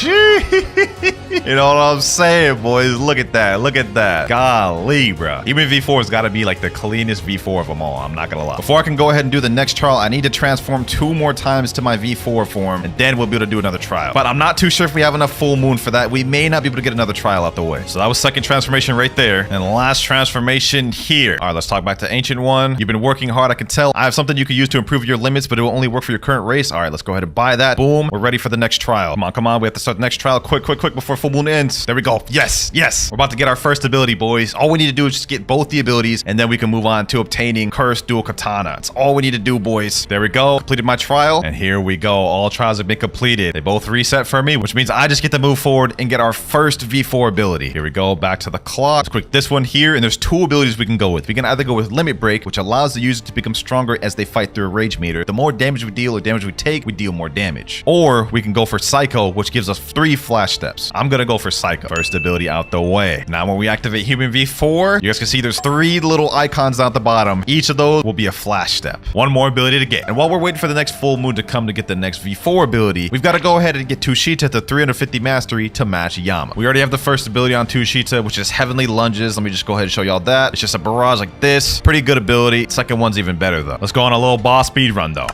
You know what I'm saying, boys? Look at that. Look at that. Golly, bro. Even V4 has got to be like the cleanest V4 of them all. I'm not gonna lie. Before I can go ahead and do the next trial, I need to transform 2 more times to my V4 form, and then we'll be able to do another trial. But I'm not too sure if we have enough full moon for that. We may not be able to get another trial out the way. So that was second transformation right there. And last transformation here. All right, let's talk back to Ancient One. You've been working hard, I can tell. I have something you can use to improve your limits, but it will only work for your current race. All right, let's go ahead and buy that. Boom. We're ready for the next trial. Come on, come on. We have to start the next trial quick before full moon ends. There we go. Yes, yes. We're about to get our first ability, boys. All we need to do is just get both the abilities, and then we can move on to obtaining Cursed Dual Katana. That's all we need to do, boys. There we go. Completed my trial, and here we go. All trials have been completed. They both reset for me, which means I just get to move forward and get our first V4 ability. Here we go. Back to the clock. Let's click this one here, and there's 2 abilities we can go with. We can either go with Limit Break, which allows the user to become stronger as they fight through a rage meter. The more damage we deal or damage we take, we deal more damage. Or we can go for Psycho, which gives us 3 flash steps. I'm gonna go for Psycho. First ability out the way. Now when we activate Human V4, you guys can see there's 3 little icons down at the bottom. Each of those will be a flash step. 1 more ability to get. And while we're waiting for the next full moon to come to get the next V4 ability, we've got to go ahead and get Tushita to 350 mastery to match Yama. We already have the first ability on Tushita, which is Heavenly Lunges. Let me just go ahead and show y'all that. It's just a barrage like this. Pretty good ability. Second one's even better though. Let's go on a little boss speed run though.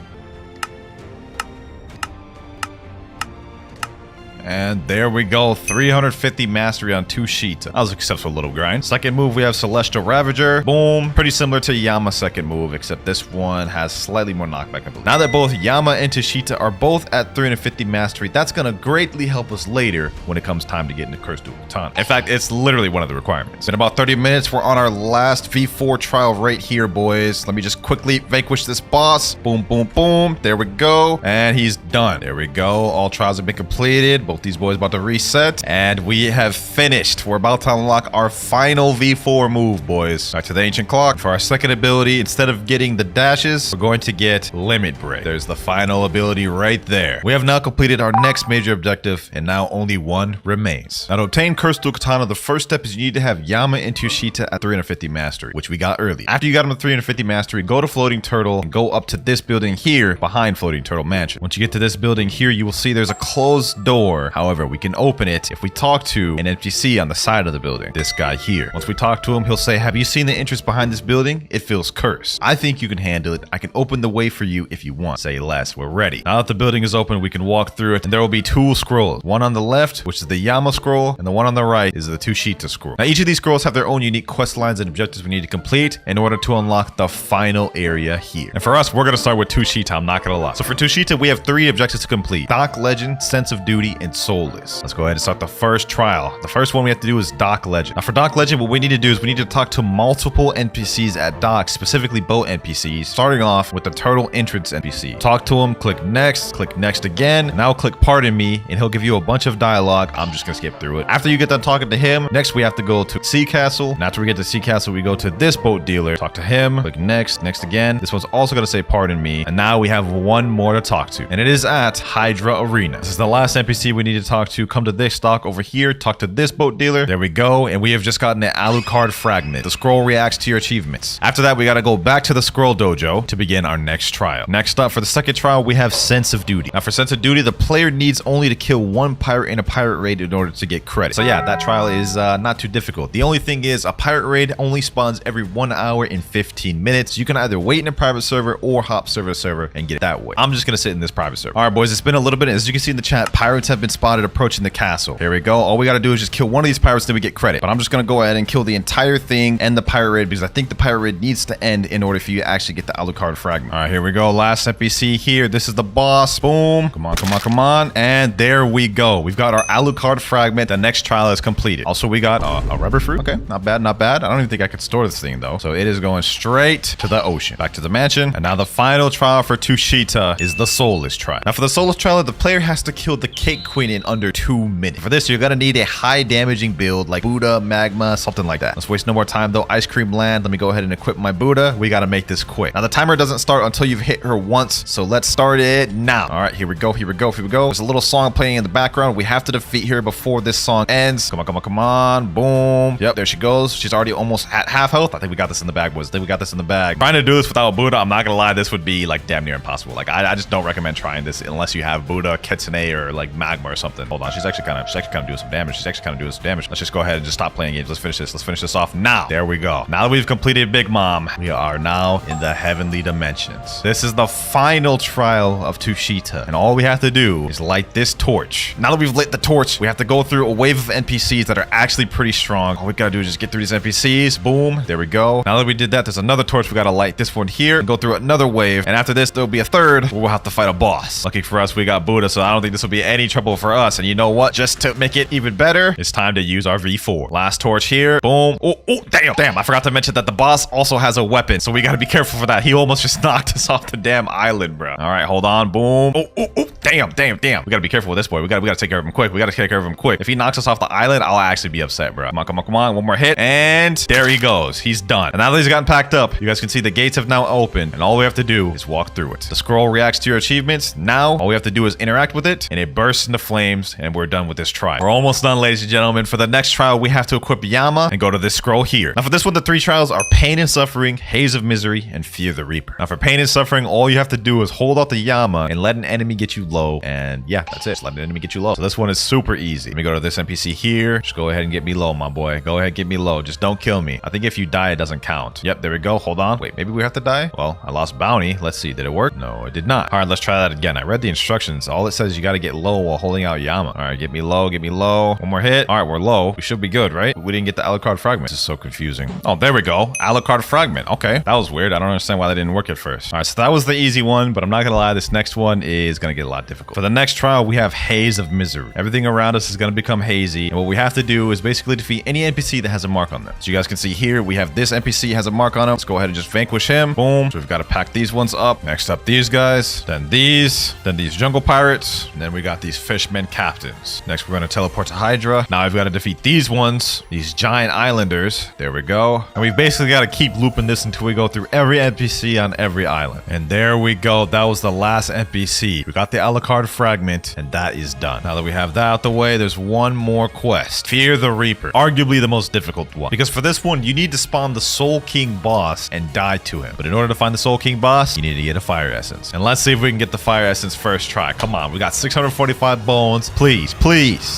And there we go, 350 mastery on Tushita. That was a successful little grind. Second move, we have Celestial Ravager. Boom. Pretty similar to Yama's second move, except this one has slightly more knockback, I believe. Now that both Yama and Tushita are both at 350 mastery, that's going to greatly help us later when it comes time to get into Cursed Dual Katana. In fact, it's literally one of the requirements. In about 30 minutes, we're on our last V4 trial right here, boys. Let me just quickly vanquish this boss. Boom, boom, boom. There we go. And he's done. There we go. All trials have been completed. Both these boys about to reset, and we have finished. We're about to unlock our final V4 move, boys. Back to the ancient clock. For our second ability, instead of getting the dashes, we're going to get Limit Break. There's the final ability right there. We have now completed our next major objective, and now only 1 remains. Now to obtain Cursed Dual Katana, the first step is you need to have Yama and Tushita at 350 mastery, which we got early. After you got them to 350 mastery, go to Floating Turtle and go up to this building here behind Floating Turtle Mansion. Once you get to this building here, you will see there's a closed door. However, we can open it if we talk to an NPC on the side of the building. This guy here. Once we talk to him, he'll say, "Have you seen the entrance behind this building? It feels cursed. I think you can handle it. I can open the way for you if you want." Say less. We're ready. Now that the building is open, we can walk through it, and there will be 2 scrolls. One on the left, which is the Yama scroll, and the one on the right is the Tushita scroll. Now each of these scrolls have their own unique quest lines and objectives we need to complete in order to unlock the final area here. And for us, we're going to start with Tushita. I'm not going to lie. So for Tushita, we have 3 objectives to complete: Dock Legend, Sense of Duty, and Soulless. Let's go ahead and start the first trial. The first one we have to do is Dock Legend. Now for Dock Legend, what we need to do is we need to talk to multiple NPCs at Dock, specifically boat NPCs, starting off with the Turtle Entrance NPC. Talk to him, click next again, now click Pardon Me, and he'll give you a bunch of dialogue. I'm just gonna skip through it. After you get done talking to him, next we have to go to Sea Castle. And after we get to Sea Castle, we go to this boat dealer, talk to him, click next again. This one's also gonna say Pardon Me, and now we have 1 more to talk to, and it is at Hydra Arena. This is the last NPC we we need to talk to, come to this dock over here, talk to this boat dealer. There we go. And we have just gotten an Alucard fragment. The scroll reacts to your achievements. After that, we got to go back to the scroll dojo to begin our next trial. Next up, for the second trial, we have Sense of Duty. Now, for Sense of Duty, the player needs only to kill one pirate in a pirate raid in order to get credit. So yeah, that trial is not too difficult. The only thing is a pirate raid only spawns every 1 hour and 15 minutes. You can either wait in a private server or hop server to server and get it that way. I'm just going to sit in this private server. All right, boys, it's been a little bit. As you can see in the chat, pirates have been spotted approaching the castle. Here we go. All we got to do is just kill one of these pirates, then we get credit. But I'm just going to go ahead and kill the entire thing and the pirate raid because I think the pirate raid needs to end in order for you to actually get the Alucard fragment. All right, here we go. Last NPC here. This is the boss. Boom. Come on, come on, come on. And there we go. We've got our Alucard fragment. The next trial is completed. Also, we got a rubber fruit. Okay, not bad, not bad. I don't even think I could store this thing though. So it is going straight to the ocean. Back to the mansion. And now the final trial for Tushita is the Soulless trial. Now for the Soulless trial, the player has to kill the Cake Queen in under 2 minutes. For this, you're gonna need a high damaging build like Buddha, Magma, something like that. Let's waste no more time though. Ice Cream Land. Let me go ahead and equip my Buddha. We gotta make this quick. Now the timer doesn't start until you've hit her once. So let's start it now. All right, here we go, here we go, here we go. There's a little song playing in the background. We have to defeat her before this song ends. Come on, come on, come on. Boom. Yep, there she goes. She's already almost at half health. I think we got this in the bag, boys. I think we got this in the bag. Trying to do this without Buddha, I'm not gonna lie, this would be like damn near impossible. Like I just don't recommend trying this unless you have Buddha, Kitsune, or like Magma or something. Hold on, she's actually kind of doing some damage. She's actually kind of doing some damage. Let's just go ahead and just stop playing games. Let's finish this. Let's finish this off now. There we go. Now that we've completed Big Mom, we are now in the heavenly dimensions. This is the final trial of Tushita, and all we have to do is light this torch. Now that we've lit the torch, we have to go through a wave of NPCs that are actually pretty strong. All we gotta do is just get through these NPCs. Boom. There we go. Now that we did that, there's another torch. We gotta light this one here and go through another wave. And after this, there'll be a third where we'll have to fight a boss. Lucky for us, we got Buddha, so I don't think this will be any trouble for us. And you know what? Just to make it even better, it's time to use our V4. Last torch here. Boom. Oh, damn. I forgot to mention that the boss also has a weapon, so we gotta be careful for that. He almost just knocked us off the damn island, bro. All right, hold on. Boom. Oh, damn. We gotta be careful with this boy. We gotta take care of him quick. We gotta take care of him quick. If he knocks us off the island, I'll actually be upset, bro. Come on. One more hit. And there he goes. He's done. And now that he's gotten packed up, you guys can see the gates have now opened, and all we have to do is walk through it. The scroll reacts to your achievements. Now, all we have to do is interact with it, and it bursts into flames, and we're done with this trial. We're almost done, ladies and gentlemen. For the next trial, we have to equip Yama and go to this scroll here. Now, for this one, the 3 trials are Pain and Suffering, Haze of Misery, and Fear the Reaper. Now, for Pain and Suffering, all you have to do is hold out the Yama and let an enemy get you low, and yeah, that's it. Just let an enemy get you low. So this one is super easy. Let me go to this NPC here. Just go ahead and get me low, my boy. Go ahead, get me low. Just don't kill me. I think if you die, it doesn't count. Yep, there we go. Hold on. Wait, maybe we have to die? Well, I lost bounty. Let's see. Did it work? No, it did not. All right, let's try that again. I read the instructions. All it says is you got to get low while holding out Yama. All right, get me low. Get me low. One more hit. All right, we're low. We should be good, right? We didn't get the Alucard fragment. This is so confusing. Oh, there we go. Alucard fragment. Okay, that was weird. I don't understand why that didn't work at first. All right, so that was the easy one, but I'm not going to lie. This next one is going to get a lot difficult. For the next trial, we have Haze of Misery. Everything around us is going to become hazy, and what we have to do is basically defeat any NPC that has a mark on them. So you guys can see here, we have this NPC has a mark on him. Let's go ahead and just vanquish him. Boom. So we've got to pack these ones up. Next up, these guys. Then these jungle pirates. And then we got these fishmen captains. Next, we're going to teleport to Hydra. Now I've got to defeat these ones, these giant islanders. There we go. And we've basically got to keep looping this until we go through every NPC on every island. And there we go. That was the last NPC. We got the Alucard fragment, and that is done. Now that we have that out the way, there's one more quest. Fear the Reaper. Arguably the most difficult one. Because for this one, you need to spawn the Soul King boss and die to him. But in order to find the Soul King boss, you need to get a fire essence. And let's see if we can get the fire essence first try. Come on, we got 645 bones. Please.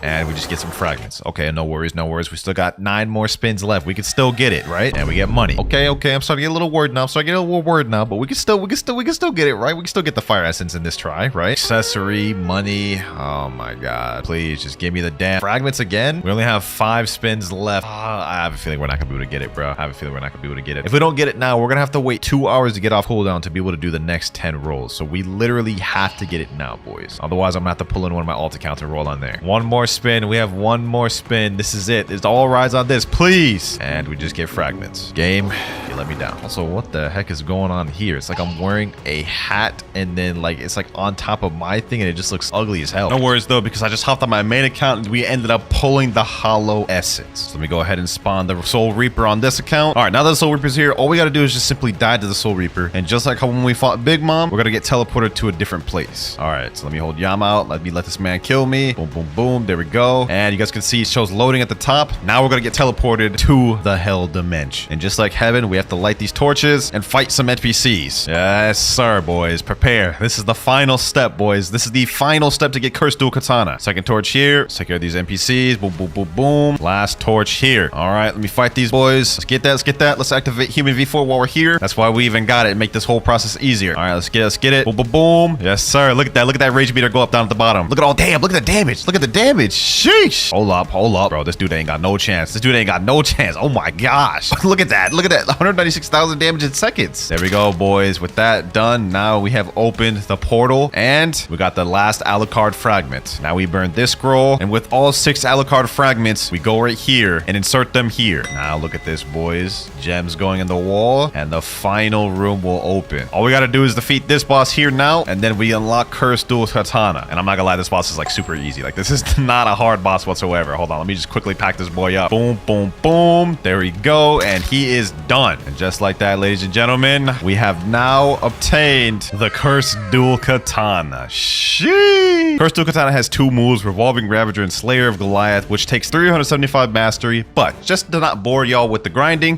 And we just get some fragments. Okay, no worries. We still got 9 more spins left. We can still get it, right? And we get money. Okay. I'm starting to get a little worried now. But we can still get it, right? We can still get the fire essence in this try, right? Accessory, money. Oh my god. Please just give me the damn fragments again. We only have 5 spins left. I have a feeling we're not gonna be able to get it, bro. If we don't get it now, we're gonna have to wait 2 hours to get off cooldown to be able to do the next 10 rolls. So we literally have to get it now, boys. Otherwise, I'm gonna have to pull in one of my alt accounts and roll on there. One more spin. We have one more spin. This is it. It all rides on this, please. And we just get fragments. Game, you let me down. Also, what the heck is going on here? It's like I'm wearing a hat and then like it's like on top of my thing and it just looks ugly as hell. No worries though, because I just hopped on my main account and we ended up pulling the hollow essence. So let me go ahead and spawn the Soul Reaper on this account. All right, now that the Soul Reaper's here, all we got to do is just simply die to the Soul Reaper. And just like how when we fought Big Mom, we're going to get teleported to a different place. All right, so let me hold Yama out. Let me let this man man, kill me. Boom, boom, boom. There we go. And you guys can see it shows loading at the top. Now we're gonna get teleported to the hell dimension. And just like heaven, we have to light these torches and fight some NPCs. Yes, sir, boys. Prepare. This is the final step, boys. This is the final step to get Cursed Dual Katana. Second torch here. Let's take care of these NPCs. Boom, boom, boom, boom. Last torch here. All right, let me fight these boys. Let's get that. Let's get that. Let's activate Human V4 while we're here. That's why we even got it and make this whole process easier. All right, let's get it. Boom, boom, boom. Yes, sir. Look at that. Look at that rage meter go up down at the bottom. Look at all, damn, look at the damage. Look at the damage. Sheesh. Hold up. Bro, this dude ain't got no chance. This dude ain't got no chance. Oh my gosh. Look at that. Look at that. 196,000 damage in seconds. There we go, boys. With that done, now we have opened the portal and we got the last Alucard fragment. Now we burn this scroll, and with all 6 Alucard fragments, we go right here and insert them here. Now look at this, boys. Gems going in the wall, and the final room will open. All we gotta do is defeat this boss here now, and then we unlock Cursed Dual Katana. And I'm not gonna lie, this boss is like super easy. Like, this is not a hard boss whatsoever. Hold on, let me just quickly pack this boy up. Boom, boom, boom. There we go, and he is done. And just like that, ladies and gentlemen, we have now obtained the Cursed Dual Katana. Sheesh. Cursed Dual Katana has 2 moves, Revolving Ravager and Slayer of Goliath, which takes 375 mastery, but just to not bore y'all with the grinding,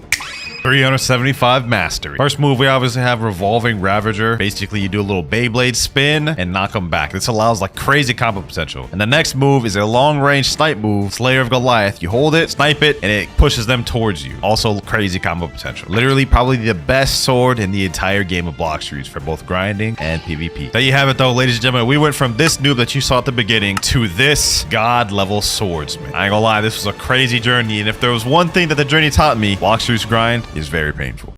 375 mastery. First move, we obviously have Revolving Ravager. Basically, you do a little Beyblade spin and knock them back. This allows like crazy combo potential. And the next move is a long-range snipe move, Slayer of Goliath. You hold it, snipe it, and it pushes them towards you. Also, crazy combo potential. Literally, probably the best sword in the entire game of Blox for both grinding and PvP. There you have it, though, ladies and gentlemen. We went from this noob that you saw at the beginning to this god-level swordsman. I ain't gonna lie, this was a crazy journey, and if there was one thing that the journey taught me, Blox grind is very painful.